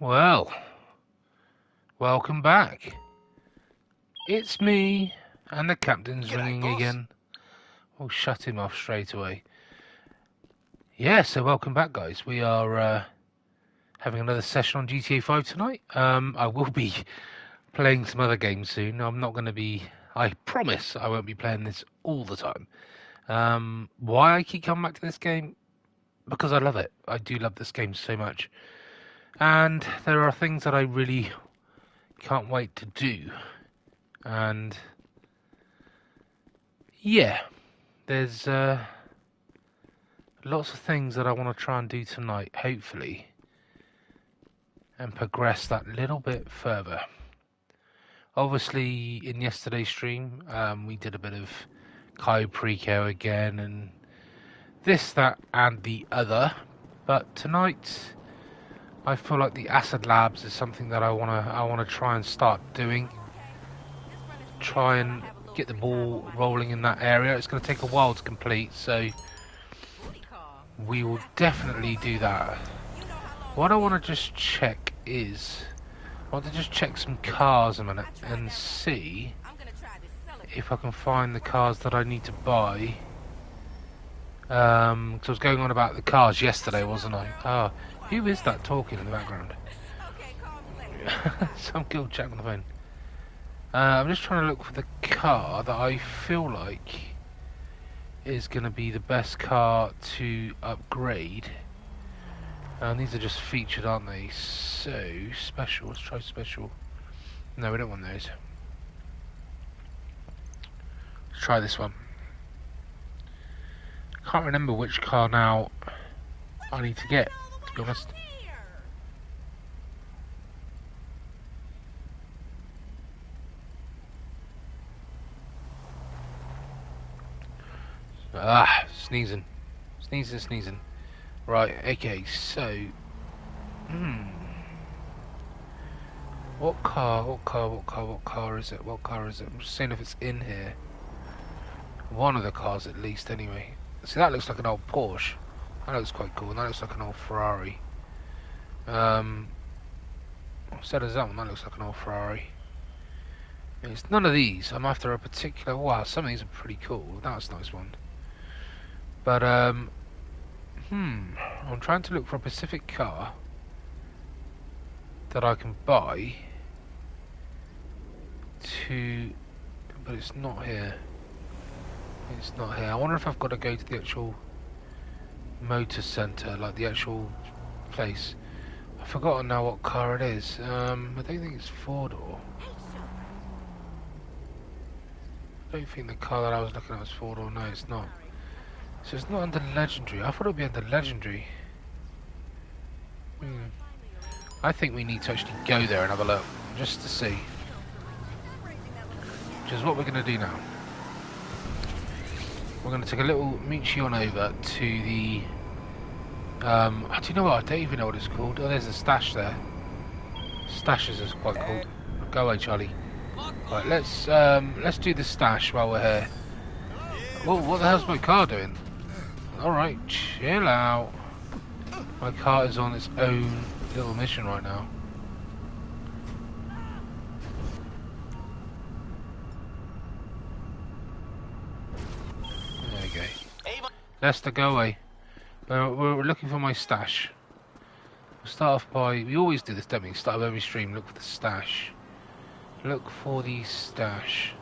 Well, welcome back. It's me, and the captain's ringing again. Oh, shut him off straight away. Yeah, so welcome back, guys. We are having another session on GTA 5 tonight. I will be playing some other games soon. I'm not going to be... I promise I won't be playing this all the time. Why I keep coming back to this game? Because I love it. I do love this game so much. And there are things that I really can't wait to do. And yeah, there's lots of things that I want to try and do tonight, hopefully, and progress that little bit further. Obviously, in yesterday's stream, we did a bit of Kai Preco again, and this, that, and the other. But tonight, I feel like the Acid Labs is something that I wanna try and start doing. Try and get the ball rolling in that area. It's going to take a while to complete, so we will definitely do that. What I want to just check is, I want to just check some cars a minute and see if I can find the cars that I need to buy. Because I was going on about the cars yesterday, wasn't I? Oh, who is that talking in the background? Some girl chatting on the phone. I'm just trying to look for the car that I feel like is going to be the best car to upgrade. And these are just featured, aren't they? So, special. Let's try special. No, we don't want those. Let's try this one. Can't remember which car now I need to get, to be honest. Ah, sneezing. Sneezing. Right, okay, so... What car is it? I'm just seeing if it's in here. One of the cars at least, anyway. See, that looks like an old Porsche. That looks quite cool, and that looks like an old Ferrari. So does that one, that looks like an old Ferrari. It's none of these. I'm after a particular... Wow, some of these are pretty cool. That's a nice one. But, I'm trying to look for a specific car that I can buy to... But it's not here. It's not here. I wonder if I've got to go to the actual motor centre, like the actual place. I've forgotten now what car it is. I don't think it's four-door. I don't think the car that I was looking at was four-door. No, it's not. So it's not under legendary. I thought it would be under legendary. I think we need to actually go there and have a look, just to see. Which is what we're going to do now. We're going to take a little moochie on over to the... do you know what? I don't even know what it's called. Oh, there's a stash there. Stashes is quite called. Go away, Charlie. Right, let's do the stash while we're here. Whoa, what the hell's my car doing? Alright, chill out. My car is on its own little mission right now. There we go. Lester, go away. We're looking for my stash. We'll start off by... We always do this, don't we? Start of every stream, look for the stash. Look for the stash.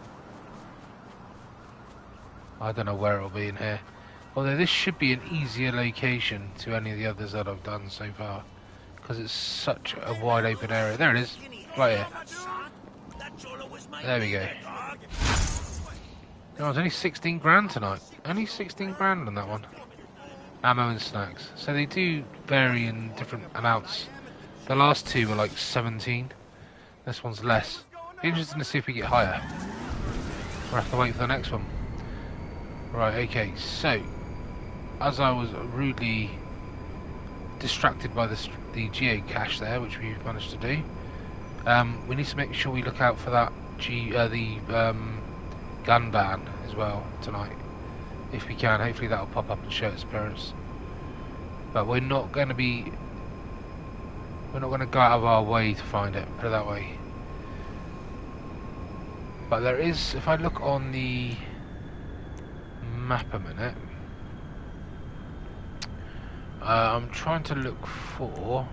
I don't know where it'll be in here. Although this should be an easier location to any of the others that I've done so far. Because it's such a wide open area. There it is. Right here. There we go. No, it's only 16 grand tonight. Only 16 grand on that one. Ammo and snacks. So they do vary in different amounts. The last two were like 17. This one's less. Be interesting to see if we get higher. We'll have to wait for the next one. Right, okay, so as I was rudely distracted by the geocache there, which we've managed to do, we need to make sure we look out for that gun van as well tonight, if we can. Hopefully that'll pop up and show its appearance. But we're not going to be We're not going to go out of our way to find it, put it that way. But there is, if I look on the map a minute, I'm trying to look for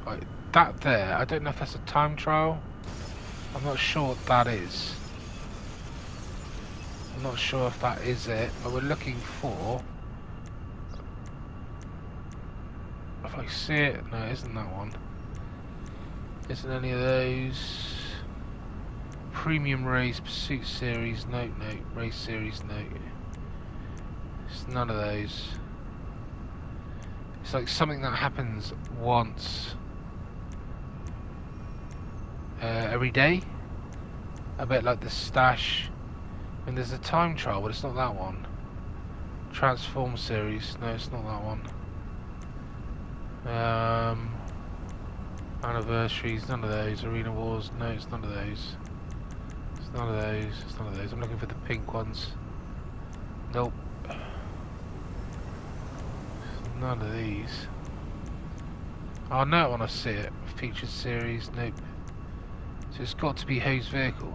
like that there. I don't know if that's a time trial. I'm not sure what that is. I'm not sure if that is it, but we're looking for. If I see it, no, it isn't that one. Isn't any of those. Premium Race, Pursuit Series, no, Race Series, no. It's none of those. It's like something that happens once every day. A bit like the stash. And there's a time trial, but it's not that one. Transform Series, no, it's not that one. Anniversaries, none of those. Arena Wars, no, it's none of those. It's none of those, it's none of those. I'm looking for the pink ones. Nope. None of these. I'll know it when I see it. Featured series, nope. So it's got to be Whose Vehicle.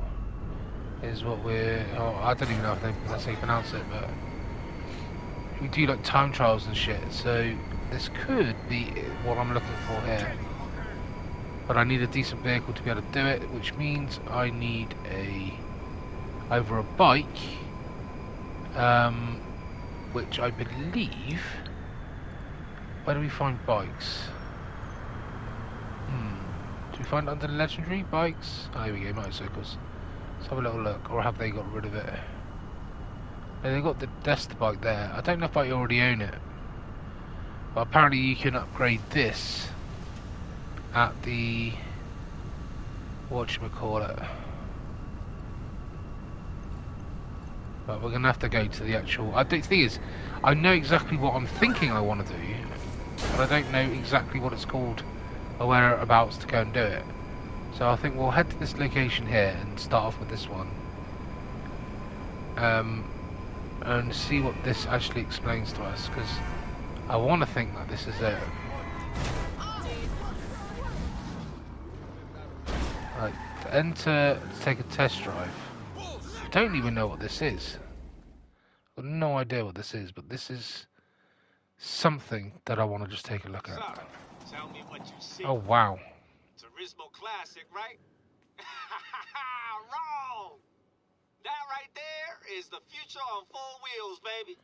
Is what we're. Oh, I don't even know if that's how you pronounce it, but we do like time trials and shit. So this could be what I'm looking for here. But I need a decent vehicle to be able to do it, which means I need either a bike, which I believe. Where do we find bikes? Do we find it under legendary bikes? Oh, here we go, motorcycles. Let's have a little look, or have they got rid of it? No, they've got the Desta bike there. I don't know if I already own it, but apparently you can upgrade this at the whatchamacallit. But we're gonna have to go to the actual. The thing is, I know exactly what I'm thinking I want to do, but I don't know exactly what it's called or whereabouts to go and do it. So I think we'll head to this location here and start off with this one, and see what this actually explains to us, because I want to think that this is it. Right, enter to take a test drive. I don't even know what this is. I've got no idea what this is, but this is something that I want to just take a look at. Sorry, tell me what you see. Oh wow. Turismo Classic, right? Wrong! That right there is the future on 4 wheels, baby.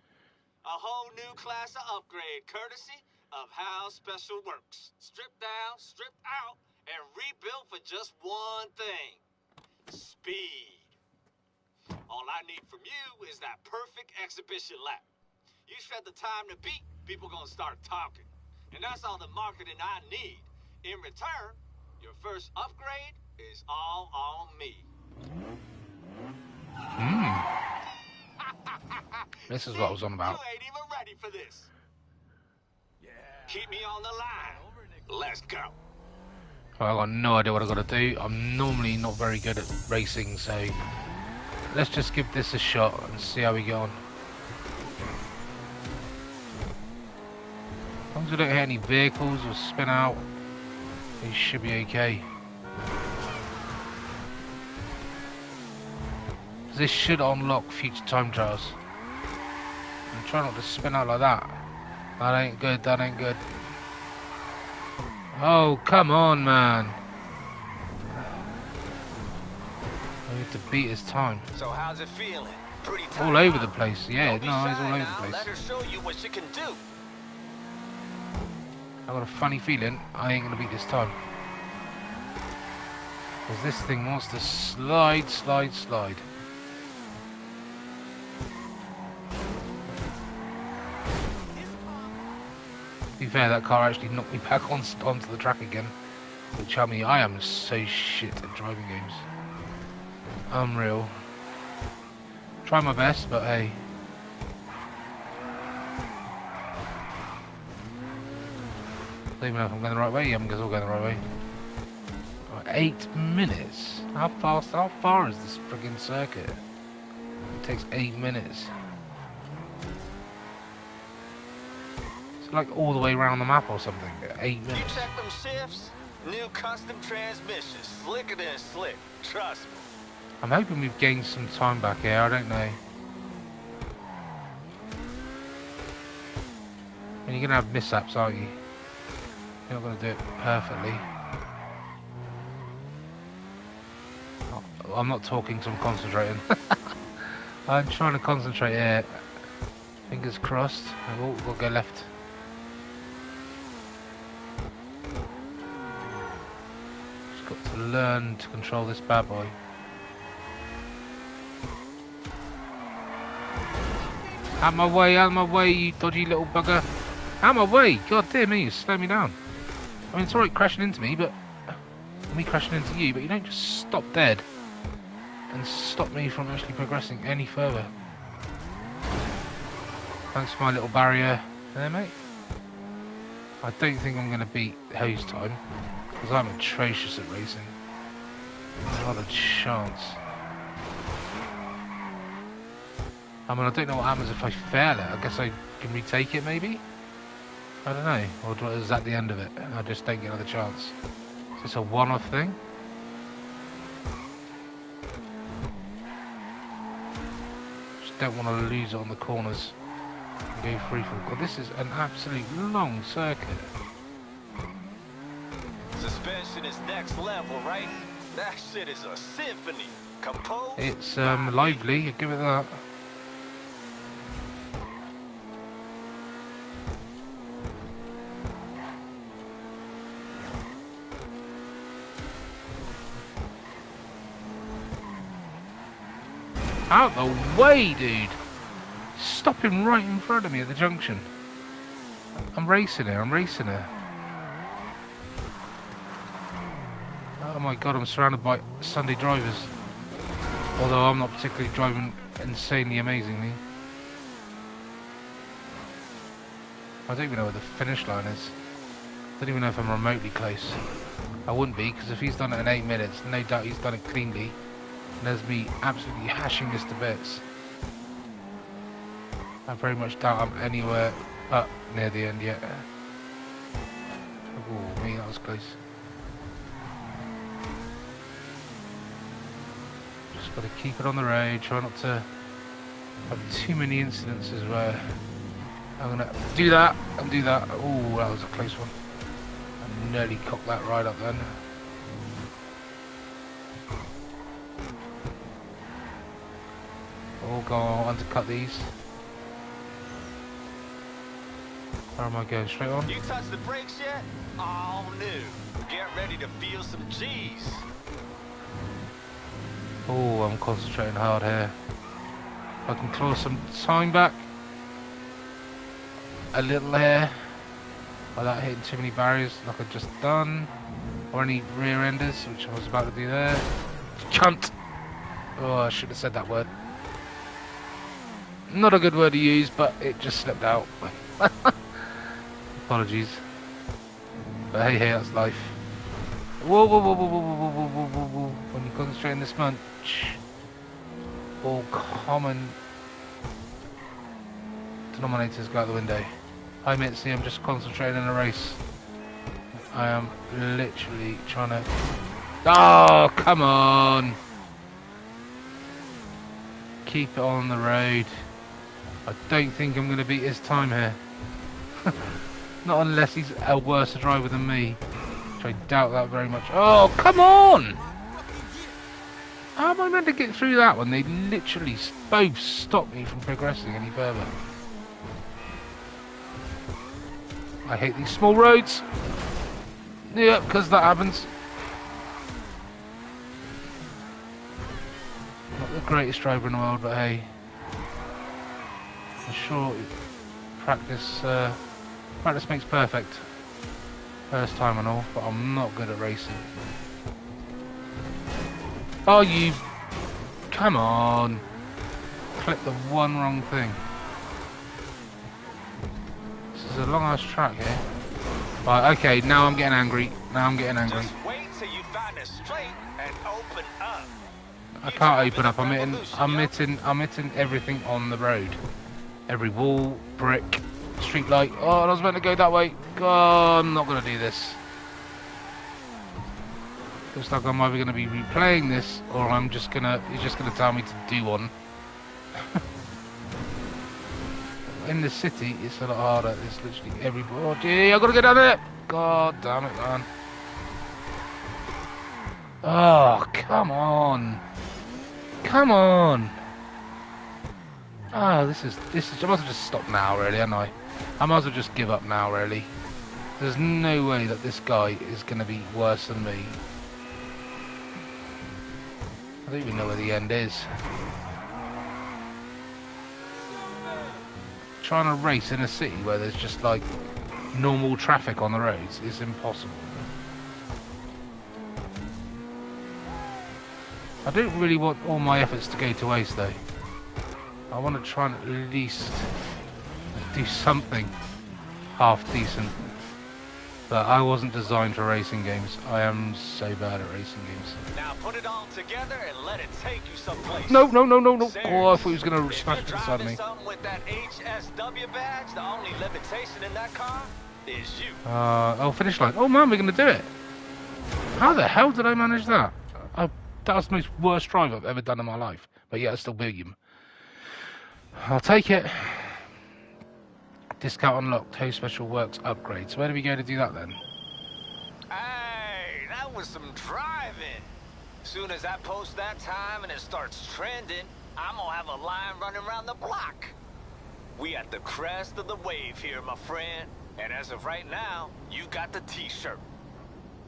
A whole new class of upgrade, courtesy of how Special works. Stripped down, stripped out, and rebuilt for just one thing. Speed. All I need from you is that perfect exhibition lap. You set the time to beat, people gonna start talking. And that's all the marketing I need. In return, your first upgrade is all on me. This is what I was on about. You ain't even ready for this. Yeah. Keep me on the line. Let's go. Well, I've got no idea what I've got to do. I'm normally not very good at racing, so let's just give this a shot and see how we go on. As long as we don't hit any vehicles or spin out, we should be okay. This should unlock future time trials. And try not to spin out like that. That ain't good, that ain't good. Oh, come on, man. I need to beat his time. So how's it feeling? Pretty tight, all over the place. Yeah, no, he's all over the place. Let her show you what she can do. I've got a funny feeling I ain't gonna beat this time. Because this thing wants to slide, slide, slide. To be fair, that car actually knocked me back onto the track again. Which, I mean, I am so shit at driving games. Unreal. Try my best, but hey. I don't even know if I'm going the right way. Yeah, I'm going the right way. 8 minutes? How far is this friggin' circuit? It takes 8 minutes. It's like all the way around the map or something. 8 You minutes. check them shifts? New custom transmissions. Slicker than slick. Trust me. I'm hoping we've gained some time back here. I don't know. And you're going to have mishaps, aren't you? You're not going to do it perfectly. I'm not talking, so I'm concentrating. I'm trying to concentrate here. Fingers crossed. Oh, we'll go left. Just got to learn to control this bad boy. Out my way, you dodgy little bugger. Out my way! God dear me, you slow me down. I mean, it's alright crashing into me, but... me crashing into you, but you don't just stop dead and stop me from actually progressing any further. Thanks for my little barrier there, mate. I don't think I'm going to beat hose time, because I'm atrocious at racing. Not a chance. I mean, I don't know what happens if I fail it. I guess I can retake it, maybe? I don't know. Or is that the end of it? I just don't get another chance. Is this a one-off thing? Just don't want to lose it on the corners and go free for it. God, this is an absolute long circuit. Suspension is next level, right? That shit is a symphony. Composed. It's lively, give it that. Out the way, dude! Stopping right in front of me at the junction. I'm racing here, Oh my god, I'm surrounded by Sunday drivers. Although I'm not particularly driving insanely amazingly. I don't even know where the finish line is. I don't even know if I'm remotely close. I wouldn't be, because if he's done it in 8 minutes, no doubt he's done it cleanly. And there's me absolutely hashing this to bits. I very much doubt I'm anywhere up near the end yet. Oh, me, that was close. Just got to keep it on the road, try not to have too many incidences where I'm going to do that and do that. Oh, that was a close one. I nearly cocked that right up then. Oh, go on, undercut these. Where am I going? Straight on? You touched the brakes yet? Oh no. Get ready to feel some G's. Oh, I'm concentrating hard here. I can claw some time back. A little here. Without hitting too many barriers like I've just done. Or any rear enders, which I was about to do there. Cunt! Oh, I should have said that word. Not a good word to use, but it just slipped out. Apologies. But hey, that's life. Whoa, whoa, whoa, whoa, whoa, whoa, whoa, whoa, whoa, whoa. When you concentrate in this munch, all common denominators go out the window. Hi Mitzi, I'm just concentrating in a race. I am literally trying to... Oh, come on! Keep it on the road. I don't think I'm going to beat his time here. Not unless he's a worse driver than me. Which I doubt that very much. Oh, come on! How am I meant to get through that one? They literally both stopped me from progressing any further. I hate these small roads. Yeah, because that happens. Not the greatest driver in the world, but hey. I'm sure practice makes perfect. First time and all, but I'm not good at racing. Oh, you... Come on. Click the one wrong thing. This is a long ass track here. Right, okay, now I'm getting angry. Just wait till you find it straight and open up. I can't open up. I'm hitting everything on the road. Every wall, brick, street light. Oh, I was meant to go that way. God, I'm not going to do this. Looks like I'm either going to be replaying this, or I'm just going to, he's just going to tell me to do one. In the city, it's a lot harder. It's literally everybody. Oh, gee, I've got to get down there. God damn it, man. Oh, come on. Come on. Oh, this is, I might as well just stop now, really, haven't I? I might as well just give up now, really. There's no way that this guy is going to be worse than me. I don't even know where the end is. Trying to race in a city where there's just like normal traffic on the roads is impossible. I don't really want all my efforts to go to waste though. I want to try and at least do something half decent. But I wasn't designed for racing games. I am so bad at racing games. Now put it all together and let it take you someplace. No, no, no, no, no. Seriously, Oh, I thought he was going to smash it inside me. Something with that HSW badge, the only limitation in that car is you. Oh, finish line. Oh man, we're going to do it. How the hell did I manage that? That was the most worst drive I've ever done in my life. But yeah, I still beat him. I'll take it. Discount unlocked. Tow special works upgrade. So where do we go to do that then? Hey, that was some driving. Soon as I post that time and it starts trending, I'm gonna have a line running around the block. We at the crest of the wave here, my friend. And as of right now, you got the t-shirt.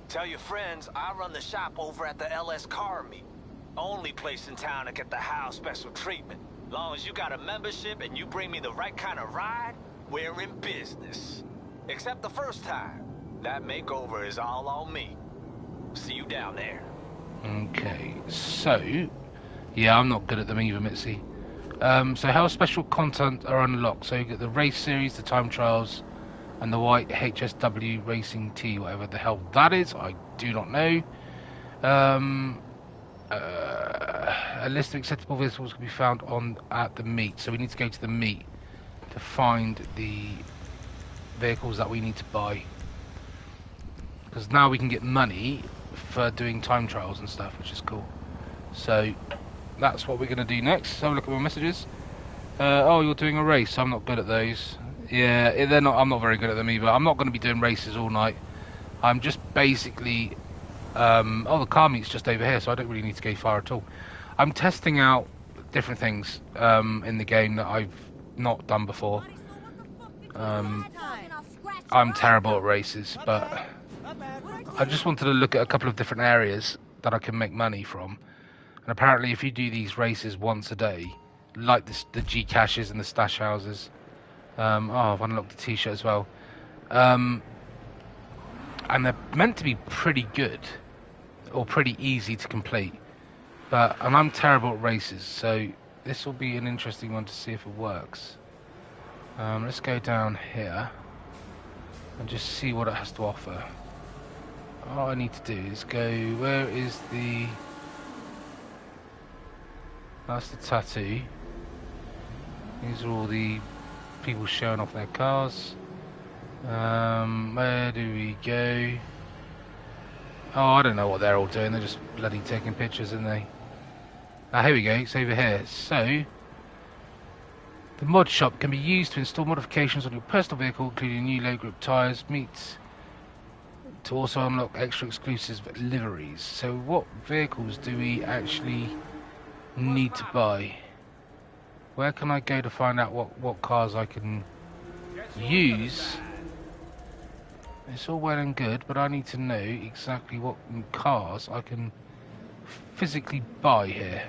Tell your friends I run the shop over at the LS Car Meet. Only place in town to get the house special treatment. Long as you got a membership and you bring me the right kind of ride, we're in business. Except the first time. That makeover is all on me. See you down there. Okay, so... Yeah, I'm not good at them either, Mitzi. So how special content are unlocked? So you get the race series, the time trials, and the white HSW Racing T, whatever the hell that is, I do not know. A list of acceptable vehicles can be found at the meet, so we need to go to the meet to find the vehicles that we need to buy. Because now we can get money for doing time trials and stuff, which is cool. So that's what we're going to do next. So have a look at my messages. Oh, you're doing a race. I'm not good at those. Yeah, they're not. I'm not very good at them either. I'm not going to be doing races all night. I'm just basically... oh, the car meet's just over here, so I don't really need to go far at all. I'm testing out different things in the game that I've not done before. I'm terrible at races, but I just wanted to look at a couple of different areas that I can make money from. And apparently if you do these races once a day, like the G-caches and the stash houses, oh, I've unlocked the t-shirt as well, and they're meant to be pretty good or pretty easy to complete, and I'm terrible at races, so this will be an interesting one to see if it works. Let's go down here and just see what it has to offer. All I need to do is go, where is the... That's the tattoo. These are all the people showing off their cars. Where do we go? Oh, I don't know what they're all doing. They're just bloody taking pictures, aren't they? Ah, here we go. It's over here. So, the mod shop can be used to install modifications on your personal vehicle, including new low grip tyres, meats, to also unlock extra exclusive liveries. So, what vehicles do we actually need to buy? Where can I go to find out what cars I can use? It's all well and good, but I need to know exactly what cars I can physically buy here.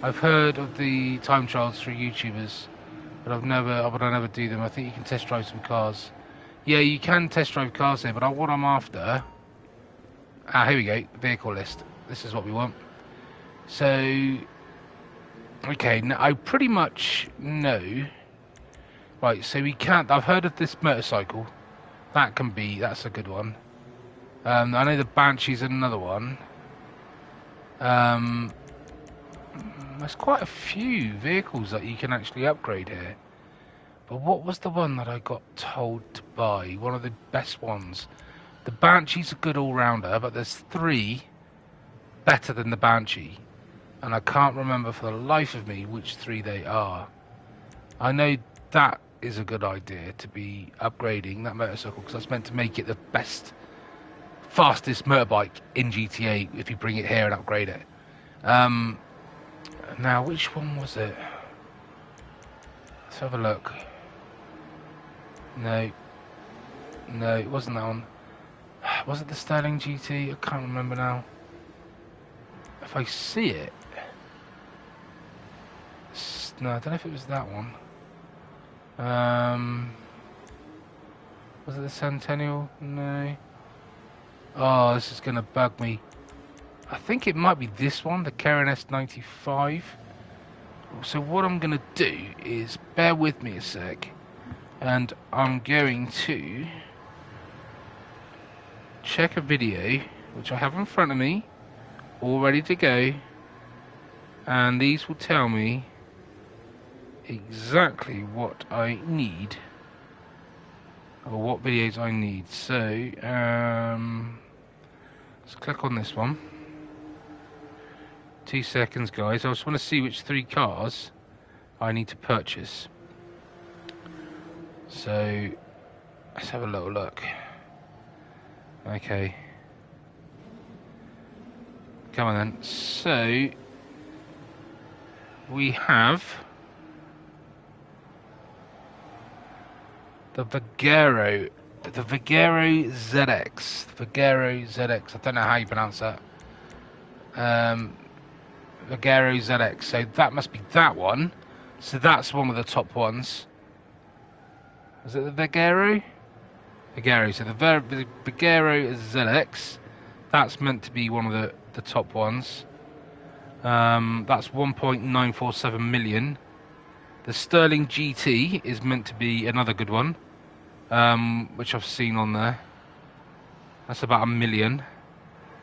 I've heard of the time trials through YouTubers, but I never do them. I think you can test drive some cars. Yeah, you can test drive cars here, but what I'm after... Ah, here we go, vehicle list. This is what we want. So, okay, now I pretty much know... Right, so we can't... I've heard of this motorcycle. That's a good one. I know the Banshee's another one. There's quite a few vehicles that you can actually upgrade here. But what was the one that I got told to buy? One of the best ones. The Banshee's a good all-rounder, but there's 3 better than the Banshee. And I can't remember for the life of me which 3 they are. I know that is a good idea to be upgrading that motorcycle, because that's meant to make it the best, fastest motorbike in GTA if you bring it here and upgrade it. Now, which one was it? Let's have a look. No, it wasn't that one. Was it the Sterling GT? I can't remember now. If I see it, no, I don't know if it was that one. Was it the Centennial? No. Oh, this is gonna bug me. I think it might be this one, the Karen S95. So what I'm gonna do is, bear with me a sec, and I'm going to check a video which I have in front of me, all ready to go, and these will tell me exactly what I need, or what videos I need. So let's click on this one. 2 seconds, guys. I just want to see which 3 cars I need to purchase. So let's have a little look. Okay, come on then. So we have the Vigero ZX. Vigero ZX. I don't know how you pronounce that. Vigero ZX. So that must be that one. So that's one of the top ones. Is it the Vigero? Vigero. So the Vigero ZX. That's meant to be one of the top ones. That's 1.947 million. The Sterling GT is meant to be another good one, which I've seen on there. That's about 1 million.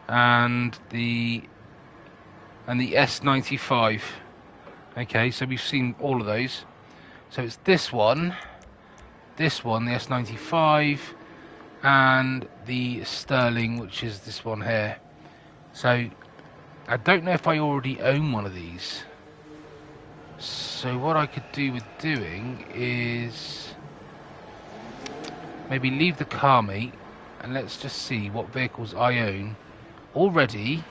And the S95. Okay, so we've seen all of those. So it's this one, the S95, and the Sterling, which is this one here. So I don't know if I already own one of these. So what I could do with doing is maybe leave the car meet, and let's just see what vehicles I own already,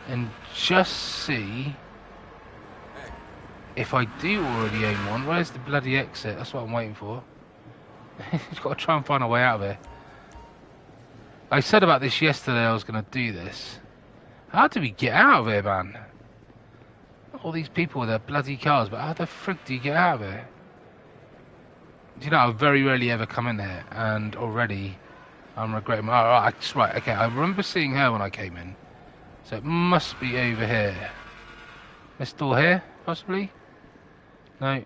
and just see if I do already own one. Where's the bloody exit? That's what I'm waiting for. Just got to try and find a way out of here. I said about this yesterday, I was going to do this. How do we get out of here, man? All these people with their bloody cars, but how the frick do you get out of here? Do you know, I very rarely ever come in here, and already I'm regretting. Oh, right, okay, I remember seeing her when I came in. So it must be over here. This door here, possibly? No.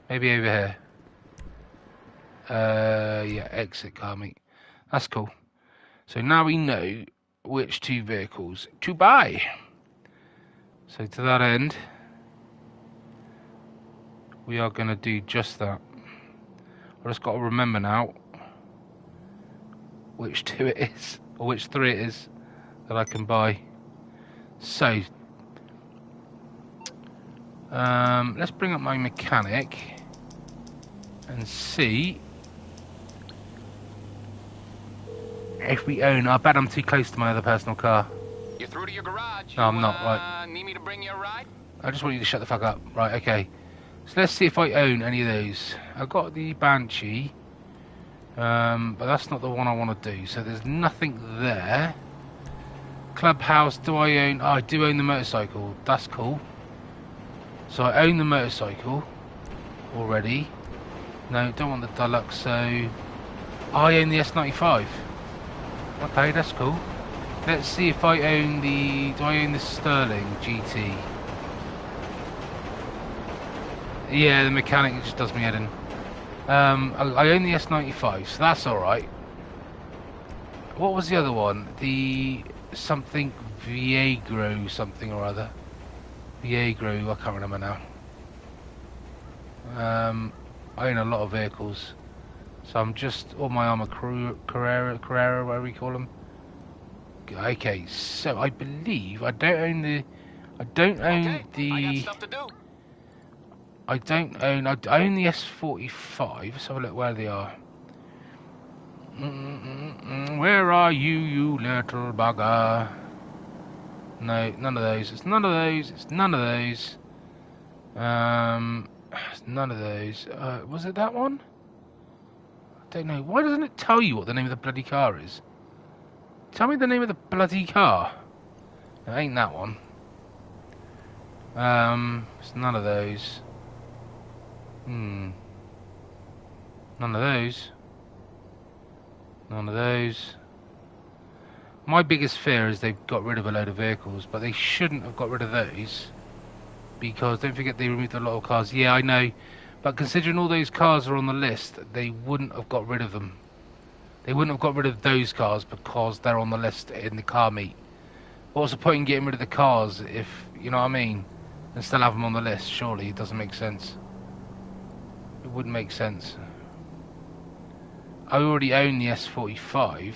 Maybe over here. Yeah, exit car meet. That's cool. So now we know which 2 vehicles to buy. So to that end, we are going to do just that. I've just got to remember now which 2 it is, or which 3 it is that I can buy. So let's bring up my mechanic and see if we own. I bet I'm too close to my other personal car. You're through to your garage. No, I'm not. Right. Need me to bring you a ride? I just want you to shut the fuck up. Right, okay. So let's see if I own any of those. I've got the Banshee, but that's not the one I want to do. So there's nothing there. Clubhouse, do I own? Oh, I do own the motorcycle. That's cool. So I own the motorcycle already. No, don't want the Deluxe, so I own the S95. Okay, that's cool. Let's see if I own the... Do I own the Sterling GT? Yeah, the mechanic just does me head in. I own the S95, so that's alright. What was the other one? The something Viegro something or other. Viegro, I can't remember now. I own a lot of vehicles. So I'm just all my armor Carrera, whatever you call them. Okay, so I believe I don't own the. I don't own Okay, the. I got stuff to do. I don't own. I own the S45. Let's have a look where they are. Where are you, you little bugger? No, none of those. It's none of those. It's none of those. It's none of those. Was it that one? I don't know. Why doesn't it tell you what the name of the bloody car is? Tell me the name of the bloody car. It ain't that one. It's none of those. None of those. None of those. My biggest fear is they've got rid of a load of vehicles, but they shouldn't have got rid of those. Because don't forget they removed a lot of cars. Yeah, I know. But considering all those cars are on the list, they wouldn't have got rid of them. They wouldn't have got rid of those cars because they're on the list in the car meet. What's the point in getting rid of the cars if, you know what I mean, and still have them on the list? Surely it doesn't make sense. It wouldn't make sense. I already own the S45.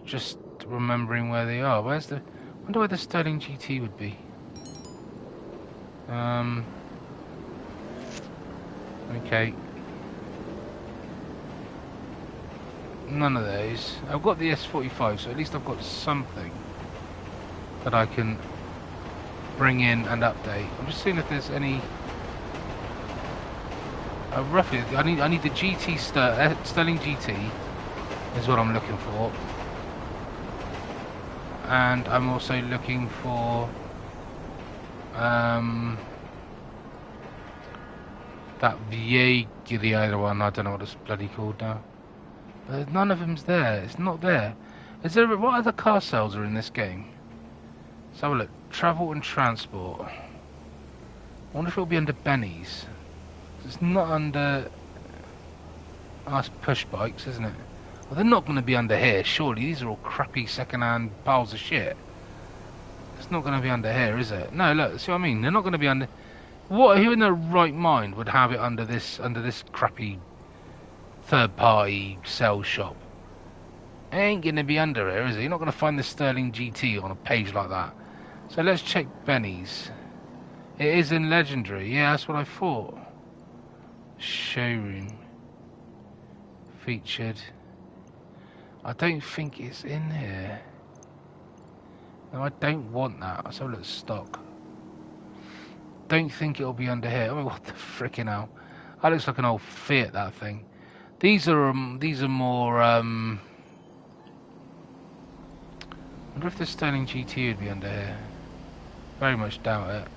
Just remembering where they are. Where's the... I wonder where the Sterling GT would be. Okay. None of those. I've got the S45, so at least I've got something that I can bring in and update. I'm just seeing if there's any... roughly, I need the GT Sterling GT is what I'm looking for. And I'm also looking for that Viegri one. I don't know what it's bloody called now. But none of them's there. It's not there. Is there? What other car sales are in this game? Let's have a look. Travel and transport. I wonder if it'll be under Benny's. It's not under us push bikes, isn't it? Well, they're not going to be under here, surely. These are all crappy second-hand piles of shit. It's not going to be under here, is it? No, look, see what I mean? They're not going to be under... Who in their right mind would have it under this crappy third-party sales shop? It ain't going to be under here, is it? You're not going to find the Sterling GT on a page like that. So let's check Benny's. It is in Legendary. Yeah, that's what I thought. Showroom. Featured... I don't think it's in here. No, I don't want that. Let's have a look at stock. Don't think it'll be under here. I mean, what the frickin' hell? That looks like an old Fiat, that thing. These are more. I wonder if the Sterling GT would be under here. Very much doubt it.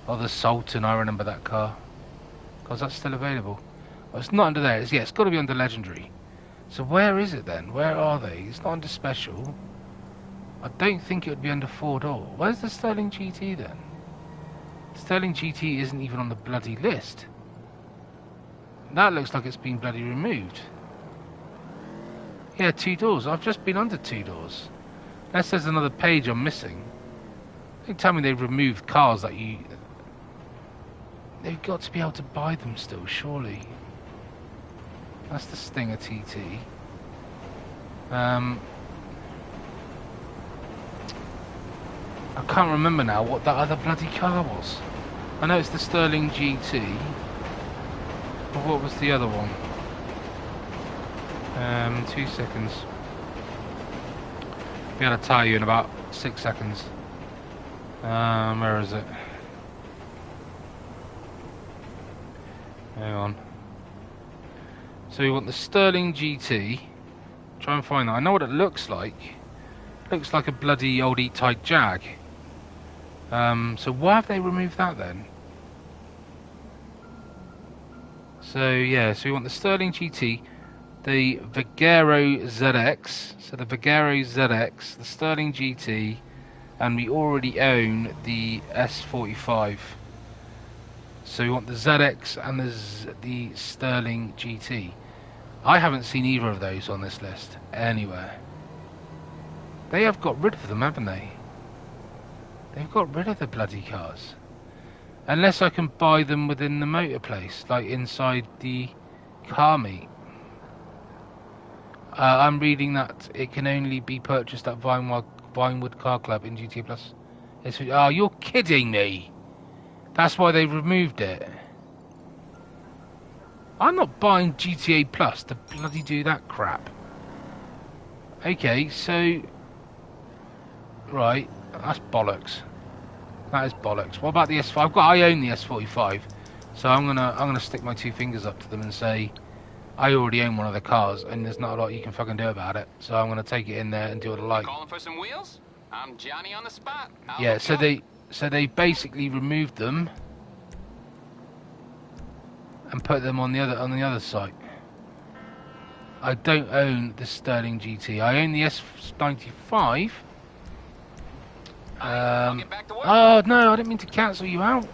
Oh, the Sultan. I remember that car. Because that's still available. Well, it's not under there. It's got to be under Legendary. So where is it then? Where are they? It's not under Special. I don't think it would be under 4-door. Where's the Sterling GT then? Sterling GT isn't even on the bloody list. That looks like it's been bloody removed. Yeah, 2 doors. I've just been under 2 doors. Unless there's another page I'm missing. Don't tell me they've removed cars that you... They've got to be able to buy them still, surely. That's the Stinger TT. I can't remember now what that other bloody car was. I know it's the Sterling GT. But what was the other one? 2 seconds. Be able to tell you in about 6 seconds. Where is it? Hang on. So we want the Sterling GT. Try and find that. I know what it looks like. It looks like a bloody old E-Type Jag. So why have they removed that then? So yeah, so we want the Sterling GT, the Vigero ZX, so the Vigero ZX, the Sterling GT, and we already own the S45. So we want the ZX and the Sterling GT. I haven't seen either of those on this list anywhere. They have got rid of them, haven't they? They've got rid of the bloody cars. Unless I can buy them within the motor place, like inside the car meet. I'm reading that it can only be purchased at Vinewood Car Club in GTA Plus. Oh, you're kidding me! That's why they removed it. I'm not buying GTA Plus to bloody do that crap. Okay, so... Right, that's bollocks. That is bollocks. What about the S5? I own the S45, so I'm gonna stick my two fingers up to them and say, I already own one of the cars, and there's not a lot you can fucking do about it. So I'm gonna take it in there and do what I like. Calling for some wheels? I'm Johnny on the spot. Yeah, so they basically removed them and put them on the other site. I don't own the Sterling GT. I own the S95. I'll get back to work. Oh no, I didn't mean to cancel you out.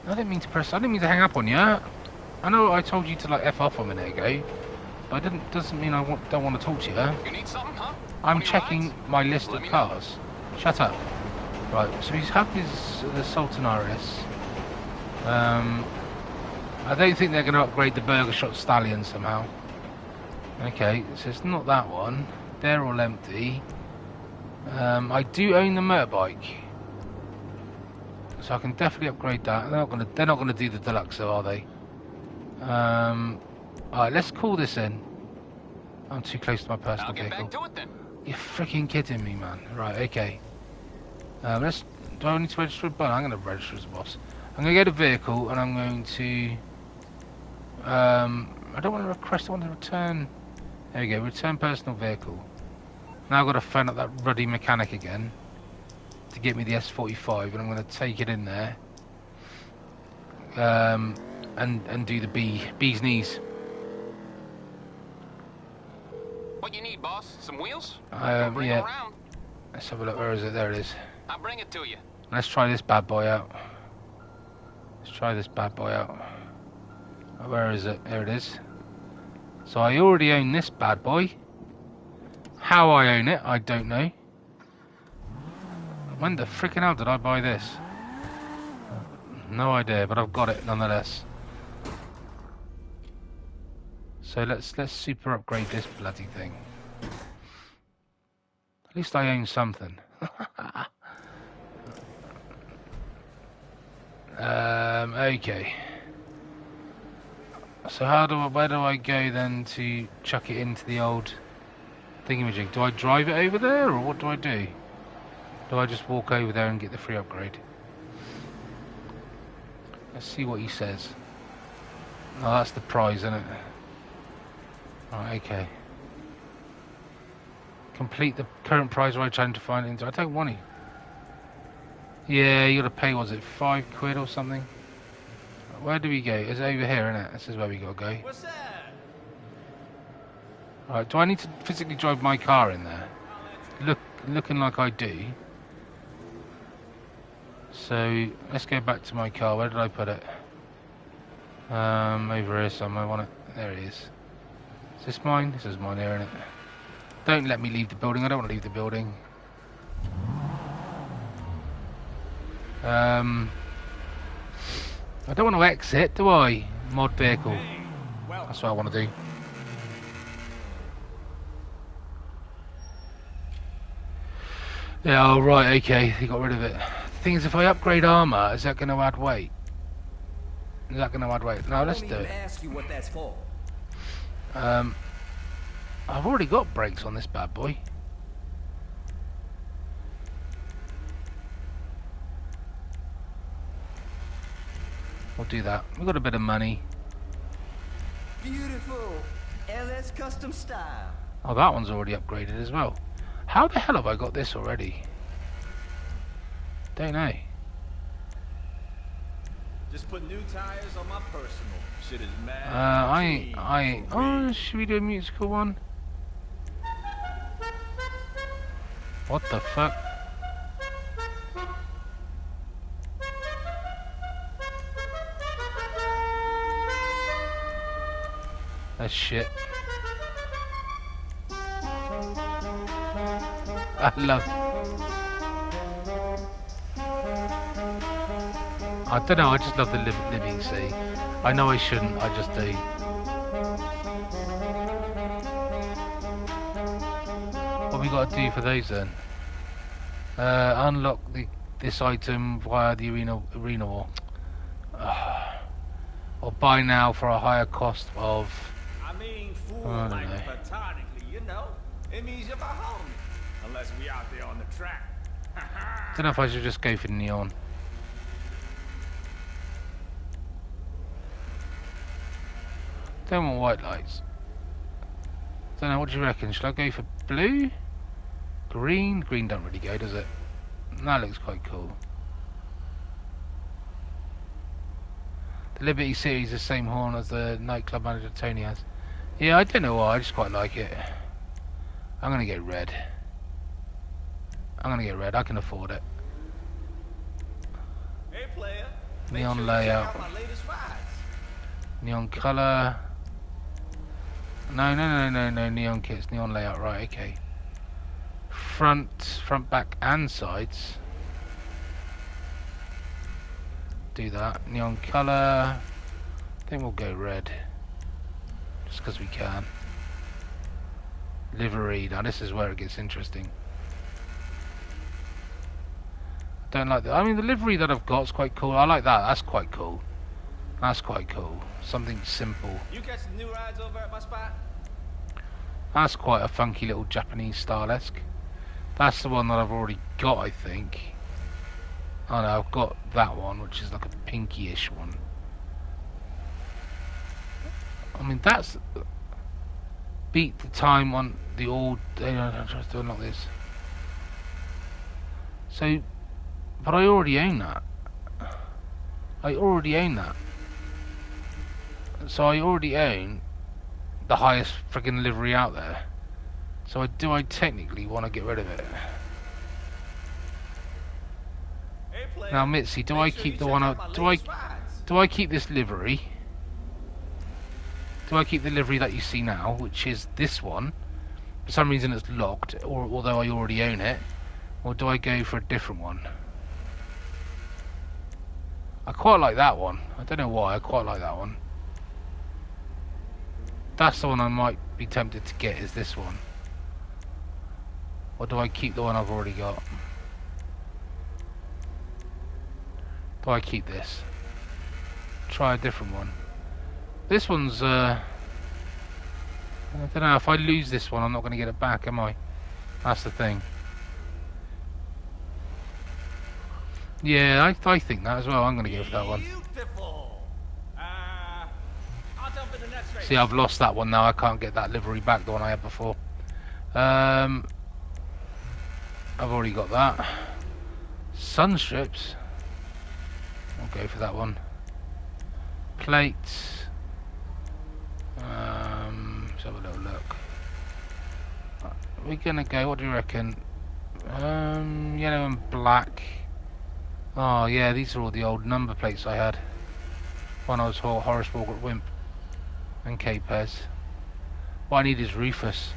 I didn't mean to hang up on you. I know I told you to like F off a minute ago, but doesn't mean I don't want to talk to you. You need something, huh? I'm 20 checking rides? my list Let of me cars. Shut up. Right, so he's had the Sultan RS. I don't think they're going to upgrade the Burger Shot Stallion somehow. Okay, so it's not that one. They're all empty. I do own the motorbike, so I can definitely upgrade that. They're not gonna do the deluxe, though, are they? Alright, let's call this in. I'm too close to my personal I'll get vehicle. back to it then. You're freaking kidding me, man. Right, okay. Do I need to register a bus? I'm gonna register as a boss. I'm gonna go to vehicle, and I'm going to. I don't want to request. I want to return. There we go. Return personal vehicle. Now I've got to phone up that ruddy mechanic again to get me the S45, and I'm going to take it in there and do the bee's knees. What you need, boss? Some wheels? Yeah. Around. Let's have a look. Where is it? There it is. I'll bring it to you. Let's try this bad boy out. Where is it? There it is. So I already own this bad boy. How I own it, I don't know. When the freaking hell did I buy this? No idea, but I've got it nonetheless. So let's super upgrade this bloody thing. At least I own something. Okay. So where do I go then to chuck it into the old thingamajig? Do I drive it over there, or what do I do? Do I just walk over there and get the free upgrade? Let's see what he says. Oh, that's the prize, isn't it? Right, okay. Complete the current prize by trying to find it into. I don't want it. Yeah, you gotta pay, was it £5 or something? Where do we go? It's over here, isn't it? This is where we gotta go. What's that? Alright, do I need to physically drive my car in there? Looking like I do. So, let's go back to my car. Where did I put it? Over here somewhere, I want it. There it is. Is this mine? This is mine here, isn't it? Don't let me leave the building. I don't want to leave the building. I don't want to exit, do I? Mod vehicle. That's what I want to do. Yeah, oh, right, okay. He got rid of it. The thing is, if I upgrade armor, is that going to add weight? Is that going to add weight? No, let's do it. Ask you what that's for. I've already got brakes on this bad boy. We'll do that. We've got a bit of money. Beautiful. LS custom style. Oh, that one's already upgraded as well. How the hell have I got this already? Don't know. Just put new tires on my personal. Shit is mad. I ain't. Oh, should we do a musical one? What the fuck? That's shit. I love. I don't know, I just love the Liberty City. I know I shouldn't, I just do. What we got to do for those then? Unlock this item via the arena wall. Or buy now for a higher cost of... I mean, fool, I don't like know. platonically, you know. It means you're my homie. Unless we out there on the track. Don't know if I should just go for neon. Don't want white lights. Don't know, what do you reckon? Should I go for blue? Green? Green don't really go, does it? That looks quite cool. The Liberty City is the same horn as the nightclub manager Tony has. Yeah, I don't know why, I just quite like it. I'm gonna get red. I can afford it. Hey, player. Make Neon sure you check layout. out my latest rides. Neon colour. No, neon kits, neon layout, right, okay. Front, back and sides. Do that. Neon colour. I think we'll go red. Just because we can. Livery, now this is where it gets interesting. I don't like that. I mean, the livery that I've got is quite cool. I like that, that's quite cool. That's quite cool. Something simple. You catch some new rides over at my spot? That's quite a funky little Japanese style-esque. That's the one that I've already got, I think. Oh no, I've got that one, which is like a pinky-ish one. I mean, that's... Beat the time on the old... I'm trying to unlock this. So... But I already own that. So I already own the highest friggin' livery out there. So do I technically want to get rid of it? Hey, player. Now, Mitzi, do I Make sure keep you the check one? out my latest rides. Do I keep this livery? Do I keep the livery that you see now, which is this one? For some reason, it's locked, or although I already own it, or do I go for a different one? I quite like that one. I don't know why. I quite like that one. That's the one I might be tempted to get. Is this one? Or do I keep the one I've already got? Do I keep this? Try a different one. This one's, I don't know, if I lose this one, I'm not going to get it back, am I? That's the thing. Yeah, I think that as well. I'm going to go for that one. Beautiful. I'll jump in the next race. See, I've lost that one now. I can't get that livery back, the one I had before. I've already got that. Sun strips. I'll go for that one. Plates. Let's have a little look. We're gonna go. What do you reckon? Yellow and black. Oh yeah, these are all the old number plates I had when I was Horace Walker Wimp and K-Pez. What I need is Rufus.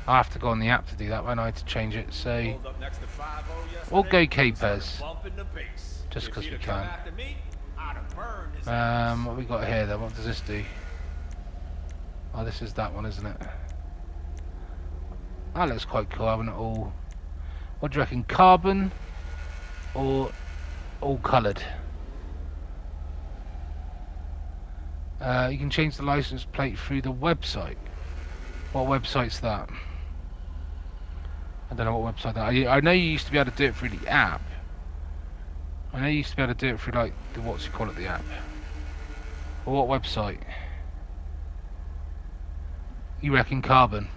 I have to go on the app to do that when I had to change it. So Pulled up next to 5-0 yesterday. we'll go K-Pez Bumping the bass. just If because he'd we have come can. after me, I'd have burned his ass. What we got here then? What does this do? Oh, this is that one, isn't it? That looks quite cool, having it all. What do you reckon? Carbon or all coloured? You can change the license plate through the website. What website's that? I don't know what website that. I know you used to be able to do it through the app. I know you used to be able to do it through like the what's you call it, the app. Or what website? You reckon Carbon?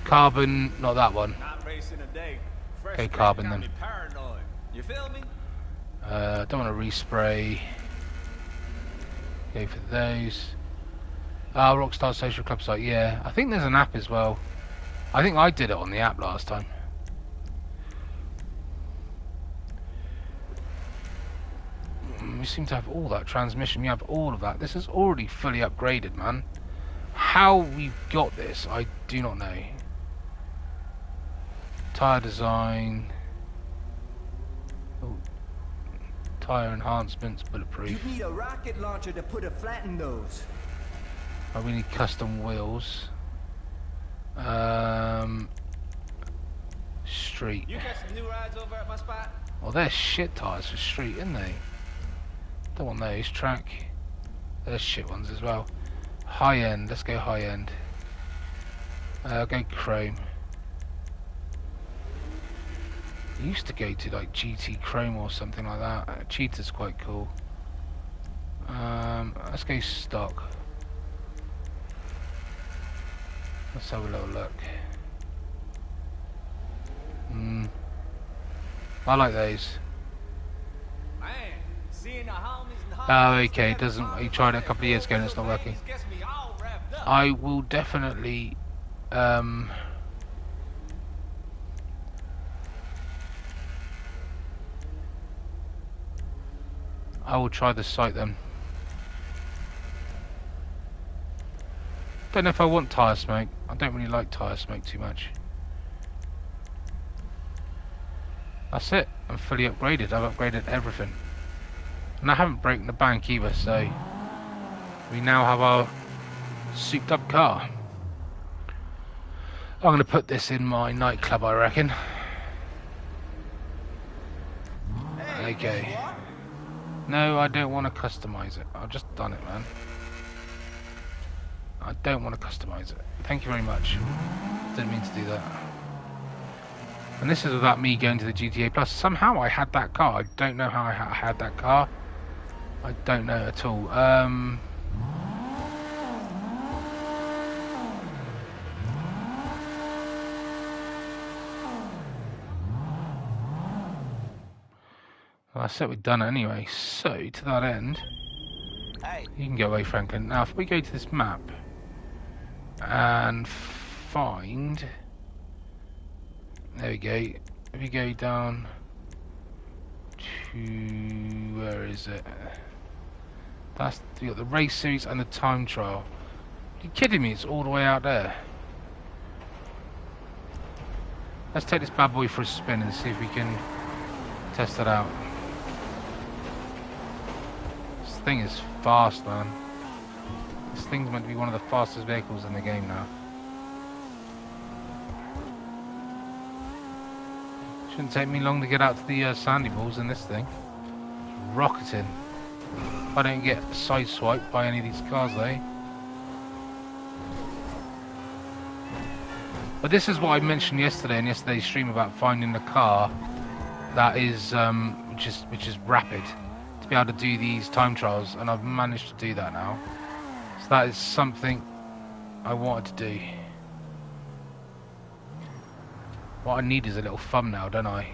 Carbon, not that one. Not racing a day. Fresh Okay, crack Carbon got then. me paranoid. You feel me? Don't want to respray. Go for those. Rockstar Social Club site, yeah. I think there's an app as well. I think I did it on the app last time. We seem to have all that transmission. We have all of that. This is already fully upgraded, man. How we've got this, I do not know. Tyre design. Ooh. Tire enhancements, bulletproof. You need a rocket launcher to put a flat in those. Oh, we need custom wheels. Street. You got some new rides over at my spot? Well, they're shit tires for street, isn't they? Don't want those. Track. They're shit ones as well. High end. Let's go high end. Go chrome. I used to go to like GT Chrome or something like that. Cheetah's quite cool. Let's go stock. Let's have a little look. I like those. Man, seeing the homies and Oh, okay. It doesn't. You tried it a couple of years ago and it's not working. gets me all wrapped up. I will definitely. I will try the site then. Don't know if I want tyre smoke. I don't really like tyre smoke too much. That's it. I'm fully upgraded. I've upgraded everything. And I haven't broken the bank either, so we now have our souped up car. I'm going to put this in my nightclub, I reckon. Okay. No, I don't want to customize it. I've just done it, man. I don't want to customize it. Thank you very much. Didn't mean to do that. And this is without me going to the GTA Plus. Somehow I had that car. I don't know how I had that car. I don't know at all. Well, I said we'd done it anyway. So, to that end, you can go away, Franklin. Now, if we go to this map and find... There we go. If we go down to... Where is it? That's you got the race series and the time trial. Are you kidding me? It's all the way out there. Let's take this bad boy for a spin and see if we can test it out. This thing is fast, man. This thing's meant to be one of the fastest vehicles in the game now. Shouldn't take me long to get out to the sandy balls in this thing. It's rocketing. If I don't get sideswiped by any of these cars, though. But this is what I mentioned yesterday in yesterday's stream about finding a car that is, which is rapid to be able to do these time trials, and I've managed to do that now. So that is something I wanted to do. What I need is a little thumbnail, don't I?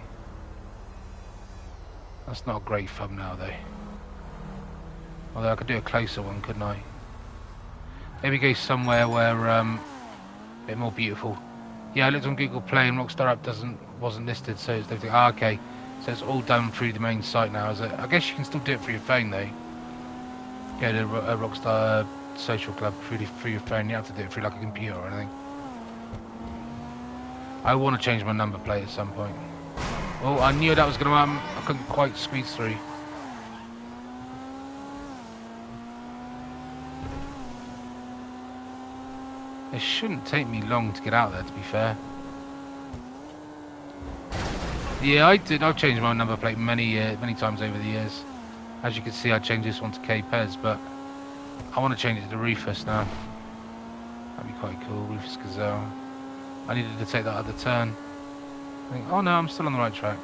That's not a great thumbnail though. Although I could do a closer one, couldn't I? Maybe go somewhere where a bit more beautiful. Yeah, I looked on Google Play and Rockstar app wasn't listed, so it's everything. Ah, okay. So it's all done through the main site now, is it? I guess you can still do it through your phone though. Go to a Rockstar social club through your phone. You have to do it through like a computer or anything. I want to change my number plate at some point. Oh, I knew that was going to happen. I couldn't quite squeeze through. It shouldn't take me long to get out there, to be fair. Yeah, I did. I've changed my number plate many times over the years. As you can see, I changed this one to K-Pez, but I want to change it to Rufus now. That'd be quite cool, Rufus Gazelle. I needed to take that other turn. I think, oh no, I'm still on the right track.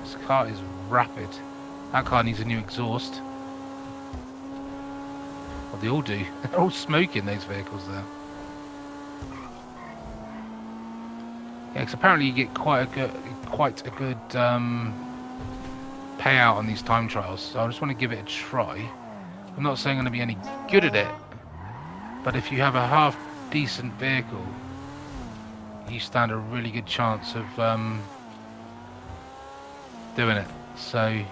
This car is rapid. That car needs a new exhaust. Well, they all do. They're all smoking, those vehicles there. Yeah, because apparently you get quite a good payout on these time trials. So I just want to give it a try. I'm not saying I'm going to be any good at it, but if you have a half decent vehicle, you stand a really good chance of doing it. So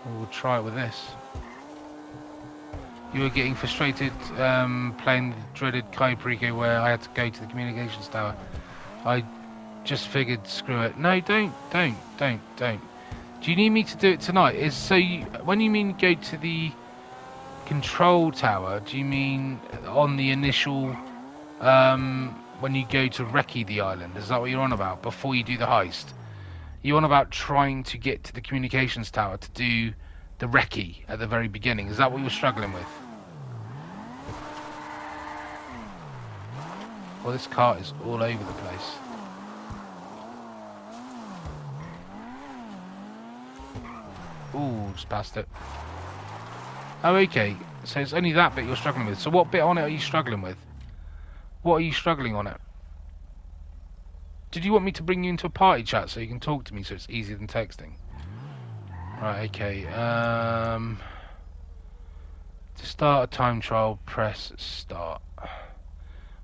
we'll try it with this. You were getting frustrated playing the dreaded Kai Perico where I had to go to the communications tower. I just figured, screw it. No, don't. Do you need me to do it tonight? When you mean go to the control tower, do you mean on the initial, when you go to recce the island? Is that what you're on about, before you do the heist? You're on about trying to get to the communications tower to do the recce at the very beginning. Is that what you were struggling with? Well, this cart is all over the place. Ooh, just passed it. Oh, okay. So it's only that bit you're struggling with. So what bit on it are you struggling with? What are you struggling on it? Did you want me to bring you into a party chat so you can talk to me so it's easier than texting? Right, okay. To start a time trial, press start.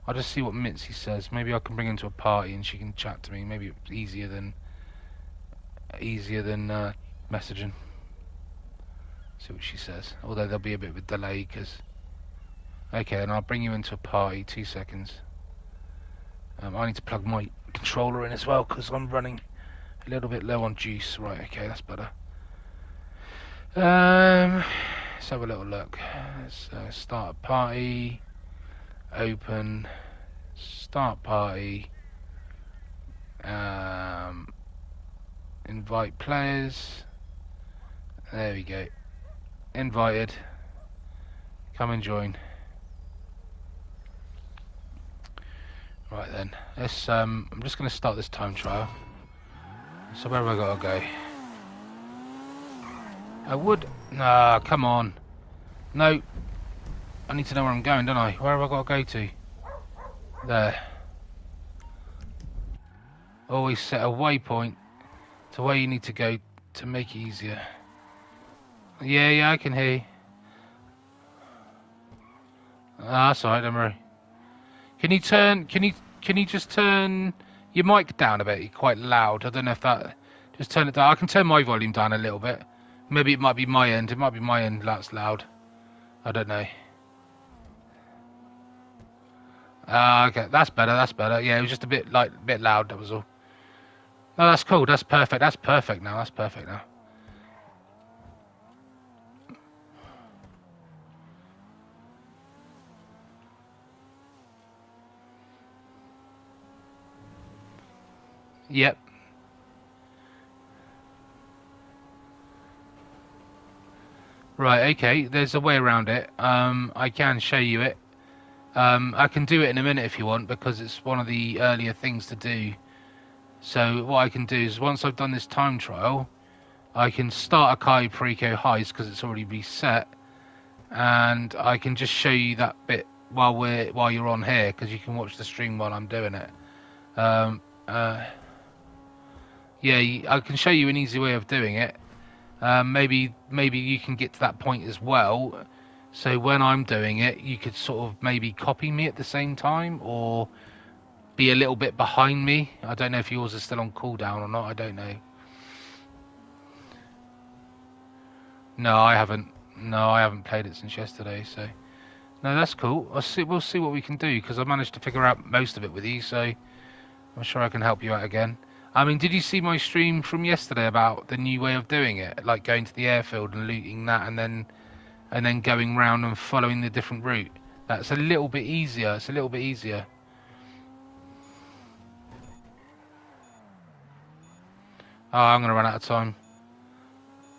I'll just see what Mitzi says. Maybe I can bring her into a party and she can chat to me. Maybe it's easier than messaging. See what she says. Although there'll be a bit of a delay because... Okay, and I'll bring you into a party. 2 seconds. I need to plug my controller in as well because I'm running a little bit low on juice. Right, okay, that's better. Let's have a little look. Let's start a party. Open. Start party. Invite players. There we go. Invited. Come and join. Right then. Let's I'm just gonna start this time trial. So where have I gotta go? I would nah, come on. No. I need to know where I'm going, don't I? Where have I gotta go to? There. Always set a waypoint to where you need to go to make it easier. Yeah, I can hear you. Ah, that's alright, don't worry. Can you just turn your mic down a bit? You're quite loud. I don't know if that... Just turn it down. I can turn my volume down a little bit. Maybe it might be my end. It might be my end that's loud. I don't know. Okay, that's better. Yeah, it was just a bit loud, that was all. No, that's cool. That's perfect now. Yep. Right, okay. There's a way around it. I can show you it. I can do it in a minute if you want, because it's one of the earlier things to do. So what I can do is, once I've done this time trial, I can start a Kai Perico heist because it's already reset, and I can just show you that bit while you're on here, because you can watch the stream while I'm doing it. Yeah, I can show you an easy way of doing it. Maybe you can get to that point as well. So when I'm doing it, you could sort of maybe copy me at the same time, or be a little bit behind me. I don't know if yours is still on cooldown or not. I don't know. No, I haven't played it since yesterday. So no, that's cool. We'll see what we can do, because I managed to figure out most of it with you. So I'm sure I can help you out again. I mean, did you see my stream from yesterday about the new way of doing it, like going to the airfield and looting that, and then going round and following the different route? That's a little bit easier. It's a little bit easier. Oh, I'm gonna run out of time.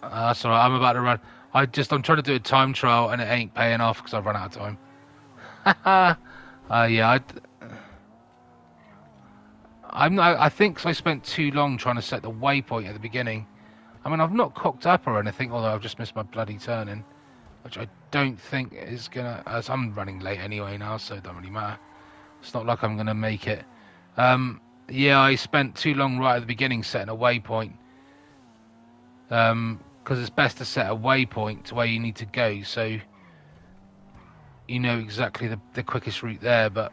That's alright. I'm about to run. I'm trying to do a time trial and it ain't paying off because I've run out of time. Yeah. I think I spent too long trying to set the waypoint at the beginning. I mean, I've not cocked up or anything, although I've just missed my bloody turning, which I don't think is gonna... As I'm running late anyway now, so it don't really matter. It's not like I'm gonna make it. Yeah, I spent too long right at the beginning setting a waypoint. Because it's best to set a waypoint to where you need to go, so you know exactly the quickest route there. But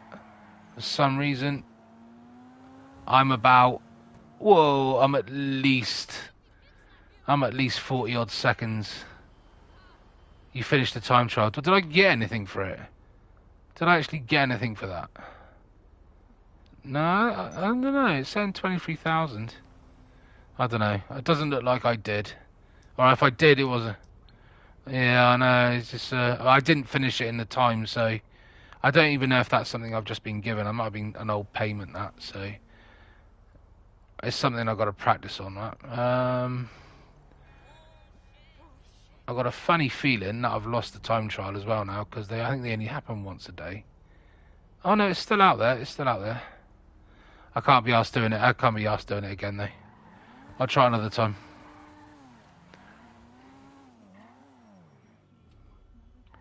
for some reason, I'm at least 40 odd seconds. You finished the time trial. Did I get anything for it? Did I actually get anything for that? No, I don't know. It's saying 23,000. I don't know. It doesn't look like I did. Or if I did, it was a... Yeah, I know. It's just I didn't finish it in the time, so I don't even know if that's something I've just been given. I might have been an old payment that, so it's something I've got to practice on. That. I've got a funny feeling that I've lost the time trial as well now because I think they only happen once a day. Oh no, it's still out there. It's still out there. I can't be asked doing it. I can't be asked doing it again though. I'll try another time.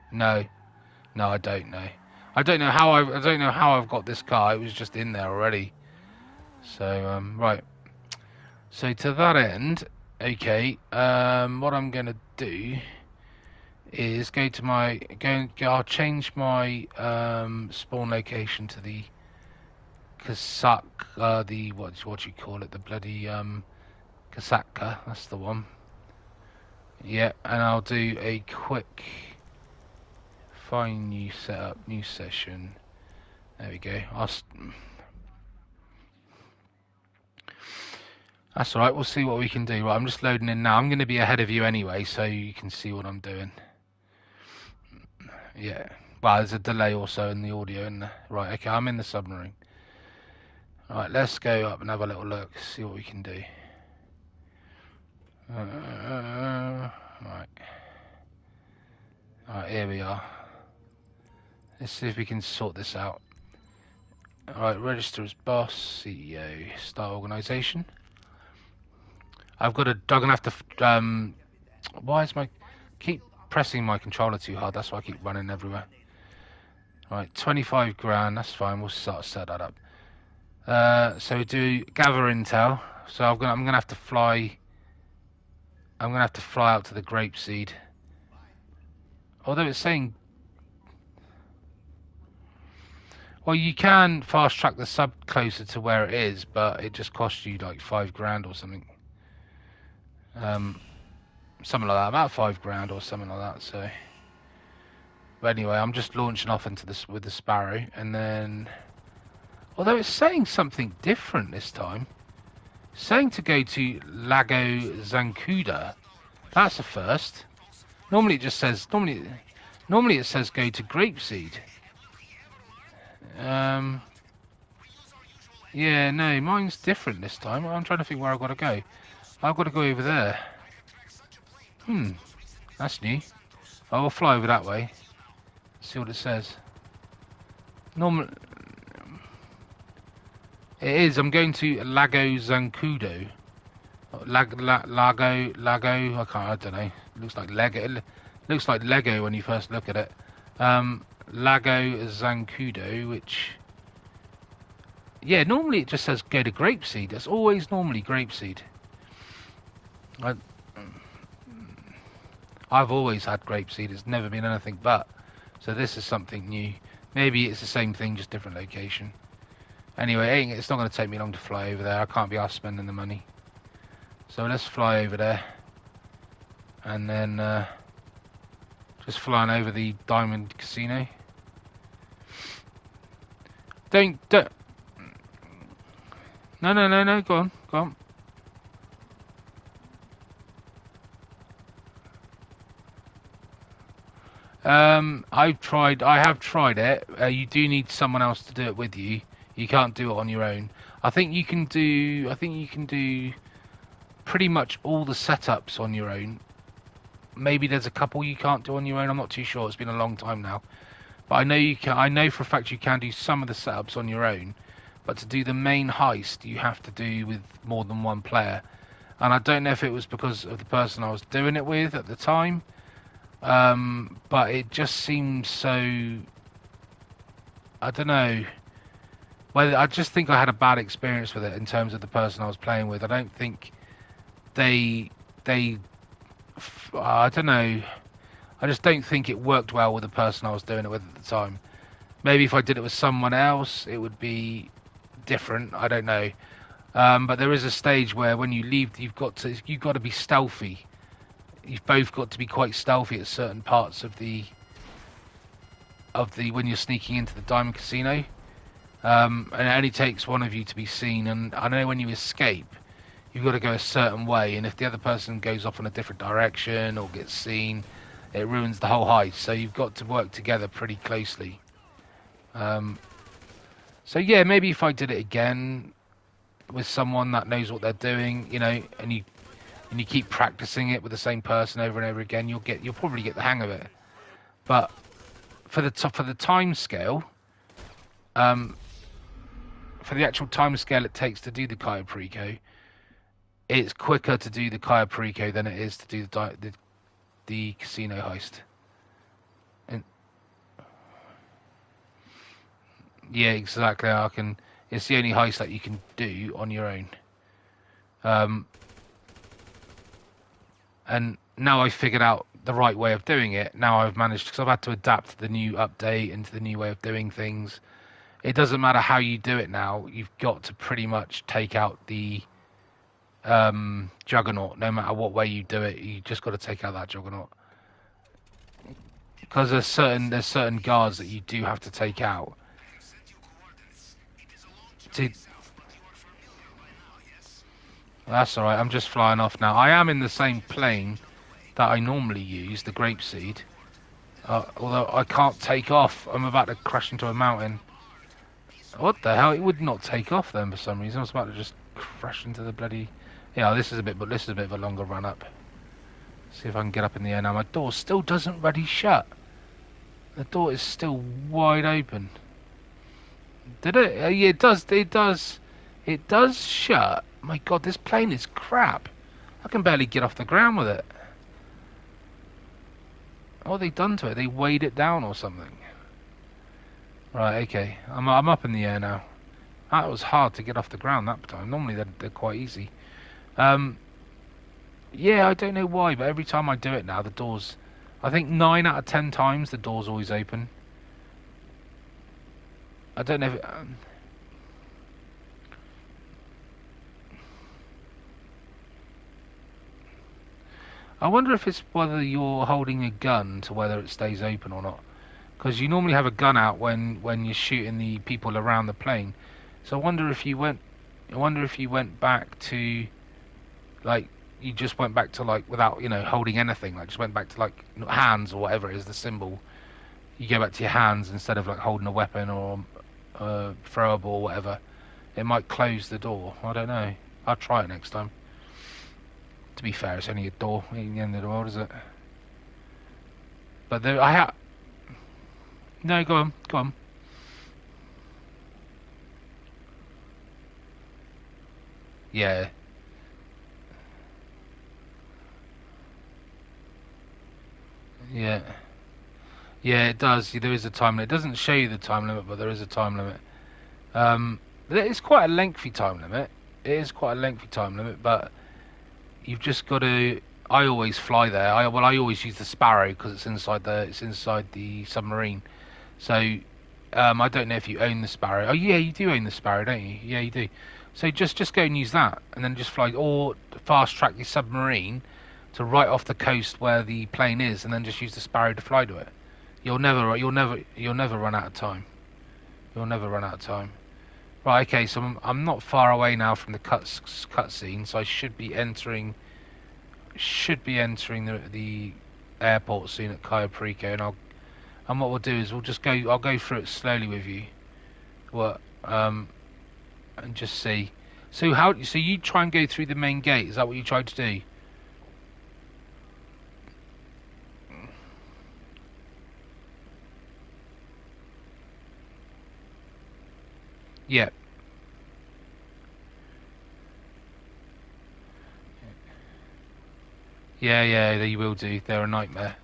No, no, I don't know. I don't know how I've got this car. It was just in there already. So right. So to that end, okay. What I'm gonna do is go to my I'll change my spawn location to the Kasak, the what you call it, the bloody Kasaka. That's the one. Yeah, and I'll do a quick find new setup, new session. There we go. That's alright, we'll see what we can do. Right, I'm just loading in now. I'm going to be ahead of you anyway, so you can see what I'm doing. Yeah. Well, there's a delay also in the audio. Right, okay, I'm in the submarine. Alright, let's go up and have a little look, see what we can do. Right. Alright, here we are. Let's see if we can sort this out. Alright, register as boss, CEO, start organisation. I'm gonna have to, why is keep pressing my controller too hard, that's why I keep running everywhere. Right, 25 grand, that's fine, we'll start to set that up. So we do gather intel, so I'm gonna have to fly out to the grapeseed. Although it's saying, well, you can fast track the sub closer to where it is, but it just costs you like 5 grand or something. Something like that, about 5 grand or something like that. So, but anyway, I'm just launching off into this with the Sparrow, and then, although it's saying something different this time, it's saying to go to Lago Zancuda. That's a first. Normally it just says normally it says go to Grapeseed. Yeah, no, mine's different this time. I'm trying to think where I've got to go. I've got to go over there. That's new. I will fly over that way. See what it says. Normal. It is. I'm going to Lago Zancudo. Lago. I don't know. It looks like Lego. It looks like Lego when you first look at it. Lago Zancudo, which. Yeah, normally it just says go to Grapeseed. That's always normally Grapeseed. I've always had Grapeseed. It's never been anything but. So this is something new. Maybe it's the same thing, just different location. Anyway, it's not going to take me long to fly over there. I can't be asked spending the money. So let's fly over there. And then just flying over the Diamond Casino. Don't. No. Go on. I have tried it. You do need someone else to do it with you. You can't do it on your own. I think you can do pretty much all the setups on your own. Maybe there's a couple you can't do on your own. I'm not too sure. It's been a long time now. But I know you can. I know for a fact you can do some of the setups on your own. But to do the main heist, you have to do with more than one player. And I don't know if it was because of the person I was doing it with at the time. But it just seems so. I don't know. Well, I just think I had a bad experience with it in terms of the person I was playing with. I don't think they. I don't know. I just don't think it worked well with the person I was doing it with at the time. Maybe if I did it with someone else, it would be different. I don't know. But there is a stage where when you leave, you've got to be stealthy. You've both got to be quite stealthy at certain parts of the when you're sneaking into the Diamond Casino. and it only takes one of you to be seen. And I know when you escape, you've got to go a certain way, and if the other person goes off in a different direction or gets seen, it ruins the whole heist. So you've got to work together pretty closely. So yeah, maybe if I did it again with someone that knows what they're doing, and you keep practicing it with the same person over and over again, you'll probably get the hang of it. But for the time scale, for the actual time scale it takes to do the Cayo Perico, it's quicker to do the Cayo Perico than it is to do the casino heist. And yeah, exactly. It's the only heist that you can do on your own. And now I've figured out the right way of doing it. Now I've managed, because I've had to adapt to the new update and to the new way of doing things. It doesn't matter how you do it now. You've got to pretty much take out the Juggernaut. No matter what way you do it, you just got to take out that Juggernaut. Because there's certain guards that you do have to take out. That's alright, I'm just flying off now. I am in the same plane that I normally use, the Grapeseed. Although I can't take off. I'm about to crash into a mountain. What the hell? It would not take off then for some reason. I was about to just crash into the bloody... Yeah, this is a bit of a longer run up. See if I can get up in the air now. My door still doesn't ready shut. The door is still wide open. Did it? Yeah, it does. It does. It does shut. My God, this plane is crap. I can barely get off the ground with it. What have they done to it? They weighed it down or something. Right, okay. I'm up in the air now. That was hard to get off the ground that time. Normally they're quite easy. Yeah, I don't know why, but every time I do it now, the doors... I think 9 out of 10 times the door's always open. I don't know if... I wonder if it's whether you're holding a gun to whether it stays open or not. Because you normally have a gun out when you're shooting the people around the plane. So I wonder if you went back to, like, you just went back to, like, without, holding anything. Like, just went back to, like, hands or whatever it is, the symbol. You go back to your hands instead of, like, holding a weapon or throwable or whatever. It might close the door. I don't know. I'll try it next time. To be fair, it's only a door. It ain't the end of the world, is it? But there, No, go on. Yeah. Yeah. Yeah, it does. There is a time limit. It doesn't show you the time limit, but there is a time limit. It's quite a lengthy time limit. It is quite a lengthy time limit, but you've just got to... I always fly there. I always use the Sparrow because it's inside the submarine. So I don't know if you own the Sparrow. Oh yeah, you do own the Sparrow, don't you? Yeah, you do. So just go and use that, and then just fly, or fast track your submarine to right off the coast where the plane is, and then just use the Sparrow to fly to it. You'll never run out of time. You'll never run out of time. Right, okay. So I'm not far away now from the cutscene, so I should be entering the airport soon at Cayo Perico, and what we'll do is I'll go through it slowly with you. And just see. So you try and go through the main gate, is that what you tried to do? Yeah. Yeah, they will do. They're a nightmare.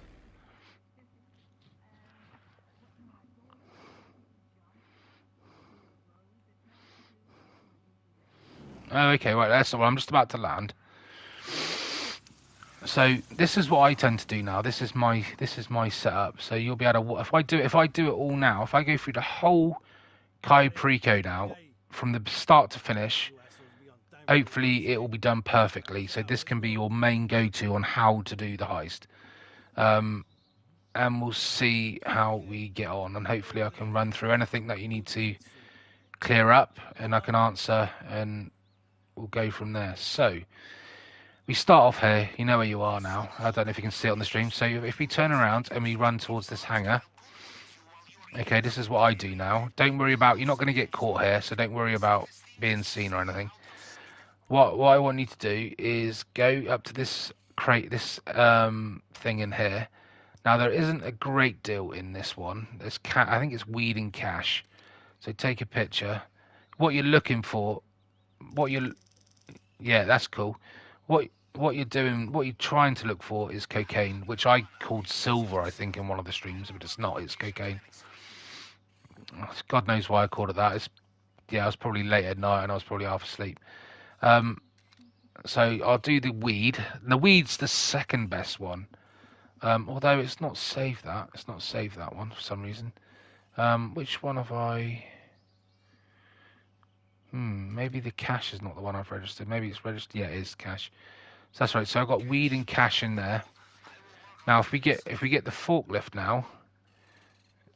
Oh, okay, right, that's all. I'm just about to land. So this is what I tend to do now. This is my setup. So you'll be able to, if I do it all now, if I go through the whole Cayo Perico now, from the start to finish, hopefully it will be done perfectly. So this can be your main go-to on how to do the heist. And we'll see how we get on, and hopefully I can run through anything that you need to clear up, and I can answer, and we'll go from there. So we start off here. You know where you are now. I don't know if you can see it on the stream. So if we turn around and we run towards this hangar, okay, this is what I do now. Don't worry about, you're not going to get caught here, so don't worry about being seen or anything. What I want you to do is go up to this crate, this thing in here. Now there isn't a great deal in this one. There's I think it's weed and cash. So take a picture. What you're looking for, yeah, that's cool. What you're doing, what you're trying to look for is cocaine, which I called silver, I think, in one of the streams, but it's not. It's cocaine. God knows why I called it that. I was probably late at night and I was probably half asleep. So I'll do the weed. The weed's the second best one. Although it's not saved that. It's not saved that one for some reason. Which one have I... maybe the cash is not the one I've registered. Maybe it's registered. Yeah, it is cash. So that's right. So I've got weed and cash in there. Now, if we get the forklift now...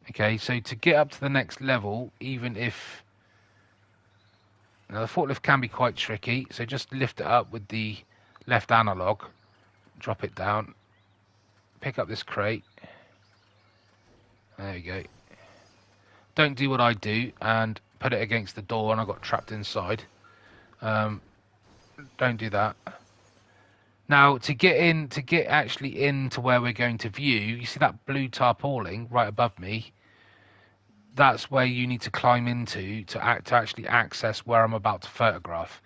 Okay, so to get up to the next level, even if... Now, the forklift can be quite tricky, so just lift it up with the left analog, drop it down, pick up this crate. There we go. Don't do what I do and put it against the door and I got trapped inside. Don't do that. Now, to get actually into where we're going to view, you see that blue tarpaulin right above me? That's where you need to climb into to actually access where I'm about to photograph.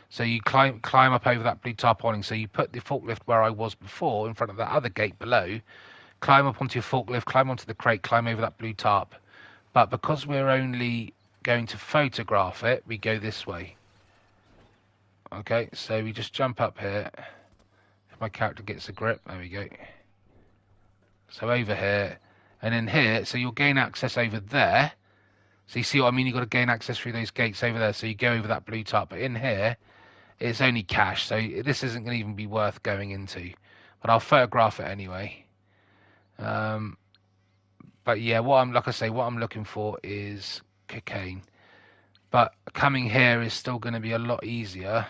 So you climb up over that blue tarpaulin. So you put the forklift where I was before, in front of that other gate below, climb up onto your forklift, climb onto the crate, climb over that blue tarp. But because we're only going to photograph it, we go this way. Okay, so we just jump up here. If my character gets a grip, there we go. So over here. And in here, so you'll gain access over there. So you see what I mean? You've got to gain access through those gates over there. So you go over that blue top. But in here, it's only cash. So this isn't going to even be worth going into. But I'll photograph it anyway. But yeah, like I say, what I'm looking for is cocaine. But coming here is still going to be a lot easier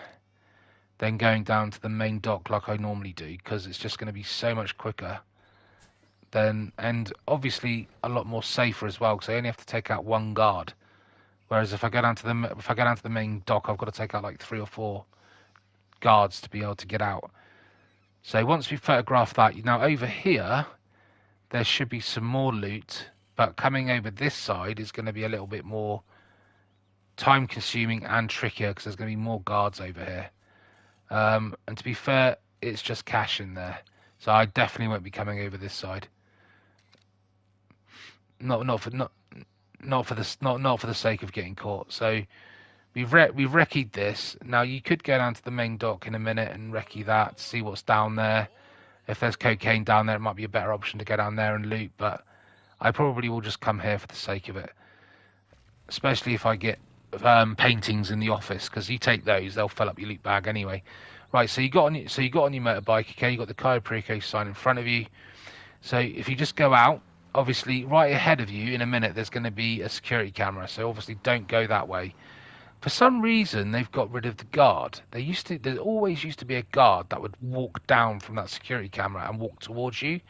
than going down to the main dock like I normally do. Because it's just going to be so much quicker. And obviously a lot more safer as well, because I only have to take out one guard, whereas if I go down to the main dock, I've got to take out like 3 or 4 guards to be able to get out. So once we photograph that, now over here there should be some more loot, but coming over this side is going to be a little bit more time consuming and trickier because there's going to be more guards over here. And to be fair, it's just cash in there, so I definitely won't be coming over this side. Not for the sake of getting caught. So we've recce'd this. Now you could go down to the main dock in a minute and recce that, see what's down there. If there's cocaine down there, it might be a better option to go down there and loot. But I probably will just come here for the sake of it, especially if I get paintings in the office, because you take those, they'll fill up your loot bag anyway. Right. So you got on your motorbike. Okay, you got the Cayo Perico sign in front of you. So if you just go out. Obviously, right ahead of you in a minute, there's going to be a security camera. So obviously, don't go that way. For some reason, they've got rid of the guard. There always used to be a guard that would walk down from that security camera and walk towards you.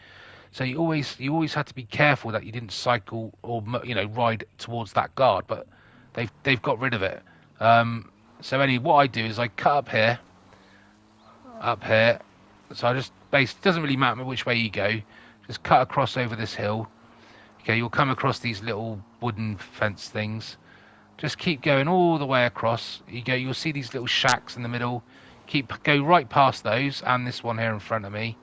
So you always had to be careful that you didn't cycle or ride towards that guard. But they've got rid of it. So anyway, what I do is I cut up here. So I just it doesn't really matter which way you go. Just cut across over this hill. Okay, you'll come across these little wooden fence things. Just keep going all the way across. You'll see these little shacks in the middle. Go right past those and this one here in front of me.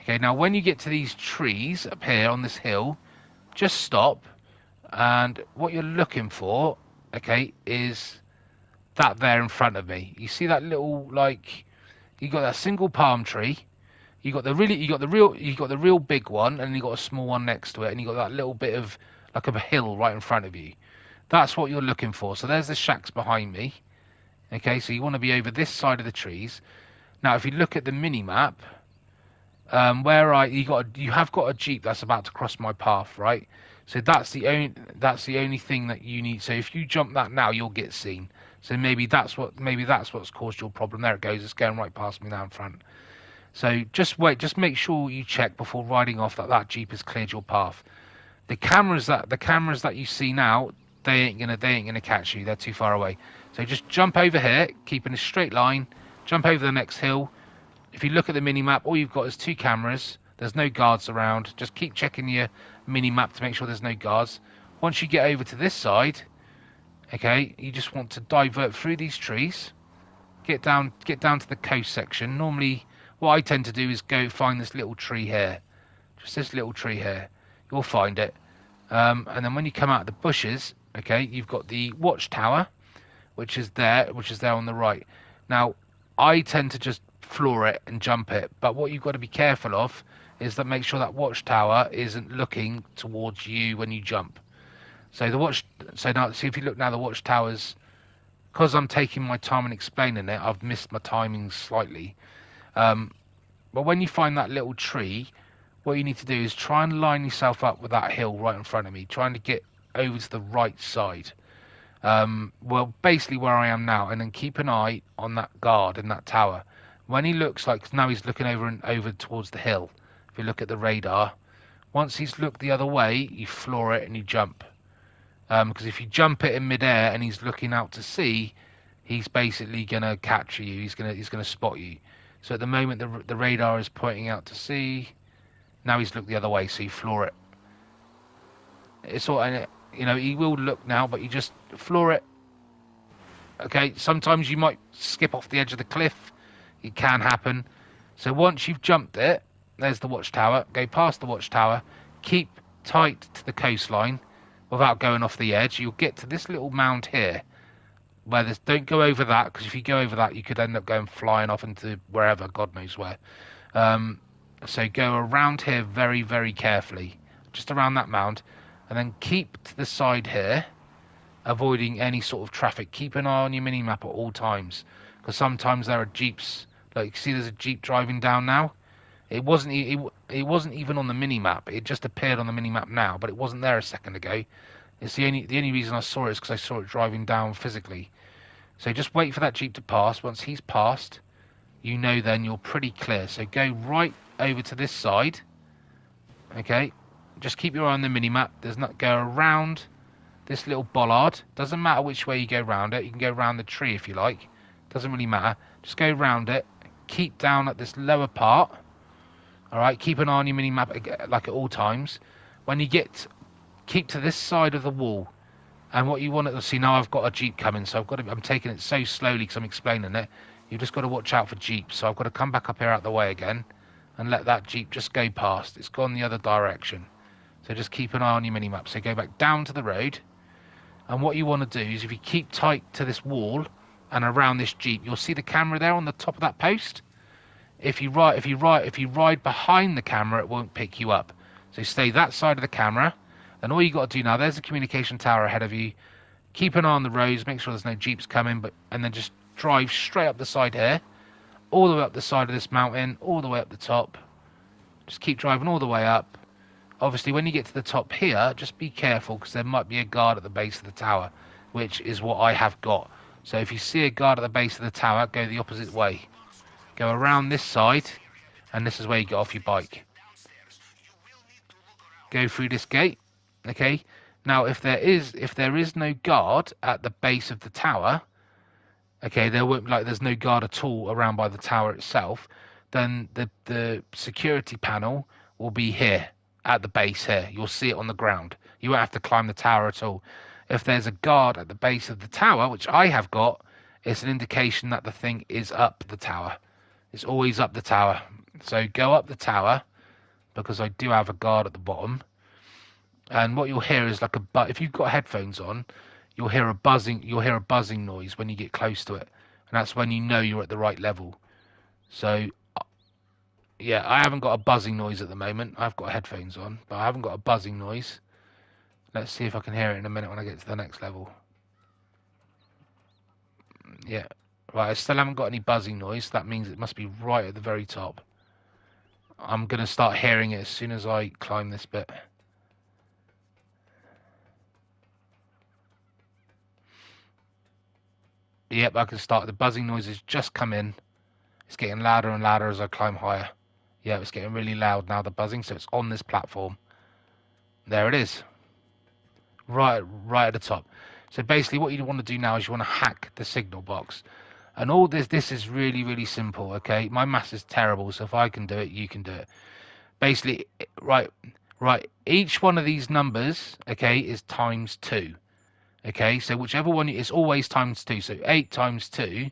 Okay, now when you get to these trees up here on this hill, just stop. And what you're looking for, okay, is that there in front of me. You see that little you got that single palm tree. You got the real big one, and you got a small one next to it, and you got that little bit of like a hill right in front of you. That's what you're looking for. So there's the shacks behind me. Okay, so you want to be over this side of the trees. Now, if you look at the mini map, you have got a jeep that's about to cross my path, right? So that's the only thing that you need. So if you jump that now, you'll get seen. So maybe that's what's caused your problem. There it goes. It's going right past me now in front. So just wait. Just make sure you check before riding off that Jeep has cleared your path. The cameras that you see now, they ain't gonna catch you. They're too far away. So just jump over here, keeping a straight line. Jump over the next hill. If you look at the mini map, all you've got is 2 cameras. There's no guards around. Just keep checking your mini map to make sure there's no guards. Once you get over to this side, okay, you just want to divert through these trees. Get down to the coast section. Normally, what I tend to do is go find this little tree here. Just this little tree here. You'll find it. And then when you come out of the bushes, okay, you've got the watchtower, which is there on the right. Now, I tend to just floor it and jump it, but what you've got to be careful of is that make sure that watchtower isn't looking towards you when you jump. So now, see if you look now, the watchtower's, because I'm taking my time and explaining it, I've missed my timing slightly. But when you find that little tree, what you need to do is try and line yourself up with that hill right in front of me, trying to get over to the right side. Well, basically where I am now, and then keep an eye on that guard in that tower. When he looks like, now he's looking over towards the hill. If you look at the radar, once he's looked the other way, you floor it and you jump. Because if you jump it in midair and he's looking out to sea, he's basically gonna capture you. He's gonna spot you. So at the moment, the radar is pointing out to sea. Now he's looked the other way, so you floor it. It's all, he will look now, but you just floor it. Okay, sometimes you might skip off the edge of the cliff. It can happen. So once you've jumped it, there's the watchtower. Go past the watchtower. Keep tight to the coastline without going off the edge. You'll get to this little mound here. Don't go over that, because if you go over that, you could end up going flying off into wherever, God knows where. So go around here very, very carefully. Just around that mound. And then keep to the side here, avoiding any sort of traffic. Keep an eye on your mini-map at all times, because sometimes there are jeeps. Like, see, there's a jeep driving down now. It wasn't even on the mini-map. It just appeared on the mini-map now, but it wasn't there a second ago. It's the only reason I saw it is because I saw it driving down physically. So just wait for that jeep to pass. Once he's passed, then you're pretty clear. So go right over to this side. Okay, just keep your eye on the mini-map. Go around this little bollard. Doesn't matter which way you go around it. You can go around the tree if you like. Doesn't really matter. Just go around it. Keep down at this lower part. All right, keep an eye on your mini-map like at all times. When you keep to this side of the wall. And what you want to see now, I've got a jeep coming, so I'm taking it so slowly because I'm explaining it. You've just got to watch out for jeeps. So I've got to come back up here out the way again and let that jeep just go past. It's gone the other direction. So just keep an eye on your mini-map. So go back down to the road. And what you want to do is if you keep tight to this wall and around this jeep, you'll see the camera there on the top of that post. If you ride behind the camera, it won't pick you up. So stay that side of the camera. And all you got to do now, there's a communication tower ahead of you. Keep an eye on the roads, make sure there's no jeeps coming, and then just drive straight up the side here, all the way up the side of this mountain, all the way up the top. Just keep driving all the way up. Obviously, when you get to the top here, just be careful because there might be a guard at the base of the tower, which is what I have got. So if you see a guard at the base of the tower, go the opposite way. Go around this side, and this is where you get off your bike. Go through this gate. Okay. Now, if there is no guard at the base of the tower, okay, there's no guard at all around by the tower itself, then the security panel will be here at the base here. You'll see it on the ground. You won't have to climb the tower at all. If there's a guard at the base of the tower, which I have got, it's an indication that the thing is up the tower. It's always up the tower. So go up the tower, because I do have a guard at the bottom. And what you'll hear is if you've got headphones on, you'll hear a buzzing noise when you get close to it. And that's when you know you're at the right level. So yeah, I haven't got a buzzing noise at the moment. I've got headphones on, but I haven't got a buzzing noise. Let's see if I can hear it in a minute when I get to the next level. Yeah. Right, I still haven't got any buzzing noise. That means it must be right at the very top. I'm going to start hearing it as soon as I climb this bit. Yep, I can start. The buzzing noise has just come in. It's getting louder and louder as I climb higher. Yeah, it's getting really loud now, the buzzing, so it's on this platform. There it is. Right at the top. So basically what you want to do now is you want to hack the signal box. And all this is really, really simple, okay? My maths is terrible, so if I can do it, you can do it. Basically, right, each one of these numbers, okay, is times 2. Okay, so whichever one is always times 2. So 8 times 2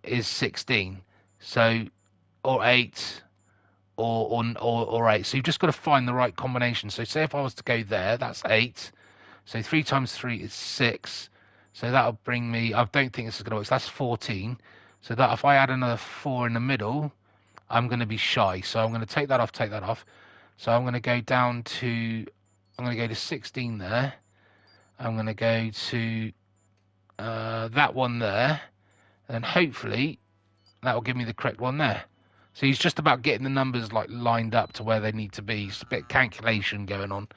is 16. So, or 8, or 8. So you've just got to find the right combination. So say if I was to go there, that's 8. So 3 times 3 is 6. So that'll bring me, I don't think this is going to work. So that's 14. So that if I add another 4 in the middle, I'm going to be shy. So I'm going to take that off. So I'm going to go down to, I'm going to go to 16 there. I'm going to go to that one there. And hopefully that will give me the correct one there. So he's just about getting the numbers like lined up to where they need to be. It's a bit of calculation going on.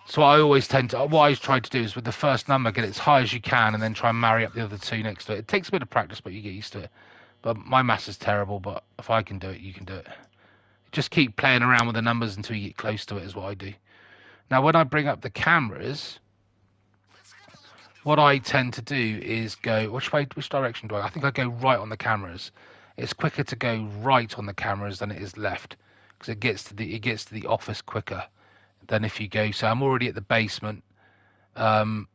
So I always what I try to do is with the first number, get it as high as you can and then try and marry up the other two next to it. It takes a bit of practice, but you get used to it. But my maths is terrible, but if I can do it, you can do it. Just keep playing around with the numbers until you get close to it is what I do. Now, when I bring up the cameras, what I tend to do is go, which direction do I think I go right on the cameras. It's quicker to go right on the cameras than it is left because it gets to the office quicker than if you go. So I'm already at the basement, and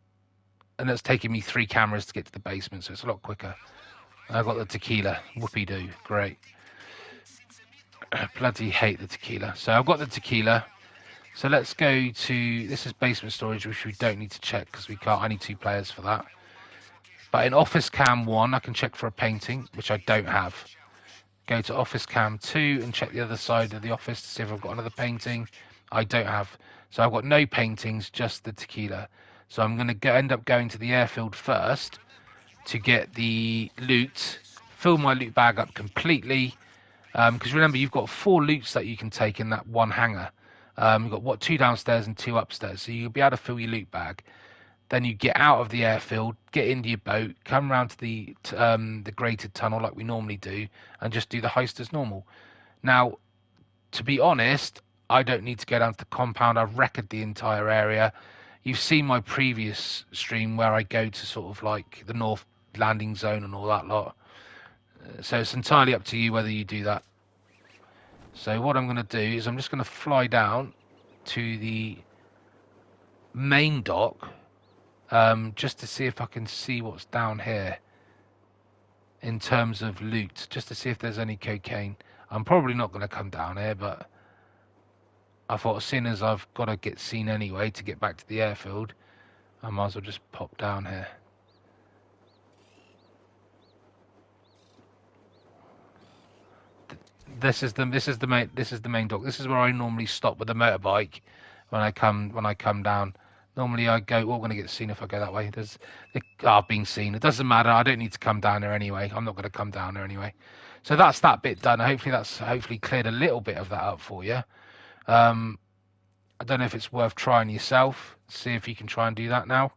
it's taking me 3 cameras to get to the basement, so it's a lot quicker. I got the tequila, whoopee doo, great. I bloody hate the tequila. So I've got the tequila. So let's go to, this is basement storage, which we don't need to check because we can't. I need 2 players for that. But in Office Cam 1, I can check for a painting, which I don't have. Go to Office Cam 2 and check the other side of the office to see if I've got another painting. I don't have. So I've got no paintings, just the tequila. So I'm going to end up going to the airfield first to get the loot, fill my loot bag up completely. Because remember, you've got 4 loots that you can take in that one hangar. You've got 2 downstairs and 2 upstairs, so you'll be able to fill your loot bag. Then you get out of the airfield, get into your boat, come round to the grated tunnel like we normally do, and just do the heist as normal. Now, to be honest, I don't need to go down to the compound. I've wrecked the entire area. You've seen my previous stream where I go to sort of like the north landing zone and all that lot. So it's entirely up to you whether you do that. So what I'm going to do is I'm just going to fly down to the main dock just to see if I can see what's down here in terms of loot, just to see if there's any cocaine. I'm probably not going to come down here, but I thought, seeing as I've got to get seen anyway to get back to the airfield, I might as well just pop down here. This is the main dock. This is where I normally stop with the motorbike when I come down. Normally I go. Well, I'm going to get seen if I go that way. I've been seen. It doesn't matter. I don't need to come down there anyway. I'm not going to come down there anyway. So that's that bit done. Hopefully that's cleared a little bit of that up for you. I don't know if it's worth trying yourself. See if you can try and do that now.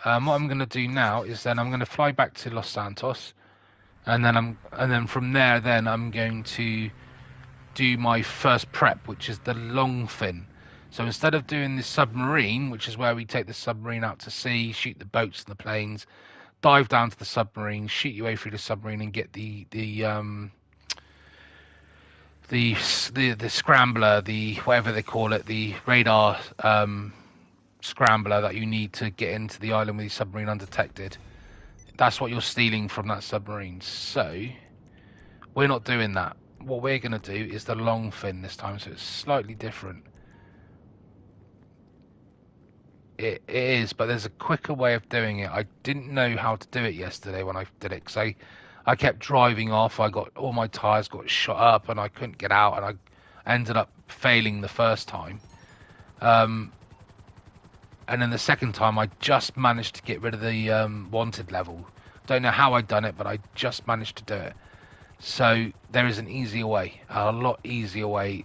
What I'm going to do now is then I'm going to fly back to Los Santos, and then from there I'm going to do my first prep, which is the long fin. So instead of doing the submarine, which is where we take the submarine out to sea, shoot the boats and the planes, dive down to the submarine, shoot your way through the submarine, and get the scrambler, the whatever they call it, the radar scrambler that you need to get into the island with the submarine undetected. That's what you're stealing from that submarine. So we're not doing that. What we're going to do is the long fin this time, so it's slightly different. It is, but there's a quicker way of doing it. I didn't know how to do it yesterday when I did it, because I kept driving off. I got all my tyres got shot up and I couldn't get out, and I ended up failing the first time. And then the second time I just managed to get rid of the wanted level. Don't know how I'd done it, but I just managed to do it. So there is an easier way, a lot easier way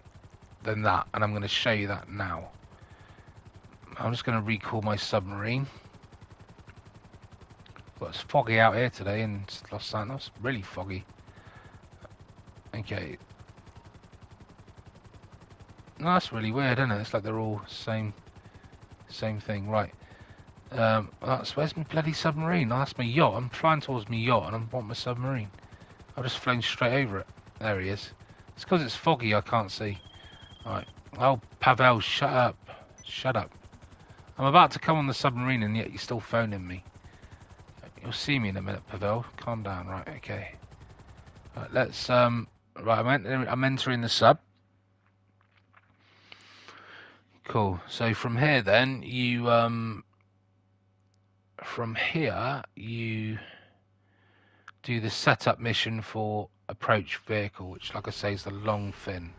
than that, and I'm going to show you that now. I'm just going to recall my submarine. Well, it's foggy out here today in Los Santos, really foggy. Okay. No, that's really weird, isn't it? It's like they're all same thing, right? Where's my bloody submarine? Oh, that's my yacht. I'm flying towards my yacht and I want my submarine. I've just flown straight over it. There he is. It's because it's foggy, I can't see. Alright. Oh, Pavel, shut up. Shut up. I'm about to come on the submarine and yet you're still phoning me. You'll see me in a minute, Pavel. Calm down. Right, okay. Right, let's, right, I'm entering the sub. Cool. So from here then, you, from here, you do the setup mission for approach vehicle, which, like I say, is the long fin.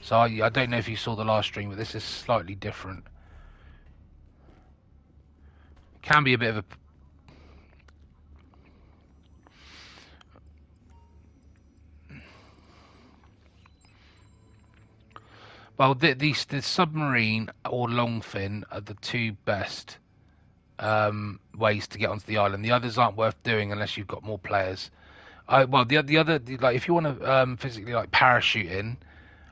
So I don't know if you saw the last stream, but this is slightly different. It can be a bit of a... Well, the submarine or long fin are the two best ways to get onto the island. The others aren't worth doing unless you've got more players. Well, the other, like, if you want to physically like parachute in,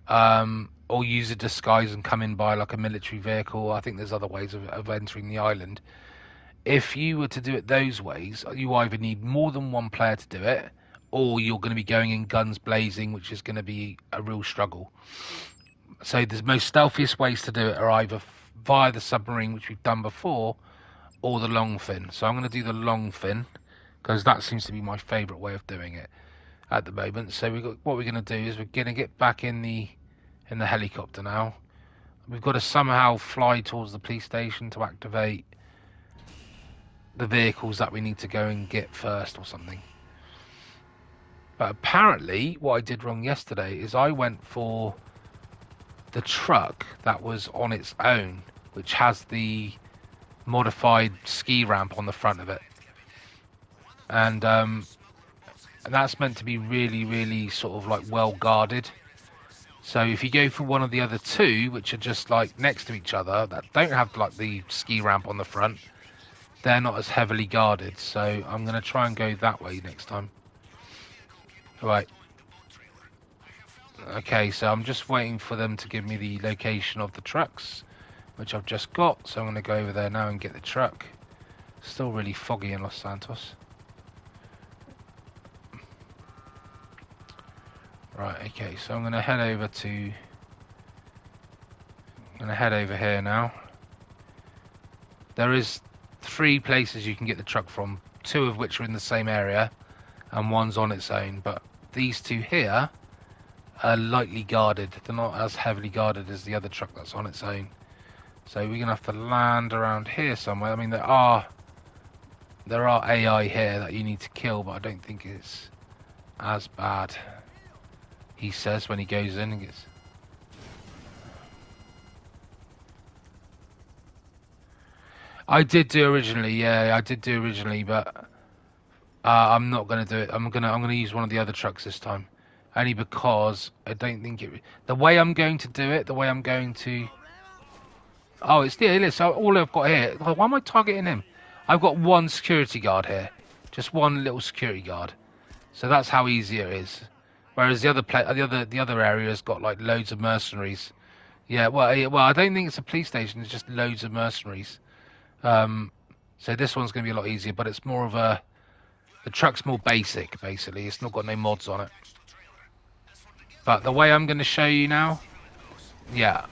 or use a disguise and come in by like a military vehicle, I think there's other ways of entering the island. If you were to do it those ways, you either need more than one player to do it, or you're going to be going in guns blazing, which is going to be a real struggle. So the most stealthiest ways to do it are either via the submarine, which we've done before, or the long fin. So I'm going to do the long fin because that seems to be my favourite way of doing it at the moment. So what we're going to do is we're going to get back in the helicopter now. We've got to somehow fly towards the police station to activate the vehicles that we need to go and get first or something. But apparently what I did wrong yesterday is I went for the truck that was on its own, which has the modified ski ramp on the front of it, and that's meant to be really, really sort of like well guarded. So if you go for one of the other two, which are just like next to each other, that don't have like the ski ramp on the front, they're not as heavily guarded. So I'm going to try and go that way next time. Right. Okay, so I'm just waiting for them to give me the location of the trucks, which I've just got. So I'm going to go over there now and get the truck. Still really foggy in Los Santos. Right, okay, so I'm going to head over here now. There is 3 places you can get the truck from, 2 of which are in the same area, and one's on its own. But these 2 here are lightly guarded. They're not as heavily guarded as the other truck that's on its own. So we're going to have to land around here somewhere. I mean, there are AI here that you need to kill, but I don't think it's as bad, he says when he goes in and gets... I did do originally, yeah, I did do originally, but I'm not going to do it. I'm going to use one of the other trucks this time. Only because I don't think it... The way I'm going to do it, the way I'm going to... Oh, it's there. So all I've got here... Why am I targeting him? I've got one security guard here. Just one little security guard. So that's how easy it is. Whereas the other area has got like loads of mercenaries. Yeah, well, I don't think it's a police station. It's just loads of mercenaries. So this one's going to be a lot easier, but it's more of a... The truck's more basic, basically. It's not got no mods on it. But the way I'm going to show you now... Yeah.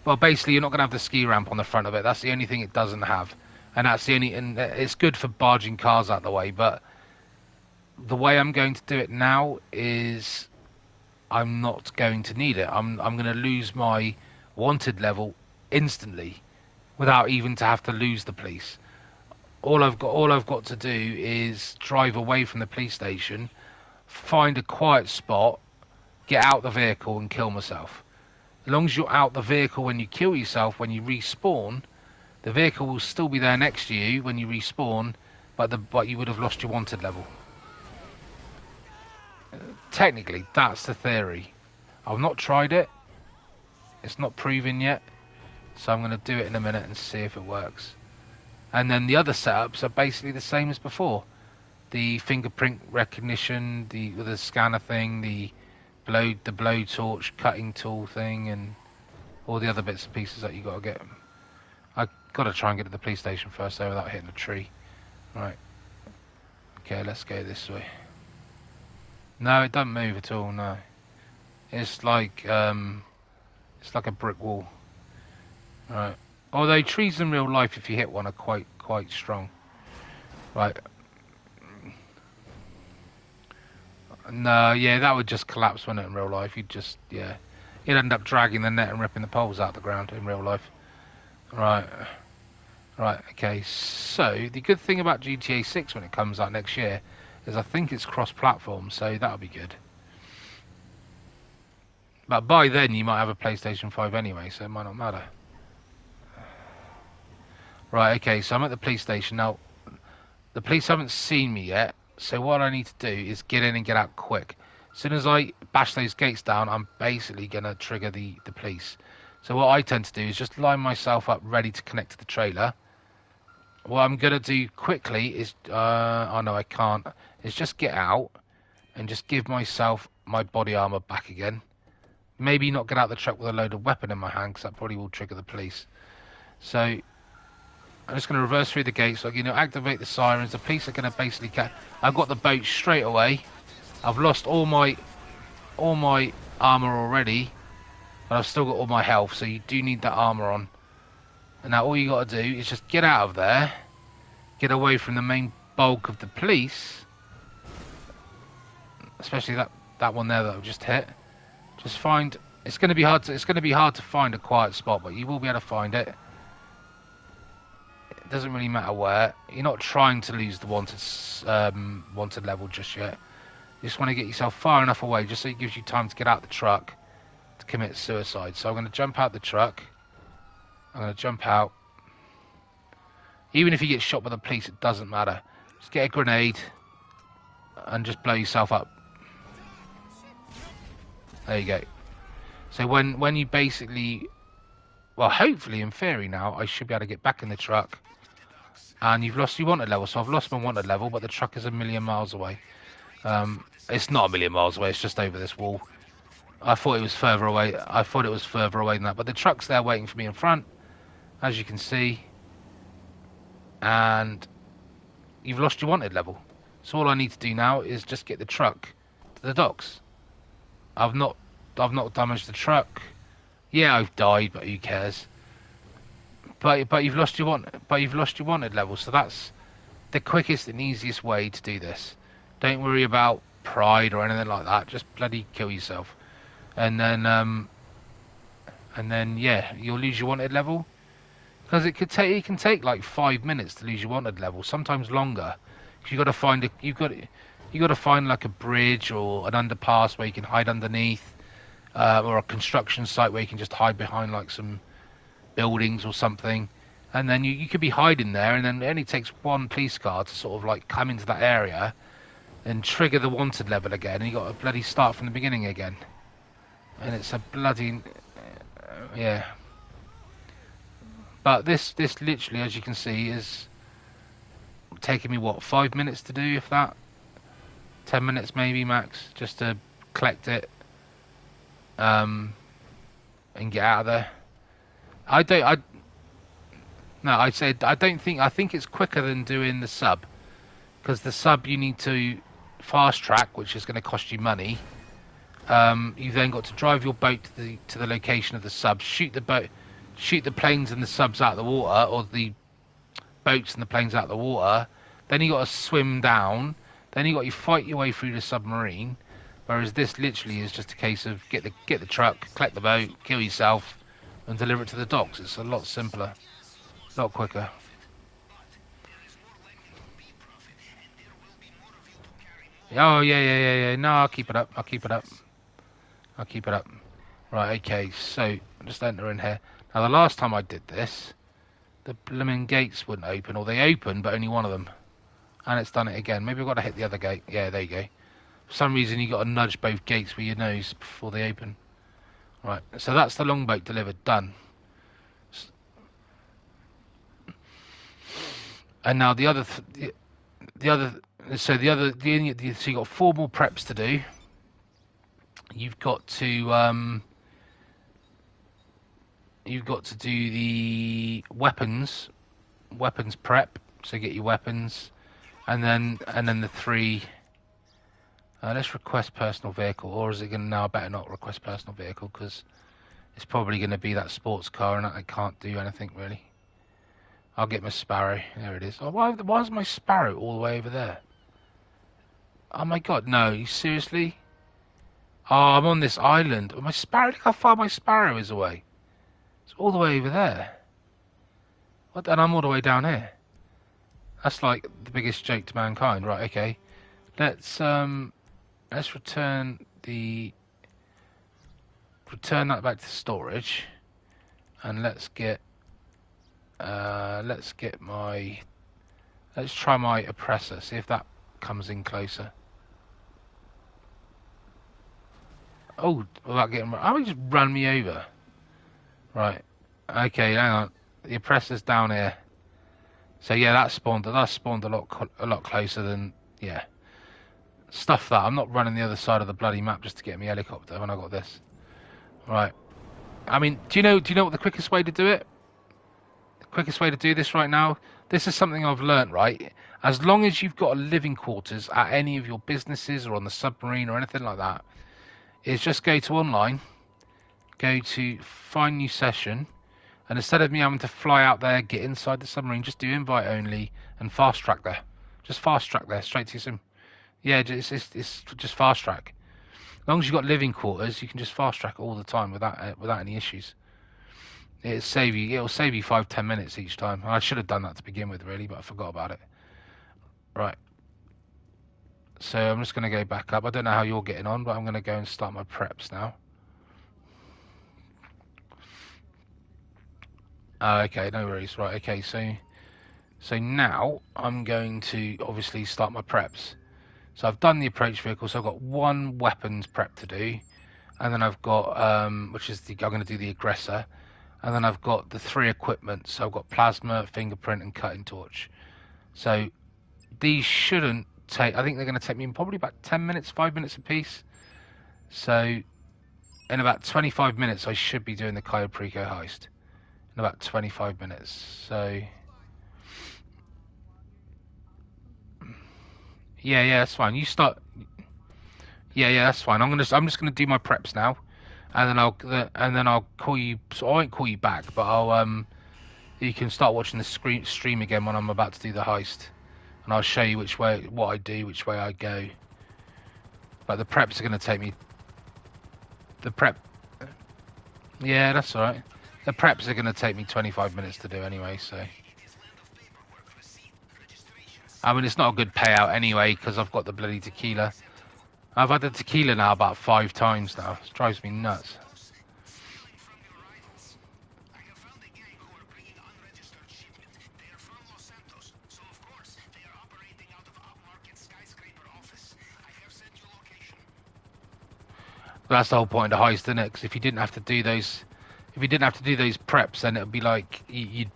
Well, basically, you're not going to have the ski ramp on the front of it. That's the only thing it doesn't have. And that's the only... And it's good for barging cars out the way, but... The way I'm going to do it now is... I'm not going to need it. I'm going to lose my wanted level instantly without even to have to lose the police. All I've got to do is drive away from the police station, find a quiet spot, get out the vehicle and kill myself. As long as you're out the vehicle when you kill yourself, when you respawn, the vehicle will still be there next to you when you respawn, but you would have lost your wanted level. technically, that's the theory. I've not tried it. It's not proven yet. So I'm going to do it in a minute and see if it works. And then the other setups are basically the same as before. The fingerprint recognition, the scanner thing, the blowtorch cutting tool thing, and all the other bits and pieces that you got to get. I got to try and get to the police station first, though, without hitting a tree. Right. Okay, let's go this way. No, it doesn't move at all. No, it's like a brick wall. Right. Although trees in real life, if you hit one, are quite strong. Right. No, yeah, that would just collapse, wouldn't it, in real life? You'd end up dragging the net and ripping the poles out the ground in real life. Right. Right, okay. So, the good thing about GTA 6 when it comes out next year is I think it's cross-platform, so that'll be good. But by then, you might have a PlayStation 5 anyway, so it might not matter. Right, okay, so I'm at the police station. Now, the police haven't seen me yet, so what I need to do is get in and get out quick. As soon as I bash those gates down, I'm basically going to trigger the police. So what I tend to do is just line myself up ready to connect to the trailer. What I'm going to do quickly is, oh no, I can't, is just get out and just give myself my body armor back again. Maybe not get out the truck with a loaded weapon in my hand, because that probably will trigger the police. So I'm just going to reverse through the gates, so activate the sirens. The police are going to basically I've got the boat straight away. I've lost all my armor already, but I've still got all my health, so you do need that armor on. And now all you got to do is just get out of there, get away from the main bulk of the police, especially that one there that I've just hit. Just find, it's going to be hard to find a quiet spot, but you will be able to find it. It doesn't really matter where. You're not trying to lose the wanted level just yet. You just want to get yourself far enough away, just so it gives you time to get out the truck to commit suicide. So I'm going to jump out the truck. I'm going to jump out. Even if you get shot by the police, it doesn't matter. Just get a grenade and just blow yourself up. There you go. So when you basically, well, hopefully in theory now, I should be able to get back in the truck. And you've lost your wanted level. So I've lost my wanted level, but the truck is 1,000,000 miles away. It's not 1,000,000 miles away. It's just over this wall. I thought it was further away. I thought it was further away than that. But the truck's there waiting for me in front, as you can see. And you've lost your wanted level. So all I need to do now is just get the truck to the docks. I've not damaged the truck. Yeah, I've died, but who cares? But you've lost your wanted level. So that's the quickest and easiest way to do this. Don't worry about pride or anything like that. Just bloody kill yourself, and then yeah, you'll lose your wanted level. Because it can take like 5 minutes to lose your wanted level, sometimes longer. Cause you got to find like a bridge or an underpass where you can hide underneath, or a construction site where you can just hide behind like some buildings or something. And then you could be hiding there, and then it only takes one police car to sort of like come into that area and trigger the wanted level again, and you got to bloody start from the beginning again. And it's a bloody yeah. But this literally, as you can see, is taking me, what, 5 minutes to do, if that? 10 minutes maybe, max, just to collect it and get out of there. I think it's quicker than doing the sub, because the sub you need to fast track, which is going to cost you money. You've then got to drive your boat to the location of the sub, shoot the planes and the subs out of the water, or the boats and the planes out of the water. Then you got to swim down. Then you got to fight your way through the submarine. Whereas this literally is just a case of get the truck, collect the boat, kill yourself, and deliver it to the docks. It's a lot simpler, a lot quicker. Oh yeah. No, I'll keep it up. Right, okay. So I'll just enter in here. Now, the last time I did this, the blooming gates wouldn't open, or they opened, but only one of them. And it's done it again. Maybe I've got to hit the other gate. Yeah, there you go. For some reason, you got to nudge both gates with your nose before they open. Right, so that's the longboat delivered, done. And now the other, so you got 4 more preps to do. You've got to do the weapons prep. So get your weapons, and then the 3. Let's request personal vehicle, or is it going to now? I better not request personal vehicle because it's probably going to be that sports car, and I can't do anything really. I'll get my Sparrow. There it is. Oh, why is my Sparrow all the way over there? Oh my God, no! You seriously? Oh, I'm on this island. My Sparrow. Look how far my Sparrow is away. It's all the way over there. What? And I'm all the way down here. That's like the biggest joke to mankind. Right? Okay. Let's return that back to storage, and let's try my oppressor, see if that comes in closer. Oh, without getting, he just ran me over. Right, okay, hang on, the oppressor's down here. So yeah, that spawned a lot closer than, yeah. Stuff that, I'm not running the other side of the bloody map just to get me helicopter when I got this. Right. I mean, do you know what the quickest way to do it? The quickest way to do this right now? This is something I've learnt, right? As long as you've got a living quarters at any of your businesses or on the submarine or anything like that, is just go to online, go to find new session, and instead of me having to fly out there, get inside the submarine, just do invite only and fast track there. Just fast track there, straight to sim. Yeah, it's just fast track. As long as you've got living quarters, you can just fast track all the time without any issues. It'll save you 5-10 minutes each time. I should have done that to begin with, really, but I forgot about it. Right. So I'm just going to go back up. I don't know how you're getting on, but I'm going to go and start my preps now. Okay, no worries. Right. Okay, so now I'm going to obviously start my preps. So I've done the approach vehicle, so I've got 1 weapons prep to do, and then I've got I'm going to do the aggressor, and then I've got the 3 equipment. So I've got plasma, fingerprint, and cutting torch. So these shouldn't take. I think they're going to take me probably about 10 minutes, 5 minutes a piece. So in about 25 minutes, I should be doing the Cayo Perico heist. In about 25 minutes. So. Yeah, that's fine. You start. Yeah, that's fine. I'm just gonna do my preps now, and then I'll call you. So I won't call you back, but I'll you can start watching the stream again when I'm about to do the heist, and I'll show you what I do, which way I go. But the preps are gonna take me. The prep. Yeah, that's all right. The preps are gonna take me 25 minutes to do anyway, so. I mean, it's not a good payout anyway, because I've got the bloody tequila. I've had the tequila now about 5 times now. It drives me nuts. That's the whole point of the heist, isn't it? Because if you didn't have to do those preps, then it'd be like you'd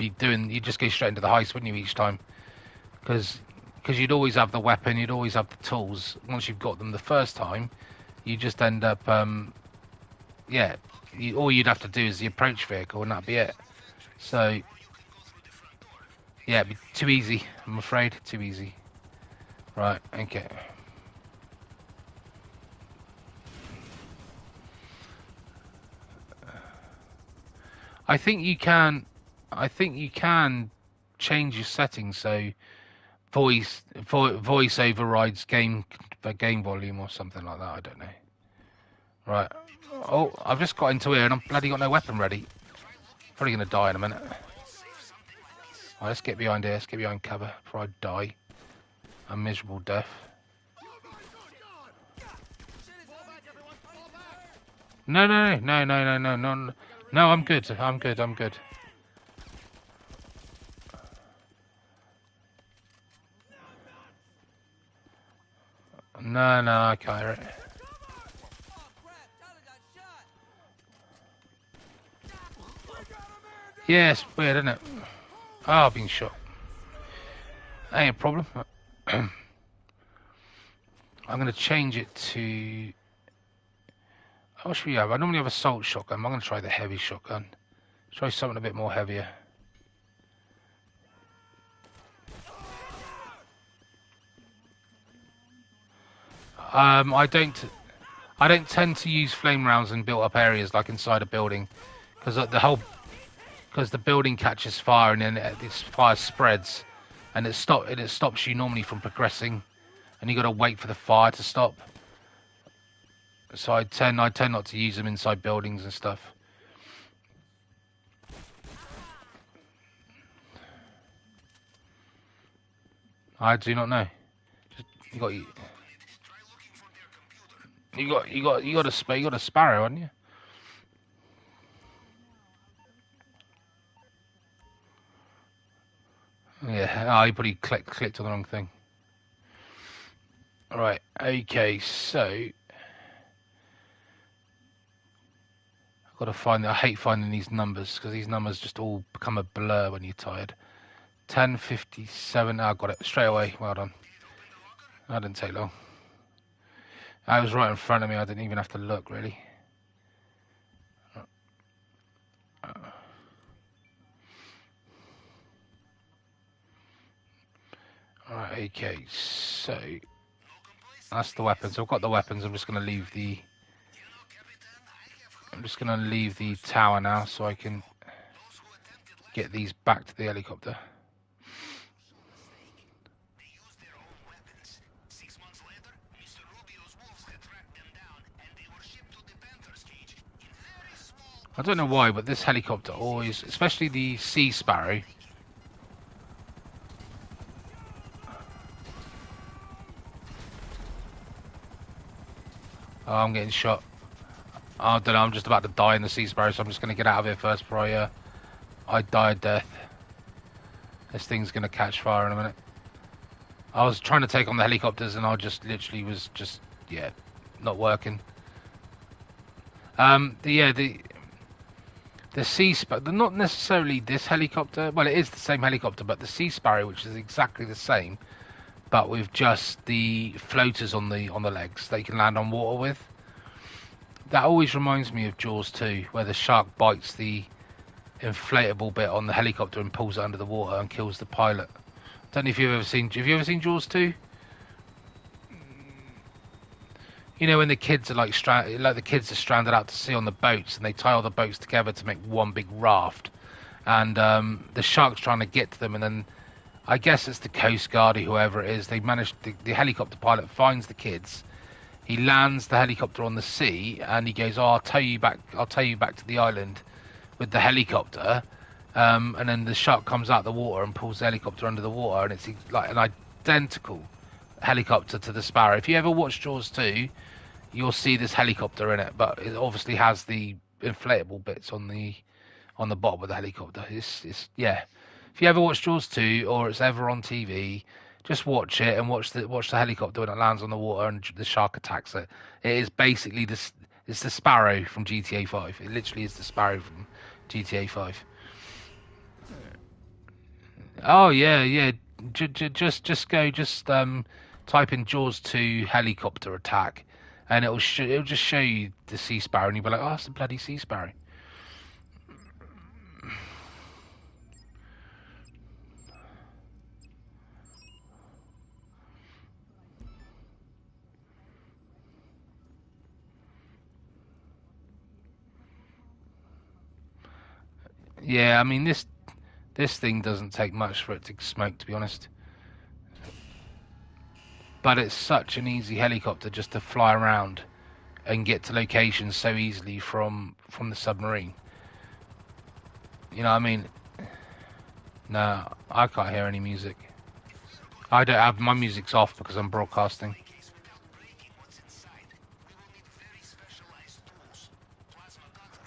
just go straight into the heist, wouldn't you, each time? Because you'd always have the weapon, you'd always have the tools. Once you've got them the first time, you just end up, all you'd have to do is the approach vehicle, and that'd be it. So, yeah, it'd be too easy, I'm afraid. Too easy. Right, okay. I think you can change your settings so voice overrides game volume or something like that. I don't know. Right. Oh, I've just got into here and I'm bloody got no weapon ready. Probably gonna die in a minute. Right, let's get behind here. Let's get behind cover before I die a miserable death. No. No, I'm good. I'm good. No, I can't hear it. Yeah, it's weird, isn't it? Oh, I've been shot. Ain't a problem. I'm going to change it to... What should we have? I normally have assault shotgun. I'm going to try the heavy shotgun. Try something a bit more heavier. I don't tend to use flame rounds in built-up areas like inside a building, because the building catches fire and then this fire spreads, and it stops you normally from progressing, and you got to wait for the fire to stop. So I tend not to use them inside buildings and stuff. I do not know. You got a sparrow, haven't you? Yeah, you probably clicked on the wrong thing. Alright, okay, so I've got to find. I hate finding these numbers because these numbers just all become a blur when you're tired. 10:57. I got it straight away. Well done. That didn't take long. I was right in front of me. I didn't even have to look really. Alright, okay, so that's the weapons. I've got the weapons. I'm just going to leave the tower now so I can get these back to the helicopter. I don't know why, but this helicopter always, especially the Sea Sparrow. Oh, I'm getting shot. I don't know, I'm just about to die in the Sea Sparrow, so I'm just going to get out of here first before I die a death. This thing's going to catch fire in a minute. I was trying to take on the helicopters and I just literally was just, yeah, not working. The Sea Sparrow, not necessarily this helicopter. Well, it is the same helicopter, but the Sea Sparrow, which is exactly the same, but with just the floaters on the legs that you can land on water with. That always reminds me of Jaws 2, where the shark bites the inflatable bit on the helicopter and pulls it under the water and kills the pilot. Don't know if you've ever seen. Have you ever seen Jaws 2? You know when the kids are the kids are stranded out to sea on the boats, and they tie all the boats together to make one big raft, and the shark's trying to get to them, and then I guess it's the Coast Guard or whoever it is. They manage. The helicopter pilot finds the kids. He lands the helicopter on the sea, and he goes, "Oh, I'll tow you back to the island with the helicopter." And then the shark comes out the water and pulls the helicopter under the water, and it's like an identical helicopter to the Sparrow. If you ever watch Jaws 2, you'll see this helicopter in it, but it obviously has the inflatable bits on the bottom of the helicopter. It's yeah. If you ever watch Jaws 2 or it's ever on TV, just watch it and watch the helicopter when it lands on the water and the shark attacks it. It is basically this. It's the Sparrow from GTA 5. It literally is the Sparrow from GTA 5. Oh yeah. Just type in Jaws 2 helicopter attack, and it'll just show you the Sea Sparrow, and you'll be like, oh, it's the bloody Sea Sparrow. Yeah, I mean this thing doesn't take much for it to smoke, to be honest. But it's such an easy helicopter just to fly around and get to locations so easily from the submarine. You know what I mean? No, I can't hear any music. I don't have, my music's off because I'm broadcasting.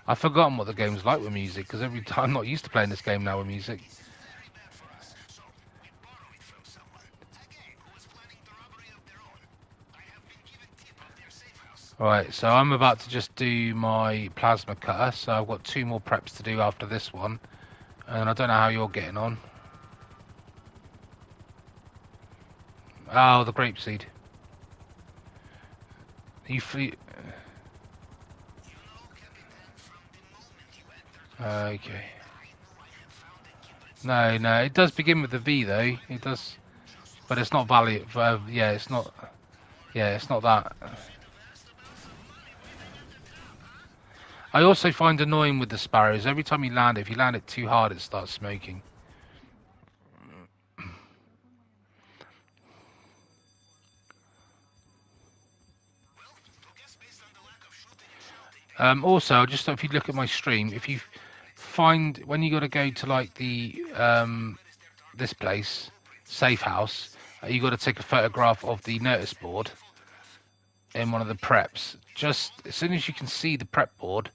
I've forgotten what the game's like with music because every time I'm not used to playing this game now with music. Right, so I'm about to just do my plasma cutter, so I've got 2 more preps to do after this one. And I don't know how you're getting on. Oh, the grapeseed. You free? Okay. No, no, it does begin with the V though. It does, but it's not value. Yeah, it's not. Yeah, it's not that. I also find annoying with the sparrows. Every time you land it, if you land it too hard, it starts smoking. Also, just if you look at my stream, if you find when you got to go to like the this place, safe house, you got to take a photograph of the notice board in one of the preps. Just as soon as you can see the prep board,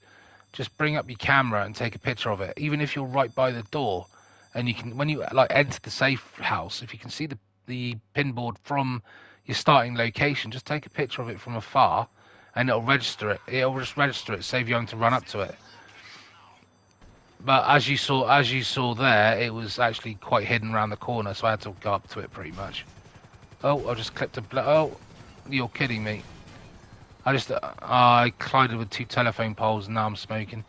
just bring up your camera and take a picture of it. Even if you're right by the door, and you can when you like enter the safe house, if you can see the pin board from your starting location, just take a picture of it from afar, and it'll register it. It'll just register it, save you having to run up to it. But as you saw there, it was actually quite hidden around the corner, so I had to go up to it pretty much. Oh, I just clipped a. Oh, you're kidding me! I collided with 2 telephone poles, and now I'm smoking.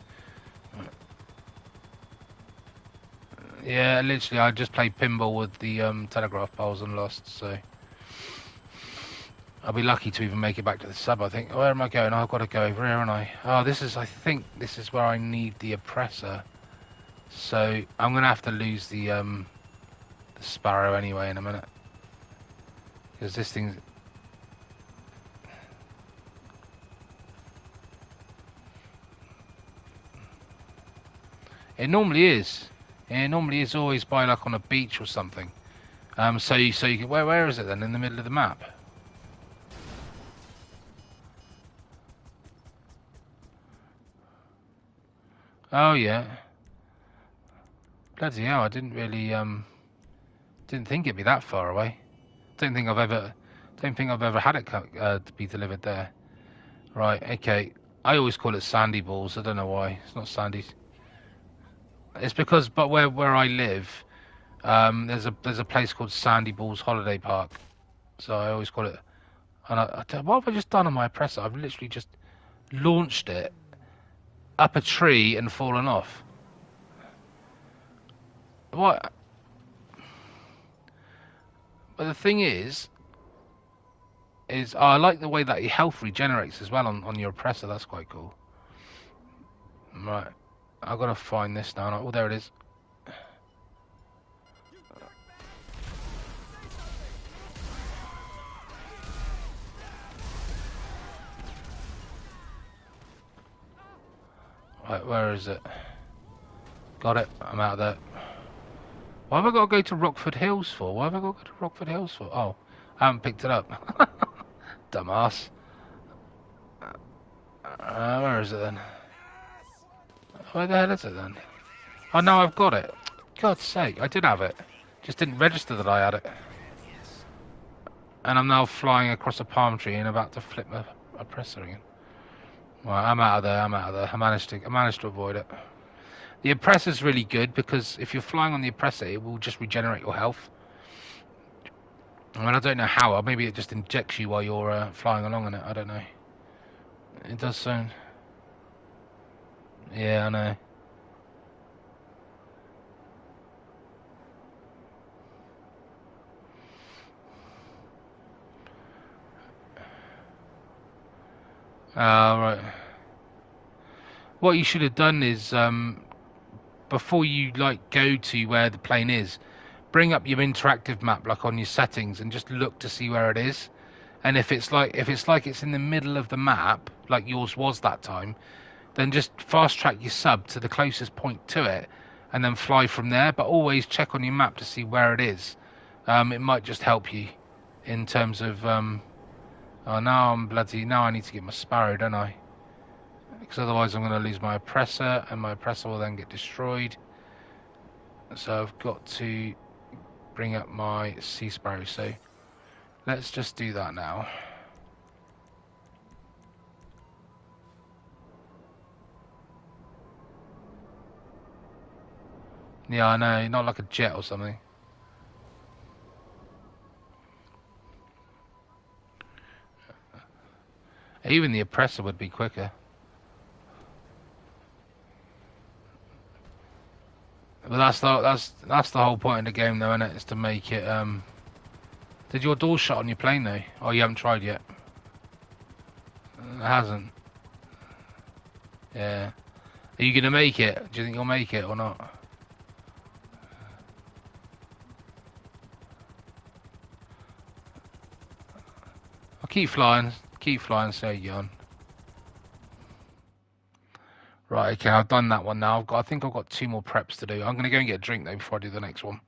Yeah, literally, I just played pinball with the telegraph poles and lost. So I'll be lucky to even make it back to the sub. I think. Where am I going? I've got to go over here, haven't I? Oh, this is. I think this is where I need the oppressor. So I'm gonna have to lose the sparrow anyway in a minute, because this thing's. It normally is. It normally is always by like on a beach or something. So you can. Where is it then? In the middle of the map. Oh yeah. Bloody hell! I didn't really didn't think it'd be that far away. Don't think I've ever had it to be delivered there. Right. Okay. I always call it Sandy Balls. I don't know why. It's not Sandy's. It's because, but where I live, there's a place called Sandy Balls Holiday Park. So I always call it. And what have I just done on my oppressor? I've literally just launched it up a tree and fallen off. What? But the thing is I like the way that your health regenerates as well on your oppressor. That's quite cool. Right, I've got to find this now. Oh, there it is. Right, where is it? Got it. I'm out of there. Why have I got to go to Rockford Hills for? Why have I got to go to Rockford Hills for? Oh, I haven't picked it up. Dumbass. Where is it then? Where the hell is it then? Oh, no, I've got it. God's sake, I did have it. Just didn't register that I had it. And I'm now flying across a palm tree and about to flip my oppressor again. Right, I'm out of there. I managed to avoid it. The oppressor's really good because if you're flying on the oppressor, it will just regenerate your health. I mean, I don't know how. Maybe it just injects you while you're flying along on it. I don't know. It does sound. Yeah, I know. Right. What you should have done is before you like go to where the plane is, bring up your interactive map like on your settings and just look to see where it is. And if it's like it's in the middle of the map, like yours was that time, then just fast track your sub to the closest point to it, and then fly from there. But always check on your map to see where it is. It might just help you in terms of. Oh, now I need to get my sparrow, don't I? Because otherwise I'm going to lose my oppressor, and my oppressor will then get destroyed. So I've got to bring up my sea sparrow. So let's just do that now. Yeah, I know. Not like a jet or something. Even the oppressor would be quicker. But that's the whole point of the game, though, isn't it? Is to make it. Did your door shut on your plane though? Oh, you haven't tried yet. It hasn't. Yeah. Are you gonna make it? Do you think you'll make it or not? I'll keep flying. Keep flying. So you on. Right. Okay. I've done that one now. I think I've got 2 more preps to do. I'm gonna go and get a drink though before I do the next one.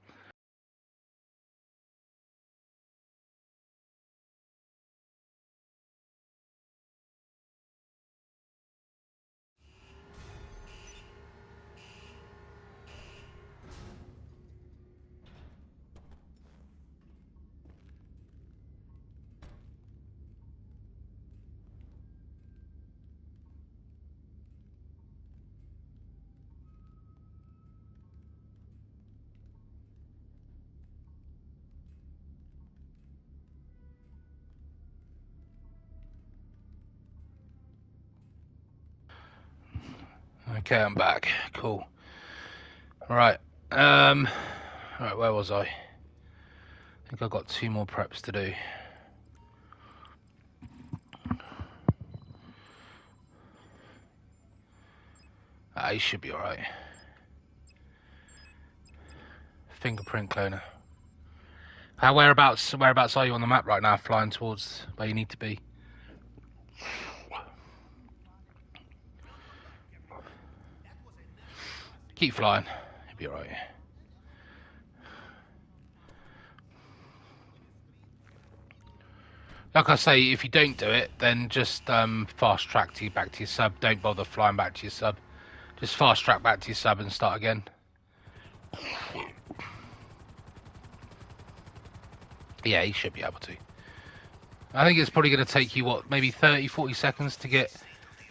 Okay, I'm back. Cool. Right. Right. Where was I? I think I've got 2 more preps to do. He should be alright. Fingerprint cloner. Whereabouts are you on the map right now, flying towards where you need to be? Keep flying. You'll be alright. Like I say, if you don't do it, then just fast track back to your sub. Don't bother flying back to your sub. Just fast track back to your sub and start again. Yeah, you should be able to. I think it's probably going to take you, what, maybe 30, 40 seconds to get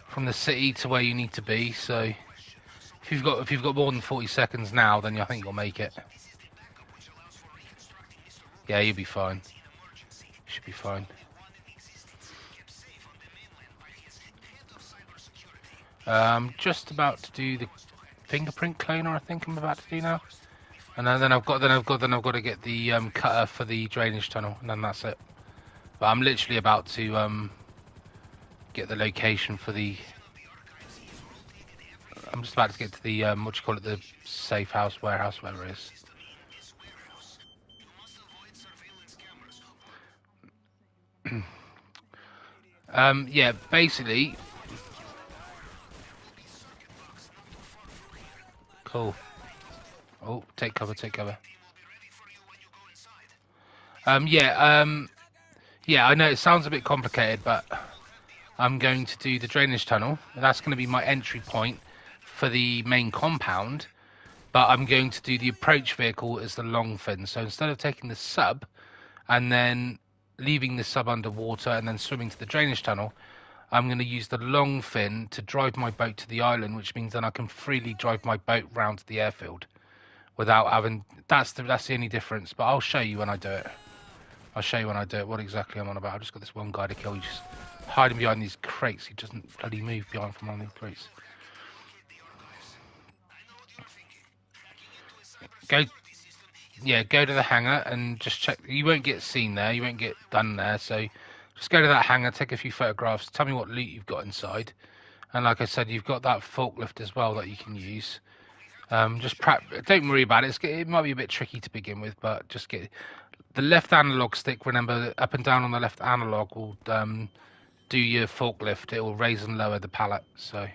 from the city to where you need to be. So if you've got more than 40 seconds now, then I think you'll make it. Yeah, you'll be fine. You should be fine. Just about to do the fingerprint cloner. I think I'm about to do now, and then I've got to get the cutter for the drainage tunnel, and then that's it. But I'm literally about to get the location for the. I'm just about to get to the what do you call it, the safe house, warehouse, whatever it is. Yeah, basically. Cool. Oh, take cover, take cover. Yeah, I know it sounds a bit complicated, but I'm going to do the drainage tunnel. That's going to be my entry point for the main compound, but I'm going to do the approach vehicle as the long fin. So instead of taking the sub and then leaving the sub underwater and then swimming to the drainage tunnel, I'm going to use the long fin to drive my boat to the island, which means then I can freely drive my boat round to the airfield without having. That's the only difference. But I'll show you when I do it. I'll show you when I do it what exactly I'm on about. I've just got this one guy to kill. He's just hiding behind these crates. He doesn't bloody move behind from one of these crates. Go to the hangar and just check. You won't get seen there. You won't get done there. So just go to that hangar, take a few photographs. Tell me what loot you've got inside. And like I said, you've got that forklift as well that you can use. Just don't worry about it. It might be a bit tricky to begin with, but just get the left analog stick. Remember, up and down on the left analog will do your forklift. It will raise and lower the pallet. So.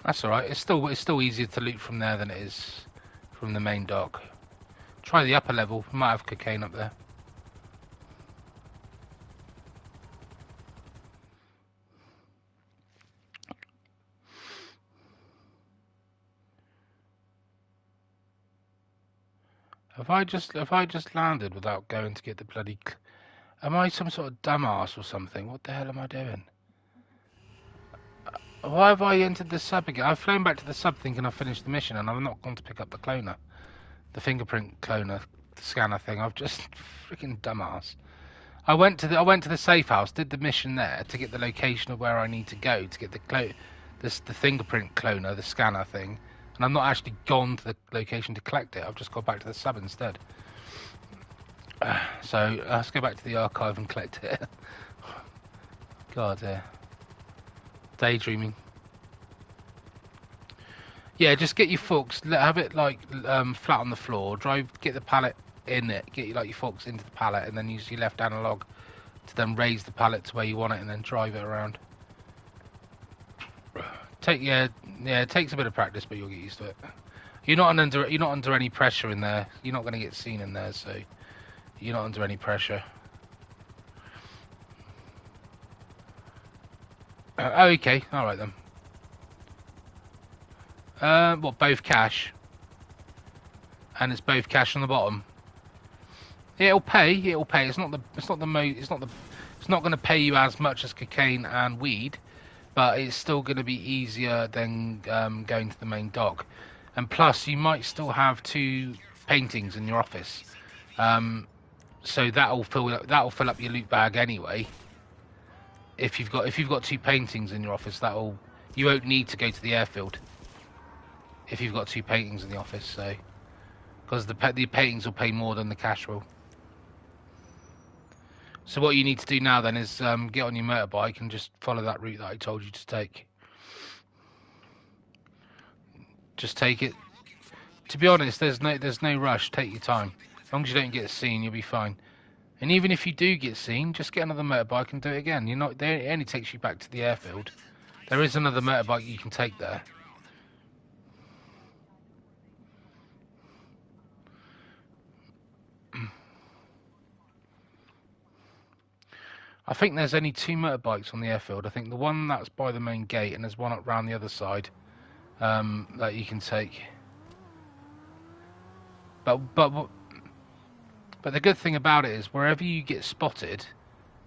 That's all right. It's still easier to loot from there than it is from the main dock. Try the upper level. We might have cocaine up there. Have I just landed without going to get the bloody? Am I some sort of dumbass or something? What the hell am I doing? Why have I entered the sub again? I've flown back to the sub thinking I've finished the mission, and I've not gone to pick up the cloner, the fingerprint cloner, the scanner thing. I've just freaking dumbass. I went to the safe house, did the mission there to get the location of where I need to go to get the fingerprint cloner, the scanner thing, and I'm not actually gone to the location to collect it. I've just gone back to the sub instead. So let's go back to the archive and collect it. God, daydreaming. Yeah, just get your forks, have it like flat on the floor. Get the pallet in it. Get your forks into the pallet, and then use your left analog to then raise the pallet to where you want it, and then drive it around. It takes a bit of practice, but you'll get used to it. You're not under any pressure in there. You're not going to get seen in there, so you're not under any pressure. Okay, all right then. What, both cash? And it's both cash on the bottom. It'll pay. It's not going to pay you as much as cocaine and weed, but it's still going to be easier than going to the main dock. And plus, you might still have 2 paintings in your office, so that'll fill up your loot bag anyway. If you've got 2 paintings in your office, you won't need to go to the airfield. If you've got 2 paintings in the office, so because the paintings will pay more than the cash will. So what you need to do now then is get on your motorbike and just follow that route that I told you to take. Just take it. To be honest, there's no rush. Take your time. As long as you don't get seen, you'll be fine. And even if you do get seen, just get another motorbike and do it again. It only takes you back to the airfield. There is another motorbike you can take there. I think there's only 2 motorbikes on the airfield. I think the one that's by the main gate, and there's one up round the other side that you can take. But the good thing about it is wherever you get spotted,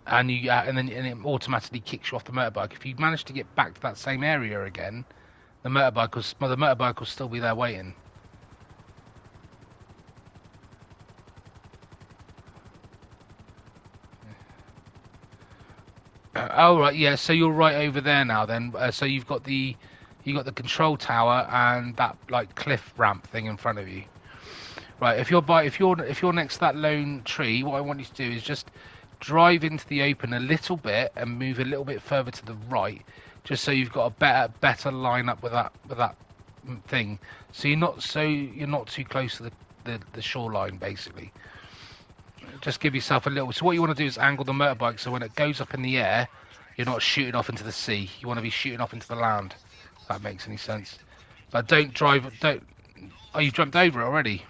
and then it automatically kicks you off the motorbike. If you manage to get back to that same area again, the motorbike will still be there waiting. Oh right, yeah. So you're right over there now. Then, so you've got the control tower and that like cliff ramp thing in front of you. Right. If you're next to that lone tree, what I want you to do is just drive into the open a little bit and move a little bit further to the right, just so you've got a better line up with that thing. So you're not too close to the shoreline basically. Just give yourself a little. So what you want to do is angle the motorbike so when it goes up in the air, you're not shooting off into the sea. You want to be shooting off into the land. If that makes any sense. But don't drive. Oh, you've jumped over it already.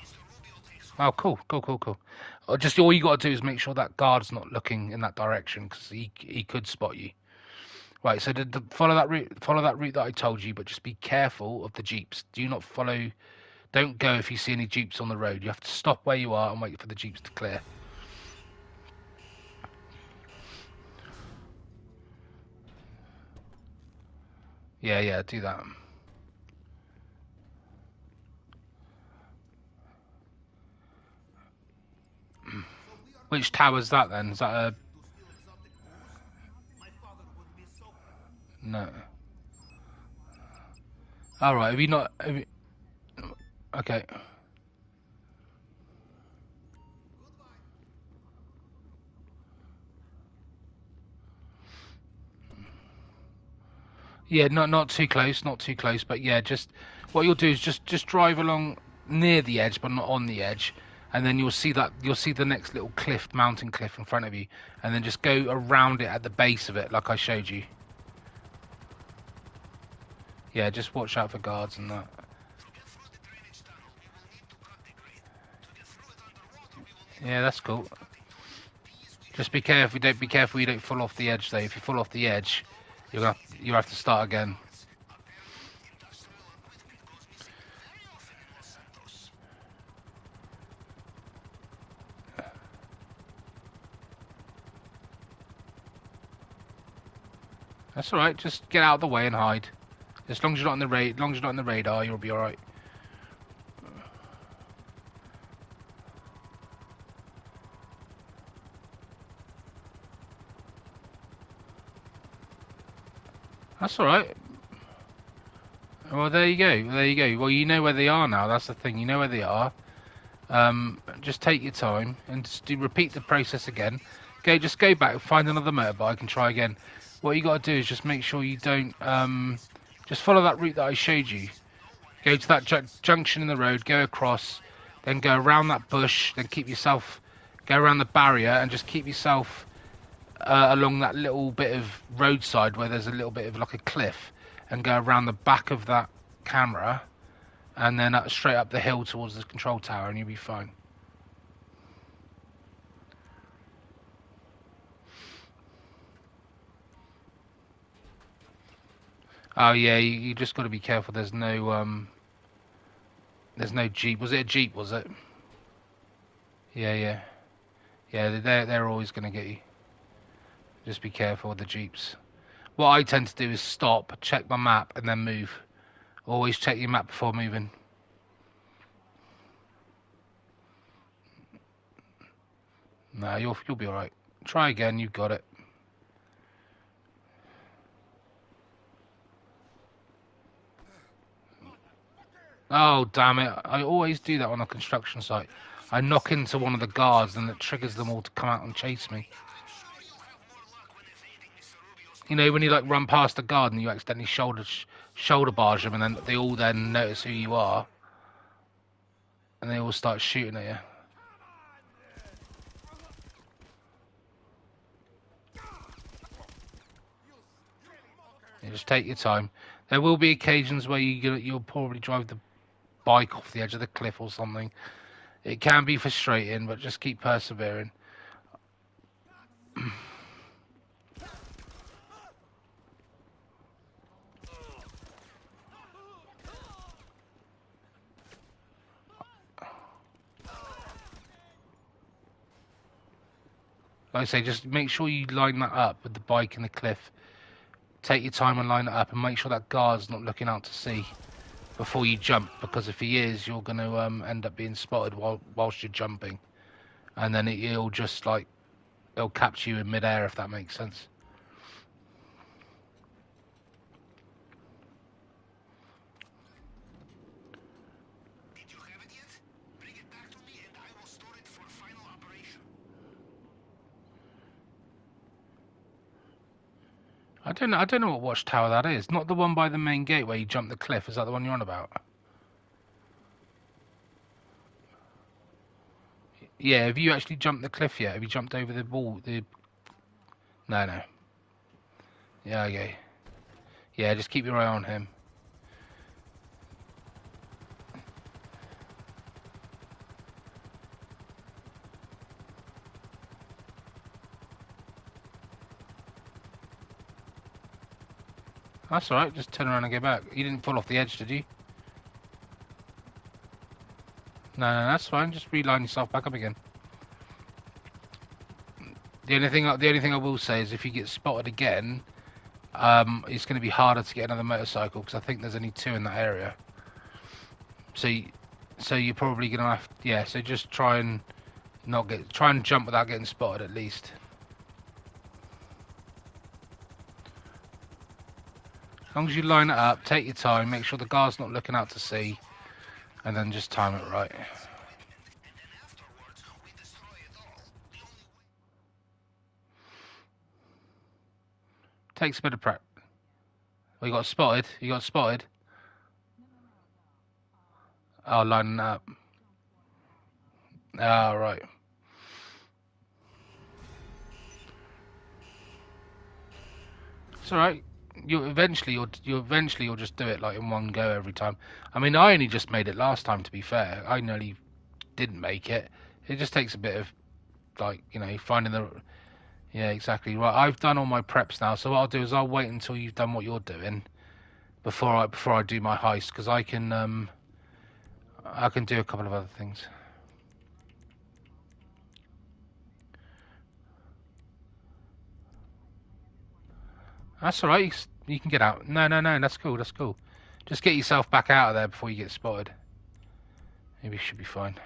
Oh, cool. Just all you got to do is make sure that guard's not looking in that direction because he could spot you. Right. So follow that route. Follow that route that I told you, but just be careful of the jeeps. Don't go if you see any jeeps on the road. You have to stop where you are and wait for the jeeps to clear. Yeah, do that. Which tower's that then? Is that a... No. Alright, have you not... Okay. Yeah, not too close, but yeah, just what you'll do is just drive along near the edge, but not on the edge, and then you'll see the next little mountain cliff in front of you, and then just go around it at the base of it, like I showed you. Yeah, just watch out for guards and that. Yeah, that's cool. Just be careful. Be careful you don't fall off the edge though. If you fall off the edge, you have to start again. That's all right. Just get out of the way and hide. As long as you're not on the radar, you'll be all right. That's all right. Well, there you go. There you go. Well, you know where they are now. That's the thing. You know where they are. Just take your time and just repeat the process again. Just go back, find another motorbike and try again. What you got to do is just make sure you don't. Just follow that route that I showed you. Go to that junction in the road, go across, then go around that bush, then go around the barrier and just keep yourself along that little bit of roadside where there's a little bit of like a cliff, and go around the back of that camera, and then straight up the hill towards the control tower, and you'll be fine. Oh yeah, you just got to be careful. There's no Jeep. Was it a Jeep? Was it? Yeah. They're always going to get you. Just be careful with the Jeeps. What I tend to do is stop, check my map, and then move. Always check your map before moving. No, you'll be all right. Try again. You've got it. Oh damn it! I always do that on a construction site. I knock into one of the guards, and it triggers them all to come out and chase me. You know, when you like run past a guard and you accidentally shoulder barge them, and then they all then notice who you are, and they all start shooting at you. You just take your time. There will be occasions where you'll probably drive the bike off the edge of the cliff or something. It can be frustrating, but just keep persevering. Like I say, just make sure you line that up with the bike and the cliff. Take your time and line it up, and make sure that guard's not looking out to sea before you jump, because if he is, you're going to end up being spotted whilst you're jumping, and then it'll capture you in midair, if that makes sense. Did you have it yet? Bring it back to me and I will store it for final operation. I don't know what watchtower that is. Not the one by the main gate where you jump the cliff. Is that the one you're on about? Yeah, have you actually jumped the cliff yet? Have you jumped over the wall? No. Yeah, okay. Yeah, just keep your eye on him. That's alright, just turn around and go back. You didn't fall off the edge, did you? No, that's fine. Just reline yourself back up again. The only thing I will say is if you get spotted again, it's going to be harder to get another motorcycle, because I think there's only 2 in that area. So you're probably going to have, yeah. So just try and jump without getting spotted at least. As long as you line it up, take your time, make sure the guard's not looking out to sea, and then just time it right. Takes a bit of prep. Well, you got spotted. Oh, lining it up. Oh, right. It's alright. You'll eventually just do it like in one go every time. I mean, I only just made it last time, to be fair. I nearly didn't make it. It just takes a bit of, finding the... Yeah, exactly. Right, I've done all my preps now, so what I'll do is I'll wait until you've done what you're doing before I do my heist, because I can do a couple of other things. That's all right. You can get out. No, no, no. That's cool. That's cool. Just get yourself back out of there before you get spotted. Maybe you should be fine.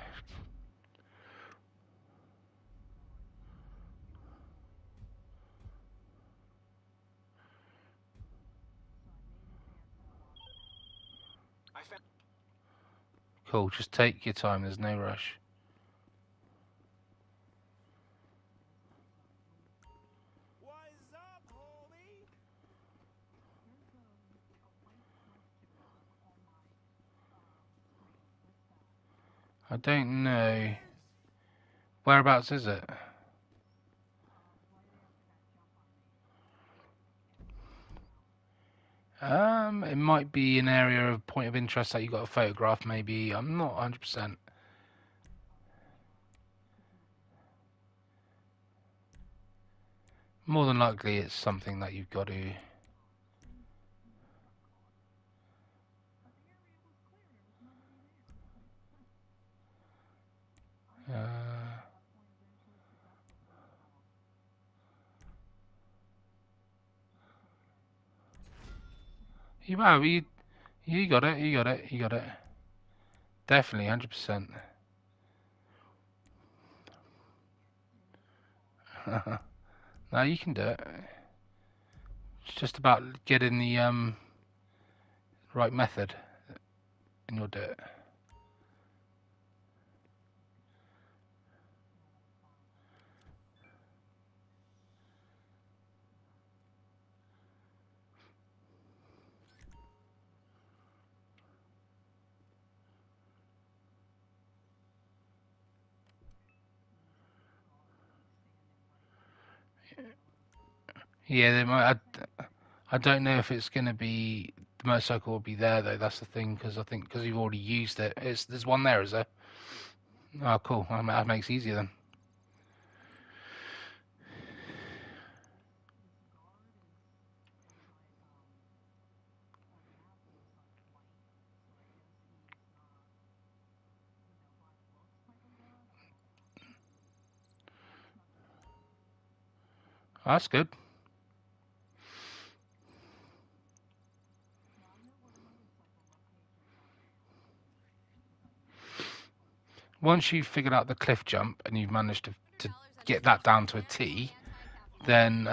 Cool. Just take your time. There's no rush. What's up, homie? I don't know. Whereabouts is it? It might be an area of point of interest that you got a photograph. Maybe I'm not 100%. More than likely, it's something that you've got to. You got it. You got it. You got it. Definitely, 100%. No, you can do it. It's just about getting the right method, and you'll do it. Yeah, they might. I don't know if it's going to be the motorcycle will be there though. That's the thing because I think because you've already used it. There's one there, is there? Oh, cool. That makes it easier then. Oh, that's good. Once you've figured out the cliff jump and you've managed to get that down to a T, then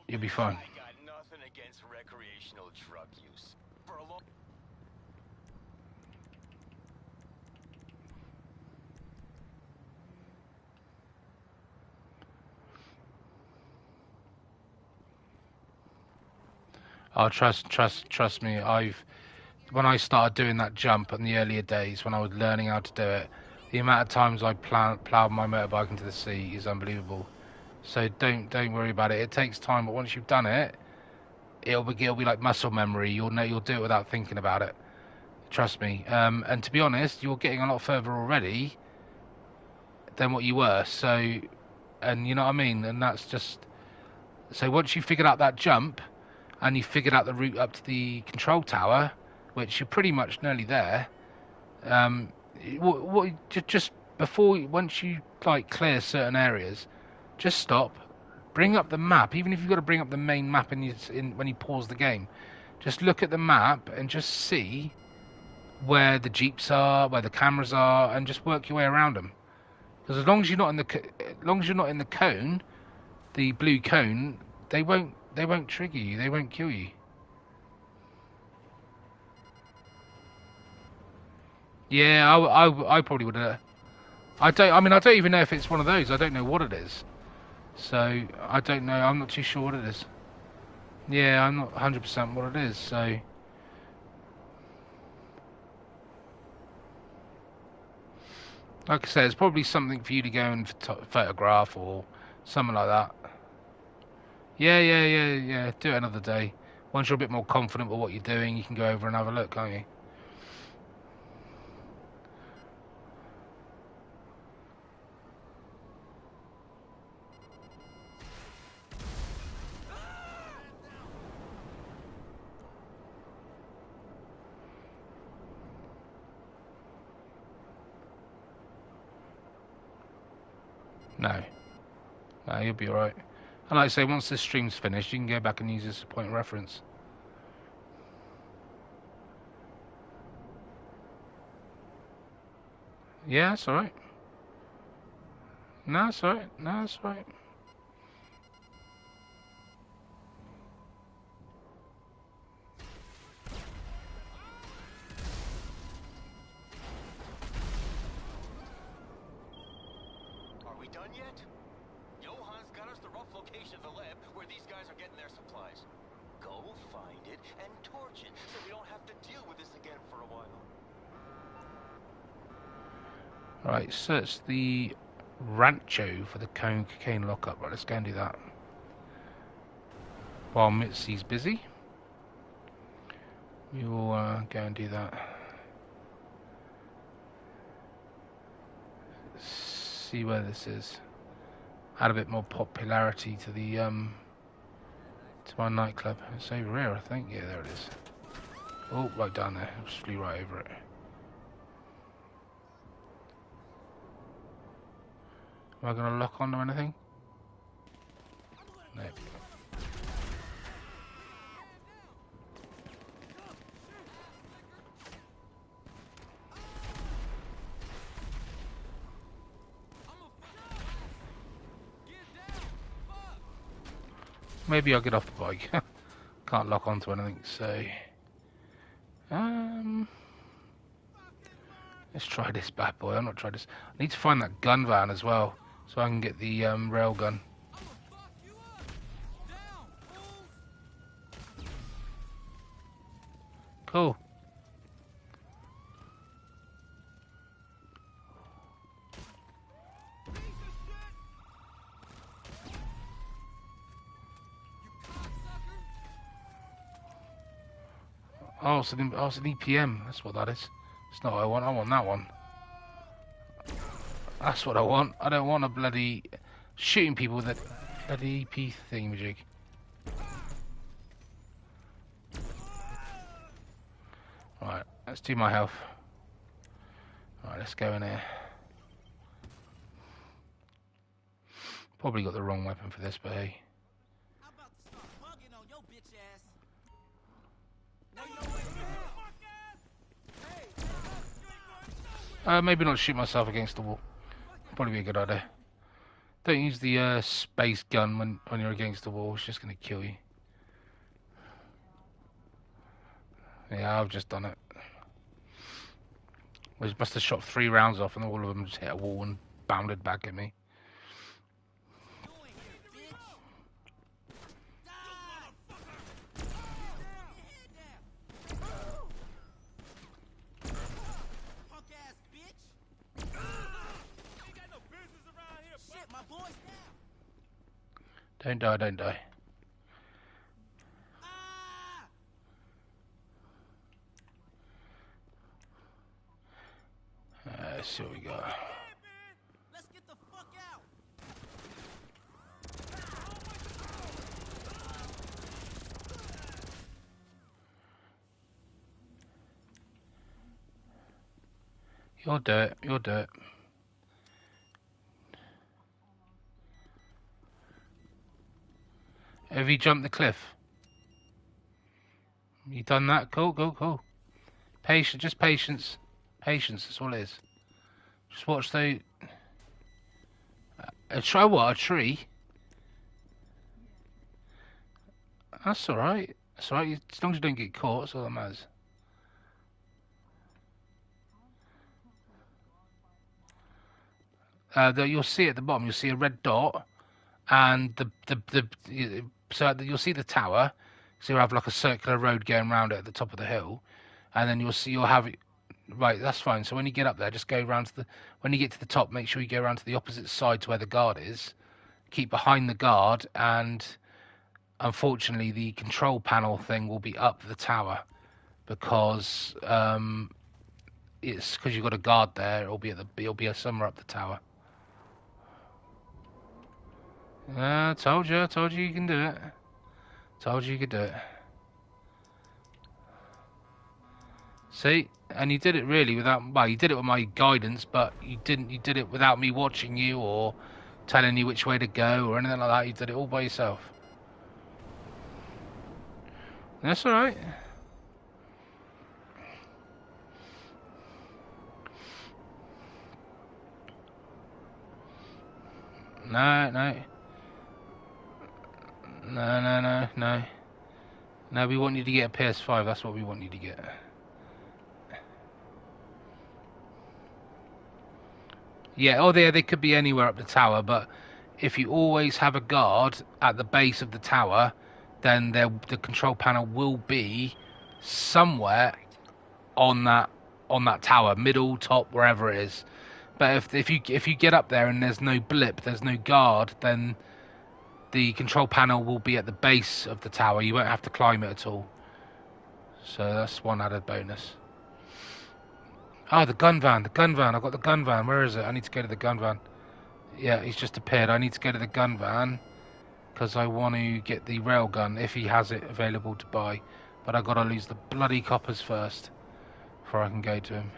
you'll be fine. I got nothing against recreational drug use. For a long Oh, trust me. When I started doing that jump in the earlier days, when I was learning how to do it, the amount of times I plowed my motorbike into the sea is unbelievable. So don't worry about it. It takes time, but once you've done it, it'll be like muscle memory. You'll do it without thinking about it. Trust me. And to be honest, you're getting a lot further already than what you were. So, and you know what I mean. And that's just so once you figured out that jump, and you figured out the route up to the control tower, which you're pretty much nearly there. Just before once you like clear certain areas, just stop, bring up the map. Even if you've got to bring up the main map when you pause the game, just look at the map and just see where the jeeps are, where the cameras are, and just work your way around them. Because as long as you're not in the cone, the blue cone, they won't trigger you. They won't kill you. Yeah, I probably would have. I don't even know if it's one of those. I don't know what it is. So I don't know. I'm not too sure what it is. Yeah, I'm not 100% what it is. So like I said, it's probably something for you to go and photograph or something like that. Yeah. Do it another day. Once you're a bit more confident with what you're doing, you can go over and have a look, can't you? No, you'll be alright. And like I say, once this stream's finished, you can go back and use this as a point of reference. Yeah, that's alright. No, that's alright. No, that's alright. Are we done yet? Johan's got us the rough location of the lab where these guys are getting their supplies. Go find it and torch it so we don't have to deal with this again for a while. Right, search the Rancho for the cocaine lockup. Right, let's go and do that. While Mitzi's busy, we will go and do that. See where this is. Add a bit more popularity to the to my nightclub. It's over here, I think. Yeah, there it is. Oh, right down there. I just flew right over it. Am I going to lock onto anything? Nope. Maybe I'll get off the bike. Can't lock onto anything, so... let's try this bad boy. I'm not trying this. I need to find that gun van as well, so I can get the rail gun. Cool. Oh, it's an EPM. That's what that is. It's not what I want. I want that one. That's what I want. I don't want a bloody shooting people with a bloody EP thingamajig. Right, let's do my health. Right, let's go in here. Probably got the wrong weapon for this, but hey. Maybe not shoot myself against the wall. Probably be a good idea. Don't use the space gun when you're against the wall. It's just going to kill you. Yeah, I've just done it. I must have shot 3 rounds off and all of them just hit a wall and bounded back at me. Don't die, don't die. Let's see what we got. Let's get the fuck out. You'll do it, you'll do it. Have you jumped the cliff? You done that? Cool, cool, cool. Patience, just patience. Patience, that's all it is. Just watch the... try what? A tree? That's alright. That's alright, as long as you don't get caught, that's all that matters. You'll see at the bottom, you'll see a red dot, and you'll see the tower, so you'll have like a circular road going around it at the top of the hill, and then you'll have right, that's fine. So when you get up there, just go around to when you get to the top, make sure you go around to the opposite side to where the guard is, keep behind the guard, and unfortunately the control panel thing will be up the tower, because it's because you've got a guard there, it'll be somewhere up the tower. Told you you can do it. Told you could do it. See? And you did it really without, well, you did it with my guidance, but you did it without me watching you or telling you which way to go or anything like that. You did it all by yourself. That's all right. No, no. No, no, no, no. No, we want you to get a PS5. That's what we want you to get. Yeah, oh, they could be anywhere up the tower, but if you always have a guard at the base of the tower, then the control panel will be somewhere on that tower, middle, top, wherever it is. But if you get up there and there's no blip, there's no guard, then the control panel will be at the base of the tower. You won't have to climb it at all. So that's one added bonus. Oh, the gun van. I've got the gun van. Where is it? I need to go to the gun van. Yeah, he's just appeared. I need to go to the gun van because I want to get the railgun if he has it available to buy. But I got to lose the bloody coppers first before I can go to him.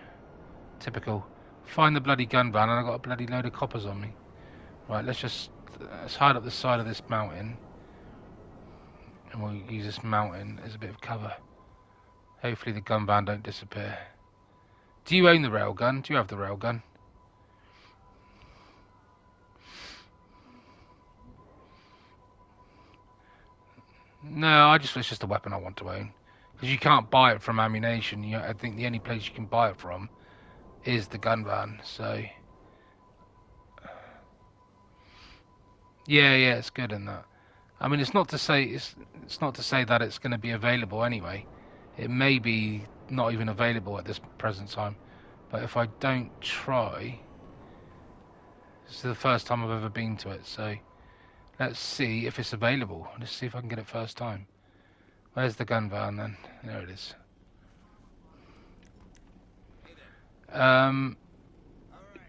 Typical. Find the bloody gun van and I got a bloody load of coppers on me. Right, let's hide up the side of this mountain. And we'll use this mountain as a bit of cover. Hopefully the gun van don't disappear. Do you own the railgun? Do you have the railgun? No, it's just a weapon I want to own. Because you can't buy it from ammunition. I think the only place you can buy it from is the gun van. So yeah, it's good in that. I mean, it's not to say that it's going to be available anyway. It may be not even available at this present time. But if I don't try, this is the first time I've ever been to it. So let's see if it's available. Let's see if I can get it first time. Where's the gun van then? There it is.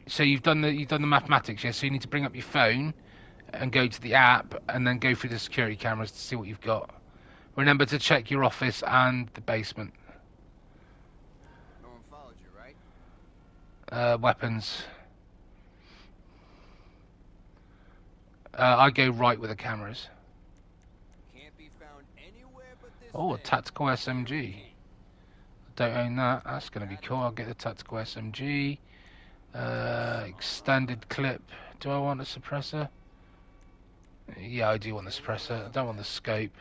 So you've done the mathematics, yeah? So you need to bring up your phone and go to the app and then go through the security cameras to see what you've got. Remember to check your office and the basement. No one followed you, right? Weapons. I go right with the cameras. Can't be found anywhere but this Oh, a bed. tactical SMG. Don't own that. That's going to be cool. I'll get the tactical SMG. Extended clip. Do I want a suppressor? Yeah, I do want the suppressor. I don't want the scope.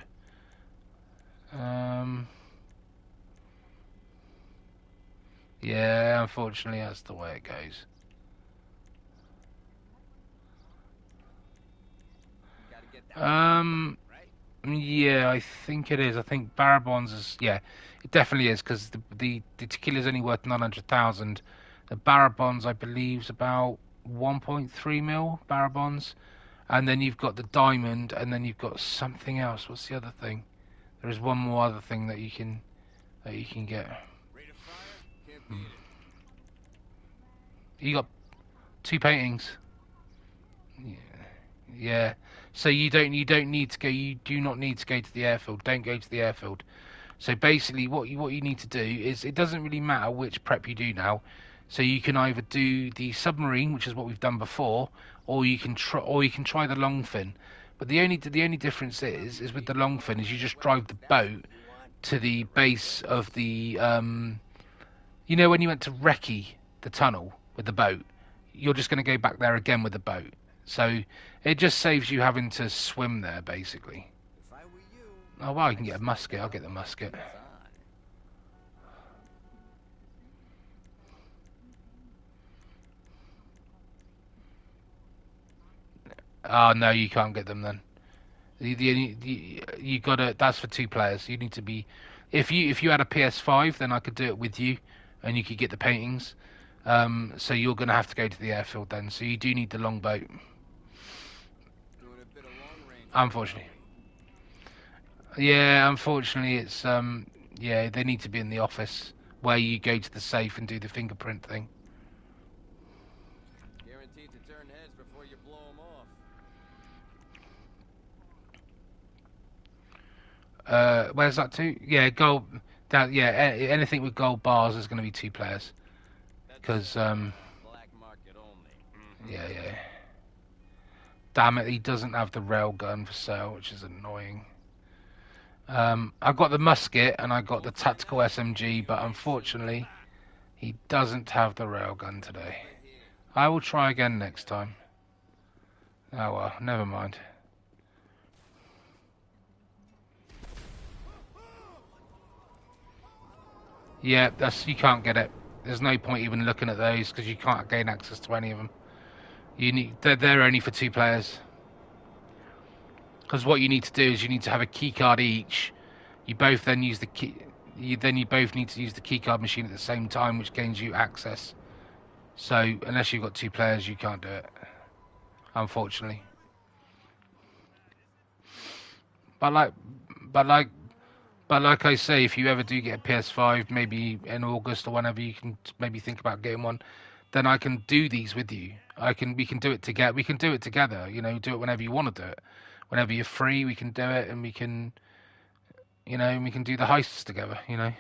Yeah, unfortunately, that's the way it goes. Gotta get that right? Yeah, I think it is. I think Barabons is. Yeah, it definitely is because the tequila's only worth 900,000. The Barabons, I believe, is about 1.3 mil Barabons, and then you've got the diamond, and then you've got something else. What's the other thing? There is one more other thing that you can get. Rate of fire? Can't beat it. You got 2 paintings. Yeah. So you do not need to go. You do not need to go to the airfield. Don't go to the airfield. So basically, what you need to do is it doesn't really matter which prep you do now. So you can either do the submarine, which is what we've done before, or you can try the long fin. But the only difference is with the long fin is you just drive the boat to the base of the you know when you went to Recce, the tunnel with the boat, you're just going to go back there again with the boat. So it just saves you having to swim there, basically. If I were you, Oh, well, I can get a musket. I'll get the musket. Oh, no, you can't get them then. You gotta. That's for 2 players. You need to be. If you had a PS5, then I could do it with you, and you could get the paintings. So you're gonna have to go to the airfield then. So you do need the longboat. doing a bit of long range. Unfortunately. Yeah, unfortunately, it's yeah, they need to be in the office where you go to the safe and do the fingerprint thing. Guaranteed to turn heads before you blow them off. Where's that to? Yeah, gold. That yeah, anything with gold bars is going to be 2 players. Because Black market only. yeah. Damn it, he doesn't have the railgun for sale, which is annoying. I got the musket and I got the tactical SMG, but unfortunately, he doesn't have the railgun today. I will try again next time. Oh well, never mind. Yeah, you can't get it. There's no point even looking at those because you can't gain access to any of them. They're only for 2 players. Because what you need to do is you need to have a key card each. You both then use the key. You both need to use the key card machine at the same time, which gains you access. So unless you've got 2 players, you can't do it. Unfortunately. But like I say, if you ever do get a PS5, maybe in August or whenever you can maybe think about getting one, then I can do these with you. We can do it together. We can do it together. You know, do it whenever you want to do it. Whenever you're free, we can do it, and we can, you know, we can do the heists together. You know.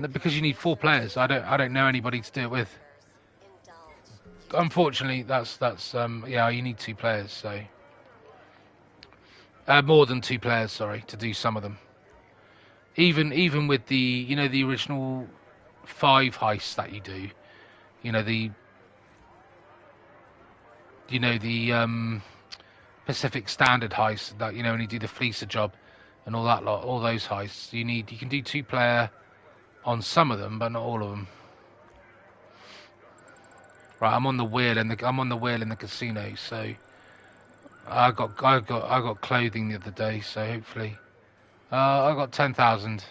Because you need 4 players. I don't know anybody to do it with. Unfortunately, that's yeah, you need 2 players. So more than 2 players, sorry, to do some of them. Even with the the original 5 heists that you do, the Pacific Standard heist that when you do the Fleecer job and all that lot, all those heists, you can do 2 player on some of them, but not all of them. Right, I'm on the wheel in the casino, so I got clothing the other day, so hopefully I got 10,000.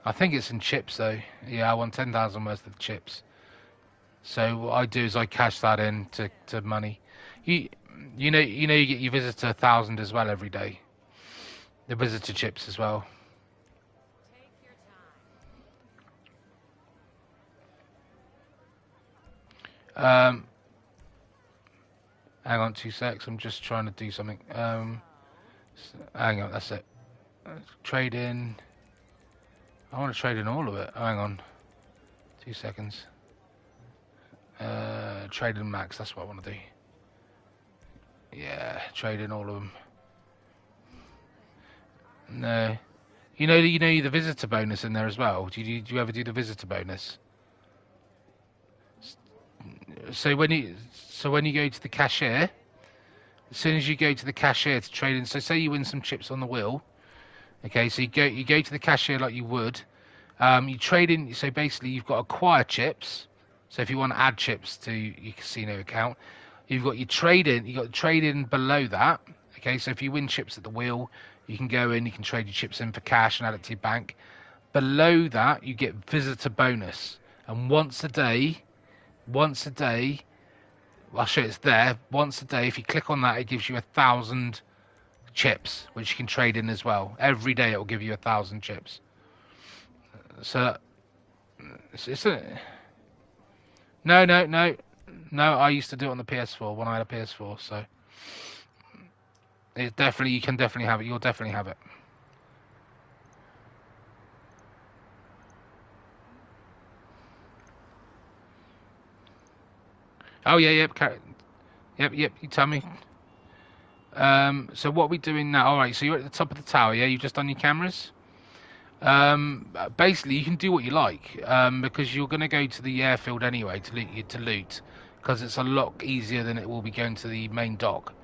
I think it's in chips though. Yeah, I want 10,000 worth of chips. So what I do is I cash that in to money. You get your visitor 1,000 as well every day. The visitor chips as well. Hang on 2 secs. I'm just trying to do something. Hang on, that's it. Trade in. I want to trade in all of it. Hang on. 2 seconds. Trade in max. That's what I want to do. Yeah, trade in all of them. No. You know the visitor bonus in there as well. Do you ever do the visitor bonus? So when you go to the cashier, as soon as you go to the cashier to trade in, so say you win some chips on the wheel, okay, so you go to the cashier like you would, you trade in. So basically, you've got acquire chips. So if you want to add chips to your casino account, you've got your trade in. You got the trade in below that. Okay, so if you win chips at the wheel, you can go in. You can trade your chips in for cash and add it to your bank. Below that, you get visitor bonus, and once a day, I'll show you it's there. Once a day, if you click on that, it gives you 1,000 chips, which you can trade in as well. Every day, it will give you 1,000 chips. So it's no. I used to do it on the PS4 when I had a PS4. So you can definitely have it. You'll definitely have it. Oh yeah, yep. You tell me. So what are we doing now? All right. So you're at the top of the tower. Yeah, you've just done your cameras. Basically, you can do what you like because you're going to go to the airfield anyway to loot, because it's a lot easier than it will be going to the main dock.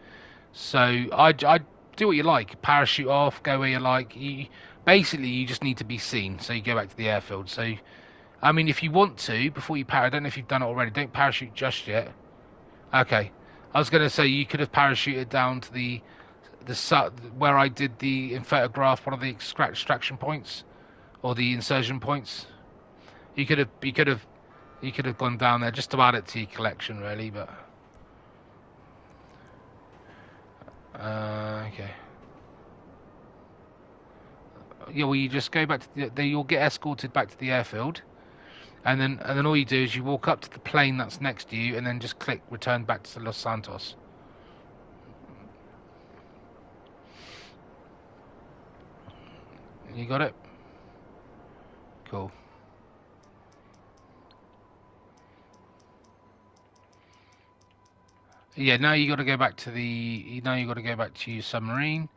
So I do what you like. Parachute off, go where you like. Basically, you just need to be seen. So you go back to the airfield. So I mean, if you want to, before you I don't know if you've done it already. Don't parachute just yet. Okay. I was going to say you could have parachuted down to the where I did the infotograph, one of the extraction points or the insertion points. You could have gone down there just to add it to your collection, really. But okay. Yeah, well, you just go back to you'll get escorted back to the airfield, and then all you do is you walk up to the plane that's next to you, and then just click return back to Los Santos. You got it? Cool. Yeah, now you got to go back to your submarine,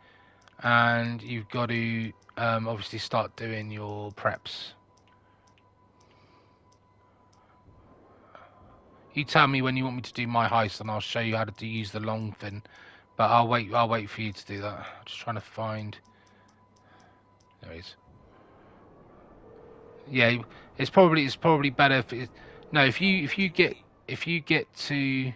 and you've got to obviously start doing your preps. You tell me when you want me to do my heist, and I'll show you how to use the long fin. But I'll wait. I'll wait for you to do that. I'm just trying to find. There he is. Yeah, it's probably better if it, no if you get to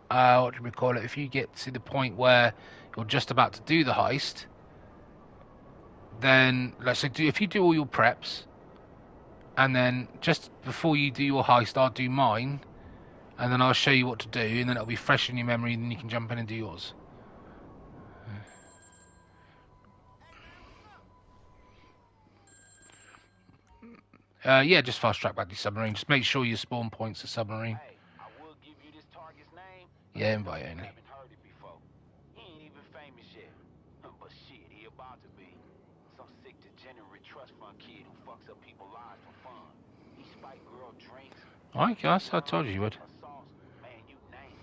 what do we call it? If you get to the point where you're just about to do the heist, then let's say if you do all your preps, and then just before you do your heist, I'll do mine, and then I'll show you what to do, and then it'll be fresh in your memory, and then you can jump in and do yours. Yeah, just fast track back to submarine. Just make sure your spawn point's a submarine. Hey, I will give you this target's name. Yeah, invite I only. haven't heard it before. He ain't even famous yet. But shit, he about to be. Some sick degenerate trust fund kid who fucks up people's lives for fun. He spike girl drinks. I guess I told you you would. Assaults, man, you name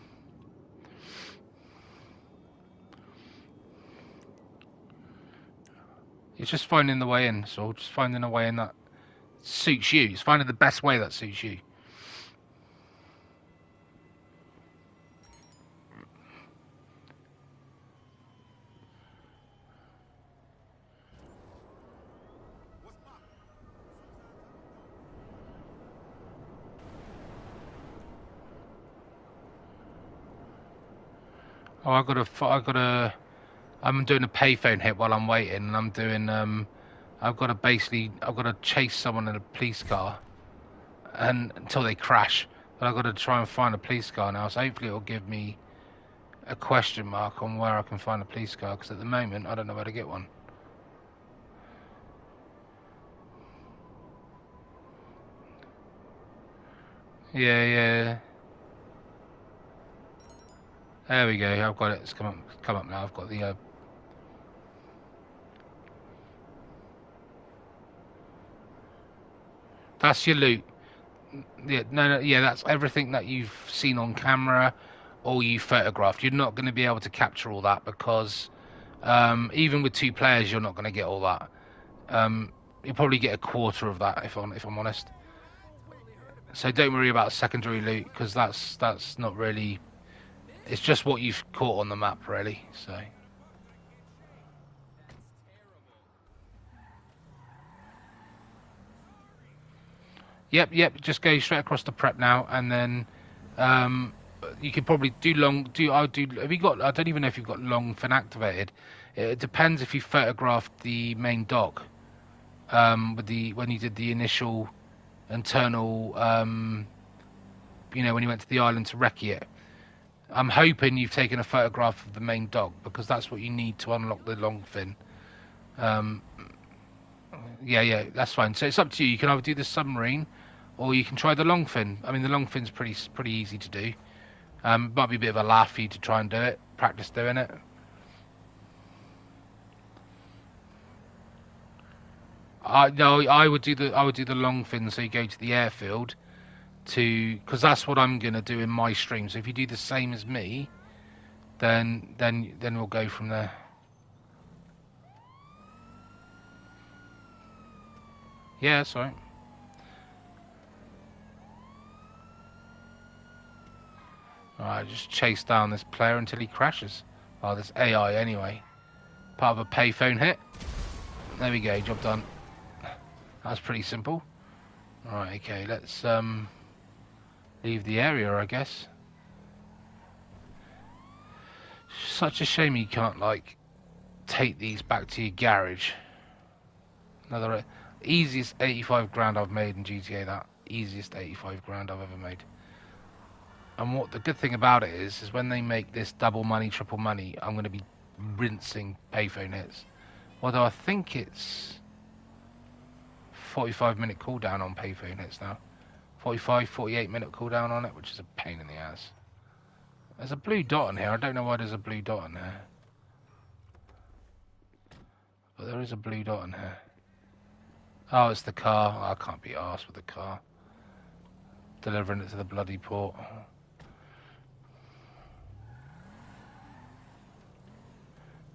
it. It's just finding the way in. So just finding a way in that suits you. It's finding the best way that suits you. Oh, I'm doing a payphone hit while I'm waiting, and I'm doing, I've got to chase someone in a police car, and until they crash. But I've got to try and find a police car now, so hopefully it'll give me a question mark on where I can find a police car, because at the moment I don't know where to get one. Yeah. There we go. I've got it. It's come up now. I've got the. That's your loot. Yeah, no, yeah. That's everything that you've seen on camera, or you photographed. You're not going to be able to capture all that because even with 2 players, you're not going to get all that. You'll probably get a quarter of that if I'm honest. So don't worry about secondary loot because that's not really. It's just what you've caught on the map, really. So. Yep. Just go straight across the prep now, and then you could probably do long. Have you got? I don't even know if you've got long fin activated. It depends if you photographed the main dock when you did the initial internal. When you went to the island to recce it. I'm hoping you've taken a photograph of the main dock because that's what you need to unlock the long fin. Yeah, that's fine. So it's up to you. You can either do the submarine, or you can try the long fin. I mean, the long fin's pretty easy to do. Might be a bit of a laugh for you to try and do it. Practice doing it. I would do the long fin. So you go to the airfield. Because that's what I'm gonna do in my stream. So if you do the same as me, then we'll go from there. Yeah, that's right. Alright, just chase down this player until he crashes. Oh, this AI anyway. Part of a payphone hit. There we go, job done. That's pretty simple. Alright, okay, let's leave the area, I guess. Such a shame you can't, take these back to your garage. Another easiest 85 grand I've made in GTA, that. Easiest 85 grand I've ever made. And what the good thing about it is when they make this double money, triple money, I'm going to be rinsing payphone hits. Although I think it's 45-minute cooldown on payphone hits now. 48-minute cooldown on it, which is a pain in the ass. There's a blue dot on here. I don't know why there's a blue dot on there. But there is a blue dot in here? Oh, it's the car. Oh, I can't be arsed with the car. Delivering it to the bloody port.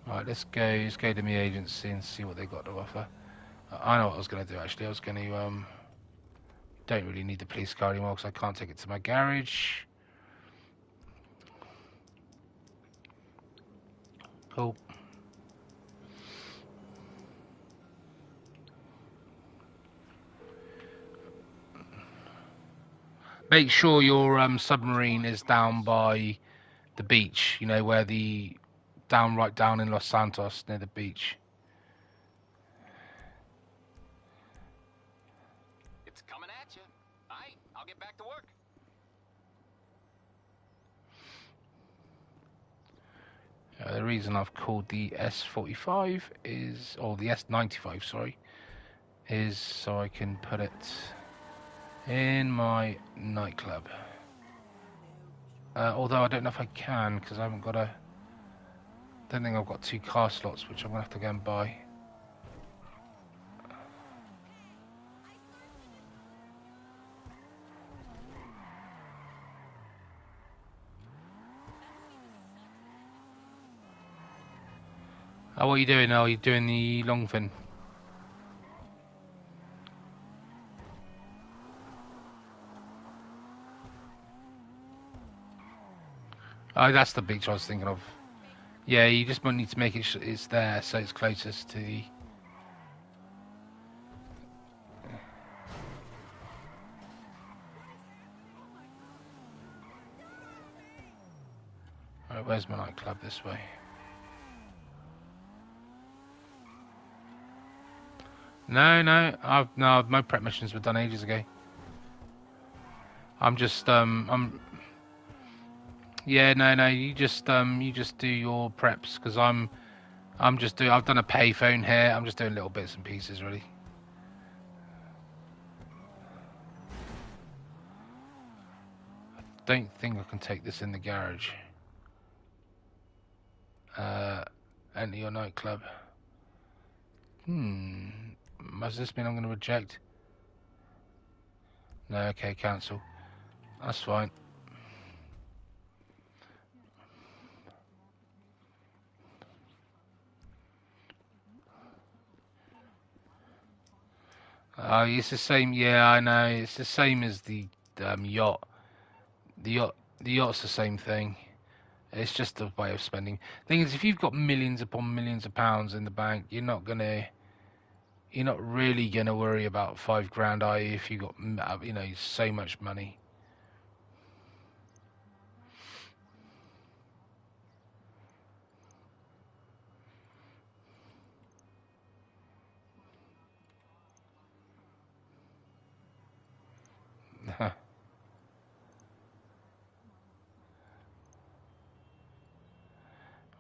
Right, let's go to my agency and see what they got to offer. I know what I was going to do actually. I was going to don't really need the police car anymore because I can't take it to my garage. Cool. Make sure your submarine is down by the beach. You know where right down in Los Santos near the beach. It's coming at you. I'll get back to work. The reason I've called the S45 or the S95, sorry, is so I can put it in my nightclub. Although I don't know if I can because I haven't got don't think I've got 2 car slots, which I'm gonna have to go and buy. Oh, what are you doing now? Are you doing the long fin? Oh, that's the beach I was thinking of. Yeah, you just might need to make it it's there, so it's closest to the... Right, where's my nightclub? This way. No, my prep missions were done ages ago. I'm just yeah, no, you just do your preps because I've done a payphone here. I'm just doing little bits and pieces really. I don't think I can take this in the garage. Enter your nightclub. Does this mean I'm going to reject? No, okay, cancel. That's fine. It's the same. Yeah, I know. It's the same as the yacht. The yacht's the same thing. It's just a way of spending. Thing is, if you've got millions upon millions of pounds in the bank, you're not really gonna worry about £5,000, are you? If you got so much money.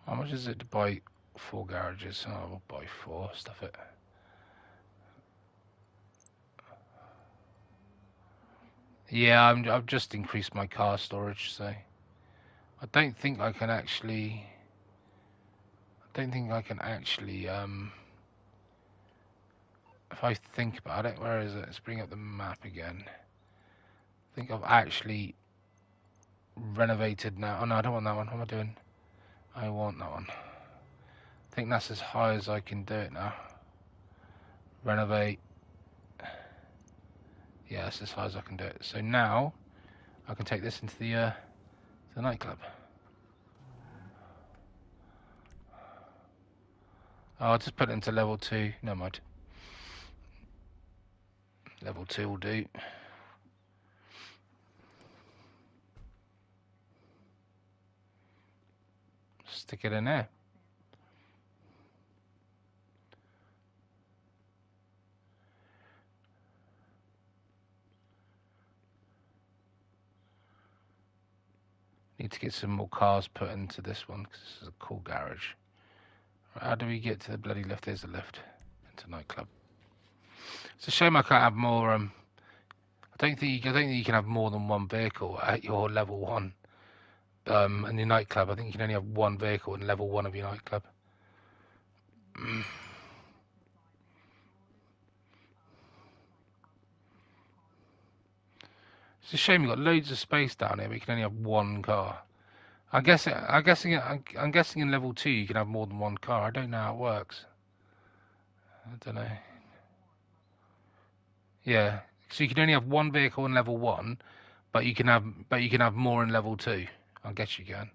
How much is it to buy 4 garages? Oh, I'll buy 4. Stuff it. Yeah, I've just increased my car storage, so I don't think I can actually. If I think about it, where is it? Let's bring up the map again. I think I've actually renovated now. Oh no, I don't want that one. What am I doing? I want that one. I think that's as high as I can do it now. Renovate. Yeah, that's as high as I can do it. So now I can take this into the nightclub. Oh, I'll just put it into level 2. Never mind. Level 2 will do. Stick it in there. Need to get some more cars put into this one because this is a cool garage. Right, how do we get to the bloody lift? There's the lift into nightclub. It's a shame I can't have more. I don't think you can have more than one vehicle at your level 1. In your nightclub, I think you can only have one vehicle in level 1 of your nightclub. It's a shame you've got loads of space down here, but you can only have one car. I'm guessing in level 2 you can have more than one car. I don't know how it works. I don't know. Yeah, so you can only have one vehicle in level 1, but you can have more in level 2. I guess you can.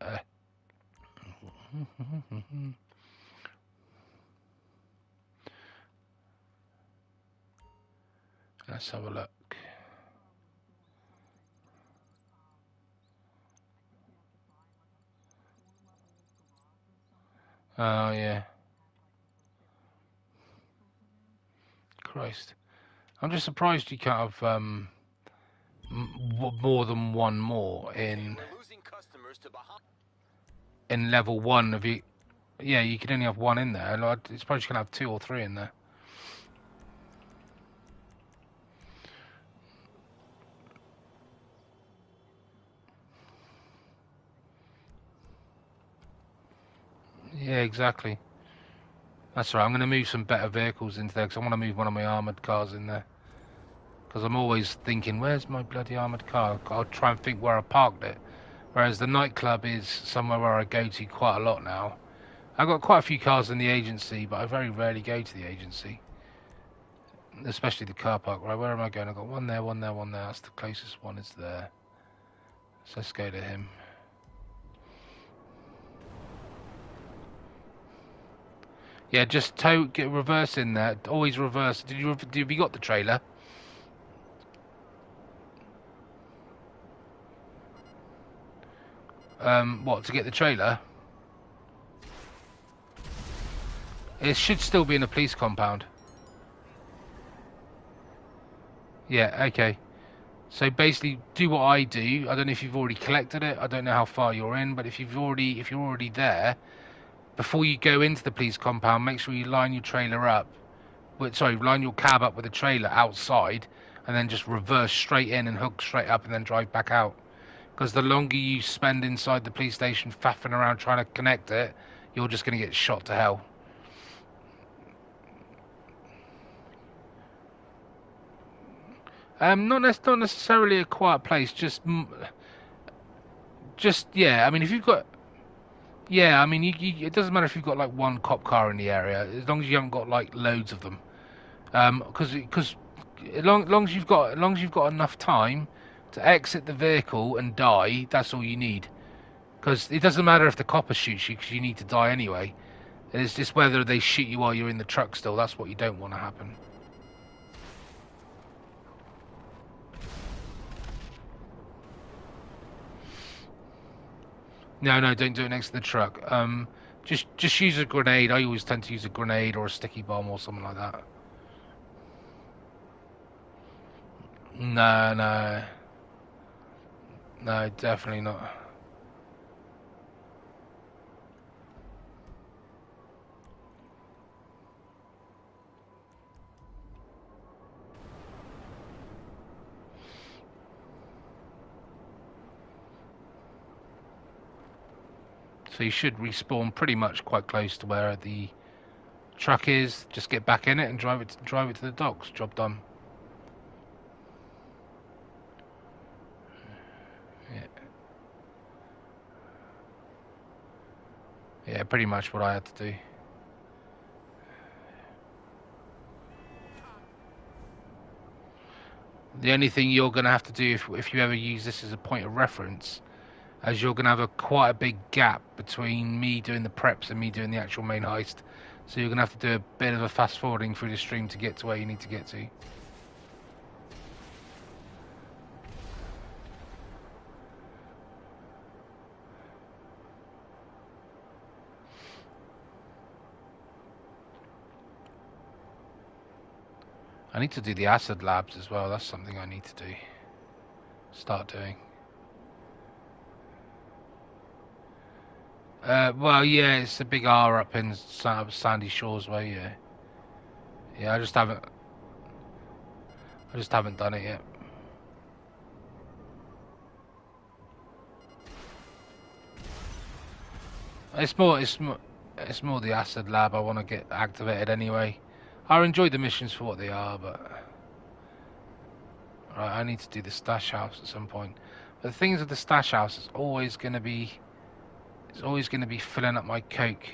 Uh, let's have a look. Oh yeah. Christ. I'm just surprised you can't have more than one more in We're losing customers to Bahamas. level 1 of you. Yeah, you can only have one in there. Like, it's probably just gonna have 2 or 3 in there. Yeah, exactly. That's right. I'm going to move some better vehicles into there because I want to move one of my armoured cars in there. Because I'm always thinking, where's my bloody armoured car? I'll try and think where I parked it. Whereas the nightclub is somewhere where I go to quite a lot now. I've got quite a few cars in the agency, but I very rarely go to the agency. Especially the car park. Right, where am I going? I've got one there, one there, one there. That's the closest one is there. So let's go to him. Yeah, just get reverse in there. Always reverse. Have you got the trailer? What, to get the trailer? It should still be in a police compound. Yeah, okay. So basically, do what I do. I don't know if you've already collected it. I don't know how far you're in, but if you're already there, before you go into the police compound, make sure you line your trailer up. Line your cab up with a trailer outside, and then just reverse straight in and hook straight up, and then drive back out. Because the longer you spend inside the police station faffing around trying to connect it, you're just going to get shot to hell. Not necessarily a quiet place. Just yeah. I mean, if you've got, yeah. I mean, it doesn't matter if you've got like one cop car in the area, as long as you haven't got like loads of them. Because as long as you've got enough time to exit the vehicle and die, that's all you need. Because it doesn't matter if the copper shoots you, because you need to die anyway. It's just whether they shoot you while you're in the truck still. That's what you don't want to happen. No, don't do it next to the truck. Just use a grenade. I always tend to use a grenade or a sticky bomb or something like that. No, definitely not. So you should respawn pretty much quite close to where the truck is. Just get back in it and drive it to the docks. Job done. Yeah, pretty much what I had to do. The only thing you're going to have to do if you ever use this as a point of reference, as you're going to have quite a big gap between me doing the preps and me doing the actual main heist. So you're going to have to do a bit of a fast forwarding through the stream to get to where you need to get to. I need to do the acid labs as well. That's something I need to do. Start doing. Well, yeah, it's a big R up in Sandy Shores way. Yeah, yeah. I just haven't done it yet. It's more the acid lab I want to get activated anyway. I enjoy the missions for what they are, but Right, I need to do the stash house at some point. But the thing is with the stash house, it's always going to be filling up my coke.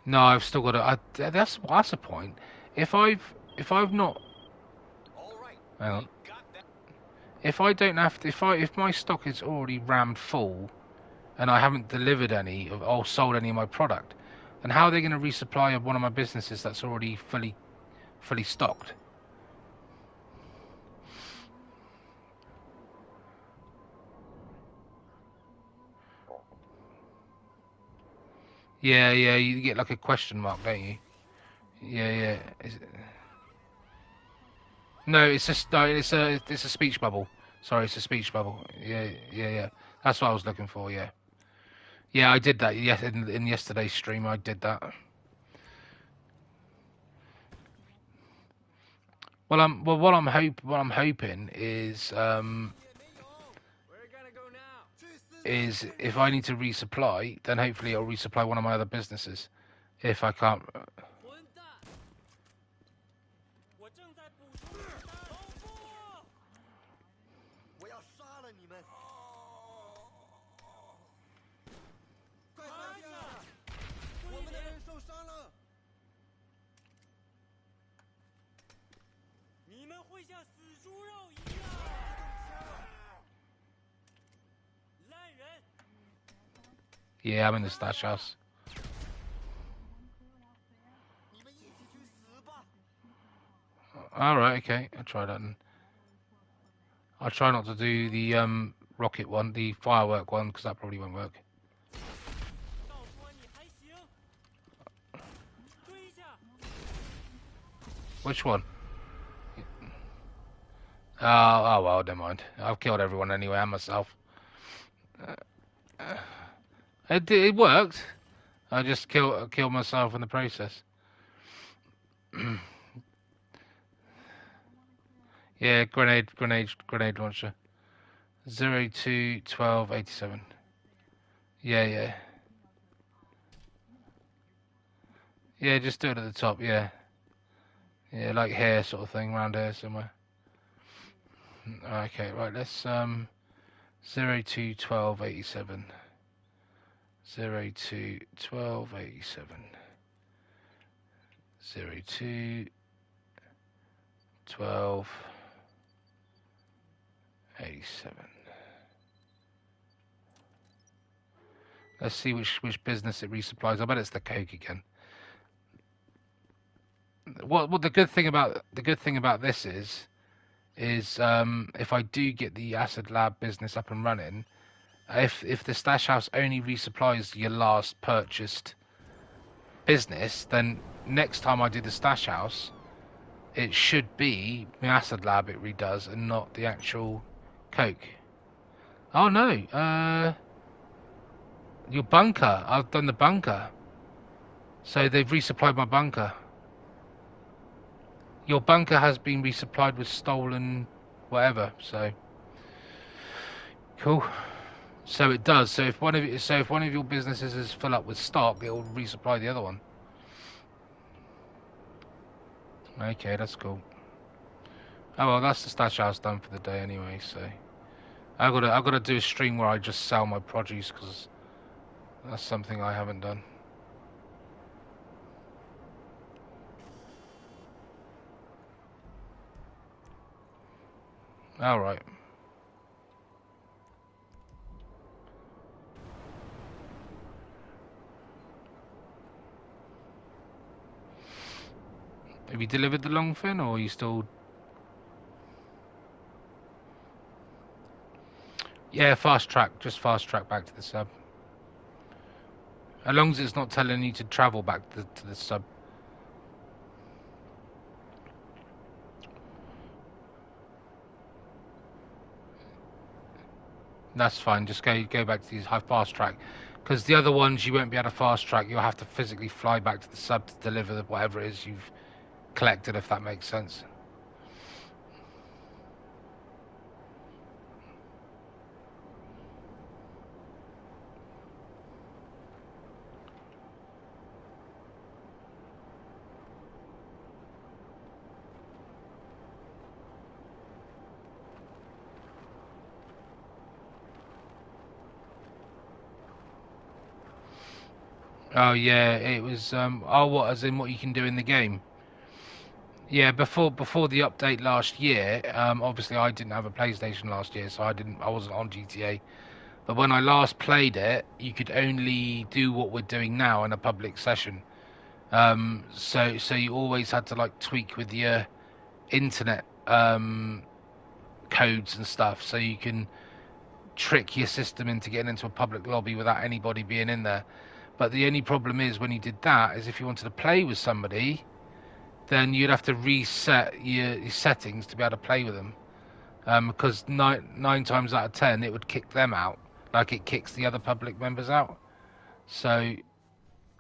No, I've still got to. That's the point. If I've not, All right, hang on. got that. If I don't have to, if my stock is already rammed full, and I haven't delivered any or sold any of my product, then how are they going to resupply one of my businesses that's already fully stocked? Yeah, yeah, you get like a question mark, don't you? Yeah, yeah. No, it's just no, it's a speech bubble. Sorry, it's a speech bubble. Yeah, yeah, yeah. That's what I was looking for. Yeah, yeah, I did that. Yes, in yesterday's stream, I did that. What I'm hoping is if I need to resupply, then hopefully I'll resupply one of my other businesses. If I can't, 混蛋！我正在捕捉子弹，保护我！我要杀了你们！快趴下！我们的人受伤了！你们会像死猪肉一样！烂人！ yeah, I'm in the stash house. 你们一起去死吧！ All right, okay, I'll try that. I'll try not to do the rocket one, the firework one, because that probably won't work. 告诉我你还行。追下！ Which one? Oh well, never mind. I've killed everyone anyway, and myself. It worked. I just killed myself in the process. Yeah, grenade launcher. 02-12-87. Yeah, yeah. Yeah, just do it at the top, yeah. Yeah, like here sort of thing, around here somewhere. Okay, right, let's 02-12-87. 02-12-87. 02-12-87. Let's see which business it resupplies. I bet it's the Coke again. What the good thing about this is if I do get the Acid Lab business up and running, if the stash house only resupplies your last purchased business, then next time I do the stash house, it should be the Acid Lab it redoes and not the actual Coke. Oh no, your bunker. I've done the bunker, so they've resupplied my bunker. Your bunker has been resupplied with stolen whatever, so cool. So it does. So if one of your businesses is full up with stock, it will resupply the other one. Okay, that's cool. Oh well, that's the stash house done for the day anyway. So I gotta do a stream where I just sell my produce because that's something I haven't done. All right. Have you delivered the long fin, or are you still? Yeah, fast track. Just fast track back to the sub. As long as it's not telling you to travel back to the sub. That's fine. Just go back to these high fast track, because the other ones you won't be able to fast track. You'll have to physically fly back to the sub to deliver whatever it is you've collected, if that makes sense. Oh yeah, it was. Oh, what? As in what you can do in the game? Yeah, before the update last year. Obviously I didn't have a PlayStation last year, so I wasn't on GTA. But when I last played it, you could only do what we're doing now in a public session. So you always had to like tweak with your internet codes and stuff, so you can trick your system into getting into a public lobby without anybody being in there. But the only problem is when you did that is if you wanted to play with somebody, then you'd have to reset your settings to be able to play with them. Because nine times out of 10, it would kick them out, like it kicks the other public members out. So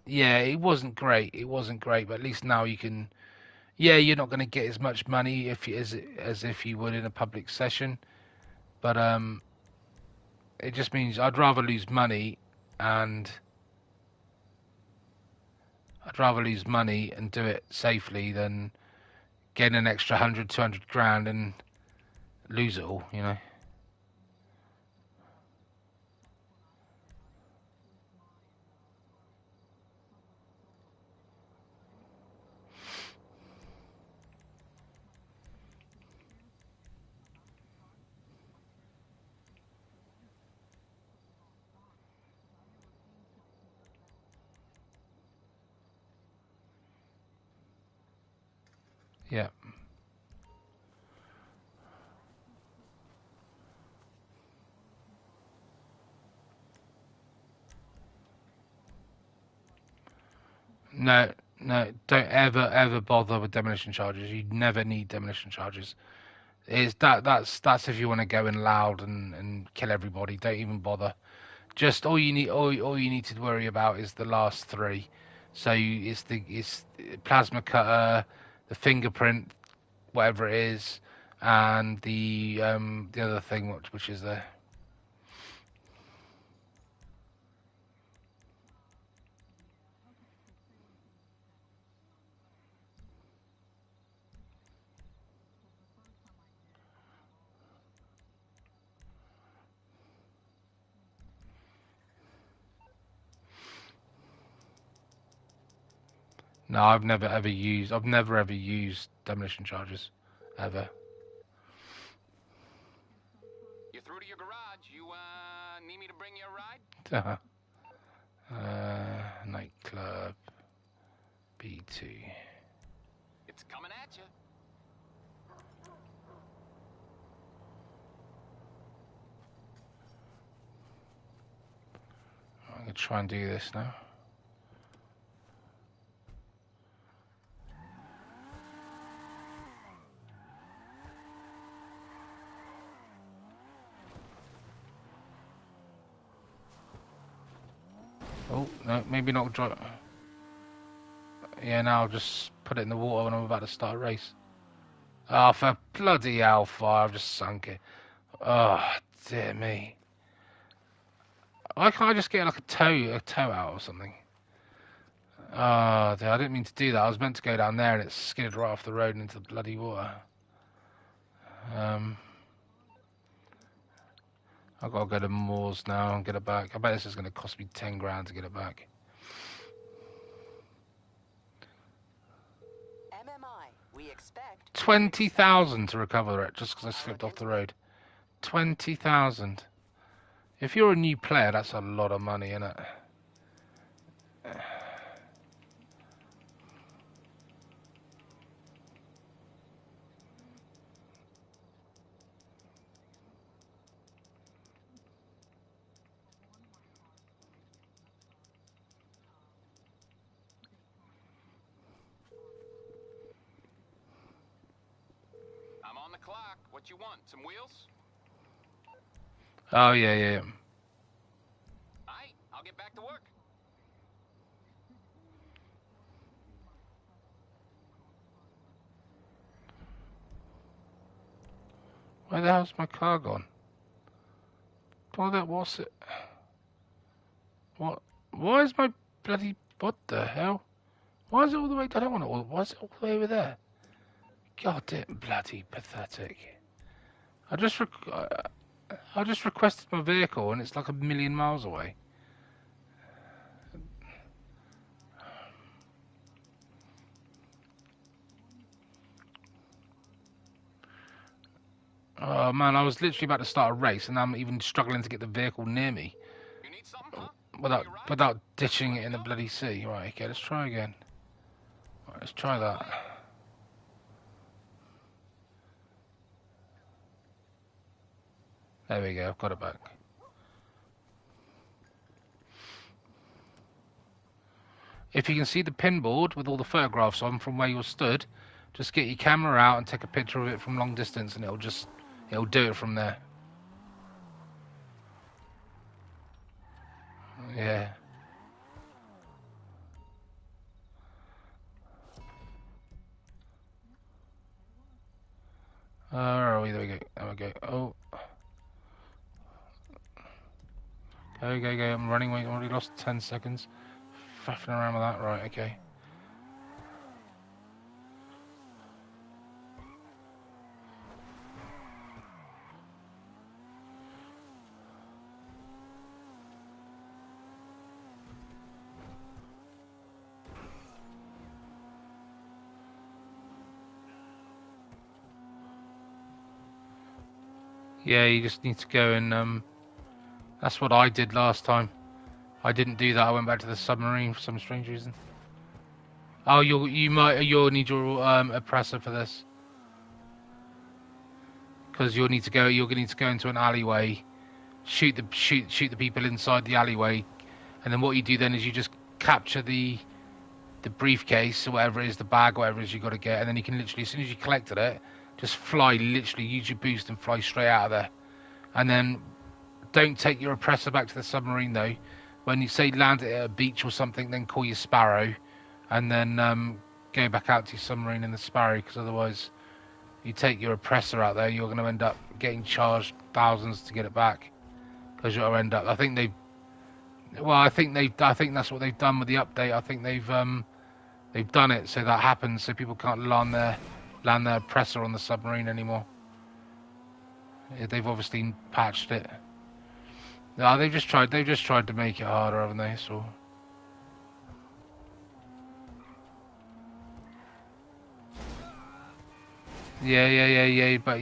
yeah, it wasn't great. It wasn't great, but at least now you can. Yeah, you're not going to get as much money as if you would in a public session, but it just means I'd rather lose money and do it safely than get an extra 100, 200 grand and lose it all, you know. Yeah. No, no, don't ever bother with demolition charges. You never need demolition charges. Is that's if you want to go in loud and kill everybody. Don't even bother. Just all you need to worry about is the last three. So it's plasma cutter, the fingerprint, whatever it is, and the other thing which is the. No, I've never ever used demolition charges, ever. You're through to your garage. You, need me to bring you a ride? Nightclub B2. It's coming at you. I'm gonna try and do this now. Oh no, maybe not. Yeah, now I'll just put it in the water when I'm about to start a race. Oh, for bloody hellfire, I've just sunk it. Oh, dear me. Why can't I just get like a tow out or something? Oh, dear, I didn't mean to do that. I was meant to go down there and it skidded right off the road and into the bloody water. I've got to go to Moors now and get it back. I bet this is going to cost me 10 grand to get it back. MMI, we expect 20,000 to recover it just because I slipped off the road. 20,000. If you're a new player, that's a lot of money, isn't it? I'm on the clock. What you want? Some wheels? Oh, yeah, yeah, yeah. Aight, I'll get back to work. Where the hell's my car gone? What's it? What? Why is my bloody... What the hell? Why is it all the way... I don't want it all... Why is it all the way over there? God damn, bloody pathetic. I just requested my vehicle and it's like a million miles away. Oh man, I was literally about to start a race, and I'm even struggling to get the vehicle near me You need something, huh? without ditching it in the bloody sea. Right, okay, let's try again. Right, let's try that. There we go, I've got it back. If you can see the pinboard with all the photographs on from where you're stood, just get your camera out and take a picture of it from long distance, and it'll do it from there. Yeah. Where are we? There we go. There we go. Oh. Go. I'm running. Wait, I already lost 10 seconds. Faffing around with that. Right, okay. Yeah, you just need to go and that's what I did last time. I didn't do that. I went back to the submarine for some strange reason. Oh, you'll need your oppressor for this, because you'll need to go. You're gonna need to go into an alleyway, shoot the people inside the alleyway, and then what you do then is you just capture the briefcase or whatever it is, the bag, whatever it is you got to get, and then you can literally, as soon as you collected it, just fly, literally use your boost and fly straight out of there. And then don't take your oppressor back to the submarine though. When you say land it at a beach or something, then call your Sparrow, and then go back out to your submarine in the Sparrow, because otherwise, you take your oppressor out there, you're going to end up getting charged thousands to get it back, because you'll end up. I think that's what they've done with the update. I think they've done it so that happens, so people can't land their oppressor on the submarine anymore. Yeah, they've obviously patched it. No, they've just tried to make it harder, haven't they? So. Yeah. But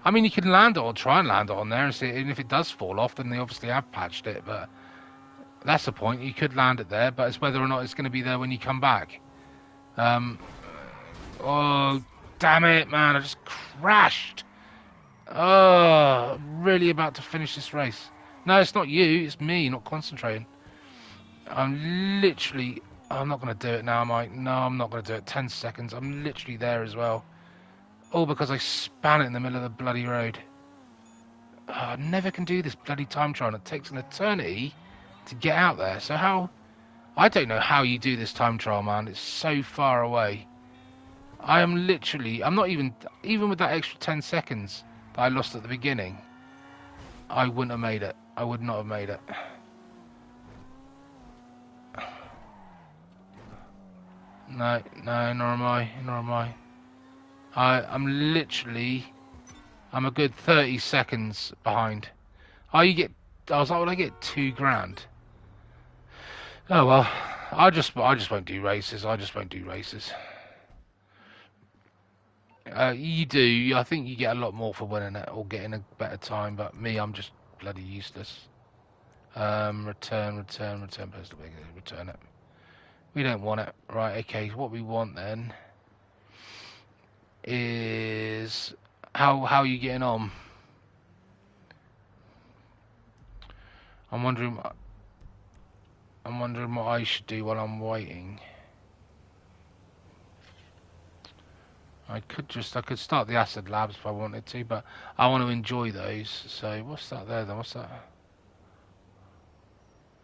I mean, you can land it or try and land it on there and see. And if it does fall off, then they obviously have patched it. But that's the point. You could land it there, but it's whether or not it's going to be there when you come back. Oh, damn it, man! I just crashed. Oh, really about to finish this race. No, it's not you. It's me not concentrating. I'm not going to do it now, am I? No, I'm not going to do it. 10 seconds. I'm literally there as well. All because I span it in the middle of the bloody road. Oh, I never can do this bloody time trial. It takes an eternity to get out there. So how... I don't know how you do this time trial, man. It's so far away. I'm not even with that extra 10 seconds that I lost at the beginning, I wouldn't have made it. I would not have made it. No, nor am I. I'm a good 30 seconds behind. I was like, well, I get $2,000. Oh well, I just won't do races. You do. I think you get a lot more for winning it or getting a better time. But me, I'm just bloody useless. Return postal bag. Return it. We don't want it. Right. Okay. What we want then is how are you getting on? I'm wondering what I should do while I'm waiting. I could start the acid labs if I wanted to, but I want to enjoy those. So what's that there then? What's that?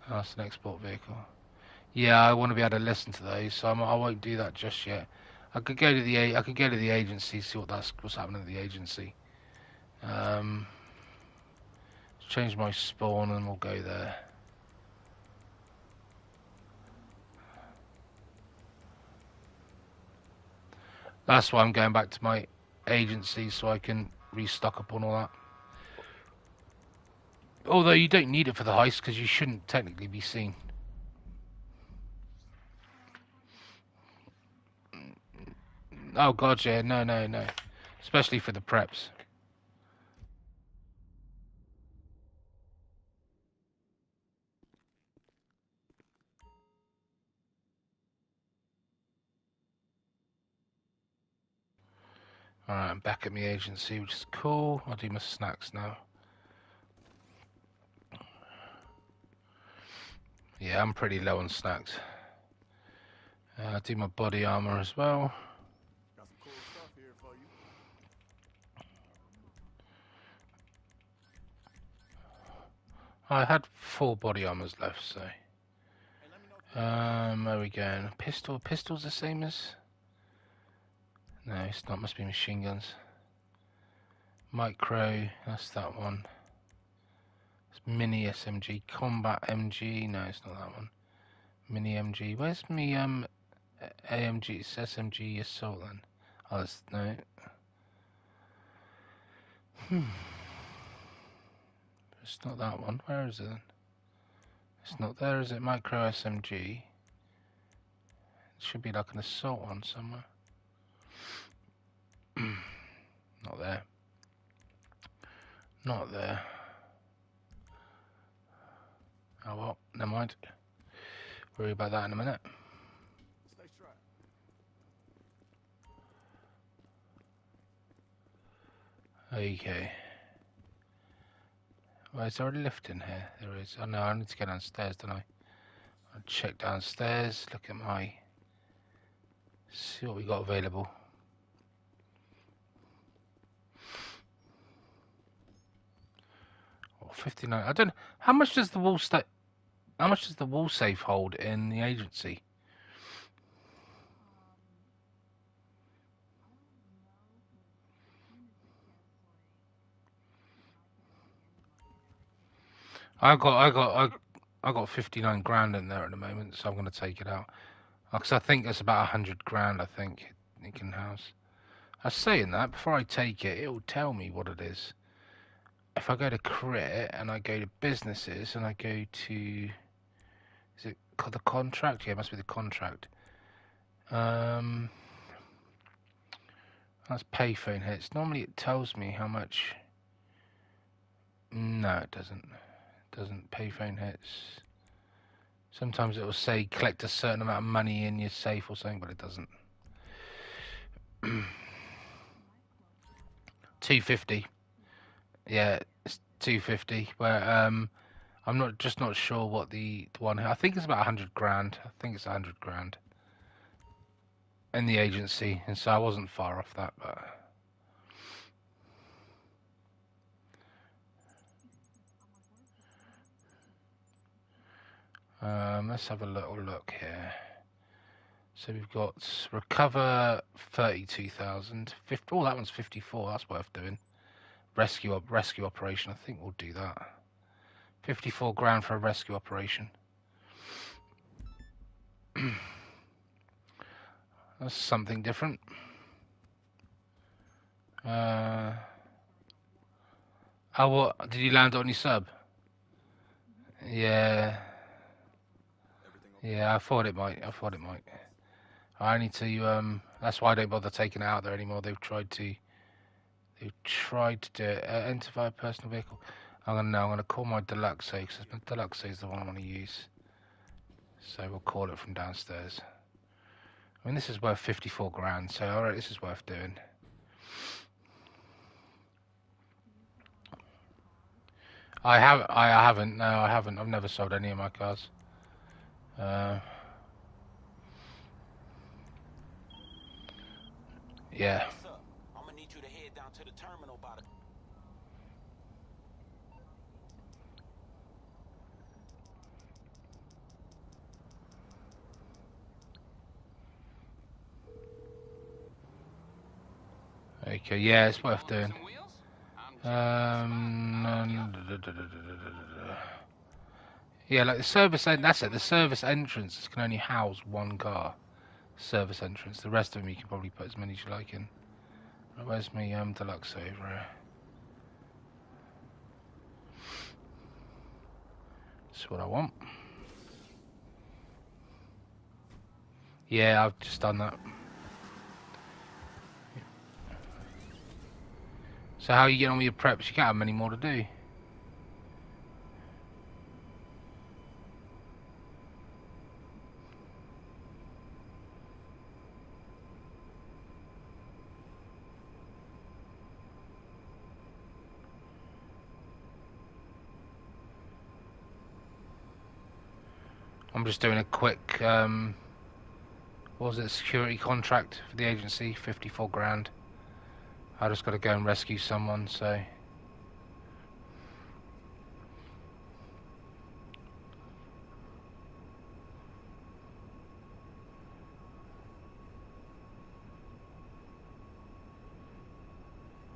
Oh, that's an export vehicle. Yeah, I want to be able to listen to those, so I won't do that just yet. I could go to the agency, see what's happening at the agency. Change my spawn and we'll go there. That's why I'm going back to my agency so I can restock up on all that. Although you don't need it for the heist because you shouldn't technically be seen. Oh god, yeah, no. Especially for the preps. Alright, I'm back at my agency, which is cool. I'll do my snacks now. Yeah, I'm pretty low on snacks. I'll do my body armor as well. Got some cool stuff here for you. I had 4 body armors left, so. Hey, let me know if you Where are we going? Pistol? Pistol's the same as? No, it's not. Must be machine guns. Micro, that's that one. It's mini SMG. Combat MG, no, it's not that one. Mini MG. Where's me AMG? It's SMG assault then. Oh, that's no. It's not that one. Where is it then? It's not there, is it? Micro SMG. It should be like an assault one somewhere. Not there. Not there. Oh well, never mind. Worry about that in a minute. stay strapped. Okay. Well, is there a lift in here? There is. Oh no, I need to go downstairs, don't I? I'll check downstairs, look at my... See what we got available. Oh, 59. I don't... How much does the wall How much does the wall safe hold in the agency? I got 59 grand in there at the moment, so I'm going to take it out. Because I think it's about 100 grand, I think, it can house. I was saying that, before I take it, it will tell me what it is. If I go to crit, and I go to businesses, and I go to... Is it called the contract? Yeah, it must be the contract. That's payphone hits. Normally it tells me how much... No, it doesn't. It doesn't. Payphone hits. Sometimes it will say collect a certain amount of money in your safe or something, but it doesn't. 250. Yeah, it's 250. Where I'm not sure what the one. I think it's about 100 grand. I think it's 100 grand in the agency, and so I wasn't far off that. But let's have a little look here. So we've got recover 32,000. Oh, that one's 54. That's worth doing. Rescue operation. I think we'll do that. 54 grand for a rescue operation. That's something different. Oh, what? Did you land on your sub? Yeah. Yeah, I thought it might. I need to, that's why I don't bother taking it out there anymore. They've tried to do it. Enter via personal vehicle. I'm gonna call my Deluxe, because my Deluxe is the one I want to use. So we'll call it from downstairs. I mean, this is worth 54 grand, so alright, this is worth doing. I haven't. No, I haven't. I've never sold any of my cars. Yeah. What's up? I'm gonna need you to head down to the terminal by the... Okay, yeah, it's worth doing. Some wheels? I'm Yeah, like the service end. That's it. The service entrance can only house one car. Service entrance. The rest of them you can probably put as many as you like in. Right, where's my Deluxe over here? That's what I want. Yeah, I've just done that. So how are you getting on with your preps? You can't have many more to do. I'm just doing a quick, what was it, security contract for the agency, 54 grand. I just got to go and rescue someone, so...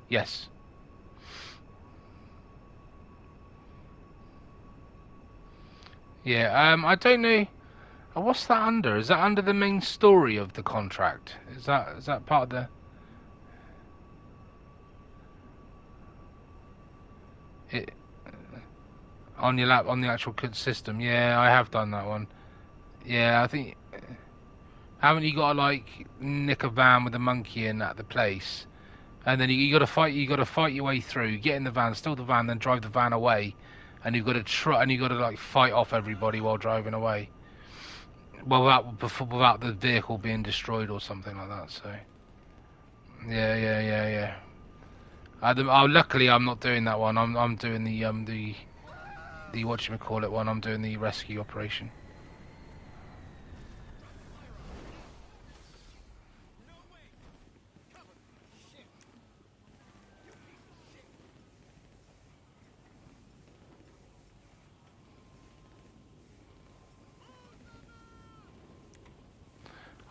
Yes. Yeah, I don't know. What's that under? Is that under the main story of the contract? Is that part of the... It, on your lap, on the actual system? Yeah, I have done that one. Yeah, I think... Haven't you got to, like, nick a van with a monkey in at the place? And then you got to fight your way through, get in the van, steal the van, then drive the van away. And you've got to like fight off everybody while driving away. Well, without the vehicle being destroyed or something like that. So, yeah. Luckily, I'm not doing that one. I'm doing the whatchamacallit one. I'm doing the rescue operation.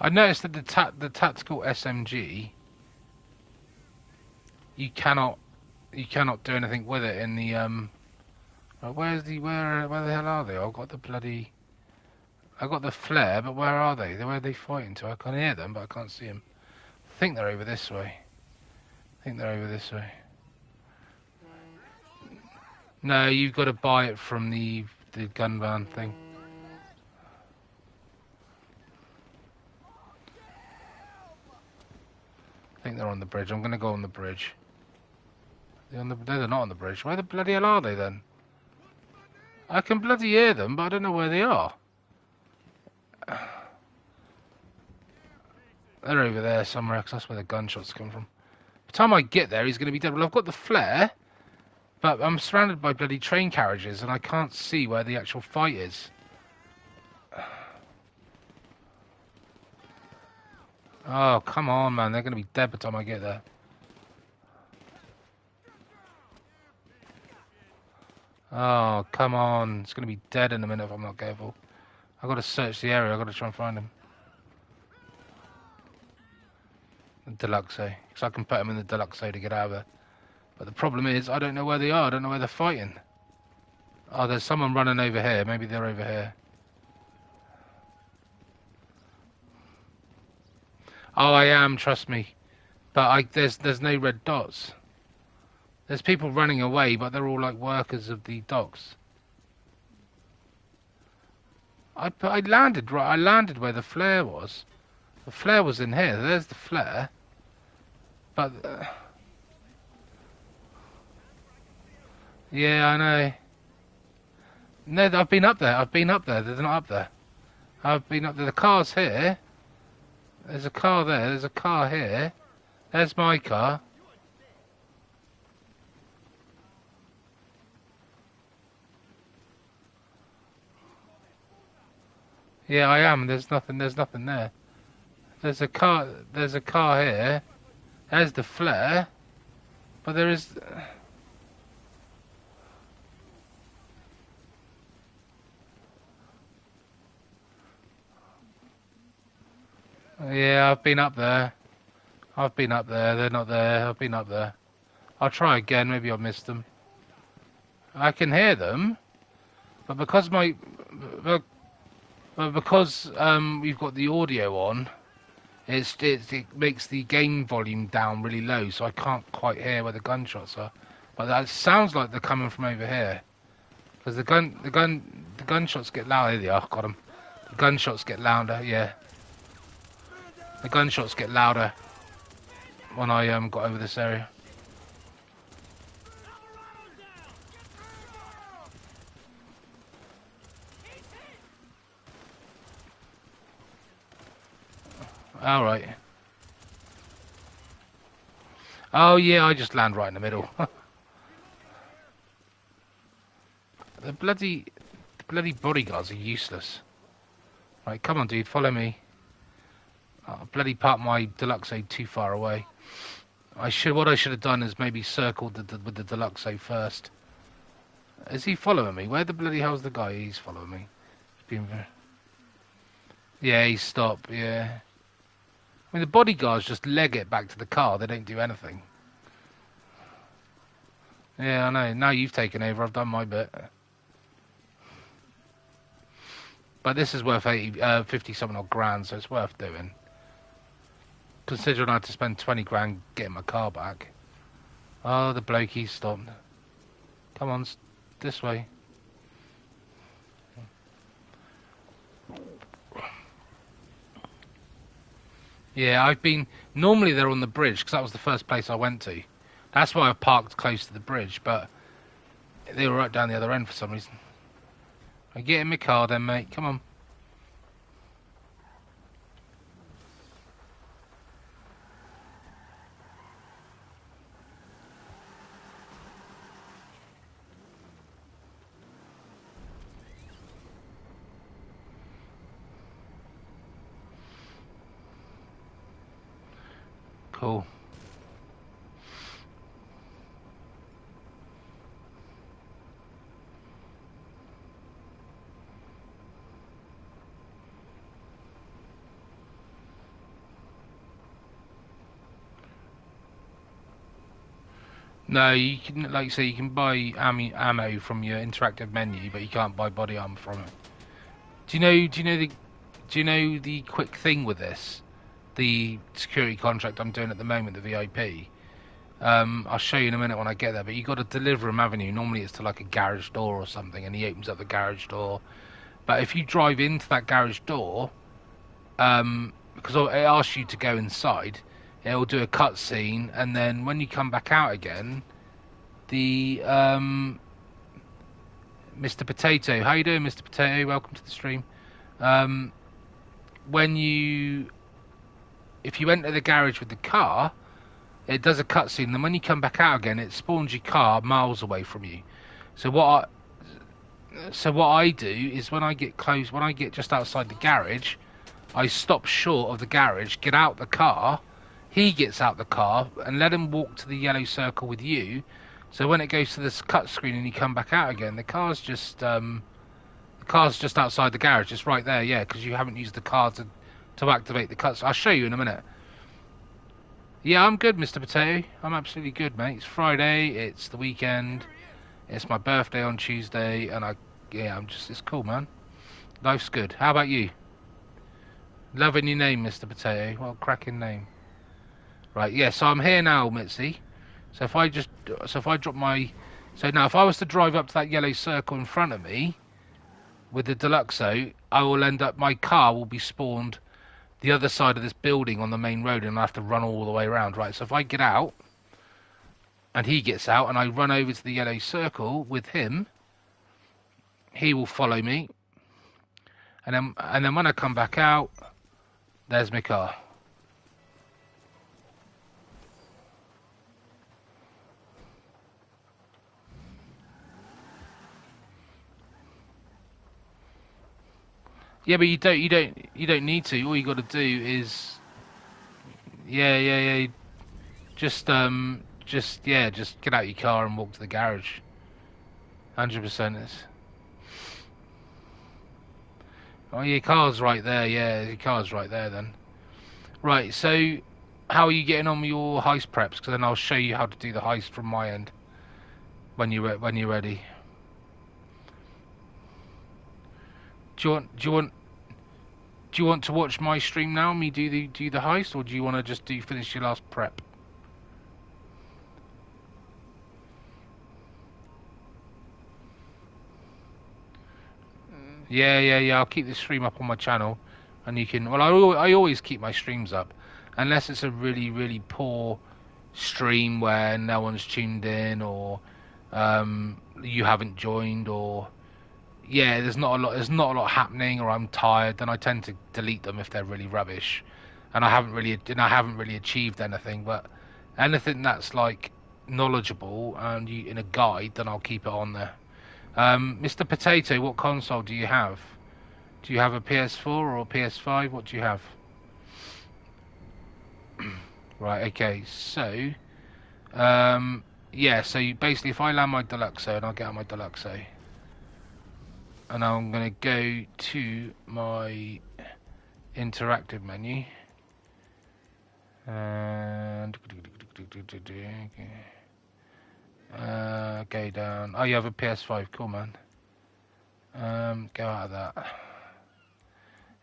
I noticed that the tactical SMG, you cannot do anything with it in the where the hell are they? I got the flare, but where are they? Where are they fighting to? I can hear them, but I can't see them. I think they're over this way. No, you've got to buy it from the gun van thing. I think they're on the bridge. I'm going to go on the bridge. They're not on the bridge. Where the bloody hell are they then? I can bloody hear them, but I don't know where they are. They're over there somewhere, because that's where the gunshots come from. By the time I get there, he's going to be dead. Well, I've got the flare, but I'm surrounded by bloody train carriages, and I can't see where the actual fight is. Oh, come on, man. They're going to be dead by the time I get there. Oh, come on. It's going to be dead in a minute if I'm not careful. I've got to search the area. I've got to try and find him. The Deluxe, because I can put them in the Deluxe to get out of there. But the problem is, I don't know where they are. I don't know where they're fighting. Oh, there's someone running over here. Maybe they're over here. Oh, I am, trust me. But there's no red dots. There's people running away, but they're all like workers of the docks. I landed right. I landed where the flare was. The flare was in here. There's the flare. But yeah, I know. No, I've been up there. They're not up there. I've been up there. The car's here. There's a car there. There's a car here. There's my car. Yeah, I am. There's nothing there. There's a car here. There's the flare. But there is... Yeah, I've been up there. They're not there. I've been up there. I'll try again. Maybe I missed them. I can hear them. But because we've got the audio on, it makes the game volume down really low, so I can't quite hear where the gunshots are. But that sounds like they're coming from over here, because the gunshots get louder. There they are. Got them. The gunshots get louder. Yeah. The gunshots get louder when I got over this area. All right. Oh yeah, I just land right in the middle. The bloody bodyguards are useless. Right, come on, dude, follow me. Oh, bloody parked my Deluxo too far away. What I should have done is maybe circled with the Deluxo first. Is he following me? Where the bloody hell's the guy? He's following me. Yeah, he stopped, yeah. I mean, the bodyguards just leg it back to the car. They don't do anything. Yeah, I know. Now you've taken over. I've done my bit. But this is worth 50-something odd grand, so it's worth doing. Considering I had to spend 20 grand getting my car back. Oh, the bloke, he stopped. Come on, this way. Yeah, I've been... Normally they're on the bridge, because that was the first place I went to. That's why I parked close to the bridge, but they were right down the other end for some reason. I get in my car then, mate. Come on. Cool. No, you can, like you say, you can buy ammo from your interactive menu, but you can't buy body armor from it. Do you know the quick thing with this? The security contract I'm doing at the moment, the VIP. I'll show you in a minute when I get there, but you got to deliver him, haven't you? Normally it's to like a garage door or something, and he opens up the garage door. But if you drive into that garage door, because it asks you to go inside, it'll do a cutscene, and then when you come back out again, the Mr. Potato, how you doing, Mr. Potato? Welcome to the stream. If you enter the garage with the car, it does a cutscene, and when you come back out again, it spawns your car miles away from you. So what I do is when I get just outside the garage, I stop short of the garage, get out the car, he gets out the car, and let him walk to the yellow circle with you. So when it goes to this cut screen and you come back out again, the car's just outside the garage, just right there, yeah, because you haven't used the car to activate the cuts. I'll show you in a minute. Yeah, I'm good, Mr. Potato. I'm absolutely good, mate. It's Friday, it's the weekend, it's my birthday on Tuesday, and it's cool, man. Life's good. How about you? Loving your name, Mr. Potato. What a cracking name. Right, yeah, so I'm here now, Mitzi. So if I drop my... So now, if I was to drive up to that yellow circle in front of me, with the Deluxo, I will end up... My car will be spawned the other side of this building on the main road, and I have to run all the way around, right? So if I get out, and he gets out, and I run over to the yellow circle with him, he will follow me. And then when I come back out, there's my car. Yeah, but you don't need to. All you got to do is, yeah. Just get out your car and walk to the garage. 100% is. Oh, your car's right there. Yeah, your car's right there then. Right. So, how are you getting on with your heist preps? Because then I'll show you how to do the heist from my end when you're ready. Do you want to watch my stream now? Me do the heist, or do you want to just finish your last prep? Yeah. I'll keep the stream up on my channel, and you can. Well, I always keep my streams up, unless it's a really really poor stream where no one's tuned in, or you haven't joined, or there's not a lot happening, or I'm tired. Then I tend to delete them if they're really rubbish, and I haven't really achieved anything. But anything that's like knowledgeable and in a guide, then I'll keep it on there. Mr. Potato, what console do you have? Do you have a PS4 or a PS5? What do you have? Right, okay, so, yeah, so basically if I land my Deluxo and I'll get out my Deluxo, and I'm going to go to my interactive menu, and go down. Oh, you have a PS5, cool man. Go out of that.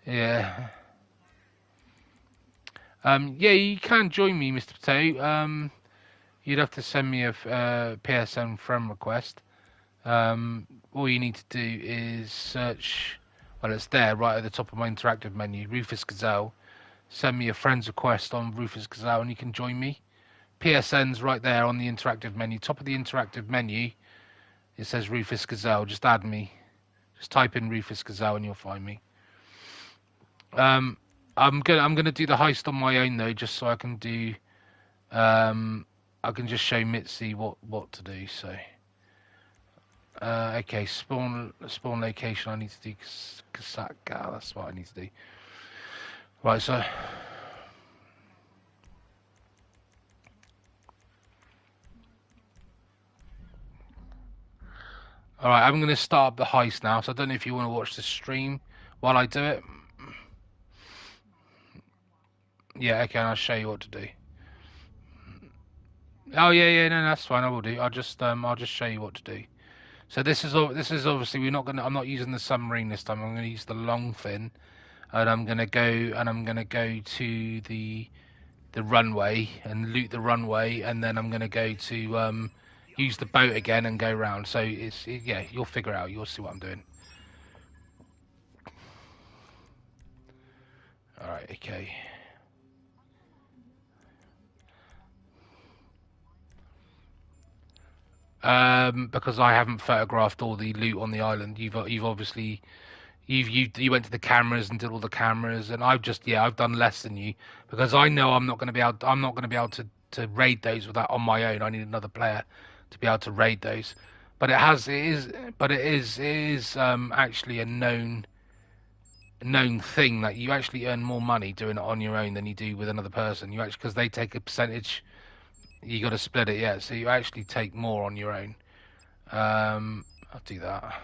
Yeah. Yeah, you can join me, Mr. Potato. You'd have to send me a PSN friend request. All you need to do is search. Well, it's there right at the top of my interactive menu, Rufus Gazelle. Send me a friend's request on Rufus Gazelle, and you can join me. PSN's right there on the interactive menu. Top of the interactive menu, it says Rufus Gazelle. Just add me. Just type in Rufus Gazelle, and you'll find me. I'm gonna do the heist on my own though, just so I can do. I can just show Mitzi what to do. So, okay, spawn location. I need to do Kasaka. That's what I need to do. Right, so. Alright, I'm going to start up the heist now, so I don't know if you want to watch the stream while I do it. Yeah, okay, I'll show you what to do. Oh yeah, no, that's fine. I will do. I'll just show you what to do. So this is obviously I'm not using the submarine this time. I'm going to use the long fin, and I'm going to go to the runway and loot the runway, and then I'm going to go to use the boat again and go round. So yeah, you'll figure it out. You'll see what I'm doing. All right, okay. Because I haven't photographed all the loot on the island. You've obviously you went to the cameras and did all the cameras, and I've done less than you because I know I'm not going to be able to raid those with that on my own. I need another player to be able to raid those. But it is actually a known thing that you actually earn more money doing it on your own than you do with another person. You actually, because they take a percentage. You got to split it, yeah. So you actually take more on your own. I'll do that.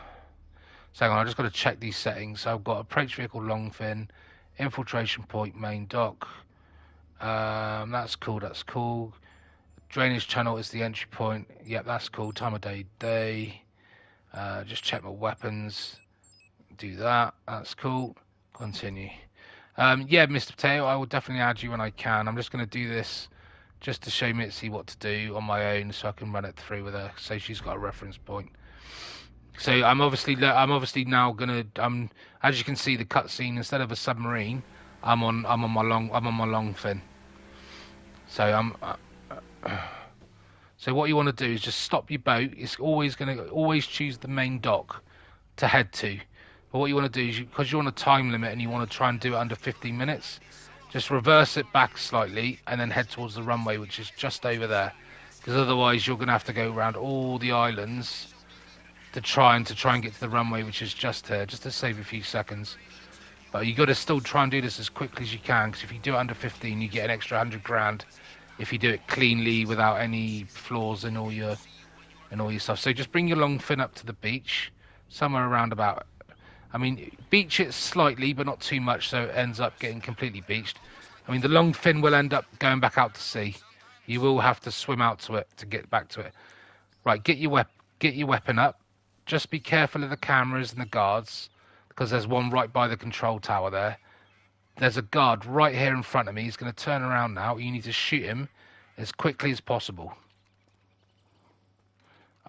So hang on, I just got to check these settings. So I've got approach vehicle long fin, infiltration point main dock. That's cool. That's cool. Drainage channel is the entry point. Yep, that's cool. Time of day. Just check my weapons. Do that. That's cool. Continue. Yeah, Mr. Potato, I will definitely add you when I can. I'm just going to do this just to show Mitzi what to do on my own, so I can run it through with her, so she's got a reference point. So I'm obviously now gonna as you can see the cutscene, instead of a submarine, I'm on my long fin. So so what you want to do is just stop your boat. It's always choose the main dock to head to. But what you want to do is, because you're on a time limit and you want to try and do it under 15 minutes, just reverse it back slightly and then head towards the runway, which is just over there. Because otherwise you're going to have to go around all the islands to try and get to the runway, which is just here, just to save a few seconds. But you got to still try and do this as quickly as you can, because if you do it under 15, you get an extra 100 grand. If you do it cleanly without any flaws in all your stuff. So just bring your long fin up to the beach, somewhere around about. I mean, beach it slightly, but not too much, so it ends up getting completely beached. I mean, the long fin will end up going back out to sea. You will have to swim out to it to get back to it. Right, get your weapon up. Just be careful of the cameras and the guards, because there's one right by the control tower there. There's a guard right here in front of me. He's going to turn around now. You need to shoot him as quickly as possible.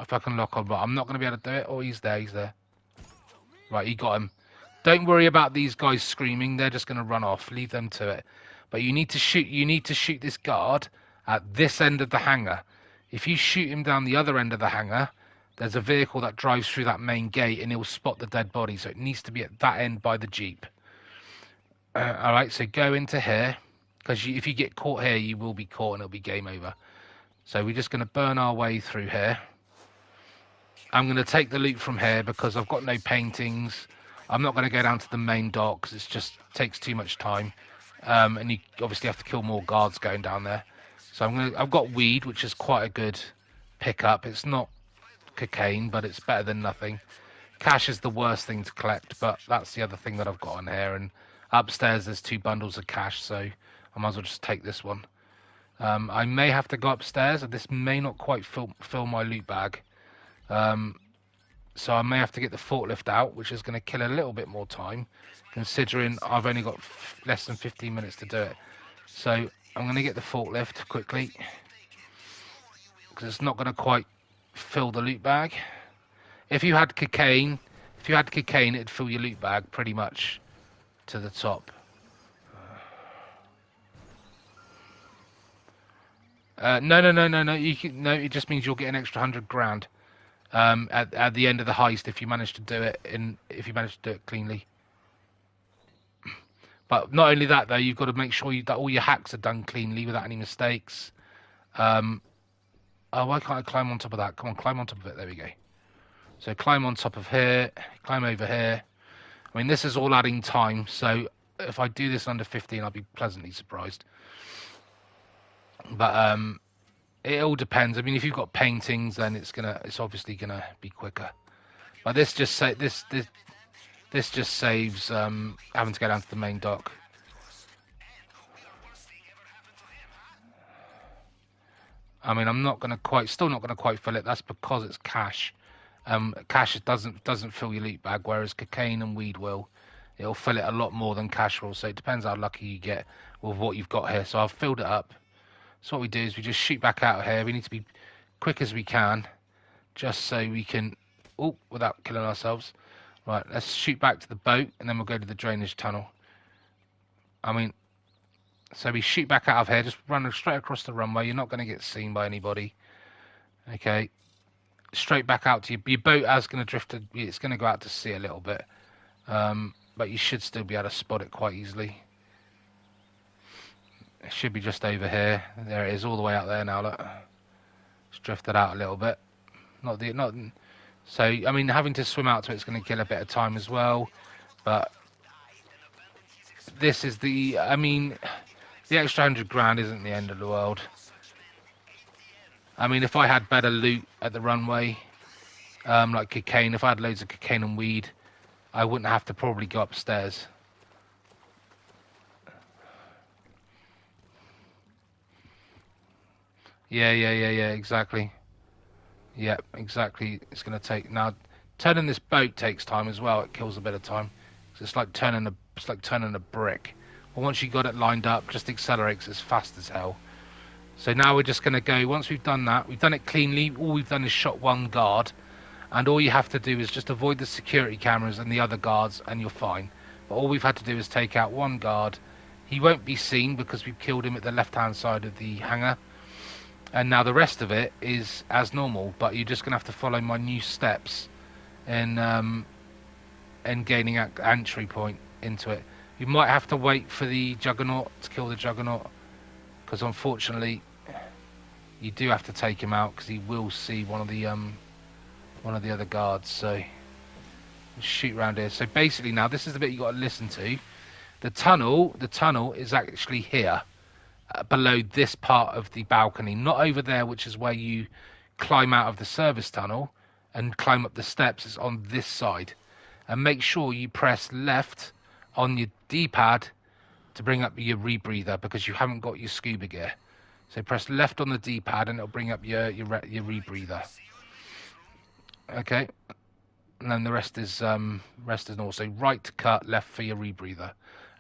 If I can lock on, but I'm not going to be able to do it. Oh, he's there. Right, you got him. Don't worry about these guys screaming. They're just going to run off. Leave them to it. But you need to shoot this guard at this end of the hangar. If you shoot him down the other end of the hangar, there's a vehicle that drives through that main gate and he'll spot the dead body. So it needs to be at that end by the Jeep. All right, so go into here, because if you get caught here, you will be caught and it'll be game over. So we're just going to burn our way through here. I'm going to take the loot from here because I've got no paintings. I'm not going to go down to the main dock because it just takes too much time. And you obviously have to kill more guards going down there. So I've got weed, which is quite a good pickup. It's not cocaine, but it's better than nothing. Cash is the worst thing to collect, but that's the other thing that I've got on here. And upstairs there's 2 bundles of cash, so I might as well just take this one. I may have to go upstairs, and this may not quite fill my loot bag. So I may have to get the forklift out, which is going to kill a little bit more time, considering I've only got less than 15 minutes to do it. So I'm going to get the forklift quickly, because it's not going to quite fill the loot bag. If you had cocaine, it'd fill your loot bag pretty much to the top. No. It just means you'll get an extra 100 grand at the end of the heist if you manage to do it cleanly. But not only that though, you've got to make sure that all your hacks are done cleanly without any mistakes. Oh, why can't I climb on top of that? Come on, climb on top of it. There we go. So climb on top of here, climb over here. I mean, this is all adding time, so if I do this under 15, I'll be pleasantly surprised. But it all depends. I mean, if you've got paintings, then it's obviously gonna be quicker. But this just saves having to go down to the main dock. I mean, still not gonna quite fill it. That's because it's cash. Cash doesn't fill your loot bag, whereas cocaine and weed will. It'll fill it a lot more than cash will. So it depends how lucky you get with what you've got here. So I've filled it up. So what we do is we just shoot back out of here. We need to be quick as we can, just so we can, without killing ourselves. Right, let's shoot back to the boat, and then we'll go to the drainage tunnel. I mean, so we shoot back out of here, just run straight across the runway. You're not going to get seen by anybody. Okay, straight back out to your boat. Is going to drift. It's going to go out to sea a little bit, but you should still be able to spot it quite easily. It should be just over here. There it is, all the way out there now. Look, it's drifted out a little bit. So I mean, having to swim out to it's going to kill a bit of time as well. But this is the extra 100 grand isn't the end of the world. I mean, if I had better loot at the runway, like cocaine, if I had loads of cocaine and weed, I wouldn't have to probably go upstairs. Yeah, exactly. Yeah, exactly. It's going to take... Now, turning this boat takes time as well. It kills a bit of time. It's like turning a brick. But once you got it lined up, just accelerates as fast as hell. So now we're just going to go... Once we've done that, we've done it cleanly. All we've done is shot one guard. And all you have to do is just avoid the security cameras and the other guards, and you're fine. But all we've had to do is take out one guard. He won't be seen because we've killed him at the left-hand side of the hangar. And now the rest of it is as normal, but you're just going to have to follow my new steps in gaining an entry point into it. You might have to wait for the Juggernaut to kill the Juggernaut, because unfortunately you do have to take him out because he will see one of the other guards. So shoot around here. So basically now this is the bit you got to listen to. The tunnel is actually here. Below this part of the balcony, not over there, which is where you climb out of the service tunnel and climb up the steps. It's on this side, and make sure you press left on your D-pad to bring up your rebreather, because you haven't got your scuba gear. So press left on the D-pad and it'll bring up your rebreather. Okay, and then the rest is normal. So right to cut, left for your rebreather,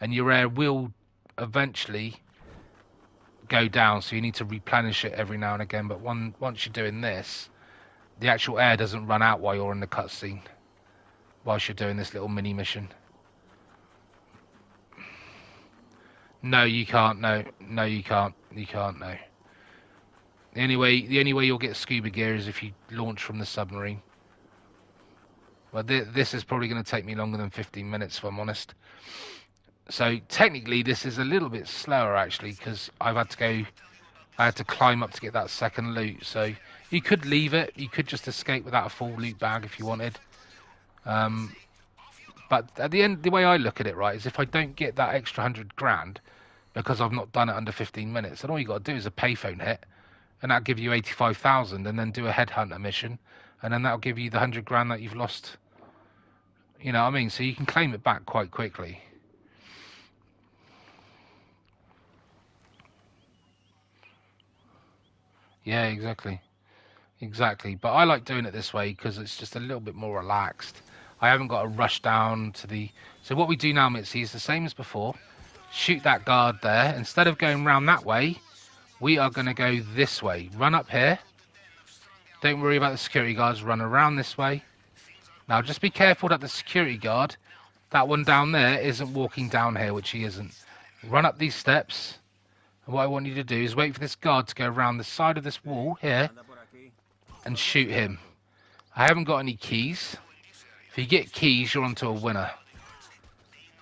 and your air will eventually go down, so you need to replenish it every now and again. But once you're doing this, the actual air doesn't run out while you're in the cutscene, whilst you're doing this little mini mission. No, you can't. No, you can't. You can't. No. The only way you'll get scuba gear is if you launch from the submarine. Well, this is probably going to take me longer than 15 minutes, if I'm honest. So technically this is a little bit slower actually, because I had to climb up to get that second loot. So you could leave it, you could just escape without a full loot bag if you wanted, But at the end, the way I look at it, right, is if I don't get that extra 100 grand because I've not done it under 15 minutes, then all you got to do is a payphone hit, and that'll give you 85,000, and then do a headhunter mission, and then that'll give you the 100 grand that you've lost. You know what I mean? So you can claim it back quite quickly. Yeah, exactly. Exactly. But I like doing it this way because it's just a little bit more relaxed. I haven't got to rush down to the... So what we do now, Mitzi, is the same as before. Shoot that guard there. Instead of going round that way, we are going to go this way. Run up here. Don't worry about the security guards. Run around this way. Now, just be careful that the security guard, that one down there, isn't walking down here, which he isn't. Run up these steps. And what I want you to do is wait for this guard to go around the side of this wall here and shoot him. I haven't got any keys. If you get keys, you're onto a winner.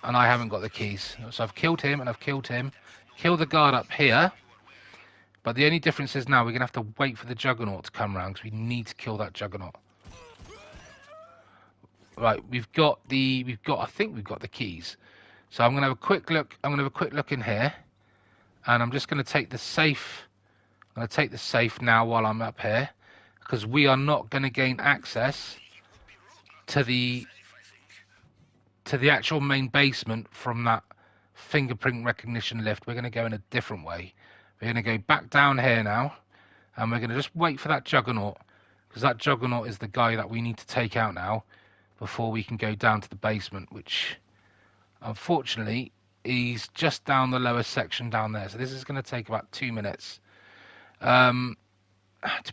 And I haven't got the keys. So I've killed him and I've killed him. Kill the guard up here. But the only difference is now we're going to have to wait for the Juggernaut to come around because we need to kill that Juggernaut. Right, I think we've got the keys. So I'm going to have a quick look. I'm going to have a quick look in here. And I'm just going to take the safe. I'm going to take the safe now while I'm up here. Because we are not going to gain access to the actual main basement from that fingerprint recognition lift. We're going to go in a different way. We're going to go back down here now, and we're going to just wait for that Juggernaut, because that Juggernaut is the guy that we need to take out now before we can go down to the basement, which unfortunately he's just down the lower section down there. So this is going to take about 2 minutes. To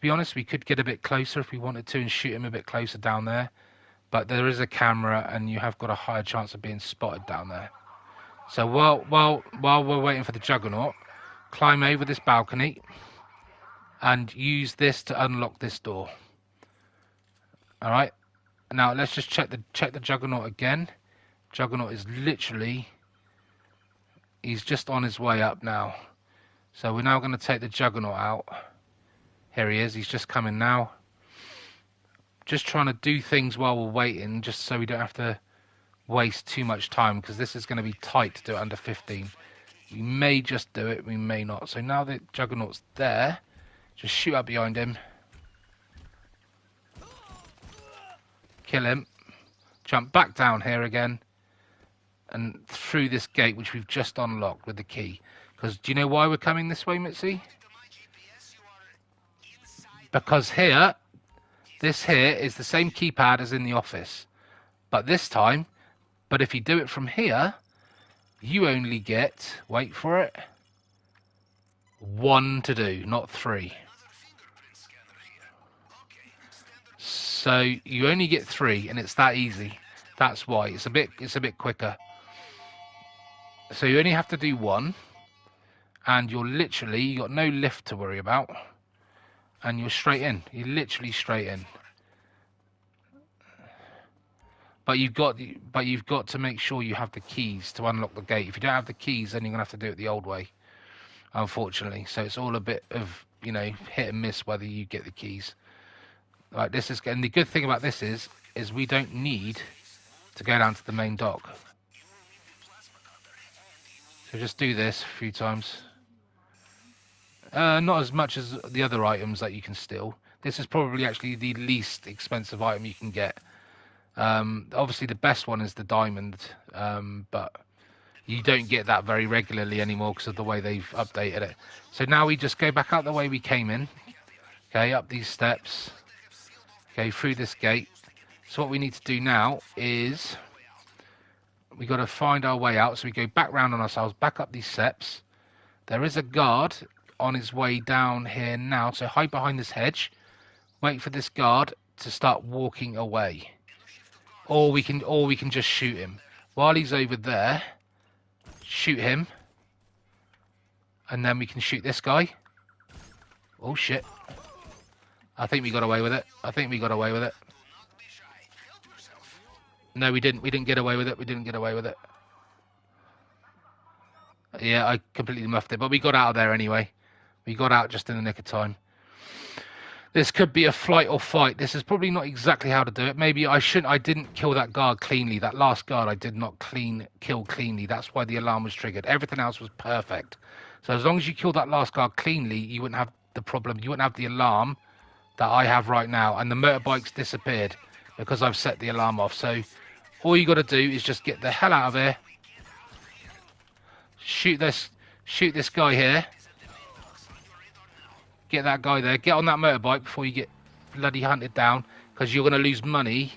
be honest, we could get a bit closer if we wanted to and shoot him a bit closer down there. But there is a camera, and you have got a higher chance of being spotted down there. So while we're waiting for the Juggernaut, climb over this balcony and use this to unlock this door. All right. Now let's just check the Juggernaut again. Juggernaut is literally, he's just on his way up now. So we're now going to take the Juggernaut out. Here he is. He's just coming now. Just trying to do things while we're waiting, just so we don't have to waste too much time, because this is going to be tight to do it under 15. We may just do it, we may not. So now the Juggernaut's there, just shoot up behind him. Kill him. Jump back down here again. And through this gate, which we've just unlocked with the key. Because do you know why we're coming this way, Mitzi? Because here, this here is the same keypad as in the office. But this time, but if you do it from here, you only get, wait for it, 1 to do, not 3. So you only get 3, and it's that easy. That's why it's a bit quicker. So you only have to do 1, and you got no lift to worry about, and you're straight in. You're literally straight in. But you've got to make sure you have the keys to unlock the gate. If you don't have the keys, then you're gonna have to do it the old way, unfortunately. So it's all a bit of, you know, hit and miss whether you get the keys. Right, this is, and the good thing about this is we don't need to go down to the main dock. So just do this a few times. Not as much as the other items that you can steal. This is probably actually the least expensive item you can get. Obviously the best one is the diamond, but you don't get that very regularly anymore because of the way they've updated it. So now we just go back out the way we came in. Okay, up these steps. Okay, through this gate. So what we need to do now is we got to find our way out. So we go back round on ourselves, back up these steps. There is a guard on his way down here now. So hide behind this hedge. Wait for this guard to start walking away. Or we can just shoot him. While he's over there, shoot him. And then we can shoot this guy. Oh shit. I think we got away with it. No, we didn't. We didn't get away with it. Yeah, I completely muffed it. But we got out of there anyway. We got out just in the nick of time. This could be a flight or fight. This is probably not exactly how to do it. Maybe I shouldn't. I didn't kill that guard cleanly. That last guard I did not kill cleanly. That's why the alarm was triggered. Everything else was perfect. So as long as you kill that last guard cleanly, you wouldn't have the problem. You wouldn't have the alarm that I have right now. And the motorbike's disappeared because I've set the alarm off. So all you got to do is just get the hell out of here. Shoot this guy here. Get that guy there. Get on that motorbike before you get bloody hunted down, because you're going to lose money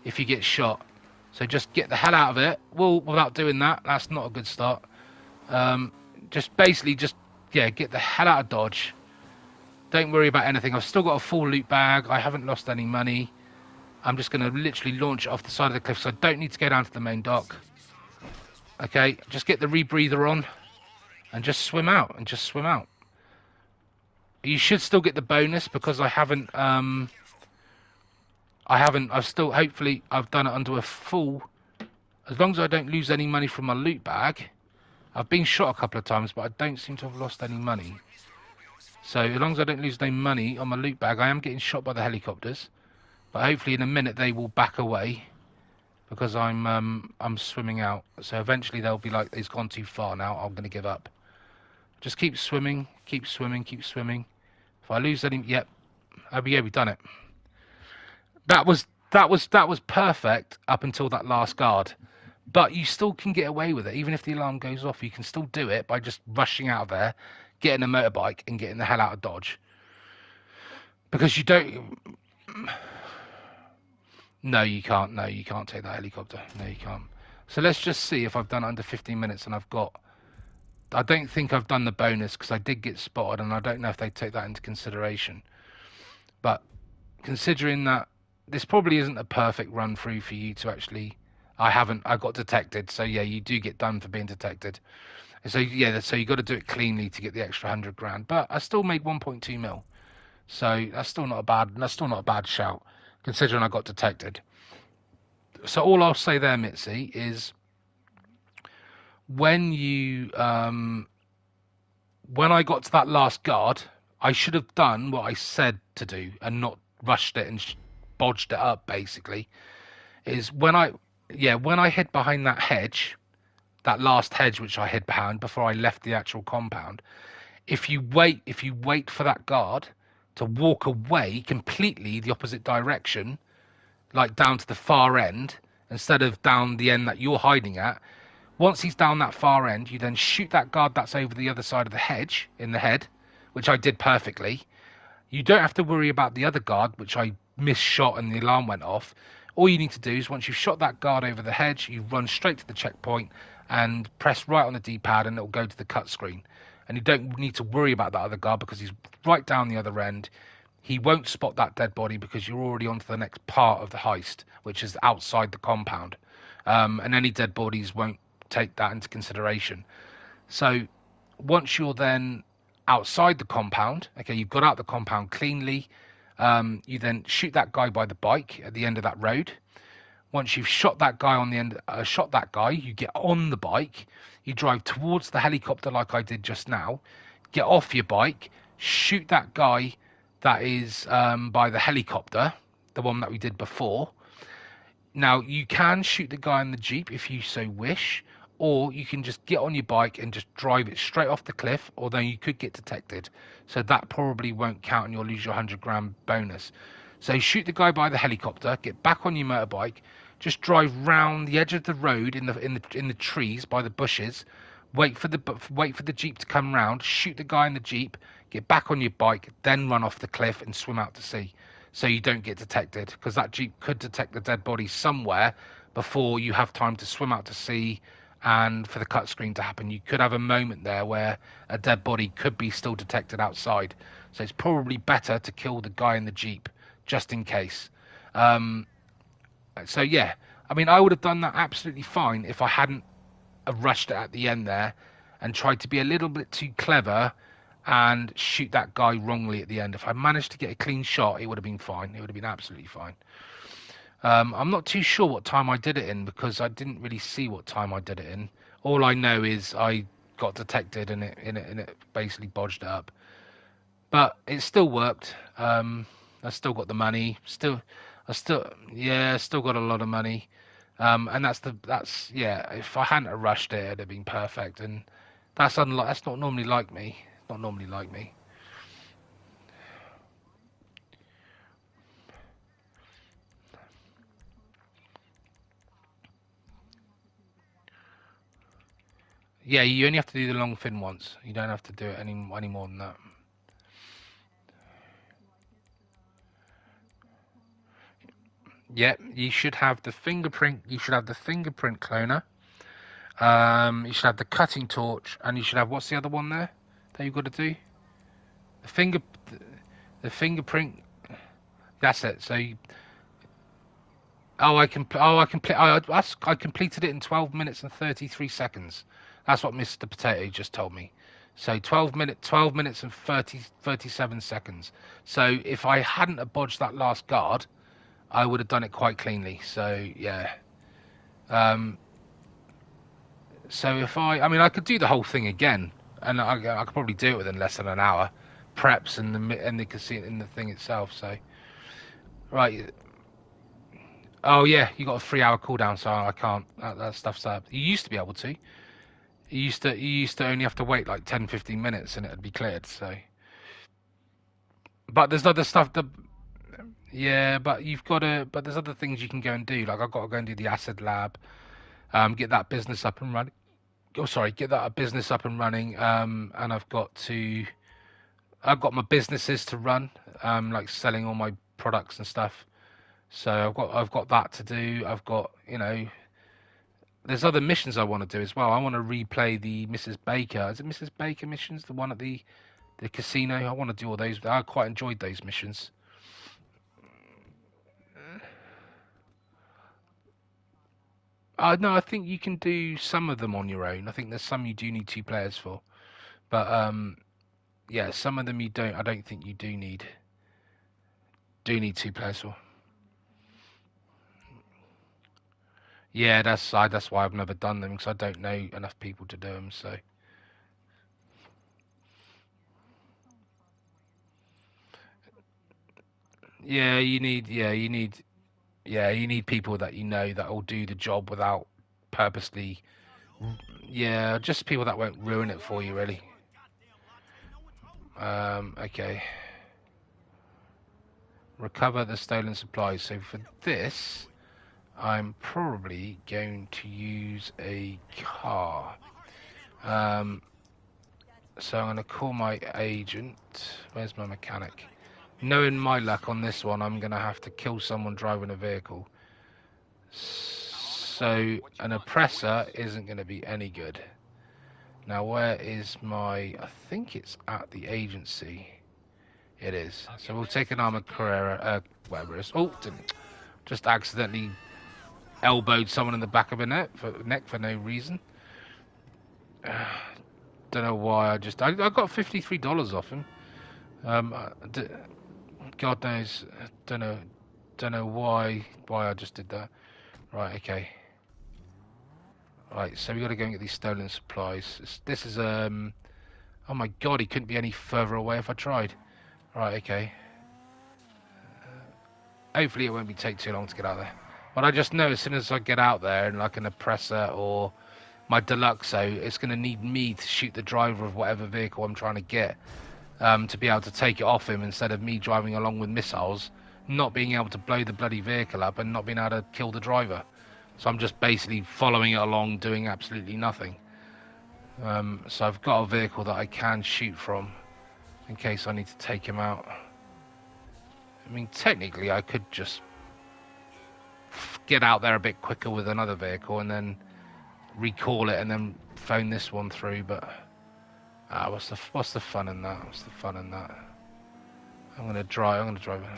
if you get shot. So just get the hell out of it. Well, without doing that, that's not a good start. Just basically, get the hell out of Dodge. Don't worry about anything. I've still got a full loot bag. I haven't lost any money. I'm just going to literally launch it off the side of the cliff, so I don't need to go down to the main dock. Okay, just get the rebreather on and just swim out. You should still get the bonus because hopefully I've done it under a full, as long as I don't lose any money from my loot bag. I've been shot a couple of times, but I don't seem to have lost any money. So as long as I don't lose any money on my loot bag, I am getting shot by the helicopters. But hopefully in a minute they will back away because I'm swimming out. So eventually they'll be like, it's gone too far now, I'm going to give up. Just keep swimming. If I lose any, yep. We've done it. That was perfect up until that last guard. But you still can get away with it. Even if the alarm goes off, you can still do it by just rushing out of there, getting a motorbike and getting the hell out of Dodge. Because you don't... No, you can't. No, you can't take that helicopter. No, you can't. So let's just see if I've done it under 15 minutes and I've got... I don't think I've done the bonus because I did get spotted and I don't know if they take that into consideration. But considering that this probably isn't a perfect run through for you to actually... I got detected. So yeah, you do get done for being detected. So yeah, so you got to do it cleanly to get the extra 100 grand. But I still made 1.2 mil. So that's still not a bad shout considering I got detected. So all I'll say there, Mitzi, is when I got to that last guard, I should have done what I said to do and not rushed it and bodged it up. Basically, is when I hid behind that hedge, that last hedge which I hid behind before I left the actual compound. If you wait for that guard to walk away completely the opposite direction, like down to the far end instead of down the end that you're hiding at. Once he's down that far end, you then shoot that guard that's over the other side of the hedge in the head, which I did perfectly. You don't have to worry about the other guard, which I missed shot and the alarm went off. All you need to do is once you've shot that guard over the hedge, you run straight to the checkpoint and press right on the D-pad and it'll go to the cut screen. And you don't need to worry about that other guard because he's right down the other end. He won't spot that dead body because you're already on to the next part of the heist, which is outside the compound. And any dead bodies won't take that into consideration. So once you're then outside the compound, okay, you've got out the compound cleanly, you then shoot that guy by the bike at the end of that road. Once you've shot that guy you get on the bike, you drive towards the helicopter like I did just now, get off your bike, shoot that guy that is by the helicopter, the one that we did before. Now, you can shoot the guy in the Jeep if you so wish, or you can just get on your bike and just drive it straight off the cliff, although you could get detected. So that probably won't count and you'll lose your 100 grand bonus. So shoot the guy by the helicopter, get back on your motorbike, just drive round the edge of the road in the trees by the bushes, wait for the Jeep to come round, shoot the guy in the Jeep, get back on your bike, then run off the cliff and swim out to sea. So you don't get detected, because that Jeep could detect the dead body somewhere before you have time to swim out to sea and for the cut screen to happen. You could have a moment there where a dead body could be still detected outside. So it's probably better to kill the guy in the Jeep, just in case. So yeah, I mean, I would have done that absolutely fine if I hadn't rushed it at the end there and tried to be a little bit too clever and shoot that guy wrongly at the end. If I managed to get a clean shot, it would have been fine. It would have been absolutely fine. I'm not too sure what time I did it in because I didn't really see what time I did it in. All I know is I got detected and it basically bodged it up. But it still worked. I still got the money. Still got a lot of money. And yeah. If I hadn't have rushed it, it'd have been perfect. And that's not normally like me. Not normally like me. Yeah, you only have to do the long fin once. You don't have to do it any more than that. Yeah, you should have the fingerprint. You should have the fingerprint cloner. You should have the cutting torch, and you should have what's the other one there that you've got to do? The the fingerprint. That's it. So, I completed it in 12 minutes and 33 seconds. That's what Mr. Potato just told me. So 12 minutes and 37 seconds. So if I hadn't have bodged that last guard, I would have done it quite cleanly. So yeah. So if I could do the whole thing again, and I could probably do it within less than an hour, preps and the casino and the thing itself. So right. Oh yeah, you got a 3 hour cooldown, so I can't. That stuff's up. You used to be able to. You used to only have to wait like 10, 15 minutes and it'd be cleared. So, but there's other stuff that. Yeah, but you've got to. But there's other things you can go and do. Like I've got to go and do the acid lab. Get that business up and running. Oh, sorry, get that business up and running. And I've got my businesses to run. Like selling all my products and stuff. So I've got that to do. I've got there's other missions I want to do as well. I want to replay the Mrs. Baker. Is it Mrs. Baker missions? The one at the casino. I want to do all those. I quite enjoyed those missions. No, I think you can do some of them on your own. I think there's some you do need 2 players for, but yeah, some of them you don't. I don't think you do need 2 players for. Yeah, that's why I've never done them because I don't know enough people to do them. So. Yeah, you need people that that will do the job without purposely. Yeah, just people that won't ruin it for you, really. Okay. Recover the stolen supplies. So for this, I'm probably going to use a car. So I'm going to call my agent. Where's my mechanic? Knowing my luck on this one, I'm going to have to kill someone driving a vehicle. So an oppressor isn't going to be any good. Now where is I think it's at the agency. It is. So we'll take an armored Carrera, whatever it is. Oh, just accidentally elbowed someone in the back of the neck for no reason. Don't know why. I got $53 off him. God knows. Don't know why I just did that. Right. Okay. Right. So we got to go and get these stolen supplies. This is oh my God, he couldn't be any further away if I tried. Right. Okay. Hopefully it won't take too long to get out there. But I just know as soon as I get out there and like an oppressor or my Deluxo, it's going to need me to shoot the driver of whatever vehicle I'm trying to get to be able to take it off him instead of me driving along with missiles, not being able to blow the bloody vehicle up and not being able to kill the driver. So I'm just basically following it along, doing absolutely nothing. So I've got a vehicle that I can shoot from in case I need to take him out. I mean, technically I could just get out there a bit quicker with another vehicle and then recall it and then phone this one through, but what's the fun in that? What's the fun in that? I'm gonna drive it.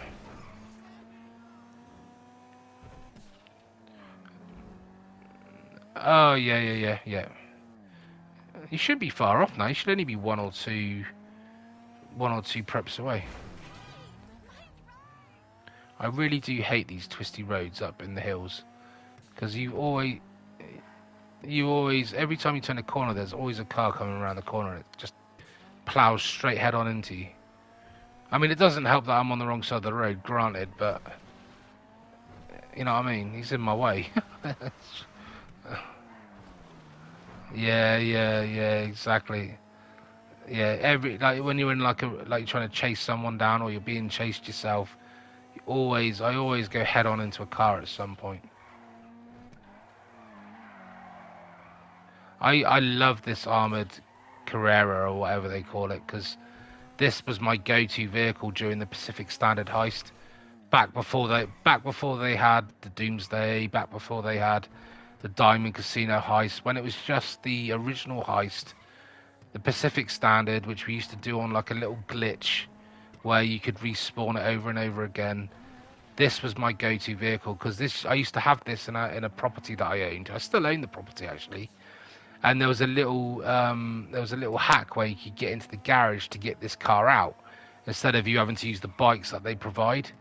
Oh yeah. You shouldn't be far off now. You should only be one or two preps away. I really do hate these twisty roads up in the hills because you always every time you turn a corner, there's always a car coming around the corner and it just plows straight head on into you. I mean, it doesn't help that I'm on the wrong side of the road, granted, but you know what I mean. He's in my way. Yeah, exactly. Yeah, like when you're in like you're trying to chase someone down or you're being chased yourself, I always go head on into a car at some point. I love this armored Carrera or whatever they call it because this was my go-to vehicle during the Pacific Standard heist. Back before they had the Doomsday, back before they had the Diamond Casino heist, when it was just the original heist, the Pacific Standard, which we used to do on like a little glitch where you could respawn it over and over again. This was my go-to vehicle because I used to have this in a property that I owned. I still own the property actually, and there was a little hack where you could get into the garage to get this car out instead of you having to use the bikes that they provide.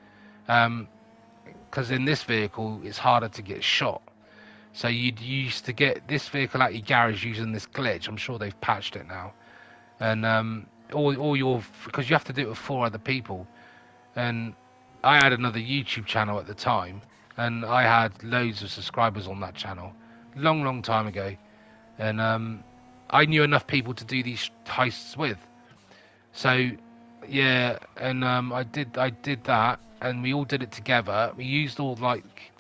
Because in this vehicle it's harder to get shot. So you used to get this vehicle out your garage using this glitch. I'm sure they've patched it now. And because you have to do it with 4 other people. And I had another YouTube channel at the time, and I had loads of subscribers on that channel, long time ago. And I knew enough people to do these heists with. So yeah, and I did that, and we all did it together. We used all like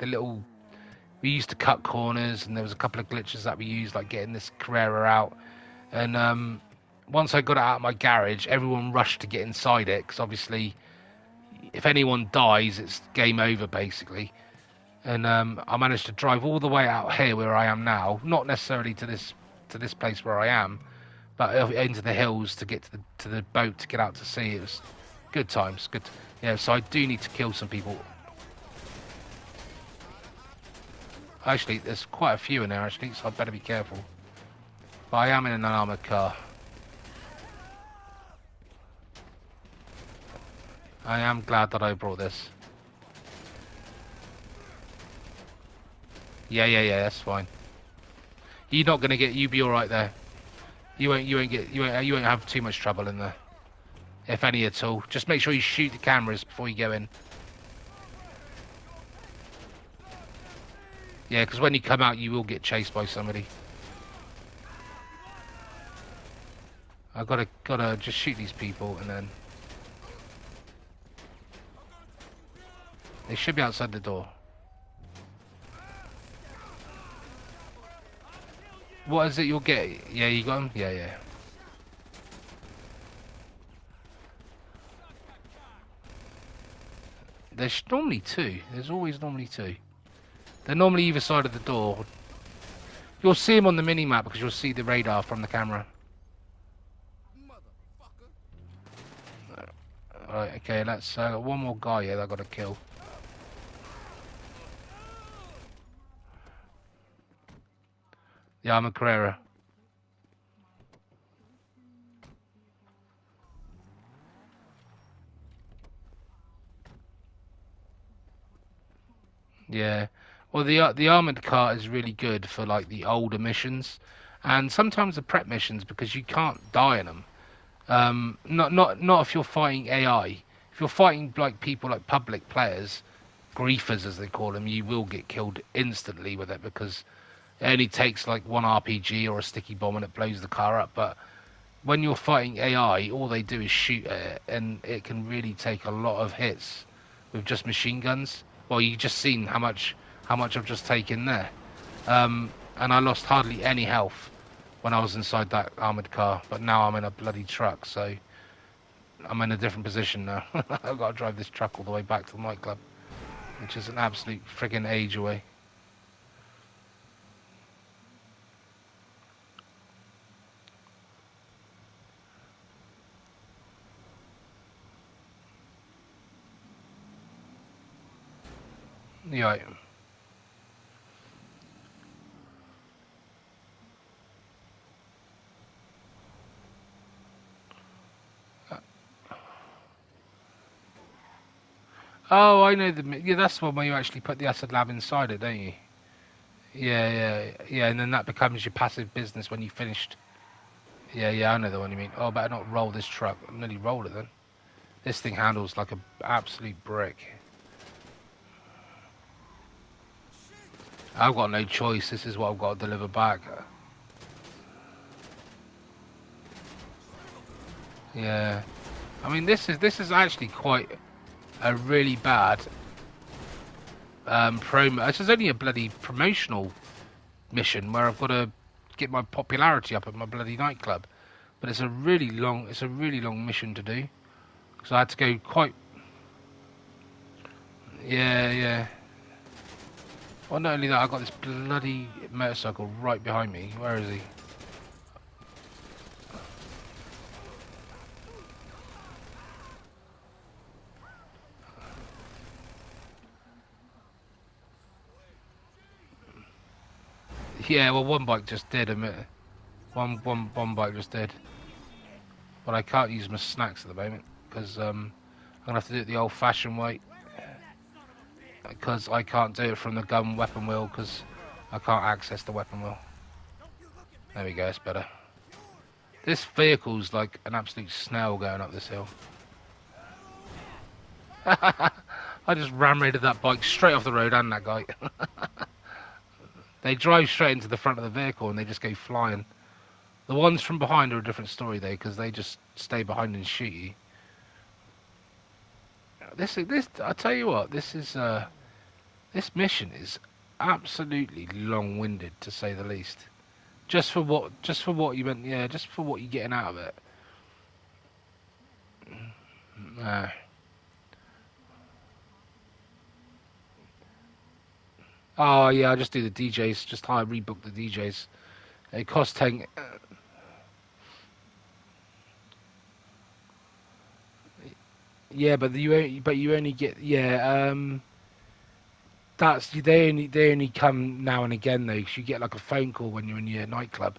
we used to cut corners, and there was a couple of glitches that we used, like getting this Carrera out. And once I got it out of my garage, everyone rushed to get inside it, because obviously, if anyone dies, it's game over, basically. And I managed to drive all the way out here where I am now, not necessarily to this place where I am, but into the hills to get to the boat to get out to sea. It was good times, good. Yeah, so I do need to kill some people. Actually, there's quite a few in there, actually, so I better be careful. But I am in an armoured car. I am glad that I brought this. Yeah, that's fine. You're not gonna you be alright there. You won't have too much trouble in there. If any at all. Just make sure you shoot the cameras before you go in. Yeah, because when you come out, you will get chased by somebody. I gotta just shoot these people, and then they should be outside the door. What is it you'll get? Yeah, you got them? Yeah. There's normally 2. There's always normally 2. They're normally either side of the door. You'll see them on the mini-map because you'll see the radar from the camera. Alright, okay, let's one more guy here that I gotta kill. Yeah, I'm a Carrera. Yeah. Well, the armored car is really good for like the older missions, and sometimes the prep missions because you can't die in them. Not if you're fighting AI. If you're fighting like people like public players, griefers as they call them, you will get killed instantly with it because it only takes like one RPG or a sticky bomb and it blows the car up. But when you're fighting AI, all they do is shoot at it, and it can really take a lot of hits with just machine guns. Well, you just seen how much I've just taken there, and I lost hardly any health when I was inside that armored car. But now I'm in a bloody truck, so I'm in a different position now. I've got to drive this truck all the way back to the nightclub, which is an absolute friggin' age away. Yeah. Oh, I know that's the one where you actually put the acid lab inside it, don't you? Yeah, and then that becomes your passive business when you finished. Yeah, I know the one you mean. Oh, I better not roll this truck. I'll nearly roll it then. This thing handles like an absolute brick. I've got no choice. This is what I've got to deliver back. Yeah. I mean, this is actually quite a really bad promo. This is only a bloody promotional mission where I've got to get my popularity up at my bloody nightclub. But it's a really long mission to do. So I had to go quite. Yeah. Well, not only that, I got this bloody motorcycle right behind me. Where is he? Yeah, well, one bike just did. One bike just did. But I can't use my snacks at the moment because I'm gonna have to do it the old-fashioned way. Because I can't do it from the gun weapon wheel because I can't access the weapon wheel. There we go. It's better. This vehicle's like an absolute snail going up this hill. I just ram-raided that bike straight off the road and that guy. They drive straight into the front of the vehicle and they just go flying. The ones from behind are a different story though, because they just stay behind and shoot you. This I tell you what, this mission is absolutely long-winded to say the least. Just for what you meant, yeah, just for what you're getting out of it. Nah. Oh yeah, I just do the DJs. Just hire rebook the DJs. It costs 10. Yeah, but you only get that's they only come now and again though. 'Cause you get like a phone call when you're in your nightclub,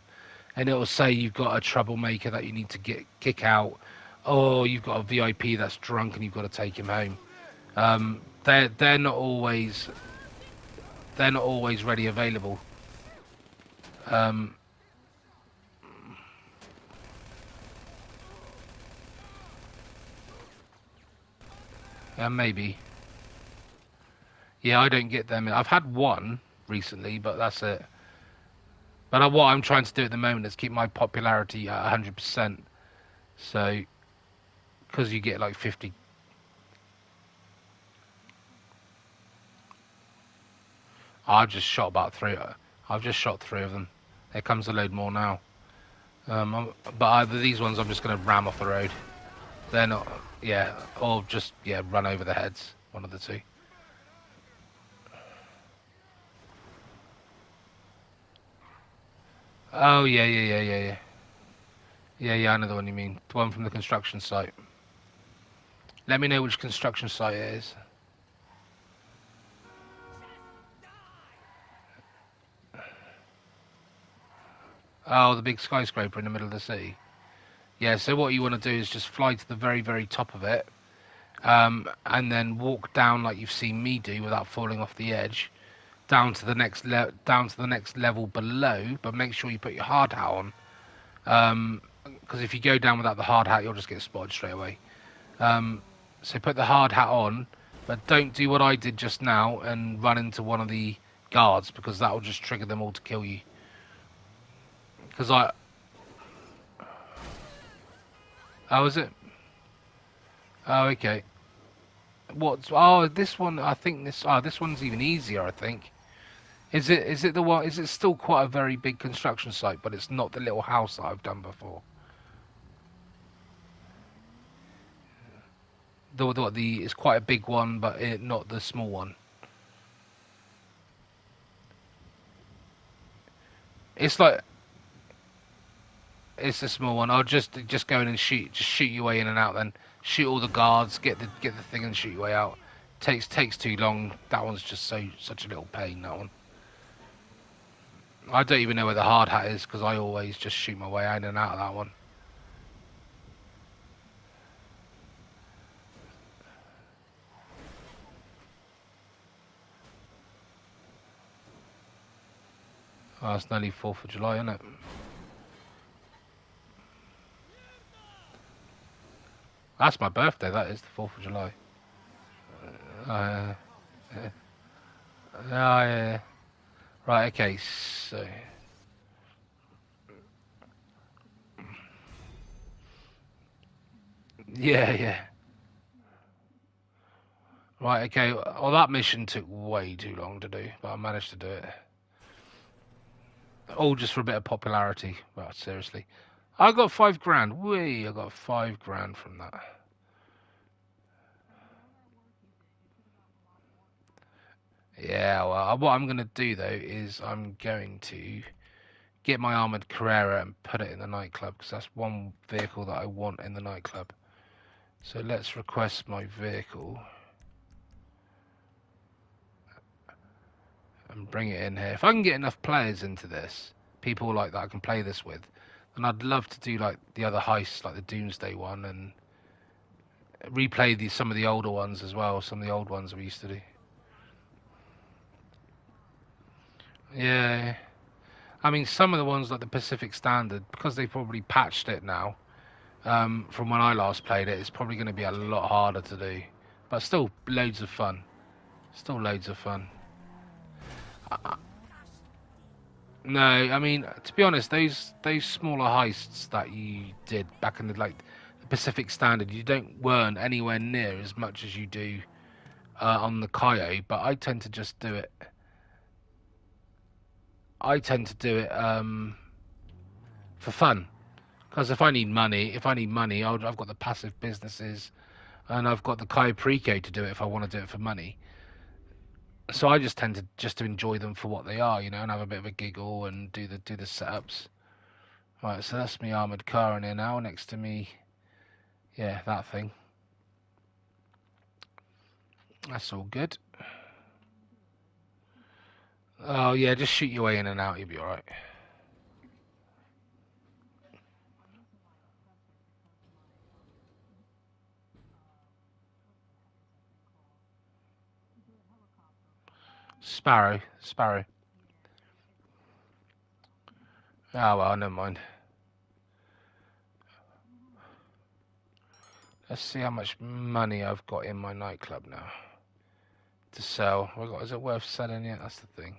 and it'll say you've got a troublemaker that you need to kick out, or you've got a VIP that's drunk and you've got to take him home. They're not always ready available. Maybe. Yeah, I don't get them. I've had one recently, but that's it. But what I'm trying to do at the moment is keep my popularity at 100%. So, because you get like 50. I've just shot about 3. I've just shot 3 of them. There comes a load more now. But either these ones I'm just going to ram off the road. They're not, yeah, or just, yeah, run over the heads. One of the two. Oh, yeah. Yeah, I know the one you mean. The one from the construction site. Let me know which construction site it is. Oh, the big skyscraper in the middle of the city. Yeah, so what you want to do is just fly to the very, very top of it, and then walk down like you've seen me do without falling off the edge, down to the next level below. But make sure you put your hard hat on, because if you go down without the hard hat, you'll just get spotted straight away. So put the hard hat on, but don't do what I did just now and run into one of the guards, because that will just trigger them all to kill you. Because Oh, is it? Oh, okay. This one, I think this one's even easier, I think. Is it the one, is it still quite a very big construction site, but it's not the little house that I've done before? It's quite a big one, but not the small one. It's like, it's a small one. I'll just go in and shoot your way in and out. Then shoot all the guards, get the thing and shoot your way out. Takes too long. That one's just such a little pain. That one. I don't even know where the hard hat is because I always just shoot my way in and out of that one. Oh, it's nearly 4th of July, isn't it? That's my birthday. That is the 4th of July. Uh, oh yeah. Right. Okay. So. Yeah. Yeah. Right. Okay. Well, that mission took way too long to do, but I managed to do it. All just for a bit of popularity. Well, seriously. I got £5 grand. Whee! I got £5 grand from that. Yeah, well, what I'm going to do though is I'm going to get my armored Carrera and put it in the nightclub because that's one vehicle that I want in the nightclub. So let's request my vehicle and bring it in here. If I can get enough players into this, people like that I can play this with, then I'd love to do like the other heists, like the Doomsday one, and replay some of the older ones as well. Some of the old ones we used to do. Yeah. I mean, some of the ones like the Pacific Standard, because they've probably patched it now, from when I last played it, it's probably going to be a lot harder to do. But still, loads of fun. Still loads of fun. No, I mean, to be honest, those smaller heists that you did back in the Pacific Standard, you don't earn anywhere near as much as you do on the Kaio. But I tend to just do it. I tend to do it for fun. Because if I need money, I've got the passive businesses, and I've got the Kai Preco to do it if I want to do it for money. So I just tend to enjoy them for what they are, and have a bit of a giggle and do the setups. Right, so that's my armored car in here now, next to me. Yeah, that thing. That's all good. Oh yeah, just shoot your way in and out, you'll be alright. Sparrow. Oh well, never mind. Let's see how much money I've got in my nightclub now to sell. Is it worth selling yet? That's the thing.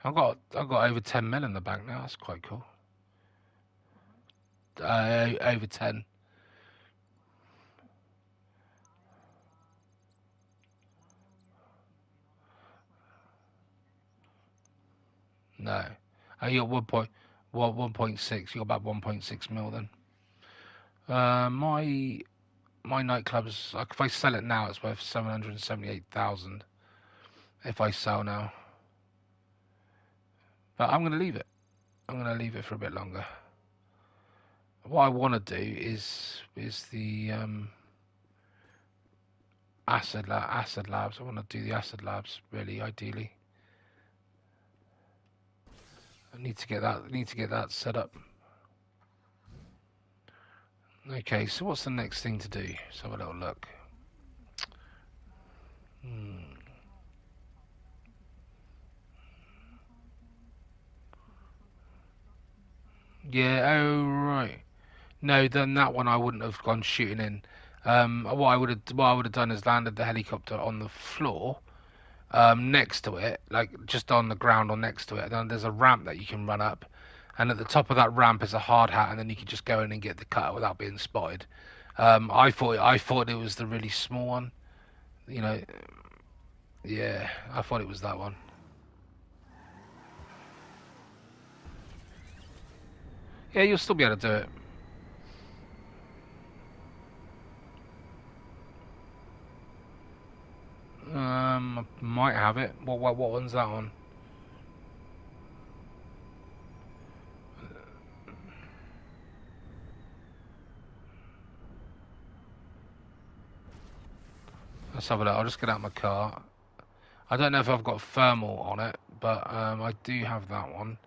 I've got over 10 mil in the bank now. That's quite cool. Over 10. No. Oh, you got 1.6. You got about 1.6 mil then. My nightclub's like, if I sell it now, it's worth 778,000. If I sell now, but I'm gonna leave it. I'm gonna leave it for a bit longer. What I want to do is the acid labs. I want to do the acid labs really, ideally. I need to get that set up. Okay, so what's the next thing to do? Let's have a little look. Yeah, oh right. No, then that one I wouldn't have gone shooting in. What I would have done is landed the helicopter on the floor, next to it, like just on the ground or next to it. And then there's a ramp that you can run up, and at the top of that ramp is a hard hat, and then you can just go in and get the cutter without being spotted. I thought it was the really small one, you know. Yeah, I thought it was that one. Yeah, you'll still be able to do it. I might have it. What one's that one? Let's have a look. I'll just get out my car. I don't know if I've got thermal on it, but I do have that one.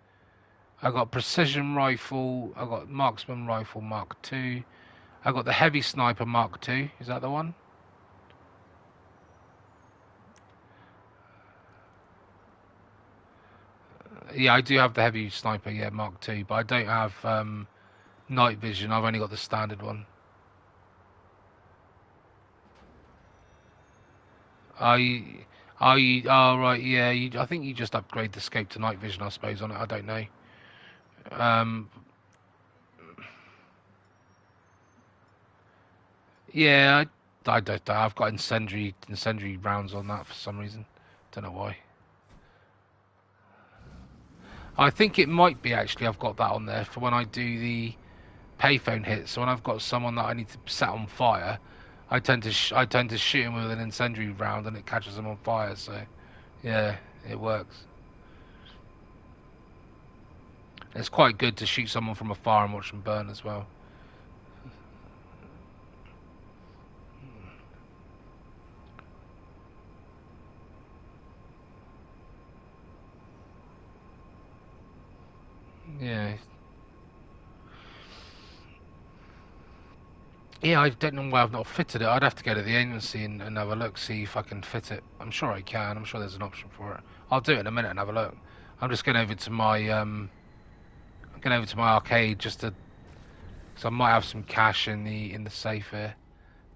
I got precision rifle. I got marksman rifle Mark II. I got the heavy sniper Mark II. Is that the one? Yeah, I do have the heavy sniper, yeah, Mark II, but I don't have night vision. I've only got the standard one. Oh right, yeah. I think you just upgrade the scope to night vision, I suppose, on it. I don't know. Um, yeah, I don't know. I've got incendiary rounds on that for some reason. Don't know why. I think it might be actually. I've got that on there for when I do the payphone hits. So when I've got someone that I need to set on fire, I tend to shoot him with an incendiary round, and it catches them on fire. So yeah, it works. It's quite good to shoot someone from afar and watch them burn as well. Yeah. Yeah, I don't know why I've not fitted it. I'd have to go to the agency and have a look, see if I can fit it. I'm sure I can. I'm sure there's an option for it. I'll do it in a minute and have a look. I'm just going over to my arcade just to, because I might have some cash in the safe here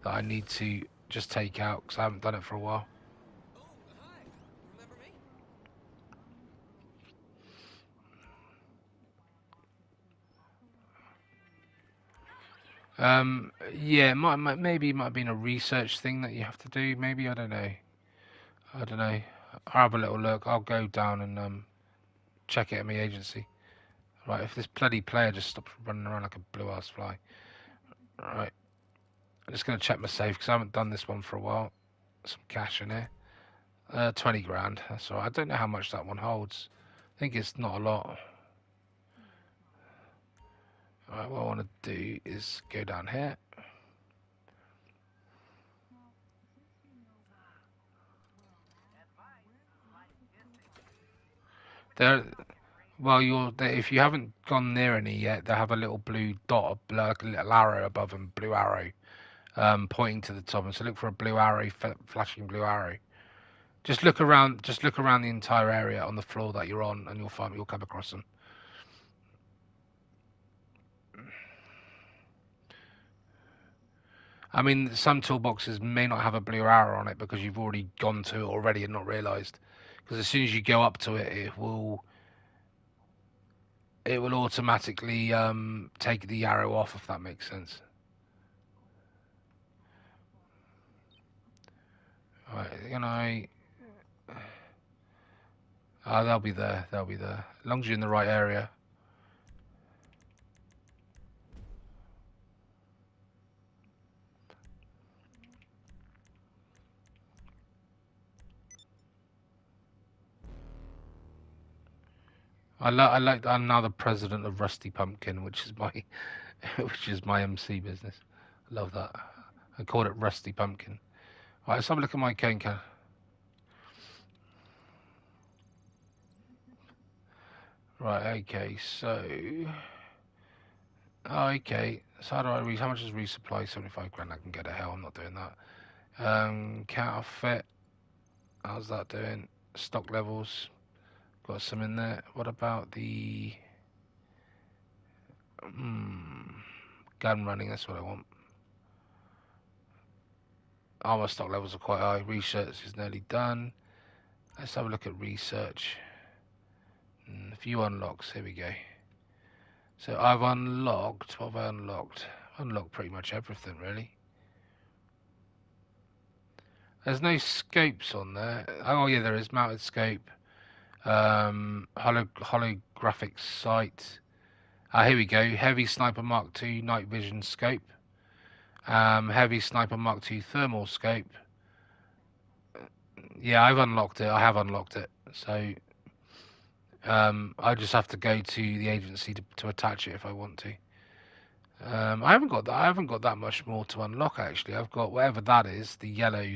that I need to just take out because I haven't done it for a while. Oh, hi. Remember me? Yeah, maybe it might have been a research thing that you have to do. Maybe I don't know. I don't know. I'll have a little look. I'll go down and check it at my agency. Right, if this bloody player just stops running around like a blue-ass fly. Right, I'm just going to check my safe because I haven't done this one for a while. Some cash in here. 20 grand, that's all right. I don't know how much that one holds. I think it's not a lot. Alright, what I want to do is go down here. There, well, if you haven't gone near any yet, they have a little blue dot, like a little arrow above them, blue arrow, pointing to the top. And so look for a blue arrow, flashing blue arrow. Just look around. Just look around the entire area on the floor that you're on, and you'll come across them. I mean, some toolboxes may not have a blue arrow on it because you've already gone to it already and not realised. Because as soon as you go up to it, it will automatically take the arrow off, if that makes sense. Right, they'll be there. They'll be there. As long as you're in the right area. I'm now the president of Rusty Pumpkin, which is my which is my MC business. I love that. I called it Rusty Pumpkin. Right, let's have a look at my cane can. Right, okay, so so how much is resupply? 75 grand. I can get a hell. I'm not doing that. Counterfeit. How's that doing? Stock levels. Got some in there. What about the gun running? That's what I want. Armor stock levels are quite high. Research is nearly done. Let's have a look at research. View unlocks. Here we go. So I've unlocked. What have I unlocked? Unlocked pretty much everything, really. There's no scopes on there. Oh yeah, there is mounted scope. Holographic sight. Here we go. Heavy Sniper Mark II night vision scope. Heavy Sniper Mark II thermal scope. Yeah, I've unlocked it. I have unlocked it. So I just have to go to the agency to attach it if I want to. I haven't got that. I haven't got that much more to unlock actually. I've got whatever that is, the yellow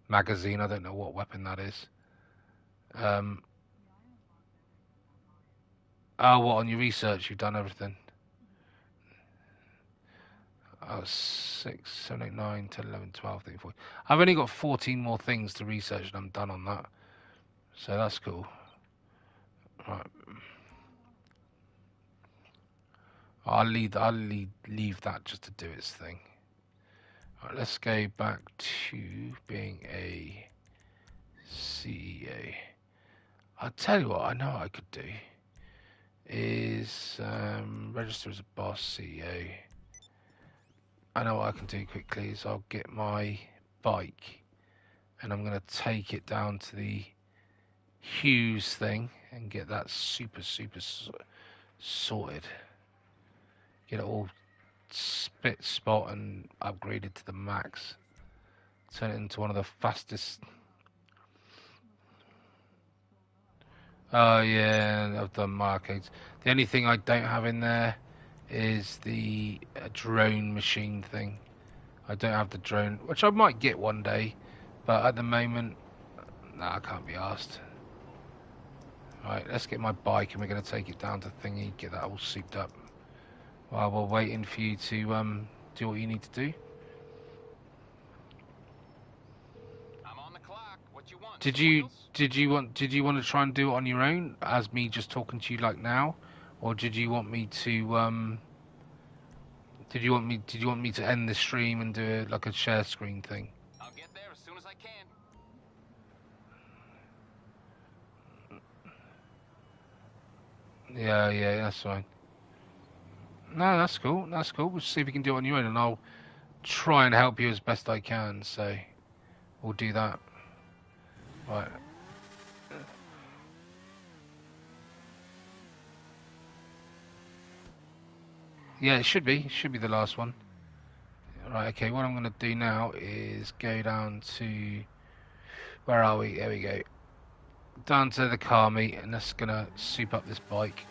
magazine. I don't know what weapon that is. Oh, what on your research? You've done everything. 6, 7, 8, 9, 10, 11, 12, 13, 14. I've only got 14 more things to research and I'm done on that. So that's cool. Right. I'll leave that just to do its thing. Right, let's go back to being a CEO. I'll tell you what I know what I could do is register as a boss CEO. I know what I can do quickly is I'll get my bike and I'm going to take it down to the Hughes thing and get that super sorted. Get it all spot and upgraded to the max. Turn it into one of the fastest. Oh yeah, I've done my arcades. The only thing I don't have in there is the drone machine thing. I don't have the drone, which I might get one day, but at the moment, nah, I can't be asked. Right, let's get my bike and we're going to take it down to thingy, get that all souped up. While we're waiting for you to do what you need to do. I'm on the clock. What you want? Did you want to try and do it on your own, as me just talking to you like now, or did you want me to did you want me to end the stream and do like a share screen thing? I'll get there as soon as I can. Yeah, that's fine. No, that's cool. That's cool. We'll see if we can do it on your own, and I'll try and help you as best I can. So we'll do that. Right. Yeah, it should be. It should be the last one. Right. Okay. What I'm going to do now is go down to where are we? There we go. Down to the car meet, and that's going to soup up this bike.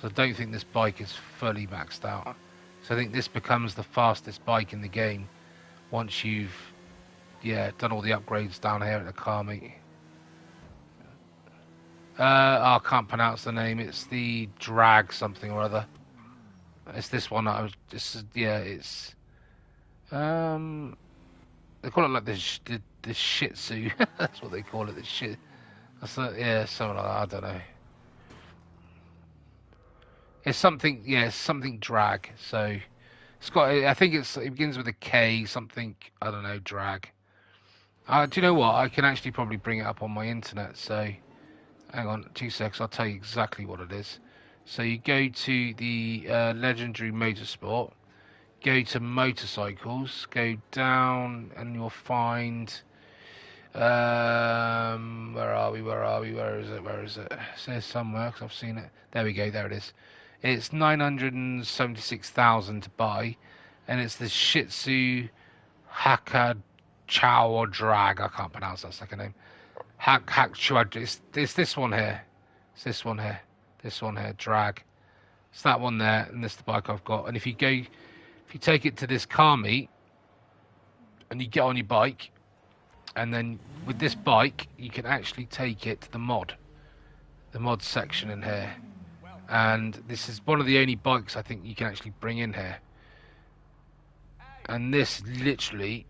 So I don't think this bike is fully maxed out. So I think this becomes the fastest bike in the game once you've done all the upgrades down here at the car meet. I can't pronounce the name. It's the drag something or other. It's this one. It's they call it like the Shih Tzu. That's what they call it. The shit. Something like that. I don't know. It's something. Yeah, it's something drag. So it's got. I think it begins with a K. Something. I don't know. Drag. Do you know what? I can actually probably bring it up on my internet. So hang on 2 seconds. I'll tell you exactly what it is. So you go to the Legendary Motorsport. Go to motorcycles. Go down, and you'll find. Where are we? Where is it? It says somewhere because I've seen it. There we go. There it is. It's 976,000 to buy, and it's the Shih Tzu Hakka Chow or Drag. I can't pronounce that second name. It's this one here. It's this one here. This one here. Drag. It's that one there, and this is the bike I've got. And if you take it to this car meet, and you get on your bike, and then with this bike, you can actually take it to the mod section in here. And this is one of the only bikes I think you can actually bring in here. And this literally,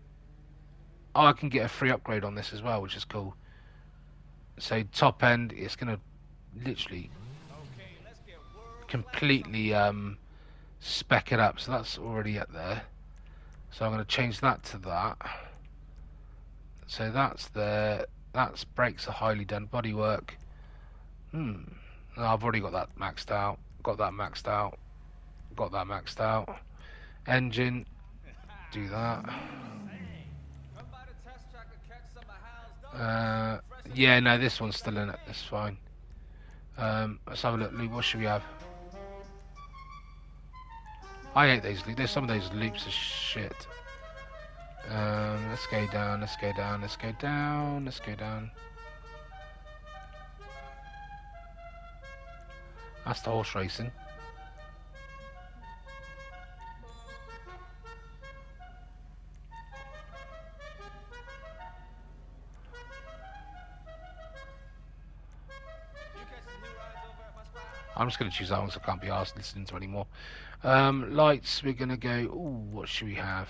I can get a free upgrade on this as well, which is cool. So top end, it's going to literally completely spec it up. So that's already up there. So I'm going to change that to that. So that's there. That's brakes are highly done. Bodywork. No, I've already got that maxed out. Got that maxed out. Got that maxed out. Engine. Do that. Yeah, no, this one's still in it. That's fine. Let's have a look. Luke, what should we have? I hate those loops. There's some of those loops of shit. Let's go down. Let's go down. Let's go down. Let's go down. That's the horse racing. I'm just going to choose that one because I can't be asked listening to anymore. Lights. We're going to go. Ooh, what should we have?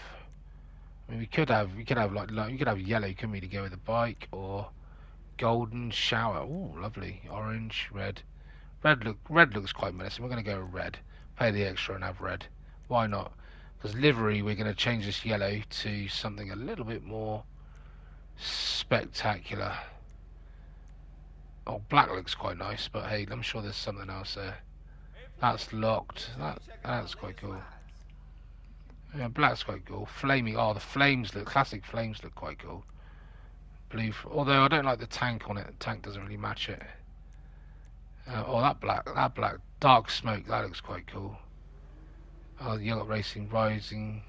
I mean, we could have like you could have yellow, couldn't we, to go with the bike, or Golden shower. Ooh, lovely. Orange, red. Red looks quite menacing. We're going to go with red. Pay the extra and have red. Why not? Because livery, we're going to change this yellow to something a little bit more spectacular. Oh, black looks quite nice, but hey, I'm sure there's something else there. That's locked. That's quite cool. Yeah, black's quite cool. Flaming. Oh, the flames look. Classic flames look quite cool. Blue. Although I don't like the tank on it. The tank doesn't really match it. Oh, that black. Dark smoke. That looks quite cool. Oh, yellow racing rising.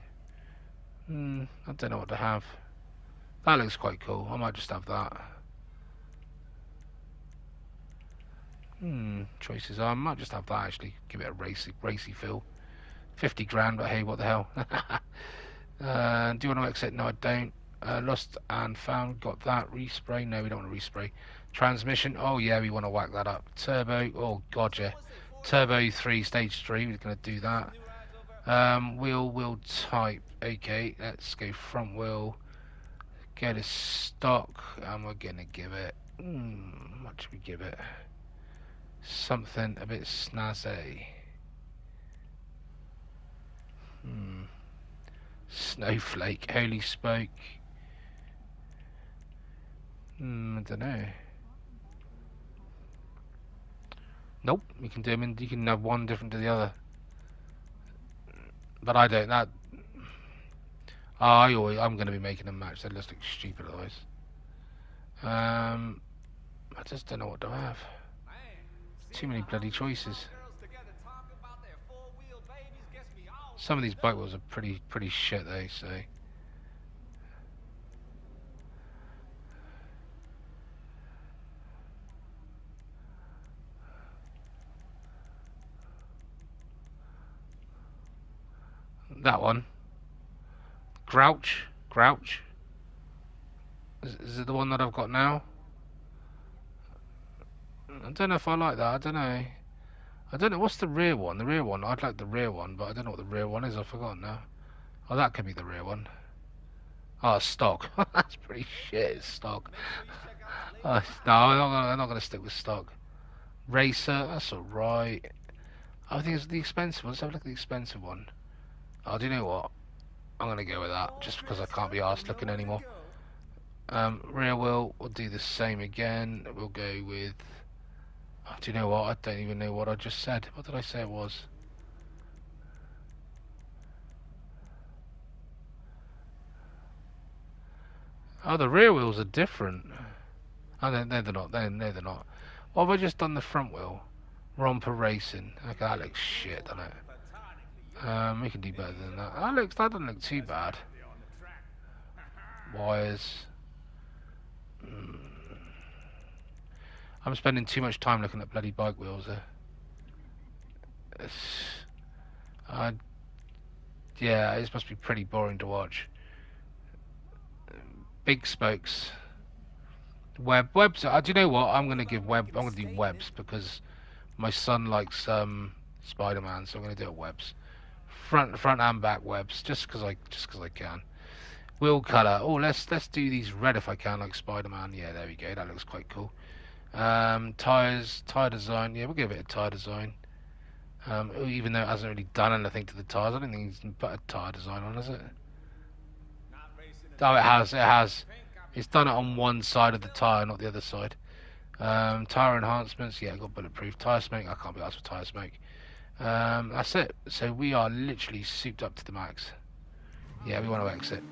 I don't know what to have. That looks quite cool. I might just have that. Choices. I might just have that actually. Give it a racy feel. 50 grand, but hey, what the hell? Do you want to exit? No, I don't. Lost and found. Got that. Respray? No, we don't want to respray. Transmission? Oh yeah, we want to whack that up. Turbo? Oh god, yeah. Turbo 3, stage 3. We're going to do that. Wheel type. Okay, let's go front wheel. Go to stock, and we're going to give it. What should we give it? Something a bit snazzy. Snowflake, holy smoke. I don't know. Nope, you can do them in, you can have one different to the other. But I don't. I'm going to be making them match. They just look stupid otherwise. I just don't know what to have. Too many bloody choices. Some of these bike wheels are pretty shit though, so. That one. Grouch. Is it the one that I've got now? I don't know if I like that. I don't know. What's the rear one? The rear one. I'd like the rear one, but I don't know what the rear one is. I've forgotten now. Oh, that could be the rear one. Oh, stock. That's pretty shit. It's stock. No, I'm not going to stick with stock. Racer. That's alright. I think it's the expensive one. Let's have a look at the expensive one. Oh, do you know what? I'm going to go with that, just because I can't be arsed looking anymore. Rear wheel, we'll do the same again. We'll go with... Oh, do you know what? I don't even know what I just said. What did I say it was? Oh, the rear wheels are different. Oh, no, they're not. They're not. What have I just done the front wheel? Romper Racing. Okay, that looks shit, doesn't it? We can do better than that. That doesn't look too bad. Wires. I'm spending too much time looking at bloody bike wheels there. Yeah, this must be pretty boring to watch. Big spokes. Webs. Do you know what? I'm gonna do webs because my son likes Spider-Man, so I'm gonna do it webs. Front and back webs, just because I can. Wheel colour. Oh, let's do these red if I can, like Spider-Man. Yeah, there we go. That looks quite cool. Tyres, tyre design. Yeah, we'll give it a tyre design. Even though it hasn't really done anything to the tyres, I don't think he's put a tyre design on, has it? Oh, it has. It's done it on one side of the tyre, not the other side. Tyre enhancements. Yeah, got bulletproof. Tyre smoke. I can't be asked for tyre smoke. That's it. So we are literally souped up to the max. Yeah, we want to exit.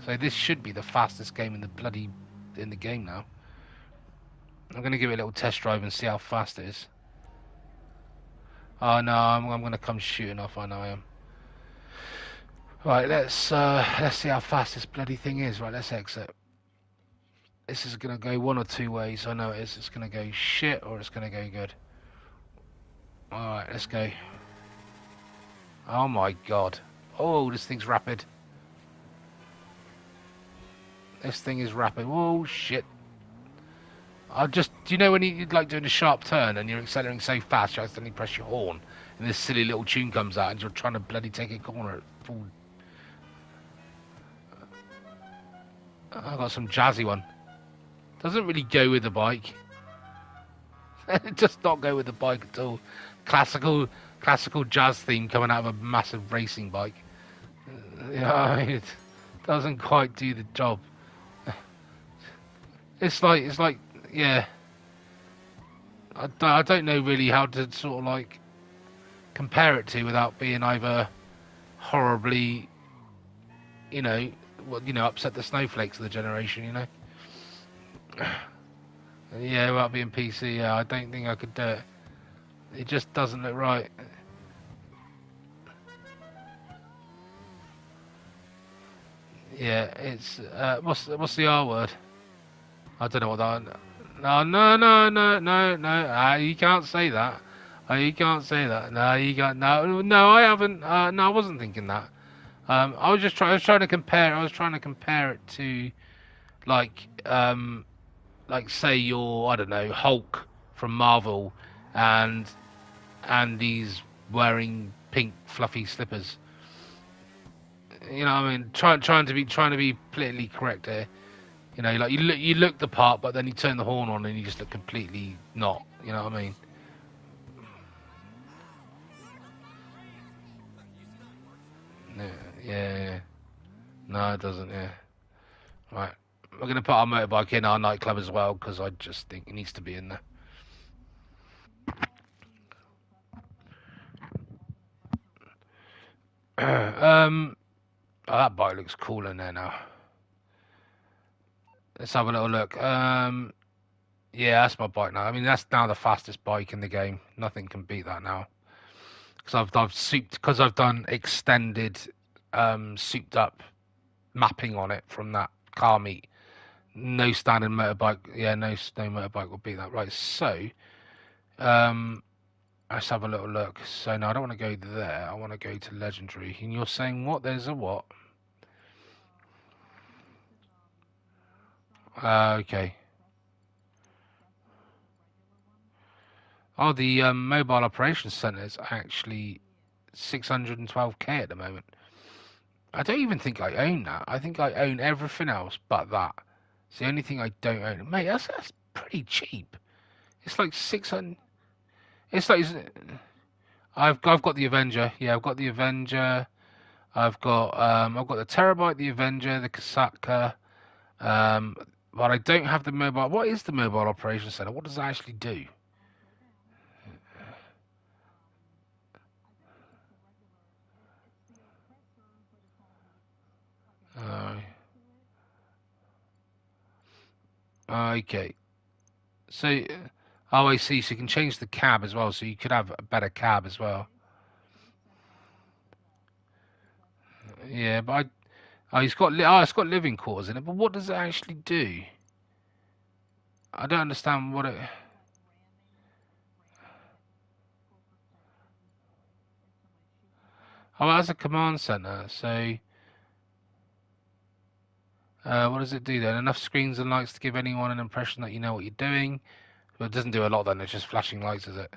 So this should be the fastest game in the game now. I'm going to give it a little test drive and see how fast it is. Oh no, I'm going to come shooting off. I know I am. Right, let's see how fast this bloody thing is. Right, let's exit. This is going to go one or two ways. I know it is. It's going to go shit or it's going to go good. Alright, let's go. Oh my god. Oh, this thing's rapid. This thing is rapid. Oh shit. Do you know when you're like doing a sharp turn and you're accelerating so fast you accidentally press your horn and this silly little tune comes out and you're trying to bloody take a corner at full... I got some jazzy one. Doesn't really go with the bike. It does not go with the bike at all. Classical jazz theme coming out of a massive racing bike. Yeah, it doesn't quite do the job. It's like, yeah. I don't know really how to sort of like compare it to without being either horribly, upset the snowflakes of the generation, Yeah, without being PC, yeah, I don't think I could do it. It just doesn't look right. Yeah, it's what's the R word? I don't know what that. No. You can't say that. You can't say that. No, you got no. I haven't. No, I wasn't thinking that. I was trying to compare. I was trying to compare it to like say your I don't know Hulk from Marvel, and he's wearing pink fluffy slippers. You know, what I mean, trying to be politically correct here. You know, like you look the part, but then you turn the horn on and you just look completely not. You know what I mean? Yeah, yeah. No, it doesn't. Yeah. Right. We're gonna put our motorbike in our nightclub as well because I just think it needs to be in there. Oh, that bike looks cool in there now. Let's have a little look. Yeah, that's my bike now. I mean, that's now the fastest bike in the game. Nothing can beat that now. Because I've done extended, souped up mapping on it from that car meet. No standard motorbike. Yeah, no motorbike will beat that. Right. So, um, let's have a little look. So no, I don't want to go there. I want to go to legendary. And you're saying what? There's a what? Okay. Oh, the mobile operations center is actually 612k at the moment. I don't even think I own that. I think I own everything else but that. It's the only thing I don't own. Mate, that's pretty cheap. It's like 600. It's like I've got the Avenger. Yeah, I've got the Avenger. I've got the Terabyte, the Avenger, the Kasaka. Um, but I don't have the mobile. What is the mobile operation center? What does it actually do? Uh, okay. So, oh, I see. So you can change the cab as well. So you could have a better cab as well. Yeah, but it's got living quarters in it. But what does it actually do? I don't understand what it. Oh, that's a command center. So, what does it do then? Enough screens and lights to give anyone an impression that you know what you're doing. But it doesn't do a lot then. It's just flashing lights, is it?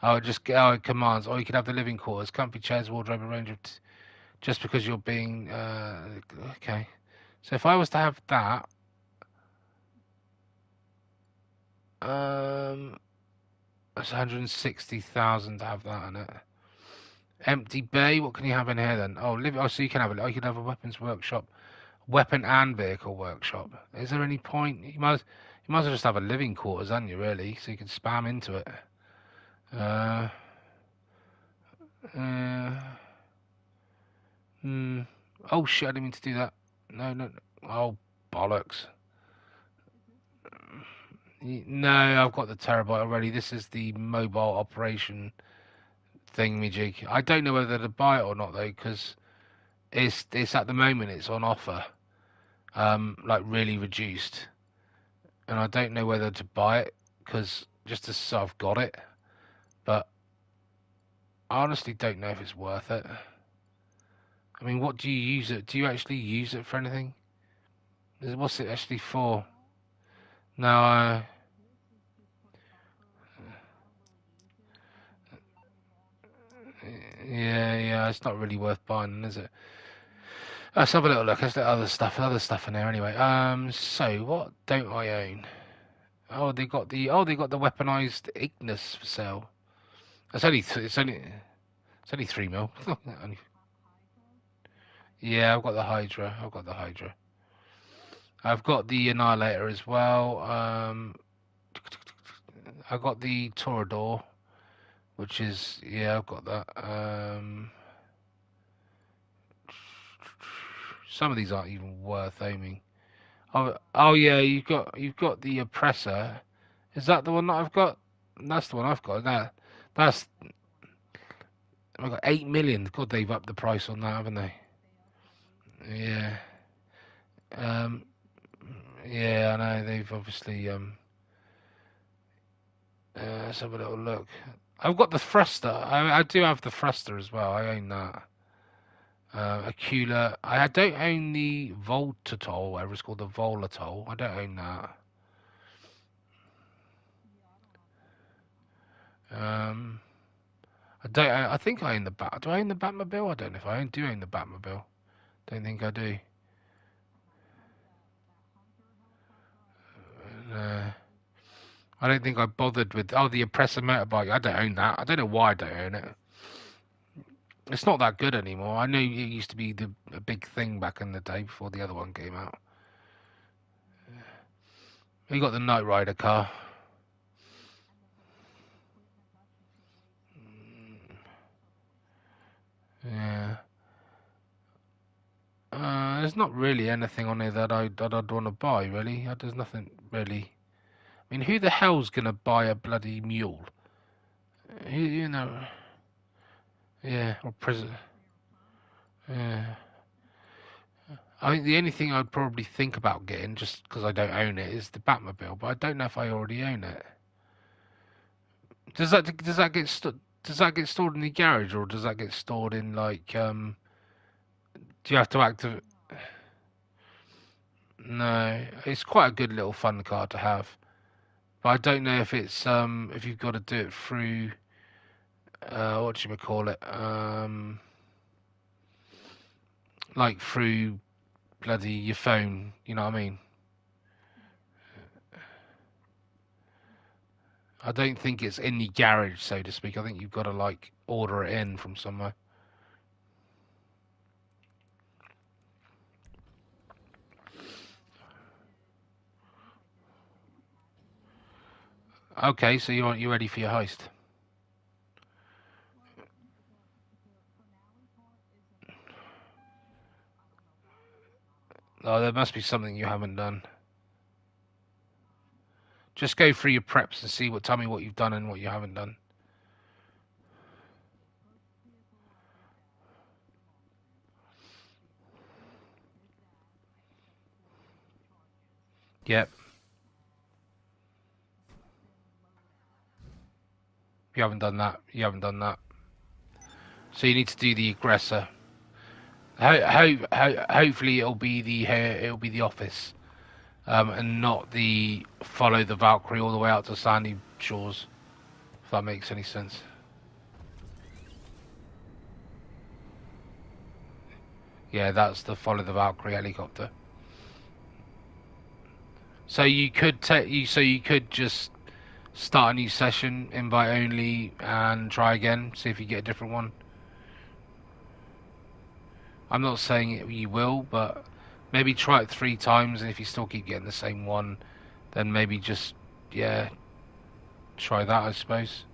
It commands. Or you could have the living quarters, comfy chairs, wardrobe, a range of. Just because you're being. Okay. So if I was to have that, that's 160,000 to have that in it. Empty bay. What can you have in here then? Oh, live. Oh, so you can have it. Oh, you can have a weapons workshop, weapon and vehicle workshop. Is there any point? You might as well just have a living quarters, haven't you? Really, so you can spam into it. Uh, uh, hmm. Oh shit! I didn't mean to do that. No, no. Oh bollocks. No, I've got the terabyte already. This is the mobile operation thingamajig. I don't know whether to buy it or not though, because it's at the moment it's on offer, like really reduced, and I don't know whether to buy it because just to say I've got it, but I honestly don't know if it's worth it. I mean, what do you use it? Do you actually use it for anything? What's it actually for? No, yeah, it's not really worth buying, is it? Let's have a little look. There's the other stuff in there anyway. So what don't I own? Oh, they got the weaponized Ignis for sale. It's only 3 mil. Only- yeah, I've got the Hydra. I've got the Annihilator as well. I've got the Torador, which is yeah, I've got that. Some of these aren't even worth aiming. Oh yeah, you've got the Oppressor. Is that the one that I've got? That's the one I've got. That's I've got 8 million. God, they've upped the price on that, haven't they? Yeah. Um. Yeah, I know they've obviously. Let's have a little look. I've got the Thruster. I do have the Thruster as well. I own that. Acula. I don't own the Voltatol, whatever it's called, the Volatile. I don't own that. Um, I don't. I think I own the Bat. Do I own the Batmobile? I don't know if do own the Batmobile. Don't think I do. No. I don't think I bothered with. Oh, the Oppressor motorbike. I don't own that. I don't know why I don't own it. It's not that good anymore. I know it used to be a big thing back in the day before the other one came out. We got the Knight Rider car. Yeah. There's not really anything on here that I'd want to buy. Really, there's nothing really. I mean, who the hell's gonna buy a bloody mule? You know. Yeah, or prison. Yeah. I think the only thing I'd probably think about getting, just because I don't own it, is the Batmobile. But I don't know if I already own it. Does that get stored in the garage, or does that get stored in like Do you have to activate? No, it's quite a good little fun car to have. But I don't know if it's if you've got to do it through what do you call it like through bloody your phone. You know what I mean? I don't think it's in the garage, so to speak. I think you've got to like order it in from somewhere. Okay, so you ready for your heist? Oh, there must be something you haven't done. Just go through your preps and see tell me what you've done and what you haven't done. Yep. You haven't done that. You haven't done that. So you need to do the aggressor. Hopefully it'll be the office, and not the follow the Valkyrie all the way out to Sandy Shores. If that makes any sense. Yeah, that's the follow the Valkyrie helicopter. So you could you could just start a new session, invite only, and try again. See if you get a different one. I'm not saying you will, but maybe try it 3 times, and if you still keep getting the same one, then maybe just yeah, try that, I suppose.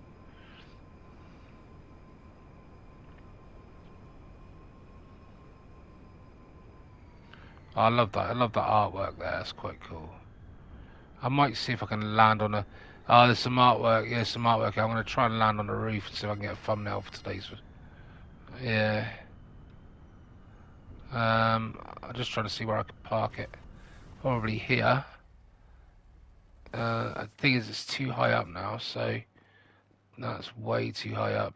Oh, I love that. I love that artwork there. That's quite cool. I might see if I can land on a. Oh, there's some artwork. Yeah, some artwork. I'm going to try and land on the roof and see if I can get a thumbnail for today's. Yeah. I'm just trying to see where I could park it. Probably here. I think it's too high up now, so that's way too high up.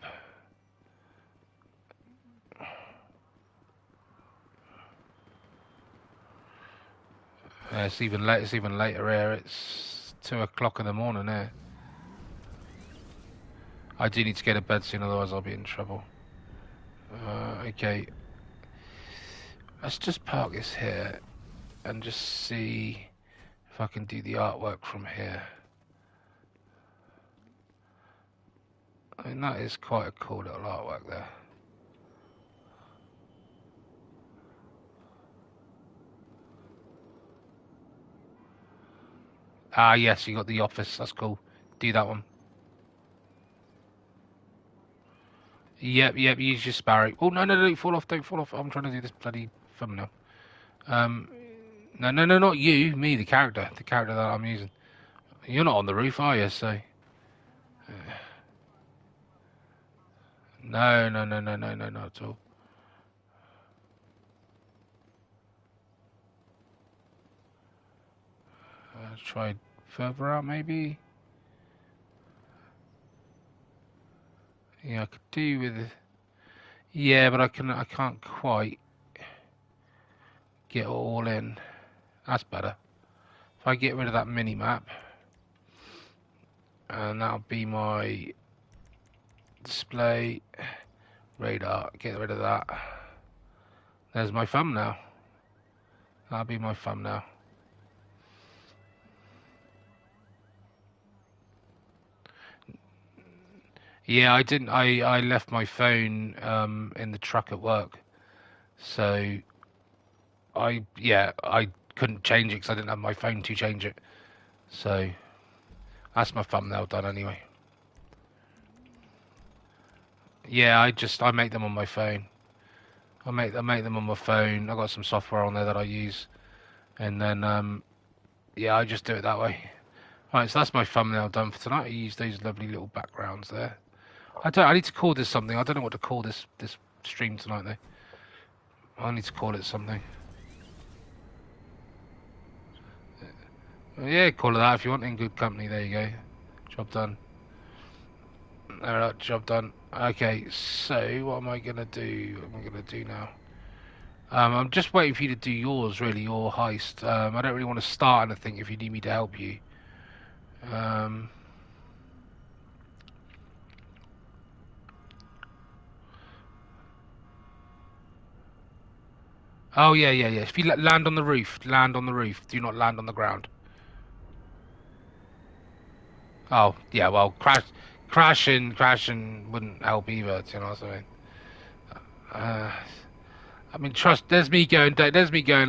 It's even late. It's even later here. It's 2 o'clock in the morning here. I do need to get to bed soon, otherwise I'll be in trouble. Okay. Let's just park this here and just see if I can do the artwork from here. I mean, that is quite a cool little artwork there. Ah, yes, you got the office. That's cool. Do that one. Yep, use your sparrow. Oh, no, don't fall off, don't fall off. I'm trying to do this bloody thumbnail. No, not you, me, the character that I'm using. You're not on the roof, are you? So, no, not at all. Try further out, maybe. Yeah, I could do with. Yeah, but I can't quite get all in. That's better. If I get rid of that mini map, and that'll be my display radar. Get rid of that. There's my thumbnail. That'll be my thumbnail. Yeah, I didn't. I left my phone in the truck at work, so I couldn't change it because I didn't have my phone to change it. So that's my thumbnail done anyway. Yeah, I make them on my phone. I make them on my phone. I got some software on there that I use, and then yeah, I just do it that way. Right, so that's my thumbnail done for tonight. I use those lovely little backgrounds there. I need to call this something. I don't know what to call this stream tonight though. I need to call it something. Yeah, call it that if you want. In good company. There you go. Job done. Alright, job done. Okay, so what am I gonna do? What am I gonna do now? I'm just waiting for you to do yours, really, your heist. I don't really want to start anything if you need me to help you. Oh, yeah. If you land on the roof, land on the roof. Do not land on the ground. Oh, yeah, well, crashing wouldn't help either, do you know what I mean? I mean, there's me going,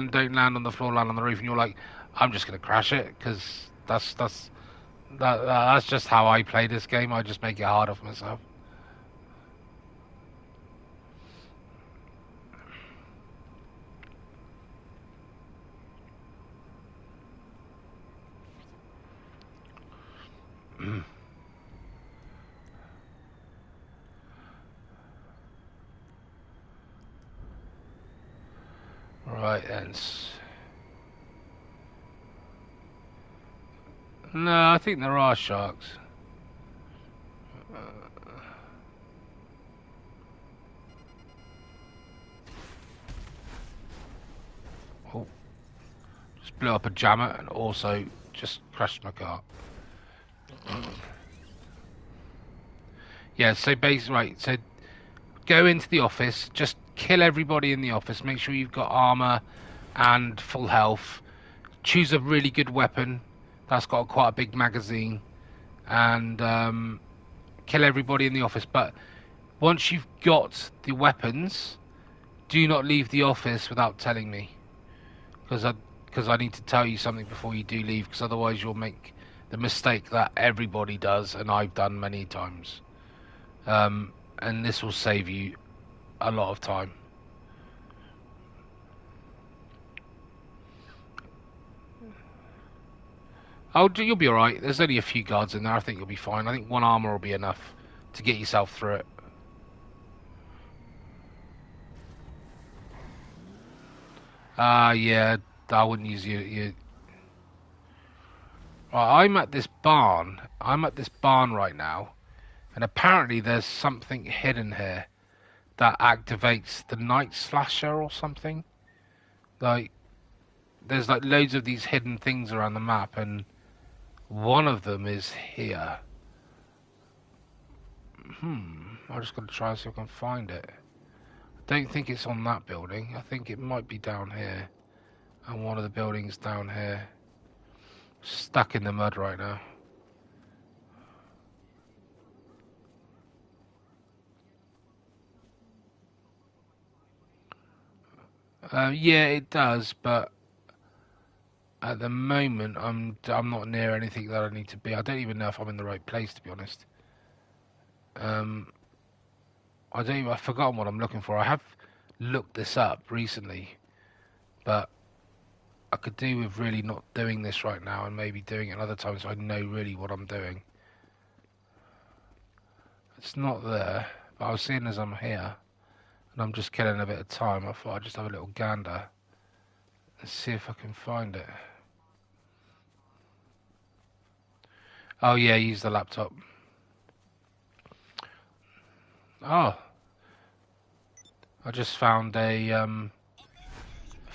don't land on the floor, land on the roof, and you're like, I'm just gonna crash it, because that's just how I play this game. I just make it harder for myself. Right, then. No, I think there are sharks. Oh, just blew up a jammer and also just crashed my car. Yeah, so basically, right, so go into the office, just kill everybody in the office, make sure you've got armor and full health. Choose a really good weapon that's got quite a big magazine, and kill everybody in the office. But once you've got the weapons, do not leave the office without telling me, because I need to tell you something before you do leave, because otherwise you'll make the mistake that everybody does, and I've done many times. And this will save you a lot of time. Oh, you'll be alright. There's only a few guards in there. I think you'll be fine. I think one armor will be enough to get yourself through it. Yeah, I wouldn't use you. Right, I'm at this barn. I'm at this barn right now, and apparently there's something hidden here that activates the night slasher or something. Like, there's like loads of these hidden things around the map, and one of them is here. I'm just gonna try and see if I can find it. Don't think it's on that building. I think it might be down here. And one of the buildings down here. Stuck in the mud right now. Yeah, it does, but at the moment I'm not near anything that I need to be. I don't even know if I'm in the right place, to be honest. I've forgotten what I'm looking for. I have looked this up recently, but I could do with really not doing this right now and maybe doing it another time so I know really what I'm doing. It's not there, but I was seeing as I'm here and I'm just killing a bit of time. I thought I'd just have a little gander and see if I can find it. Oh yeah, use the laptop. Oh, I just found a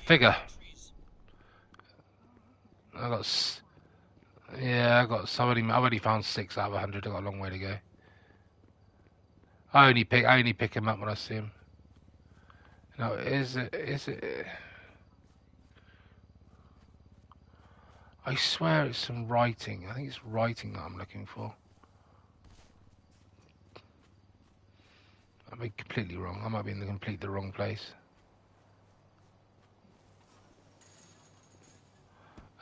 figure. I got somebody. I've only found 6 out of 100. I got a long way to go. I only pick him up when I see him. No, is it? I swear it's some writing. I think it's writing that I'm looking for. I might be completely wrong. I might be in the wrong place.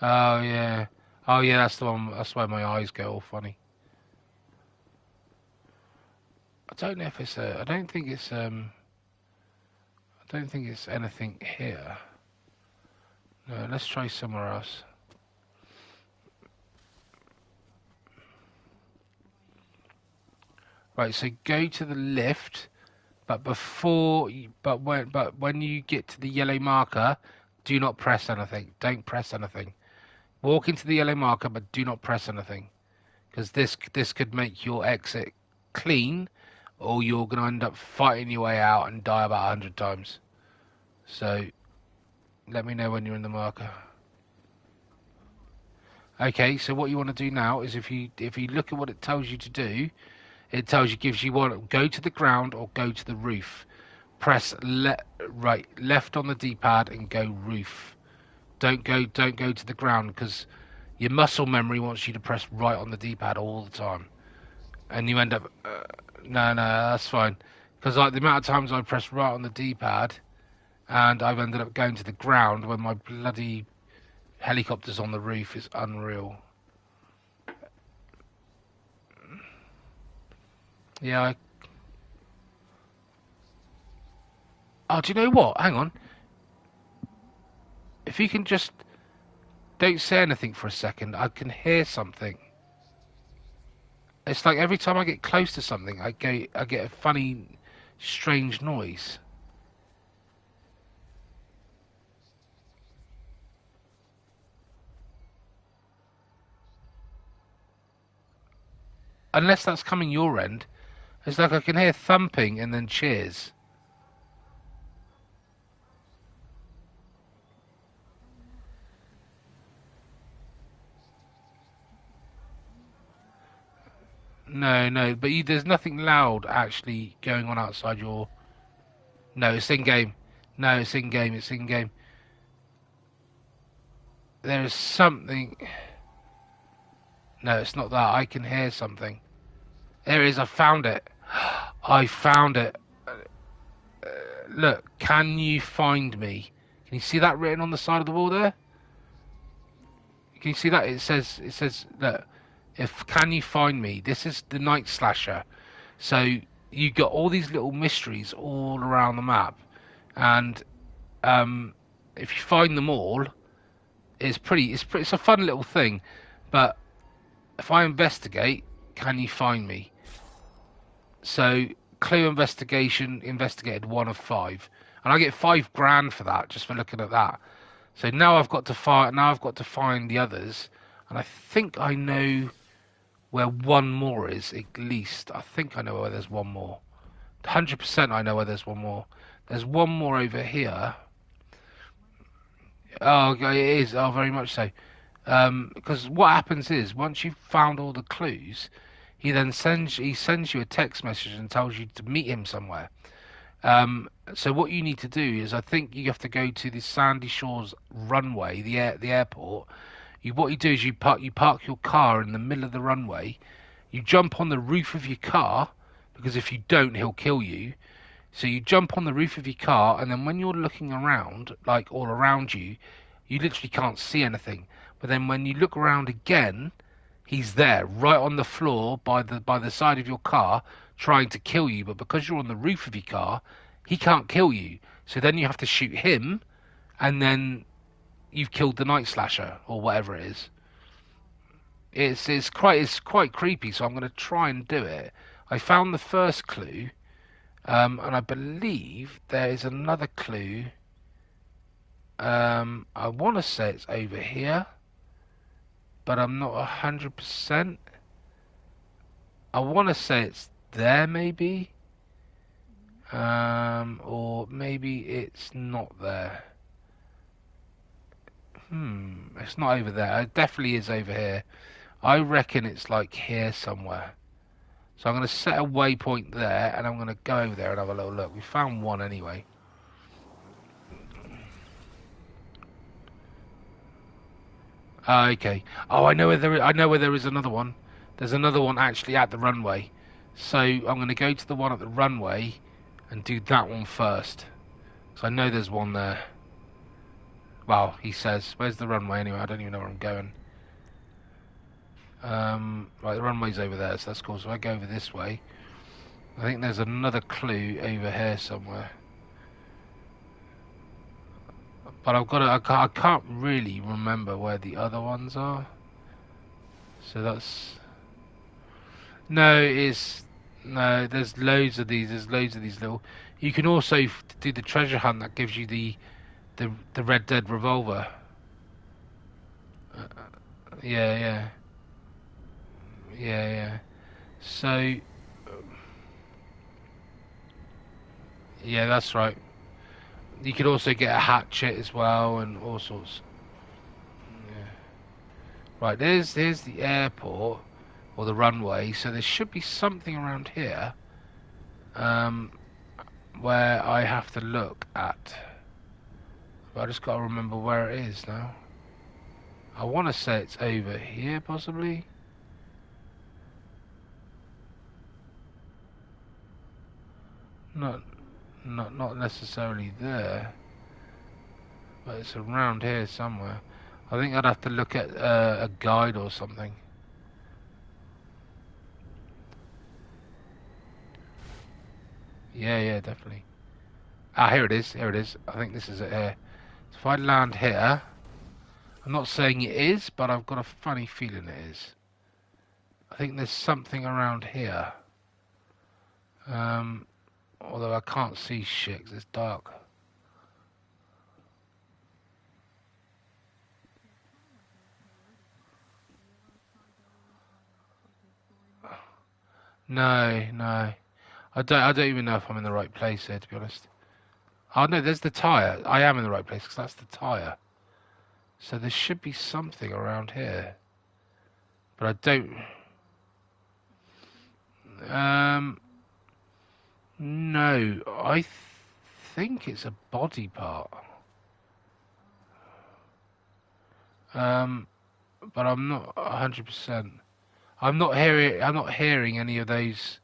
Oh yeah. Oh yeah, that's the one. That's why my eyes go all funny. I don't know if it's I don't think it's I don't think it's anything here. No, let's try somewhere else. Right, so go to the lift, but when you get to the yellow marker, do not press anything. Don't press anything. Walk into the yellow marker, but do not press anything, because this could make your exit clean, or you're going to end up fighting your way out and die about 100 times. So, let me know when you're in the marker. Okay, so what you want to do now is if you look at what it tells you to do, it gives you one, go to the ground or go to the roof. Press left on the D-pad and go roof. Don't go to the ground, because your muscle memory wants you to press right on the D-pad all the time, and you end up. No, that's fine. Because like the amount of times I press right on the D-pad, and I've ended up going to the ground when my bloody helicopter's on the roof is unreal. Yeah. Oh, do you know what? Hang on. If you can just don't say anything for a second, I can hear something. It's like every time I get close to something, I get a funny, strange noise. Unless that's coming your end, it's like I can hear thumping and then cheers. No, but there's nothing loud actually going on outside your... No, it's in-game. No, it's in-game, it's in-game. There is something... No, it's not that. I can hear something. There it is, I found it. I found it. Look, can you find me? Can you see that written on the side of the wall there? Can you see that? It says, look, can you find me? This is the Night Slasher. So you got all these little mysteries all around the map, and if you find them all, it's a fun little thing. But if I investigate, can you find me? So clue investigation, investigated 1 of 5, and I get $5,000 for that, just for looking at that. So now I've got to find the others, and I think I know where one more is, at least. I think I know where there's one more. 100% I know where there's one more. There's one more over here. Oh, okay, it is. Oh, very much so. Because what happens is, once you've found all the clues, he sends you a text message and tells you to meet him somewhere. So what you need to do is, I think you have to go to the Sandy Shores runway, the airport. What you do is you park your car in the middle of the runway. You jump on the roof of your car, because if you don't, he'll kill you. So you jump on the roof of your car, and then when you're looking around, like all around you, you literally can't see anything. But then when you look around again, he's there, right on the floor by the side of your car, trying to kill you. But because you're on the roof of your car, he can't kill you. So then you have to shoot him, and then you've killed the night slasher or whatever it is. It's quite creepy. So I'm going to try and do it. I found the first clue. And I believe there is another clue. I want to say it's over here, but I'm not 100%. I want to say it's there, maybe. Or maybe it's not there. It's not over there. It definitely is over here. I reckon it's like here somewhere. So I'm going to set a waypoint there, and I'm going to go over there and have a little look. We found one anyway. Okay. Oh, I know where there is another one. There's another one actually at the runway. So I'm going to go to the one at the runway and do that one first. So I know there's one there. Well, he says. Where's the runway anyway? I don't even know where I'm going. Right, the runway's over there, so that's cool. So I go over this way. I think there's another clue over here somewhere. But I can't really remember where the other ones are. So that's... No, there's loads of these. There's loads of these little... You can also do the treasure hunt that gives you the Red Dead revolver. Yeah. So... Yeah, that's right. You could also get a hatchet as well and all sorts. Yeah. Right, there's the airport or the runway. So there should be something around here where I have to look at. But I just got to remember where it is now. I want to say it's over here, possibly. Not necessarily there, but it's around here somewhere. I think I'd have to look at a guide or something. Yeah, definitely. Ah, here it is. I think this is it here. So if I land here, I'm not saying it is, but I've got a funny feeling it is. I think there's something around here. Although I can't see shit 'cause it's dark. No. I don't even know if I'm in the right place here, to be honest. Oh no, there's the tyre. I am in the right place because that's the tyre. So there should be something around here, but I don't. No, I think it's a body part. But I'm not 100%. I'm not hearing any of those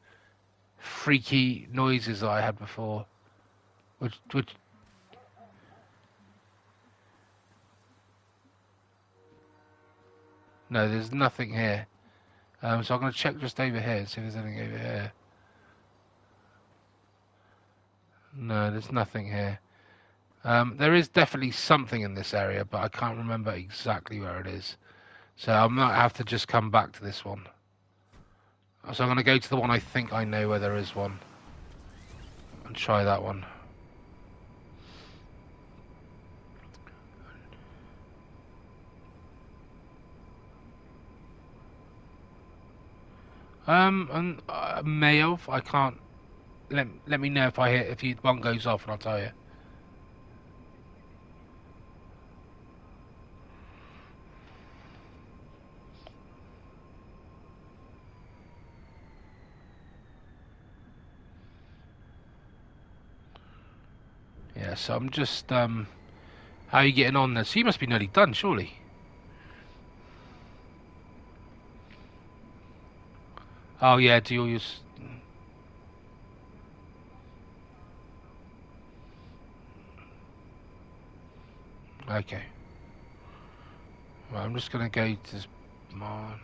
freaky noises that I had before. Which no, there's nothing here. So I'm going to check just over here and see if there's anything over here. No, there's nothing here. There is definitely something in this area, but I can't remember exactly where it is. So I might have to just come back to this one. So I'm going to go to the one I think I know where there is one. And try that one. And may have. I can't. Let me know if one goes off, and I'll tell you. Yeah, so I'm just how are you getting on there? So you must be nearly done, surely. Oh yeah, do you use? Okay. Well, I'm just gonna go to this barn.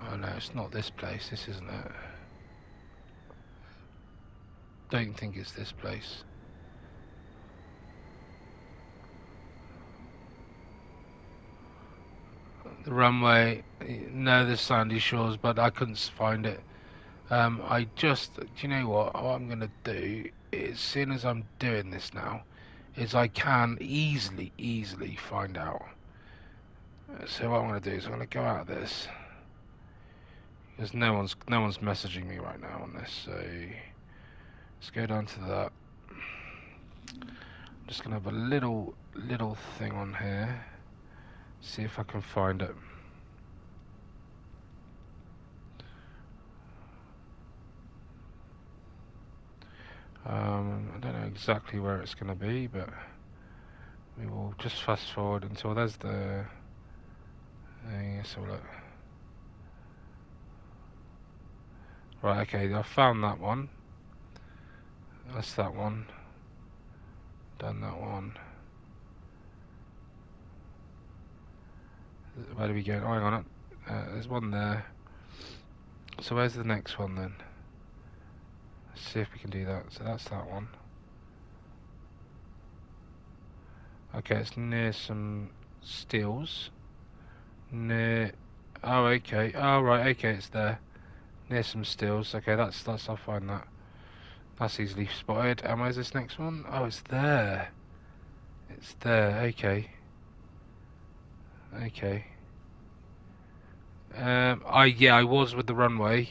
Oh no, it's not this place. This isn't it. Don't think it's this place. The runway. No, there's Sandy Shores, but I couldn't find it. I just, do you know what? What I'm gonna do is, seeing as I'm doing this now, is I can easily find out. So what I'm gonna do is I'm gonna go out of this because no one's messaging me right now on this. So let's go down to that. I'm just gonna have a little thing on here. See if I can find it. I don't know exactly where it's going to be, but we will just fast forward until there's the thing. So look. Right, okay, I found that one. That's that one. Done that one. Where do we go? Oh, hang on. There's one there. So where's the next one then? Let's see if we can do that. So that's that one. Okay, it's near some steels. Near. Oh, okay. Oh, right. Okay, it's there. Near some steels. Okay, that's. I'll find that. That's easily spotted. And where's this next one? Oh, it's there. It's there. Okay. Okay. I was with the runway.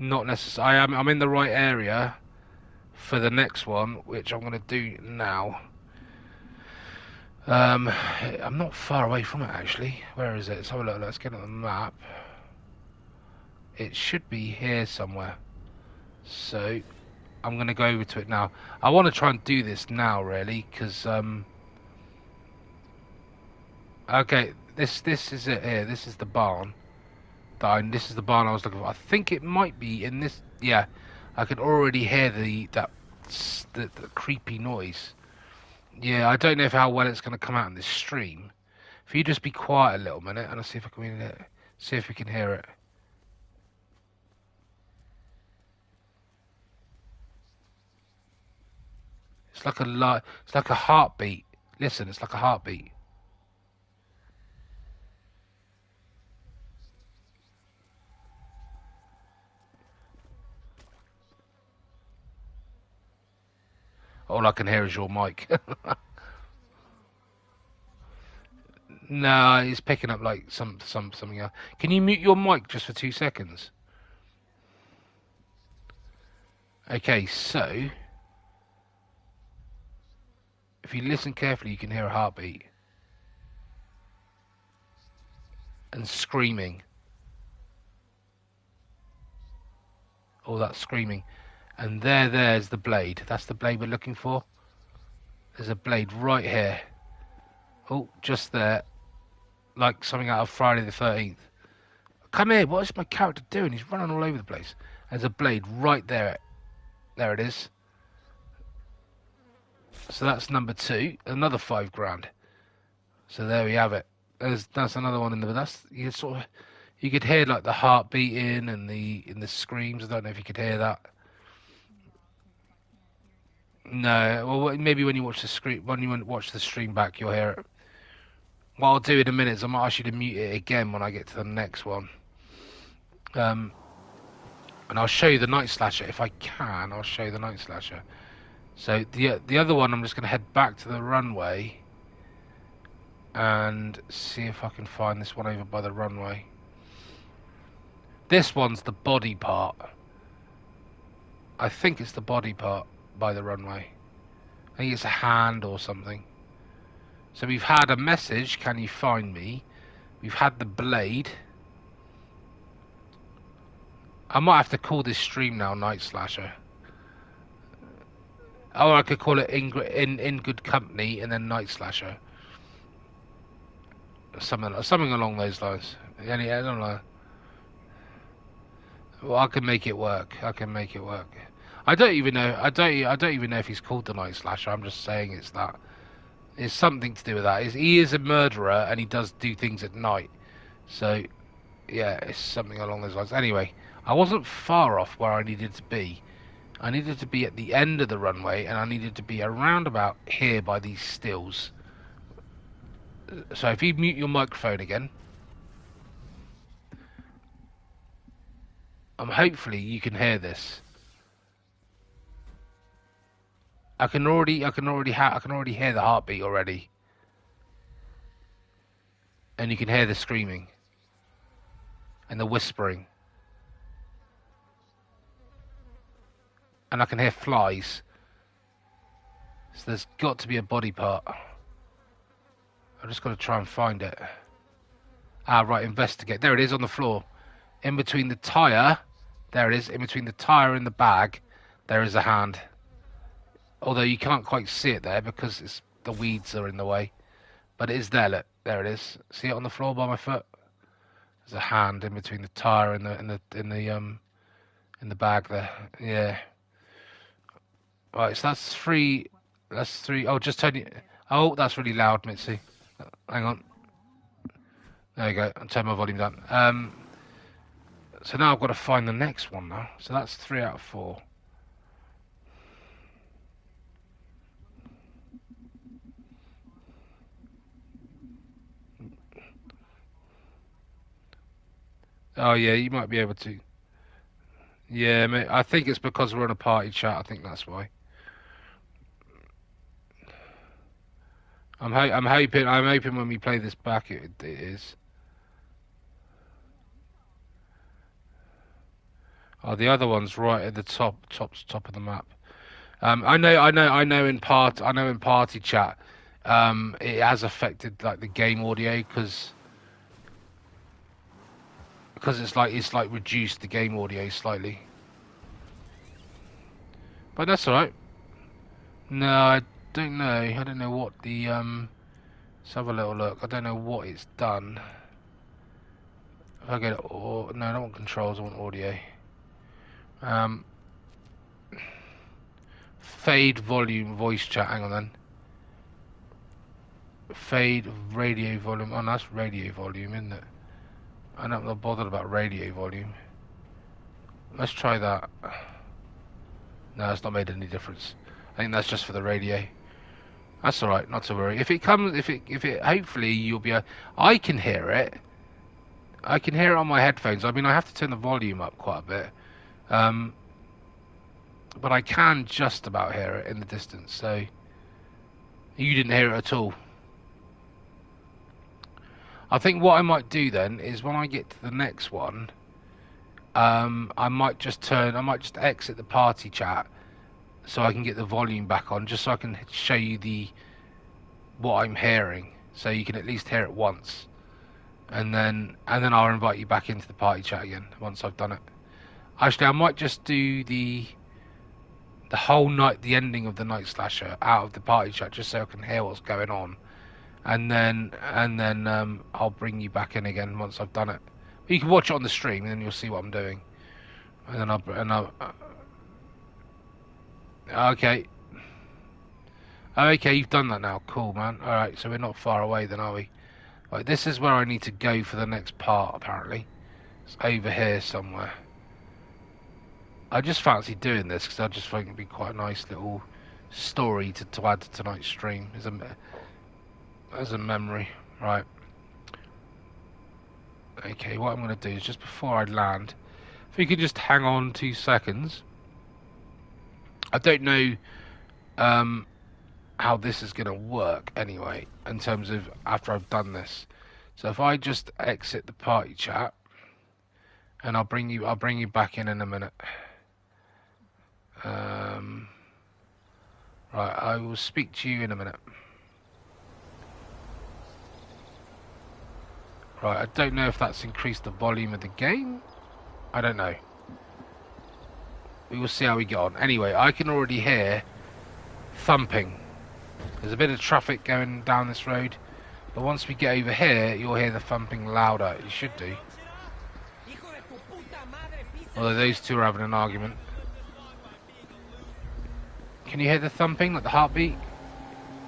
Not necessarily. I'm in the right area for the next one, which I'm gonna do now. I'm not far away from it actually. Where is it? Let's have a look. Let's get on the map. It should be here somewhere. So I'm gonna go over to it now. I want to try and do this now, really, because okay, this is it here. This is the barn. This is the barn I was looking for. I think it might be in this. Yeah, I can already hear the creepy noise. Yeah, I don't know how well it's going to come out in this stream. If you just be quiet a little minute, and I'll see if I can see if we can hear it. It's like it's like a heartbeat. Listen, it's like a heartbeat. All I can hear is your mic. No, it's picking up like something else. Can you mute your mic just for 2 seconds? Okay, so if you listen carefully, you can hear a heartbeat and screaming. All that screaming, and there's the blade. That's the blade we're looking for. There's a blade right here. Oh, just there, like something out of Friday the 13th. Come here. What is my character doing? He's running all over the place. There's a blade right there. There it is. So that's number 2. Another 5 grand. So there we have it. That's another one in the. That's you could hear like the heart beating and the screams. I don't know if you could hear that. No. Well, maybe when you watch the stream back, you'll hear it. What I'll do in a minute is I might ask you to mute it again when I get to the next one. And I'll show you the Night Slasher if I can. I'll show you the Night Slasher. So the other one, I'm just going to head back to the runway and see if I can find this one over by the runway. This one's the body part. I think it's the body part by the runway. I think it's a hand or something. So we've had a message, can you find me? We've had the blade. I might have to call this stream now Night Slasher. Or I could call it in good company and then Night Slasher. Something along those lines. Any, I don't know. Well, I can make it work. I can make it work. I don't even know. I don't even know if he's called the Night Slasher. I'm just saying it's that. It's something to do with that. He is a murderer and he does do things at night. So, yeah, it's something along those lines. Anyway, I wasn't far off where I needed to be. I needed to be at the end of the runway, and I needed to be around about here by these stills. So if you mute your microphone again, hopefully you can hear this. I can already hear the heartbeat already, and you can hear the screaming and the whispering, and I can hear flies. So there's got to be a body part. I've just got to try and find it. Ah, right, investigate. There it is on the floor. In between the tyre, there it is. In between the tyre and the bag, there is a hand. Although you can't quite see it there because the weeds are in the way. But it is there, look. There it is. See it on the floor by my foot? There's a hand in between the tyre and in the bag there. Yeah. Right, so that's three. That's three. Oh, just turn it. Oh, that's really loud, Mitzi. Hang on. There you go. I'll turn my volume down. So now I've got to find the next one now. So that's 3 out of 4. Oh yeah, you might be able to. Yeah, mate, I think it's because we're on a party chat. I think that's why. I'm hoping when we play this back, it is. Oh, the other one's right at the top of the map. I know in party chat, it has affected like the game audio because it's like reduced the game audio slightly. But that's all right. No, I don't know. I don't know what the let's have a little look. I don't know what it's done. If I get it, or no, I don't want controls. I want audio. Fade volume voice chat. Hang on then. Fade radio volume. Oh, no, that's radio volume, isn't it? I'm not bothered about radio volume. Let's try that. No, it's not made any difference. I think that's just for the radio. That's all right, not to worry. If it comes, if it, hopefully you'll be. I can hear it. I can hear it on my headphones. I mean, I have to turn the volume up quite a bit, but I can just about hear it in the distance. So you didn't hear it at all. I think what I might do then is when I get to the next one, I might just exit the party chat so I can get the volume back on, just so I can show you what I'm hearing, so you can at least hear it once, and then I'll invite you back into the party chat again once I've done it. Actually, I might just do the whole night, the ending of the Night Slasher out of the party chat, just so I can hear what's going on. And then I'll bring you back in again once I've done it. You can watch it on the stream, and then you'll see what I'm doing. And then okay. Okay, you've done that now. Cool, man. All right, so we're not far away then, are we? Right, this is where I need to go for the next part. Apparently, it's over here somewhere. I just fancy doing this because I just think it'd be quite a nice little story to add to tonight's stream. As a memory, right? Okay, what I'm going to do is just before I land, if you could just hang on 2 seconds. I don't know how this is going to work anyway, in terms of after I've done this. So if I just exit the party chat, and I'll bring you back in a minute. Right, I will speak to you in a minute. Right, I don't know if that's increased the volume of the game. I don't know. We will see how we get on. Anyway, I can already hear thumping. There's a bit of traffic going down this road, but once we get over here, you'll hear the thumping louder. You should do. Although those two are having an argument. Can you hear the thumping, like the heartbeat?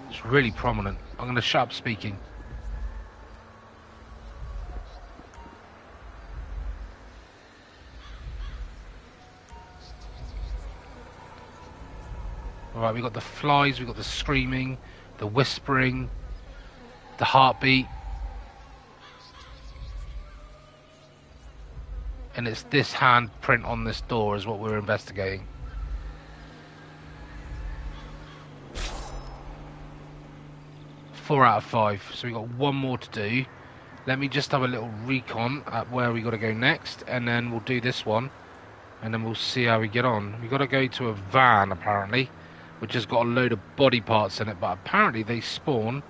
It's really prominent. I'm going to shut up speaking. Alright, we've got the flies, we've got the screaming, the whispering, the heartbeat. And it's this handprint on this door is what we're investigating. Four out of 5. So we've got one more to do. Let me just have a little recon at where we got to go next, and then we'll do this one, and then we'll see how we get on. We've got to go to a van, apparently, which has got a load of body parts in it, but apparently they spawn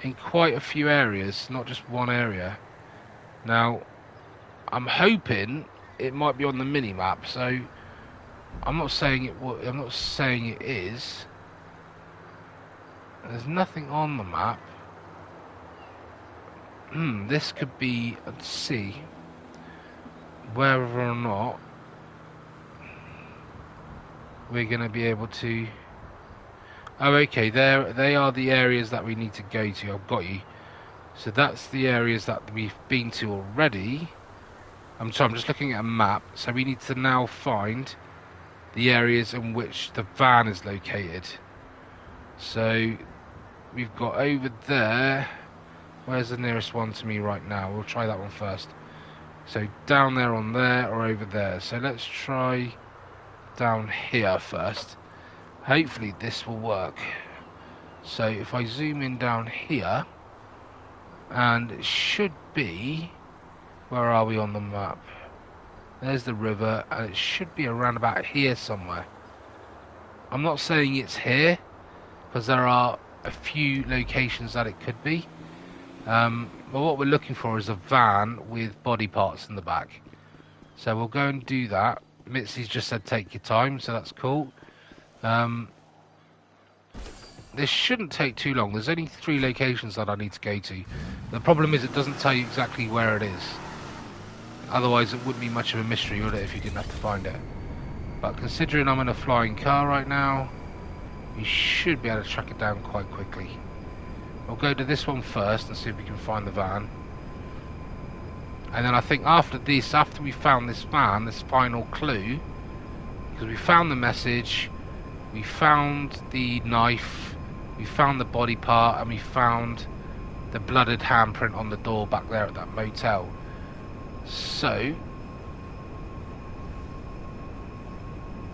in quite a few areas, not just one area. Now, I'm hoping it might be on the mini-map, so I'm not saying it is. There's nothing on the map. This could be, let's see, whether or not we're going to be able to... Oh, okay, they are the areas that we need to go to. I've got you. So that's the areas that we've been to already. I'm just looking at a map. So we need to now find the areas in which the van is located. So we've got over there. Where's the nearest one to me right now? We'll try that one first. So down there, on there, or over there. So let's try down here first. Hopefully this will work. So if I zoom in down here, and it should be, where are we on the map? There's the river, and it should be around about here somewhere. I'm not saying it's here, because there are a few locations that it could be. But what we're looking for is a van with body parts in the back. So we'll go and do that. Mitzi's just said take your time, so that's cool. This shouldn't take too long. There's only 3 locations that I need to go to. The problem is it doesn't tell you exactly where it is. Otherwise it wouldn't be much of a mystery, would it, if you didn't have to find it. But considering I'm in a flying car right now, we should be able to track it down quite quickly. We'll go to this one first and see if we can find the van. And then I think after we found this van, this final clue, because we found the message, we found the knife, we found the body part, and we found the blooded handprint on the door back there at that motel. So,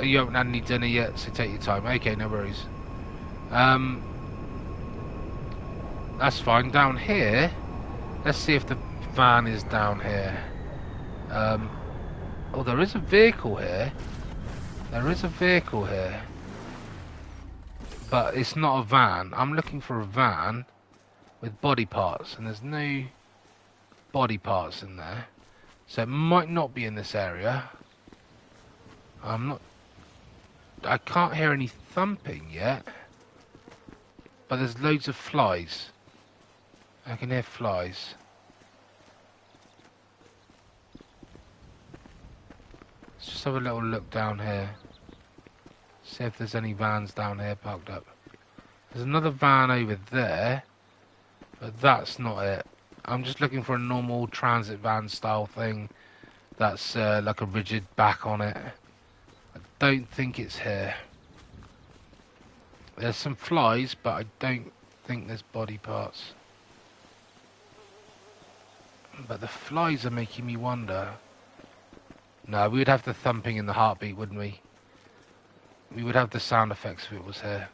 you haven't had any dinner yet, so take your time. Okay, no worries. That's fine. Down here, let's see if the van is down here. Oh, there is a vehicle here. There is a vehicle here. But it's not a van. I'm looking for a van with body parts, and there's no body parts in there. So it might not be in this area. I can't hear any thumping yet. But there's loads of flies. I can hear flies. Let's just have a little look down here. See if there's any vans down here parked up. There's another van over there, but that's not it. I'm just looking for a normal transit van style thing that's like a rigid back on it. I don't think it's here. There's some flies, but I don't think there's body parts. But the flies are making me wonder. No, we would have the thumping and the heartbeat, wouldn't we? We would have the sound effects if it was here.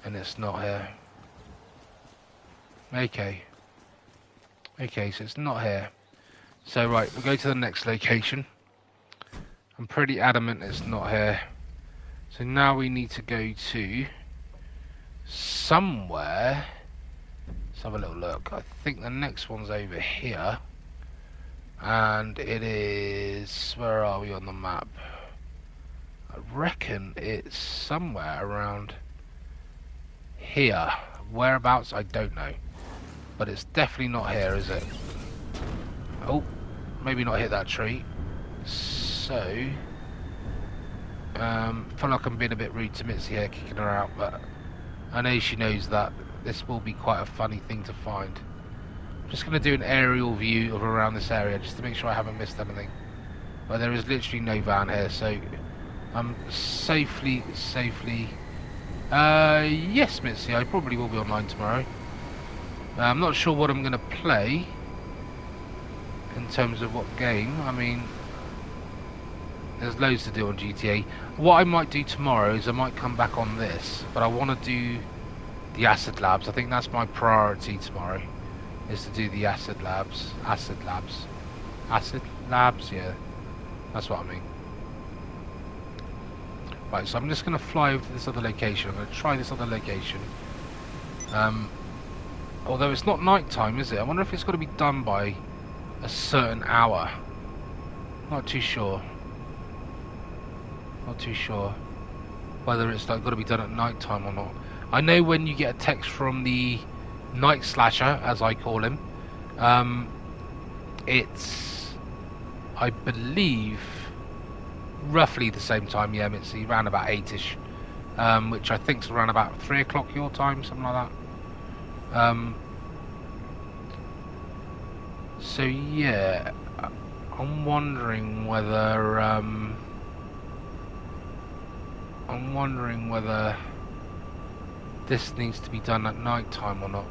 And it's not here. Okay. Okay, so it's not here. So right, we'll go to the next location. I'm pretty adamant it's not here. So now we need to go to somewhere. Let's have a little look. I think the next one's over here. And it is... where are we on the map? I reckon it's somewhere around here. Whereabouts, I don't know. But it's definitely not here, is it? Oh, maybe not hit that tree. So, feel like I'm being a bit rude to Mitzi here, kicking her out, but I know she knows that this will be quite a funny thing to find. I'm just going to do an aerial view of around this area, just to make sure I haven't missed anything. But there is literally no van here, so I'm safely... yes, Mitzi, I probably will be online tomorrow. I'm not sure what I'm going to play in terms of what game. I mean, there's loads to do on GTA. What I might do tomorrow is I might come back on this, but I want to do the acid labs. I think that's my priority tomorrow, is to do the acid labs. Acid labs, yeah, that's what I mean. Right, so I'm just going to fly over to this other location. I'm going to try this other location. Although it's not night time, is it? I wonder if it's got to be done by a certain hour. Not too sure. Not too sure whether it's like got to be done at night time or not. I know when you get a text from the night slasher, as I call him, it's, I believe, roughly the same time. Yeah, it's around about 8ish, which I think is around about 3 o'clock your time, something like that. So yeah, I'm wondering whether this needs to be done at night time or not.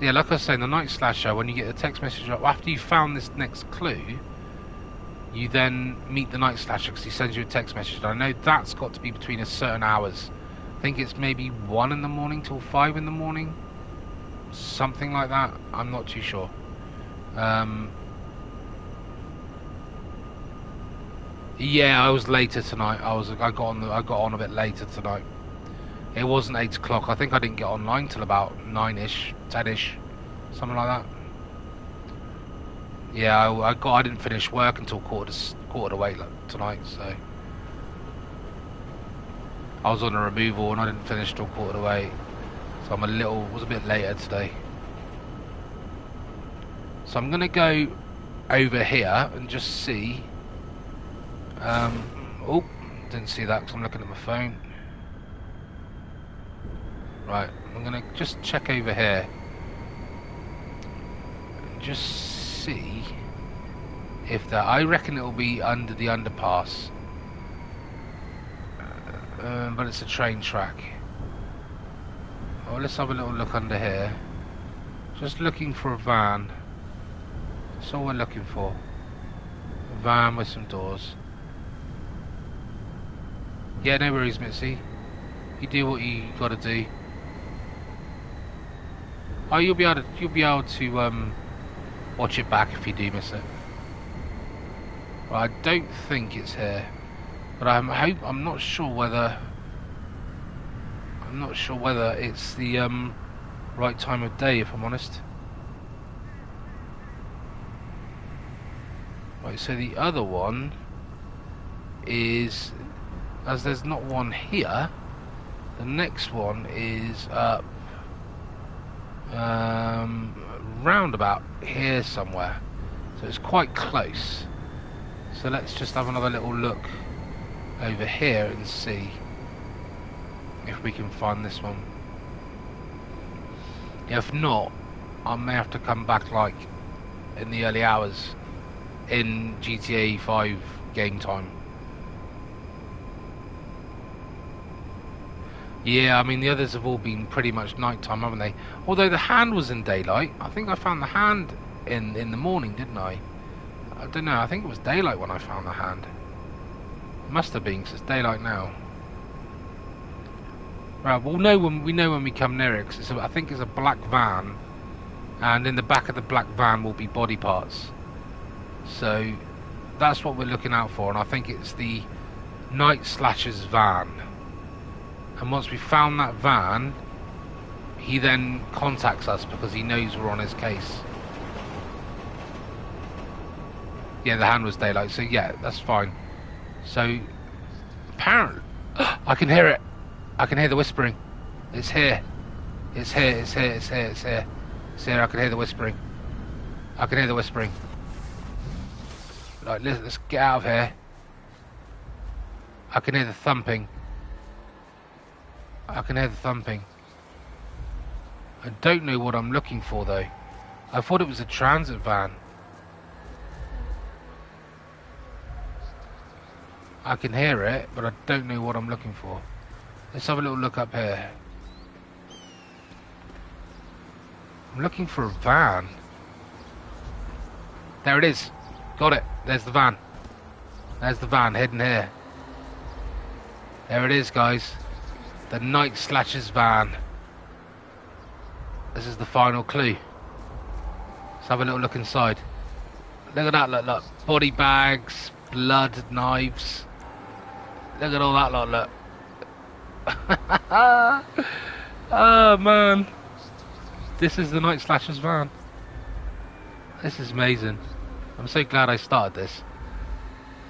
Yeah, like I was saying, the night slasher, when you get the text message up after you found this next clue, you then meet the night slasher because he sends you a text message. And I know that's got to be between a certain hours. I think it's maybe 1 in the morning till 5 in the morning, something like that. I'm not too sure. Yeah, I was later tonight. I got on a bit later tonight. It wasn't 8 o'clock. I think I didn't get online till about 9ish, 10ish, something like that. Yeah, I didn't finish work until quarter to 8 tonight, so I was on a removal and I didn't finish till quarter to 8. So I'm was a bit later today. So I'm gonna go over here and just see. Oh, didn't see that because I'm looking at my phone. Right, I'm gonna just check over here and just see if that. I reckon it'll be under the underpass, but it's a train track. Oh, let's have a little look under here. Just looking for a van. That's all we're looking for. A van with some doors. Yeah, no worries, Mitzi. You do what you gotta do. Oh, you'll be able to watch it back if you do miss it. Well, I don't think it's here, but I'm not sure whether it's the right time of day, if I'm honest. Right, so the other one is, as there's not one here, the next one is up round about here somewhere, so it's quite close. So let's just have another little look over here and see if we can find this one. If not, I may have to come back like in the early hours in GTA 5 game time. Yeah, I mean the others have all been pretty much nighttime, haven't they? Although the hand was in daylight. I think I found the hand in the morning, didn't I? I don't know. I think it was daylight when I found the hand. It must have been, because it's daylight now. Right, we know when we come near it, because I think it's a black van, and in the back of the black van will be body parts. So that's what we're looking out for, and I think it's the night slasher's van. And once we found that van, he then contacts us because he knows we're on his case. Yeah, the hand was daylight, so yeah, that's fine. So apparently, I can hear it. I can hear the whispering. It's here. It's here, it's here, it's here, it's here. It's here, I can hear the whispering. I can hear the whispering. Right, let's get out of here. I can hear the thumping. I can hear the thumping. I don't know what I'm looking for though. I thought it was a transit van. I can hear it, but I don't know what I'm looking for. Let's have a little look up here. I'm looking for a van. There it is. Got it. There's the van. There's the van heading here. There it is, guys. The Night Slasher's van. This is the final clue. Let's have a little look inside. Look at that, look. Body bags, blood, knives. Look at all that lot, look. Oh, man. This is the Night Slasher's van. This is amazing. I'm so glad I started this.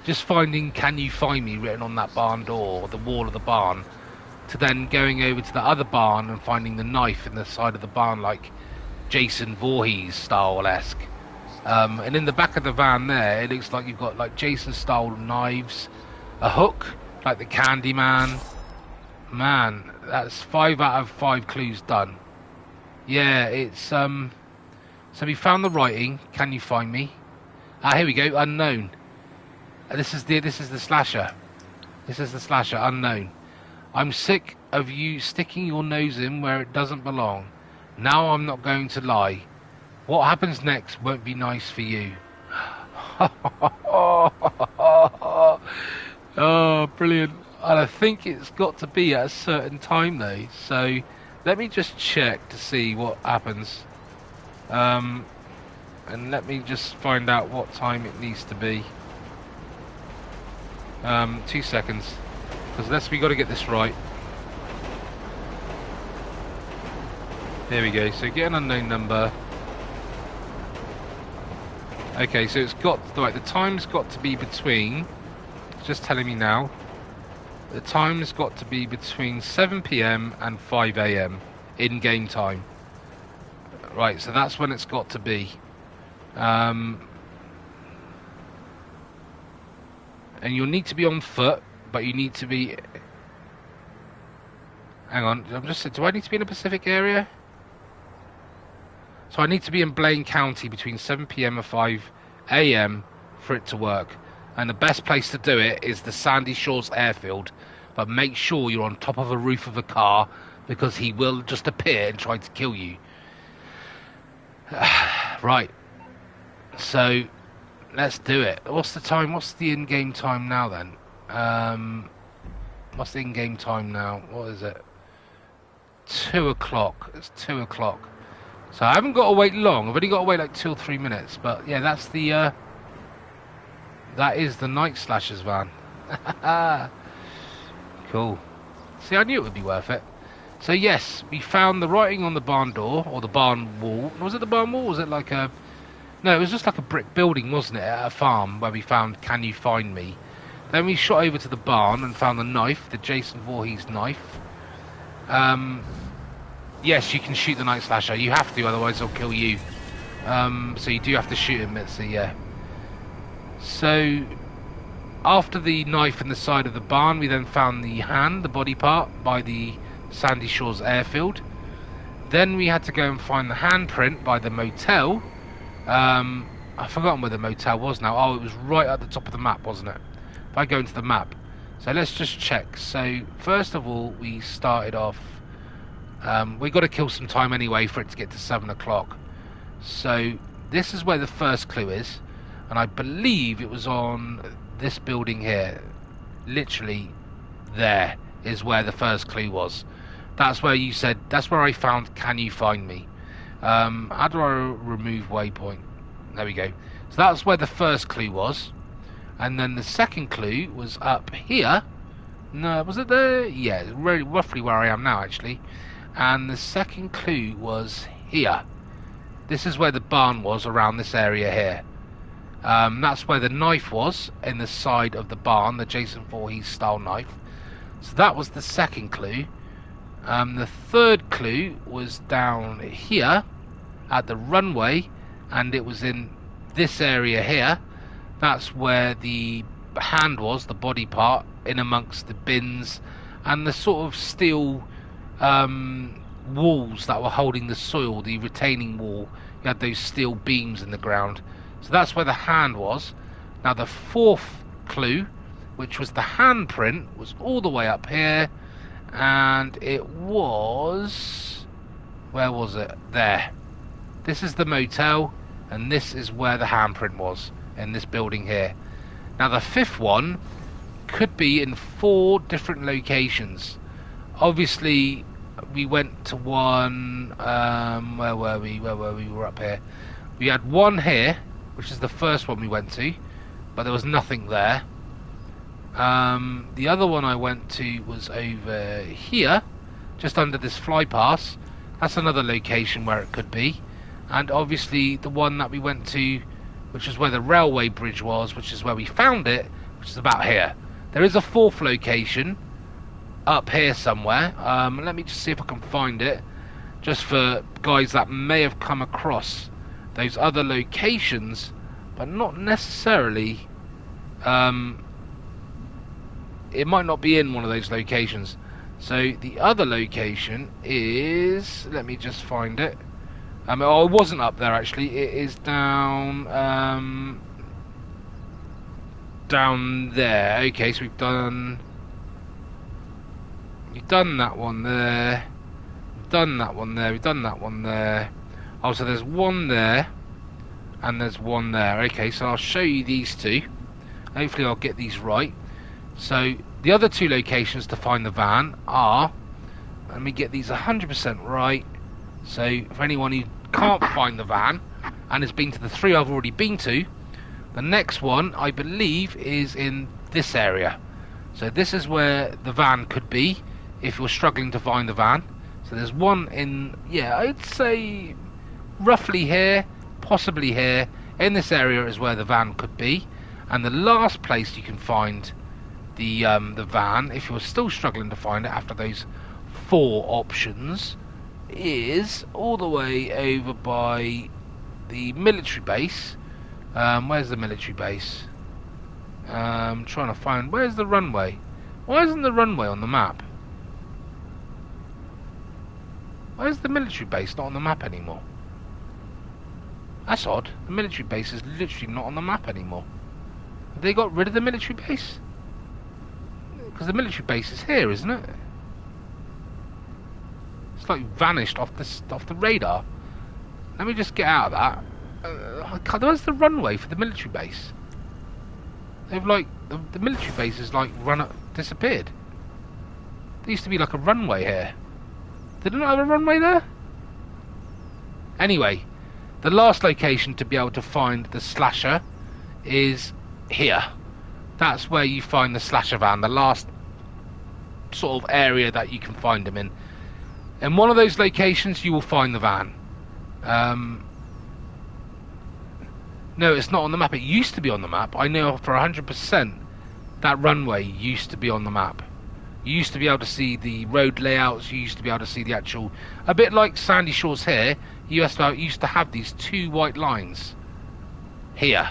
Just finding "Can you find me" written on that barn door, or the wall of the barn, to then going over to the other barn and finding the knife in the side of the barn, like Jason Voorhees style-esque. And in the back of the van there, it looks like you've got like Jason style knives, a hook, like the Candyman. Man, that's 5 out of 5 clues done. Yeah, it's so we found the writing. Can you find me? Ah, here we go. Unknown. This is the slasher. This is the slasher. Unknown. I'm sick of you sticking your nose in where it doesn't belong. Now I'm not going to lie. What happens next won't be nice for you. Oh, brilliant. And I think it's got to be at a certain time though. So let me just check to see what happens. And let me just find out what time it needs to be. 2 seconds. Because we got to get this right. There we go. So get an unknown number. Okay, so it's got right. The time's got to be between. It's just telling me now. The time's got to be between 7 PM and 5 AM in game time. Right, so that's when it's got to be. And you'll need to be on foot, but you need to be. Hang on, do I need to be in a Pacific area? So I need to be in Blaine County between 7 PM and 5 AM for it to work. And the best place to do it is the Sandy Shores airfield. But make sure you're on top of a roof of a car, because he will just appear and try to kill you. Right. So let's do it. What's the time? What's the in-game time now then? What's the in-game time now? What is it? 2 o'clock. It's 2 o'clock. So I haven't got to wait long. I've only got to wait like 2 or 3 minutes. But yeah, that's the that is the Night Slasher's van. Cool. See, I knew it would be worth it. So yes, we found the writing on the barn door, or the barn wall. Was it the barn wall? Was it like a... No, it was just like a brick building, wasn't it, at a farm where we found "Can you find me?" Then we shot over to the barn and found the knife, the Jason Voorhees knife. Yes, you can shoot the Night Slasher. You have to, otherwise he'll kill you. So you do have to shoot him, Mitzi, yeah. So after the knife in the side of the barn, we then found the hand, the body part, by the Sandy Shores airfield. Then we had to go and find the handprint by the motel. I've forgotten where the motel was now. Oh, it was right at the top of the map, wasn't it? If I go into the map. So let's just check. So first of all, we started off... we got to kill some time anyway for it to get to 7 o'clock. So this is where the first clue is. And I believe it was on this building here. Literally there is where the first clue was. That's where you said... That's where I found "Can you find me?" How do I remove waypoint? There we go. So that's where the first clue was. And then the second clue was up here. No, was it there? Yeah, roughly where I am now, actually. And the second clue was here. This is where the barn was, around this area here. That's where the knife was, in the side of the barn, the Jason Voorhees style knife. So that was the second clue. The third clue was down here at the runway, and it was in this area here. That's where the hand was, the body part, in amongst the bins and the sort of steel walls that were holding the soil, the retaining wall. You had those steel beams in the ground. So that's where the hand was. Now the fourth clue, which was the handprint, was all the way up here, and it was... where was it? There. This is the motel, and this is where the handprint was, in this building here. Now the fifth one could be in 4 different locations. Obviously, we went to one... where were we? We were up here. We had one here, which is the first one we went to, but there was nothing there. The other one I went to was over here, just under this fly pass. That's another location where it could be. And obviously the one that we went to, which is where the railway bridge was, which is where we found it, which is about here. There is a 4th location up here somewhere. Let me just see if I can find it, just for guys that may have come across those other locations, but not necessarily... it might not be in one of those locations. So the other location is... let me just find it. Oh, it wasn't up there actually. It is down... down there. Okay, so we've done that one there. We've done that one there. We've done that one there. Oh, so there's one there, and there's one there. Okay, so I'll show you these two. Hopefully I'll get these right. So the other 2 locations to find the van are... let me get these 100% right. So for anyone who can't find the van and has been to the 3 I've already been to, the next one I believe is in this area. So this is where the van could be if you're struggling to find the van. So there's one in, yeah, I'd say roughly here, possibly here. In this area is where the van could be. And the last place you can find the van, if you're still struggling to find it after those 4 options, is all the way over by the military base. Where's the military base? Trying to find... where's the runway? Why isn't the runway on the map? Why is the military base not on the map anymore? That's odd. The military base is literally not on the map anymore. Have they got rid of the military base? Because the military base is here, isn't it? It's like vanished off the radar. Let me just get out of that. Where's the runway for the military base? They've like the military base is like disappeared. There used to be like a runway here. Did they not have a runway there? Anyway, the last location to be able to find the slasher is here. That's where you find the slasher van, the last sort of area that you can find them in. In one of those locations you will find the van. No, it's not on the map. It used to be on the map. I know for 100% that runway used to be on the map. You used to be able to see the road layouts. You used to be able to see the actual... a bit like Sandy Shores here. You used to have these 2 white lines here.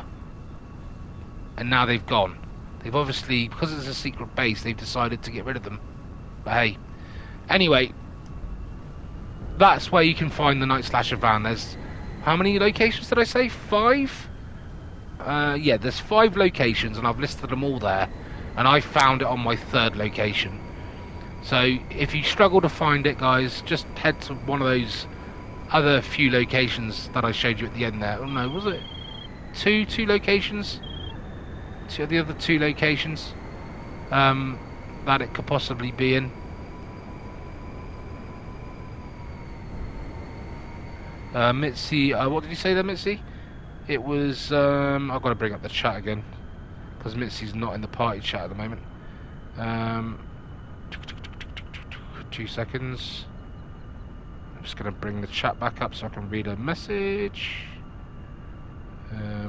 And now they've gone. They've obviously, because it's a secret base, they've decided to get rid of them. But hey. Anyway, that's where you can find the Night Slasher van. There's... how many locations did I say? 5? Yeah, there's 5 locations, and I've listed them all there. And I found it on my 3rd location. So if you struggle to find it, guys, just head to one of those other few locations that I showed you at the end there. Oh no, was it 2 locations? The other 2 locations that it could possibly be in. Mitzi, what did you say there, Mitzi? It was, I've got to bring up the chat again, because Mitzi's not in the party chat at the moment. 2 seconds. I'm just going to bring the chat back up so I can read a message.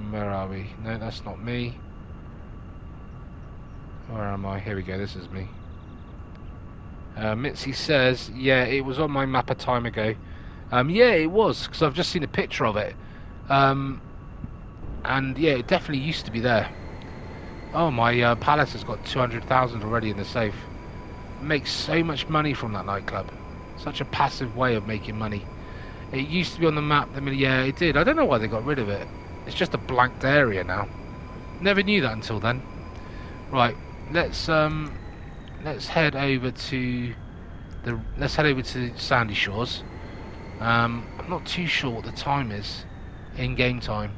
Where are we? No, that's not me. Where am I? Here we go, this is me. Mitzi says, yeah, it was on my map a time ago. Yeah, it was, because I've just seen a picture of it. And yeah, it definitely used to be there. Oh, my palace has got 200,000 already in the safe. Makes so much money from that nightclub. Such a passive way of making money. It used to be on the map. I mean, yeah, it did. I don't know why they got rid of it. It's just a blanked area now. Never knew that until then. Right, let's head over to Sandy Shores. I'm not too sure what the time is in game time.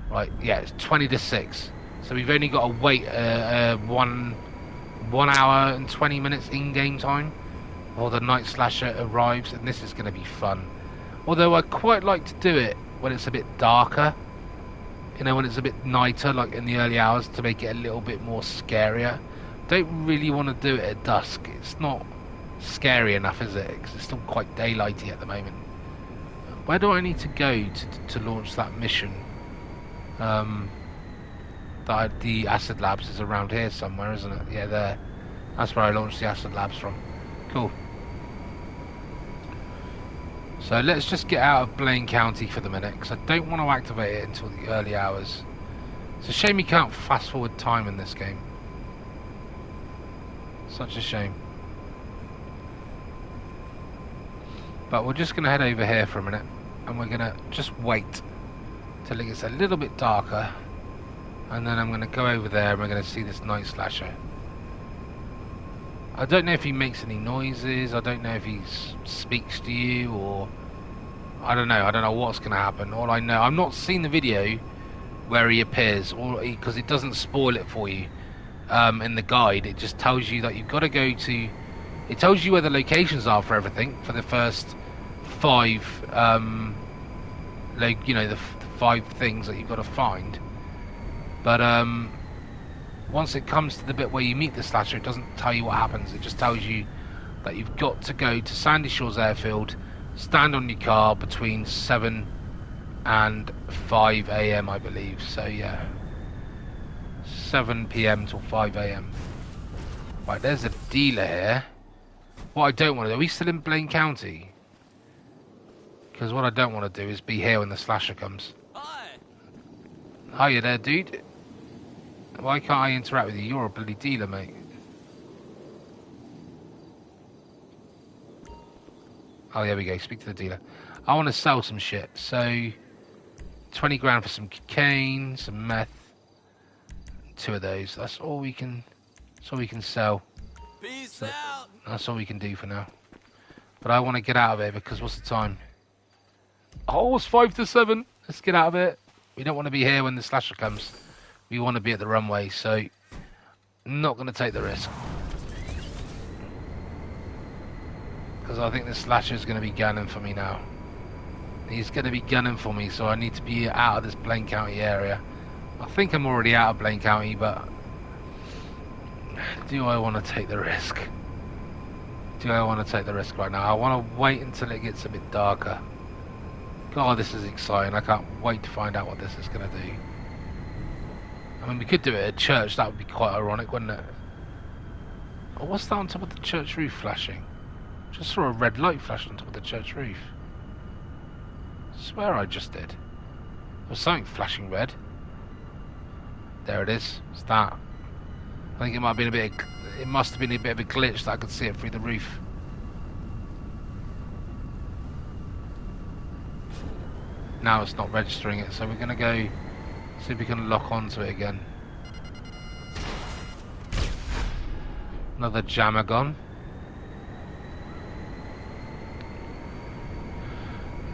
Right, yeah, it's 20 to 6. So we've only got to wait 1 hour and 20 minutes in game time while the night slasher arrives, and this is going to be fun. Although I quite like to do it when it's a bit darker, you know, when it's a bit nighter, like in the early hours, to make it a little bit more scarier. Don't really want to do it at dusk. It's not scary enough, is it? Because it's still quite daylighty at the moment. Where do I need to go to launch that mission? The acid labs is around here somewhere, isn't it? Yeah, there. That's where I launched the acid labs from. Cool. So let's just get out of Blaine County for the minute, because I don't want to activate it until the early hours. It's a shame you can't fast forward time in this game. Such a shame. But we're just going to head over here for a minute, and we're going to just wait till it gets a little bit darker, and then I'm going to go over there and we're going to see this night slasher. I don't know if he makes any noises, I don't know if he speaks to you, or I don't know what's going to happen. All I know, I've not seen the video where he appears, or because it doesn't spoil it for you in the guide. It just tells you that you've got to go to, it tells you where the locations are for everything, for the first 5 like, you know, the 5 things that you've got to find. But once it comes to the bit where you meet the slasher, it doesn't tell you what happens. It just tells you that you've got to go to Sandy Shores Airfield, stand on your car between 7 and 5 AM, I believe. So yeah, 7 PM till 5 AM. Right, there's a dealer here. What I don't want to do, are we still in Blaine County? Because what I don't want to do is be here when the slasher comes. Hi. Hiya there, dude. Why can't I interact with you? You're a bloody dealer, mate. Oh, there we go. Speak to the dealer. I want to sell some shit. So, 20 grand for some cocaine, some meth. 2 of those. That's all we can. That's all we can sell. Peace out. That's all we can do for now. But I want to get out of here because what's the time? Oh, it's 5 to 7. Let's get out of it. We don't want to be here when the slasher comes. We want to be at the runway, so not going to take the risk. Because I think the slasher is going to be gunning for me now. He's going to be gunning for me, so I need to be out of this Blaine County area. I think I'm already out of Blaine County, but do I want to take the risk? Do I want to take the risk right now? I want to wait until it gets a bit darker. God, this is exciting. I can't wait to find out what this is going to do. I mean, we could do it at church. That would be quite ironic, wouldn't it? Oh, what's that on top of the church roof flashing? Just saw a red light flash on top of the church roof. I swear I just did. There was something flashing red. There it is. It's that. I think it might have been a bit. It must have been a bit of a glitch that I could see it through the roof. Now it's not registering it, so we're going to go see if we can lock onto it again. Another jammer gone.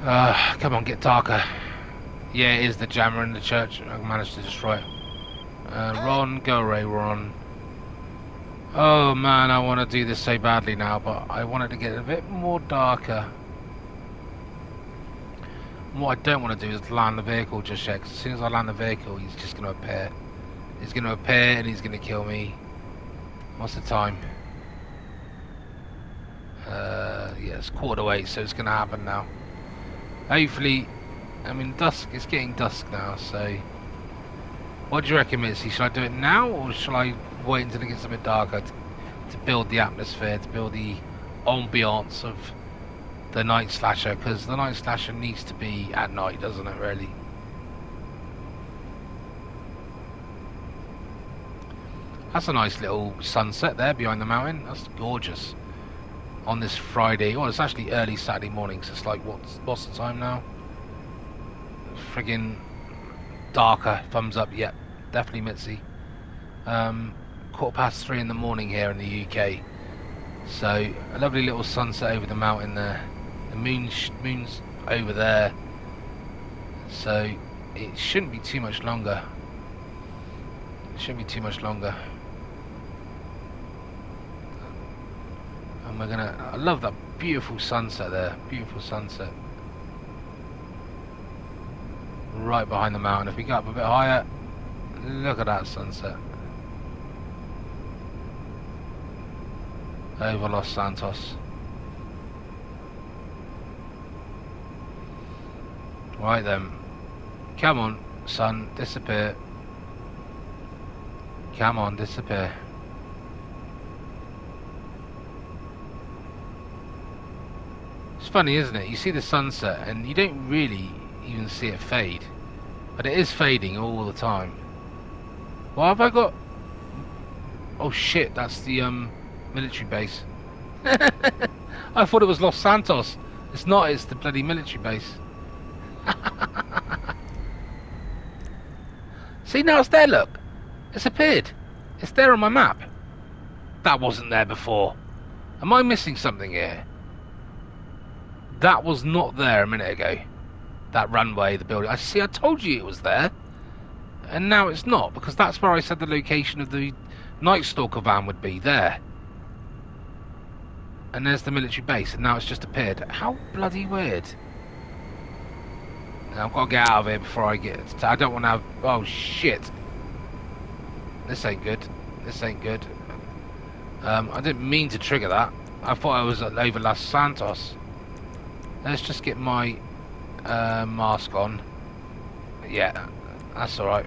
Come on, get darker. Yeah, it is the jammer in the church. I managed to destroy it. Ron, go away, Ron. Oh man, I want to do this so badly now, but I want it to get a bit more darker. And what I don't want to do is land the vehicle just yet, because as soon as I land the vehicle, he's just going to appear. He's going to appear and he's going to kill me. What's the time? Yeah, it's 8:15, so it's going to happen now. Hopefully, I mean, dusk. It's getting dusk now, so what do you reckon, Mitzi? Should I do it now, or shall I wait until it gets a bit darker? to build the atmosphere, to build the ambiance of the night slasher, because the night slasher needs to be at night, doesn't it, really? That's a nice little sunset there behind the mountain. That's gorgeous. On this Friday, well, it's actually early Saturday morning, so it's like, what's the time now? Friggin' darker. Thumbs up. Yep, definitely Mitzi. 3:15 in the morning here in the UK. So a lovely little sunset over the mountain there. The moon's over there, so it shouldn't be too much longer. It shouldn't be too much longer. And I love that beautiful sunset there. Beautiful sunset. Right behind the mountain. If we go up a bit higher, look at that sunset. Over Los Santos. Right then. Come on, sun, disappear. Come on, disappear. It's funny, isn't it? You see the sunset and you don't really even see it fade. But it is fading all the time. Why have I got... Oh shit, that's the military base. I thought it was Los Santos. It's not, it's the bloody military base. See, now it's there, look. It's appeared. It's there on my map. That wasn't there before. Am I missing something here? That was not there a minute ago. That runway, the building. I see, I told you it was there. And now it's not, because that's where I said the location of the Night Stalker van would be, there. And there's the military base, and now it's just appeared. How bloody weird. Now, I've got to get out of here before I get... I don't want to have... Oh, shit. This ain't good. This ain't good. I didn't mean to trigger that. I thought I was over Los Santos. Let's just get my mask on. Yeah, that's alright.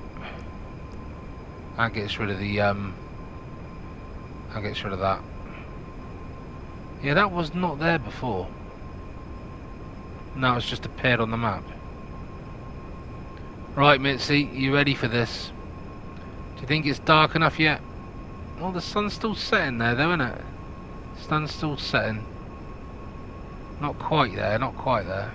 That gets rid of the... that gets rid of that. Yeah, that was not there before. Now it's just appeared on the map. Right, Mitzi, you ready for this? Do you think it's dark enough yet? Oh, the sun's still setting there, though, isn't it? Sun's still setting. Not quite there, not quite there.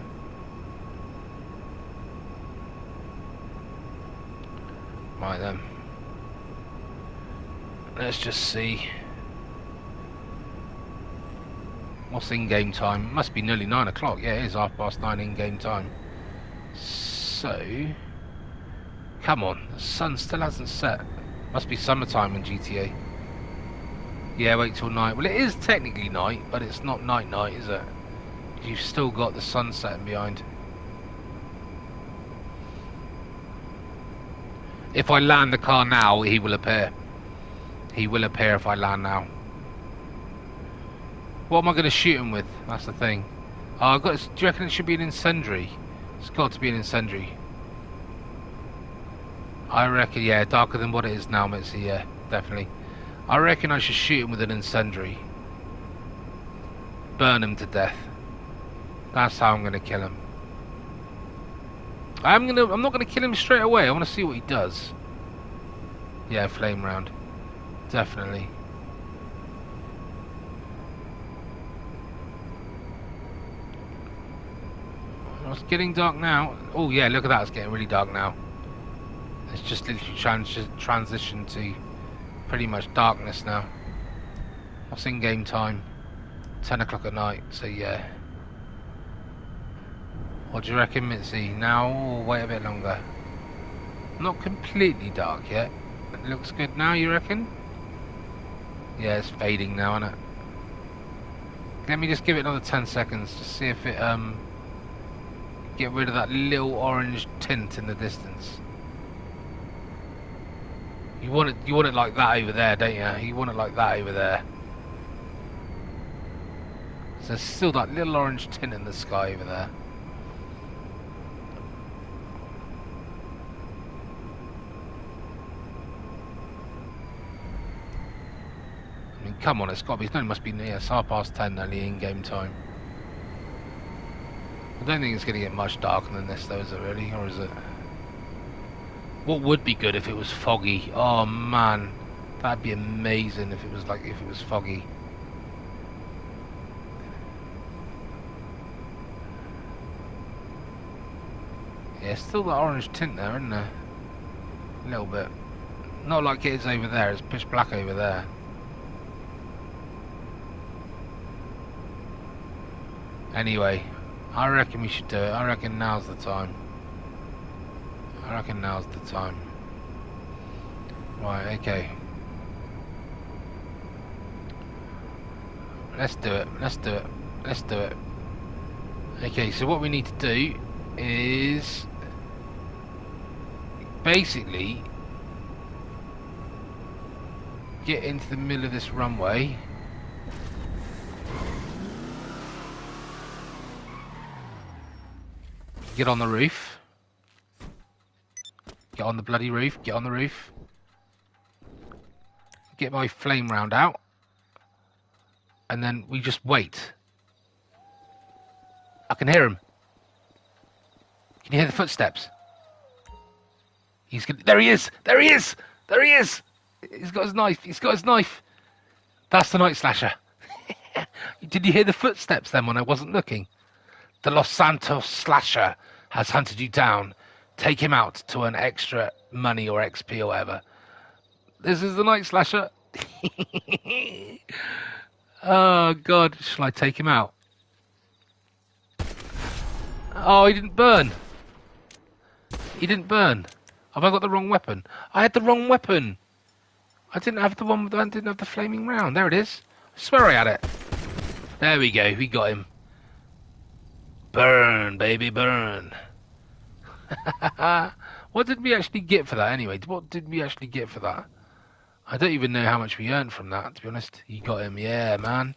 Right then. Let's just see. What's in-game time? Must be nearly 9 o'clock. Yeah, it is 9:30 in-game time. So... Come on, the sun still hasn't set. Must be summertime in GTA. Yeah, wait till night. Well, it is technically night, but it's not night, is it? You've still got the sun setting behind. If I land the car now, he will appear. He will appear if I land now. What am I going to shoot him with? That's the thing. Oh, do you reckon it should be an incendiary? It's got to be an incendiary. I reckon, yeah, darker than what it is now, Mitzi, yeah, definitely. I reckon I should shoot him with an incendiary. Burn him to death. That's how I'm going to kill him. I'm not going to kill him straight away. I want to see what he does. Yeah, flame round. Definitely. Oh, it's getting dark now. Oh yeah, look at that. It's getting really dark now. It's just literally transitioned to pretty much darkness now. What's in-game time? 10 o'clock at night, so yeah. What do you reckon, Mitzi? Now or wait a bit longer? Not completely dark yet. It looks good now, you reckon? Yeah, it's fading now, isn't it? Let me just give it another 10 seconds to see if it get rid of that little orange tint in the distance. You want it like that over there, don't you? You want it like that over there. So there's still that little orange tint in the sky over there. I mean, come on, it's got to be. No, it must be near. It's 10:30 nearly in-game time. I don't think it's going to get much darker than this, though, is it really? Or is it? What would be good if it was foggy? Oh, man. That'd be amazing if it was foggy. Yeah, still that orange tint there, isn't there? A little bit. Not like it is over there. It's pitch black over there. Anyway, I reckon we should do it. I reckon now's the time. Right, okay. Let's do it. Okay, so what we need to do is basically get into the middle of this runway. Get on the roof. Get on the bloody roof. Get on the roof. Get my flame round out. And then we just wait. I can hear him. Can you hear the footsteps? There he is! There he is! There he is! He's got his knife. That's the Night Slasher. Did you hear the footsteps then when I wasn't looking? The Los Santos Slasher has hunted you down. Take him out to earn extra money or XP or whatever. This is the Night Slasher. Oh, God. Shall I take him out? Oh, he didn't burn. Have I got the wrong weapon? I had the wrong weapon. I didn't have the flaming round. There it is. I swear I had it. There we go. We got him. Burn, baby, burn. What did we actually get for that anyway? What did we actually get for that? I don't even know how much we earned from that, to be honest. You got him. Yeah, man.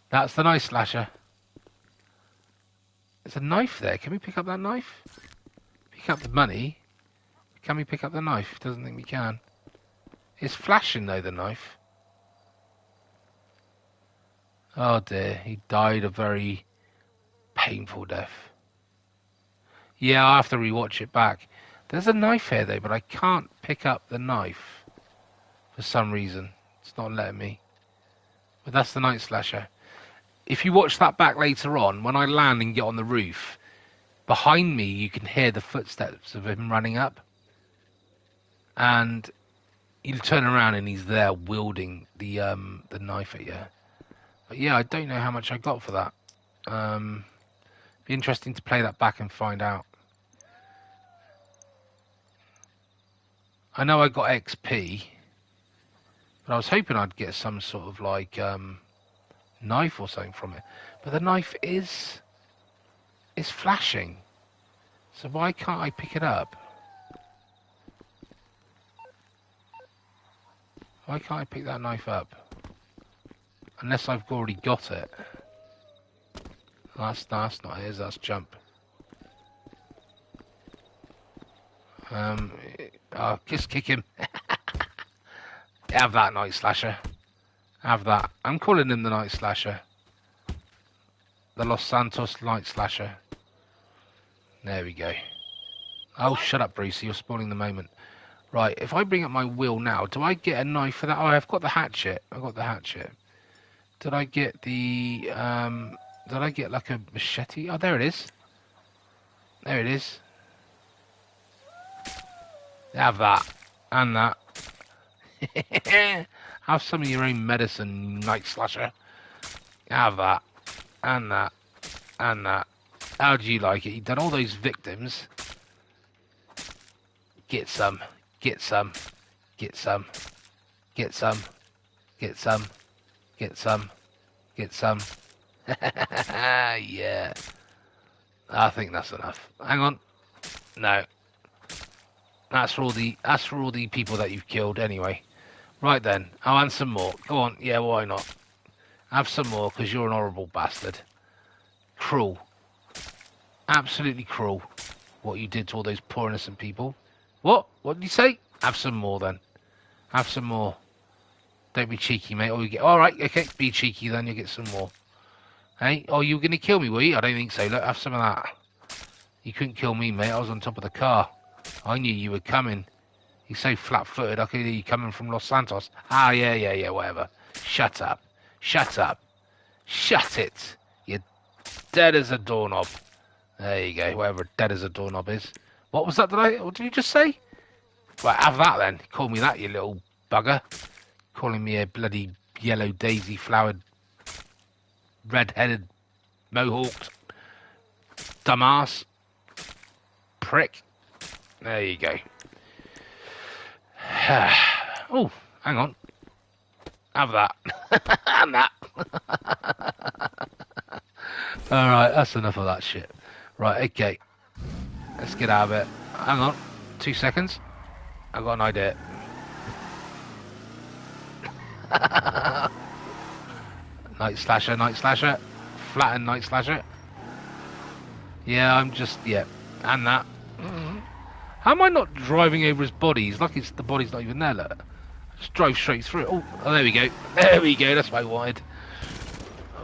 That's the Night Slasher. There's a knife there. Can we pick up that knife? Pick up the money. Can we pick up the knife? Doesn't think we can. It's flashing though, the knife. Oh dear, he died a very painful death. Yeah, I'll have to rewatch it back. There's a knife here though, but I can't pick up the knife for some reason. It's not letting me. But that's the Night Slasher. If you watch that back later on, when I land and get on the roof, behind me you can hear the footsteps of him running up. And you turn around and he's there wielding the knife at you. But yeah, I don't know how much I got for that. Be interesting to play that back and find out. I know I got XP, but I was hoping I'd get some sort of like knife or something from it. But the knife is flashing. So why can't I pick it up? Why can't I pick that knife up? Unless I've already got it. That's not it, that's jump. Just kick him. Have that, Night Slasher. Have that. I'm calling him the Night Slasher. The Los Santos Night Slasher. There we go. Oh, shut up, Brucey. You're spoiling the moment. Right, if I bring up my wheel now, do I get a knife for that? Oh, I've got the hatchet. I've got the hatchet. Did I get the... did I get like a machete? Oh, there it is. There it is. Have that. And that. Have some of your own medicine, Night Slasher. Have that. And that. And that. How do you like it? You've done all those victims. Get some. Get some. Get some. Get some. Get some. Get some. Get some. Yeah. I think that's enough. Hang on. No. That's for all the people that you've killed anyway. Right then. I'll add some more. Go on. Yeah, why not? Have some more, because you're an horrible bastard. Cruel. Absolutely cruel. What you did to all those poor innocent people. What? What did you say? Have some more then. Have some more. Don't be cheeky, mate. Or you get all right. Okay, be cheeky. Then you get some more. Hey, oh, you were gonna kill me, were you? I don't think so. Look, have some of that. You couldn't kill me, mate. I was on top of the car. I knew you were coming. You're so flat-footed. I could hear you coming from Los Santos. Ah, yeah. Whatever. Shut up. Shut up. Shut it. You're dead as a doorknob. There you go. Whatever dead as a doorknob is. What was that? What did you just say? Right, have that then. Call me that, you little bugger. Calling me a bloody yellow daisy-flowered, red-headed, mohawked dumbass. Prick. There you go. Oh, hang on. Have that. And that. Alright, that's enough of that shit. Right, okay. Let's get out of it. Hang on. 2 seconds. I've got an idea. Night slasher. Flatten night slasher. Yeah, I'm just, yeah. And that. How am I not driving over his body? It's like the body's not even there, look. Just drive straight through it. Oh, there we go. There we go. That's what I wanted.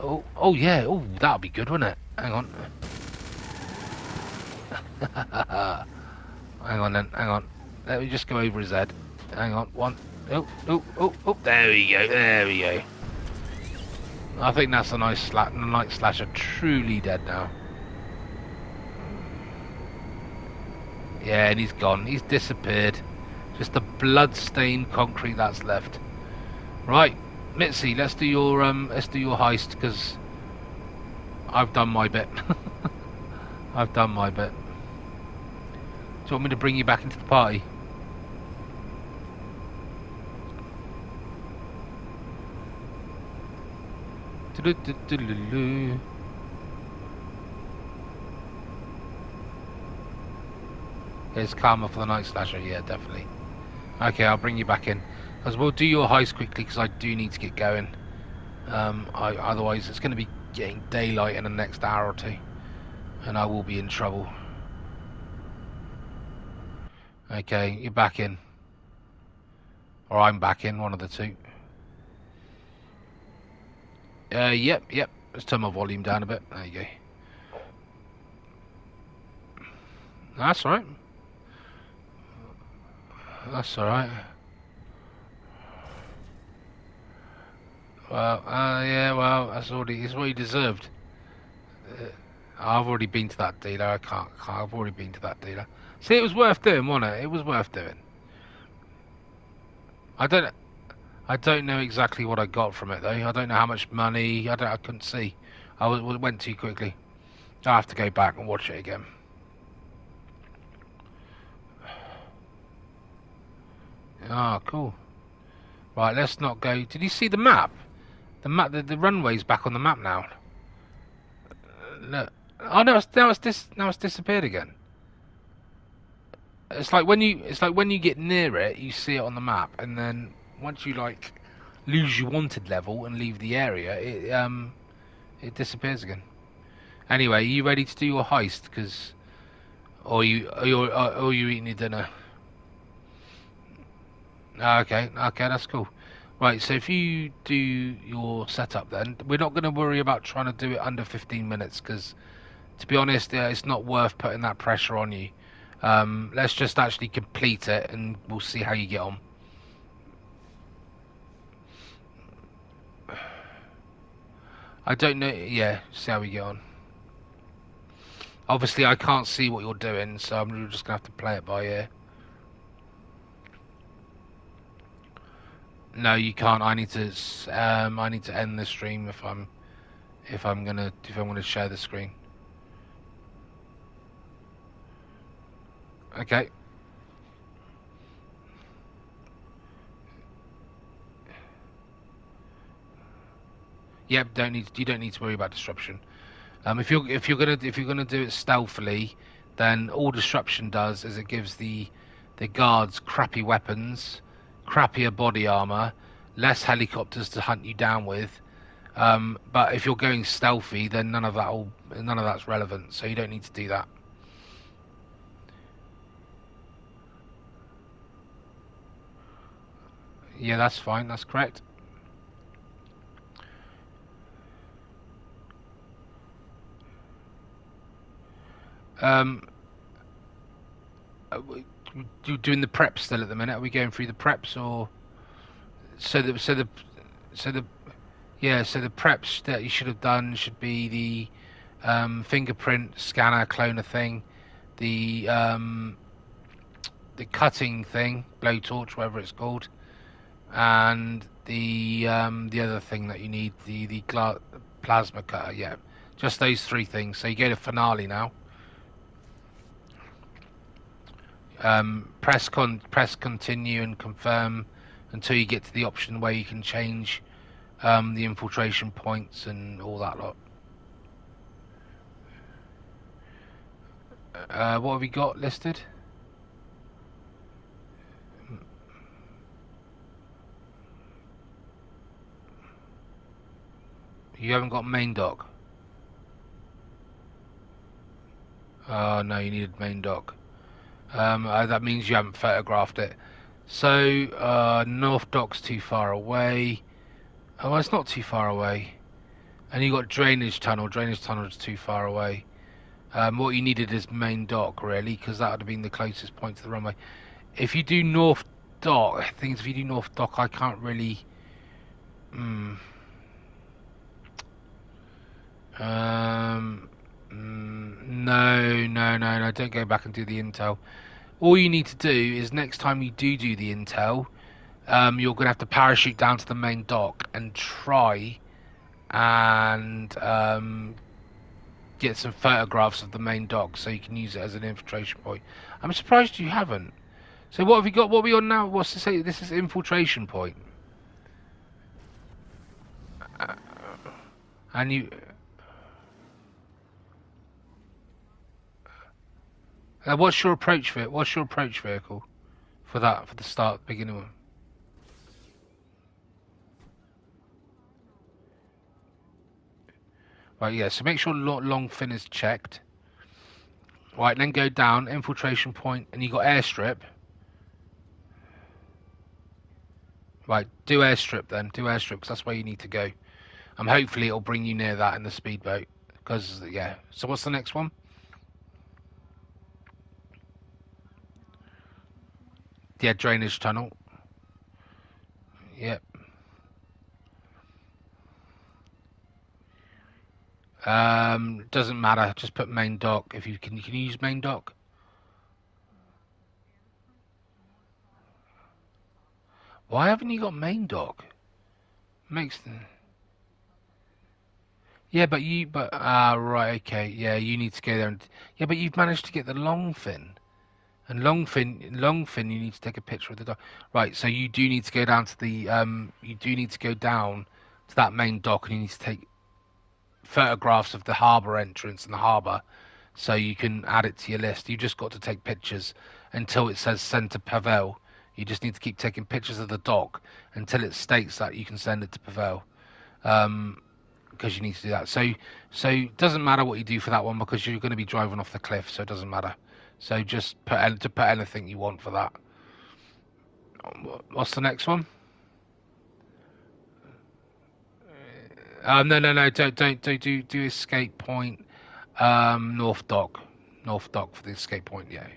Oh yeah. Oh, that'll be good, wouldn't it? Hang on. Hang on then. Hang on. Let me just go over his head. Hang on. One. Oh. There we go. There we go. I think that's a nice night slasher. Truly dead now. Yeah, and he's gone. He's disappeared. Just the blood-stained concrete that's left. Right, Mitzi, let's do your heist because I've done my bit. I've done my bit. Do you want me to bring you back into the party? Here's karma for the night slasher. Yeah, definitely. Okay, I'll bring you back in. Because we'll do your heist quickly because I do need to get going. Otherwise, it's going to be getting daylight in the next hour or two. And I will be in trouble. Okay, you're back in. Or I'm back in, one of the two. Yep. Let's turn my volume down a bit. There you go. That's alright. That's alright. Well, yeah, well, it's what he deserved. I've already been to that dealer. I've already been to that dealer. See, it was worth doing, wasn't it? It was worth doing. I don't know exactly what I got from it though. I don't know how much money. I couldn't see. Went too quickly. I have to go back and watch it again. Ah, cool. Right, let's not go. Did you see the map? The map. The runway's back on the map now. Look. Oh no! Now it's disappeared again. It's like when you get near it, you see it on the map, and then once you like lose your wanted level and leave the area, it disappears again. Anyway, are you ready to do your heist? Or you eating your dinner? Okay, that's cool. Right, so if you do your setup, then we're not going to worry about trying to do it under 15 minutes because, to be honest, it's not worth putting that pressure on you. Let's just actually complete it, and we'll see how you get on. I don't know. Yeah, see how we get on. Obviously, I can't see what you're doing, so I'm just gonna have to play it by ear. No, you can't. I need to end the stream if I'm gonna share the screen. Okay. Yep. You don't need to worry about disruption. If you're gonna do it stealthily, then all disruption does is it gives the guards crappy weapons, crappier body armor, less helicopters to hunt you down with. But if you're going stealthy, then none of that's relevant. So you don't need to do that. Yeah, that's fine. That's correct. Um, you doing the prep still at the minute? Are we going through the preps or so the yeah? So the preps that you should have done should be the fingerprint scanner cloner thing, the cutting thing, blowtorch, whatever it's called, and the other thing that you need, the plasma cutter. Yeah, just those three things. So you go to finale now. Press continue and confirm until you get to the option where you can change the infiltration points and all that lot. What have we got listed? You haven't got main dock. Oh no, you needed main dock. That means you haven't photographed it. So North Dock's too far away. Oh, well, it's not too far away. And you got drainage tunnel. Drainage tunnel is too far away. What you needed is main dock, really, because that would have been the closest point to the runway. If you do North Dock, I think if you do North Dock, I can't really. No. Don't go back and do the intel. All you need to do is next time you do the intel, you're going to have to parachute down to the main dock and try and get some photographs of the main dock so you can use it as an infiltration point. I'm surprised you haven't. So what have you got? What are we on now? What's to say? This is infiltration point. And you. What's your approach for it? What's your approach vehicle for that? For the start, beginning one. Right, yeah. So make sure long fin is checked. Right, then go down infiltration point, and you got airstrip. Right, do airstrip then. Do airstrip because that's where you need to go. Hopefully it'll bring you near that in the speedboat. Because yeah. So what's the next one? Yeah, drainage tunnel. Yep. Doesn't matter. Just put main dock. If you can use main dock. Why haven't you got main dock? Makes the... Yeah, right, okay. Yeah, you need to go there and yeah, but you've managed to get the long fin. And long fin, you need to take a picture of the dock. Right, so you do need to go down to the you do need to go down to that main dock, and you need to take photographs of the harbour entrance and the harbour, so you can add it to your list. You just got to take pictures until it says send to Pavel. You just need to keep taking pictures of the dock until it states that you can send it to Pavel. Because you need to do that. So it doesn't matter what you do for that one because you're going to be driving off the cliff, so it doesn't matter. So just put anything you want for that. What's the next one? No. Don't do escape point. North Dock for the escape point. Yeah.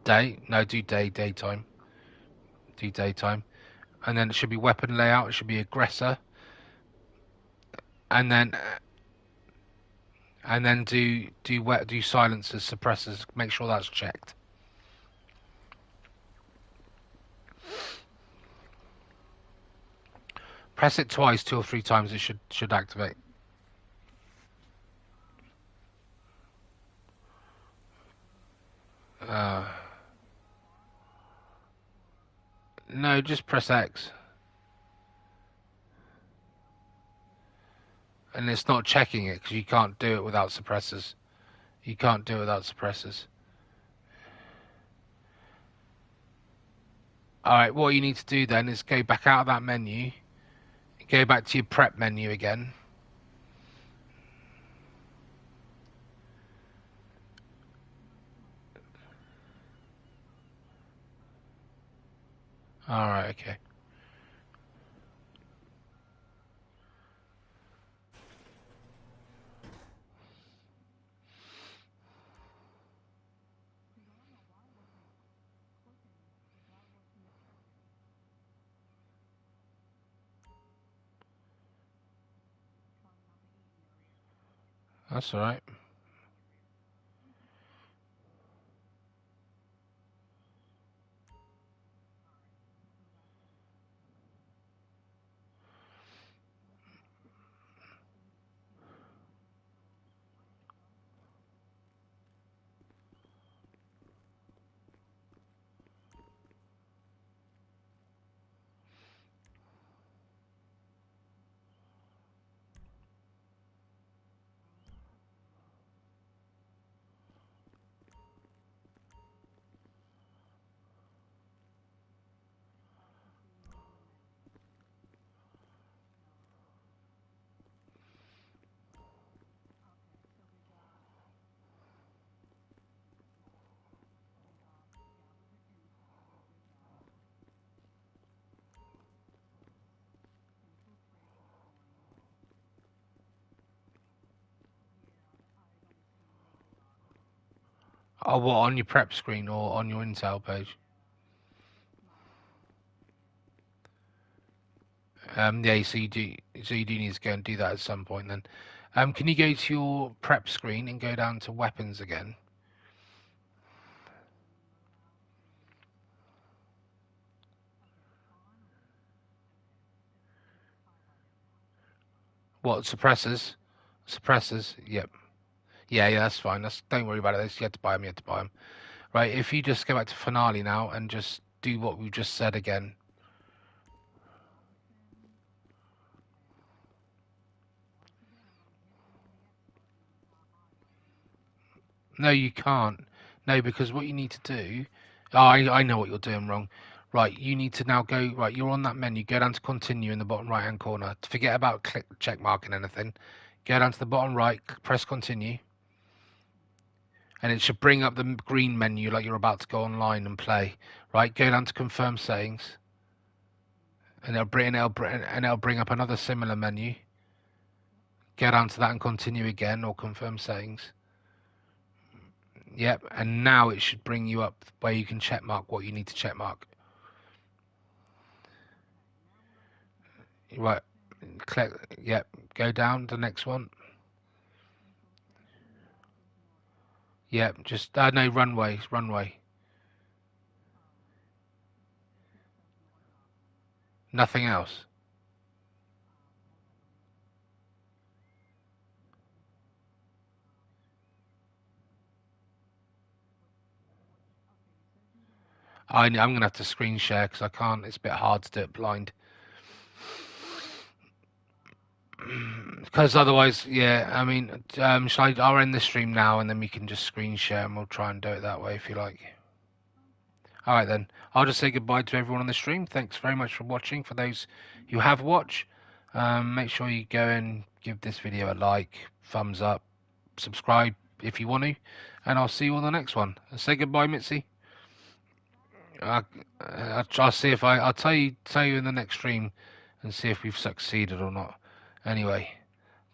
Daytime. Do daytime, and then it should be weapon layout. It should be aggressor, and then do silencers, suppressors. Make sure that's checked. Press it twice, 2 or 3 times. It should activate. No, just press X. And it's not checking it because you can't do it without suppressors. Alright, what you need to do then is go back out of that menu. Go back to your prep menu again. Alright, okay. That's all right. Oh, what, on your prep screen or on your Intel page? Yeah, so you do need to go and do that at some point then. Can you go to your prep screen and go down to weapons again? What, suppressors? Suppressors, yep. Yeah, that's fine. Don't worry about it. You had to buy them, you had to buy them. Right, if you just go back to finale now and just do what we just said again. No, you can't. No, because what you need to do. Oh, I know what you're doing wrong. Right, you need to now go. Right, you're on that menu. Go down to continue in the bottom right hand corner. Forget about click, check marking anything. Go down to the bottom right, press continue. And it should bring up the green menu like you're about to go online and play. Right, go down to confirm settings. And it'll bring up another similar menu. Go down to that and continue again or confirm settings. Yep, and now it should bring you up where you can check mark what you need to check mark. Right, click. Yep, go down to the next one. Yep, just no runway. Nothing else. I'm gonna have to screen share because I can't. It's a bit hard to do it blind. Because otherwise, yeah. I mean, I'll end the stream now and then we can just screen share and we'll try and do it that way if you like. All right then. I'll just say goodbye to everyone on the stream. Thanks very much for watching. For those who have watched, make sure you go and give this video a like, thumbs up, subscribe if you want to, and I'll see you on the next one. Say goodbye, Mitzi. I'll see if I'll tell you in the next stream and see if we've succeeded or not. Anyway,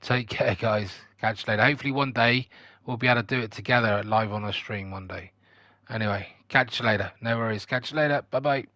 take care, guys. Catch you later. Hopefully one day we'll be able to do it together live on a stream one day. Anyway, catch you later. No worries. Catch you later. Bye bye.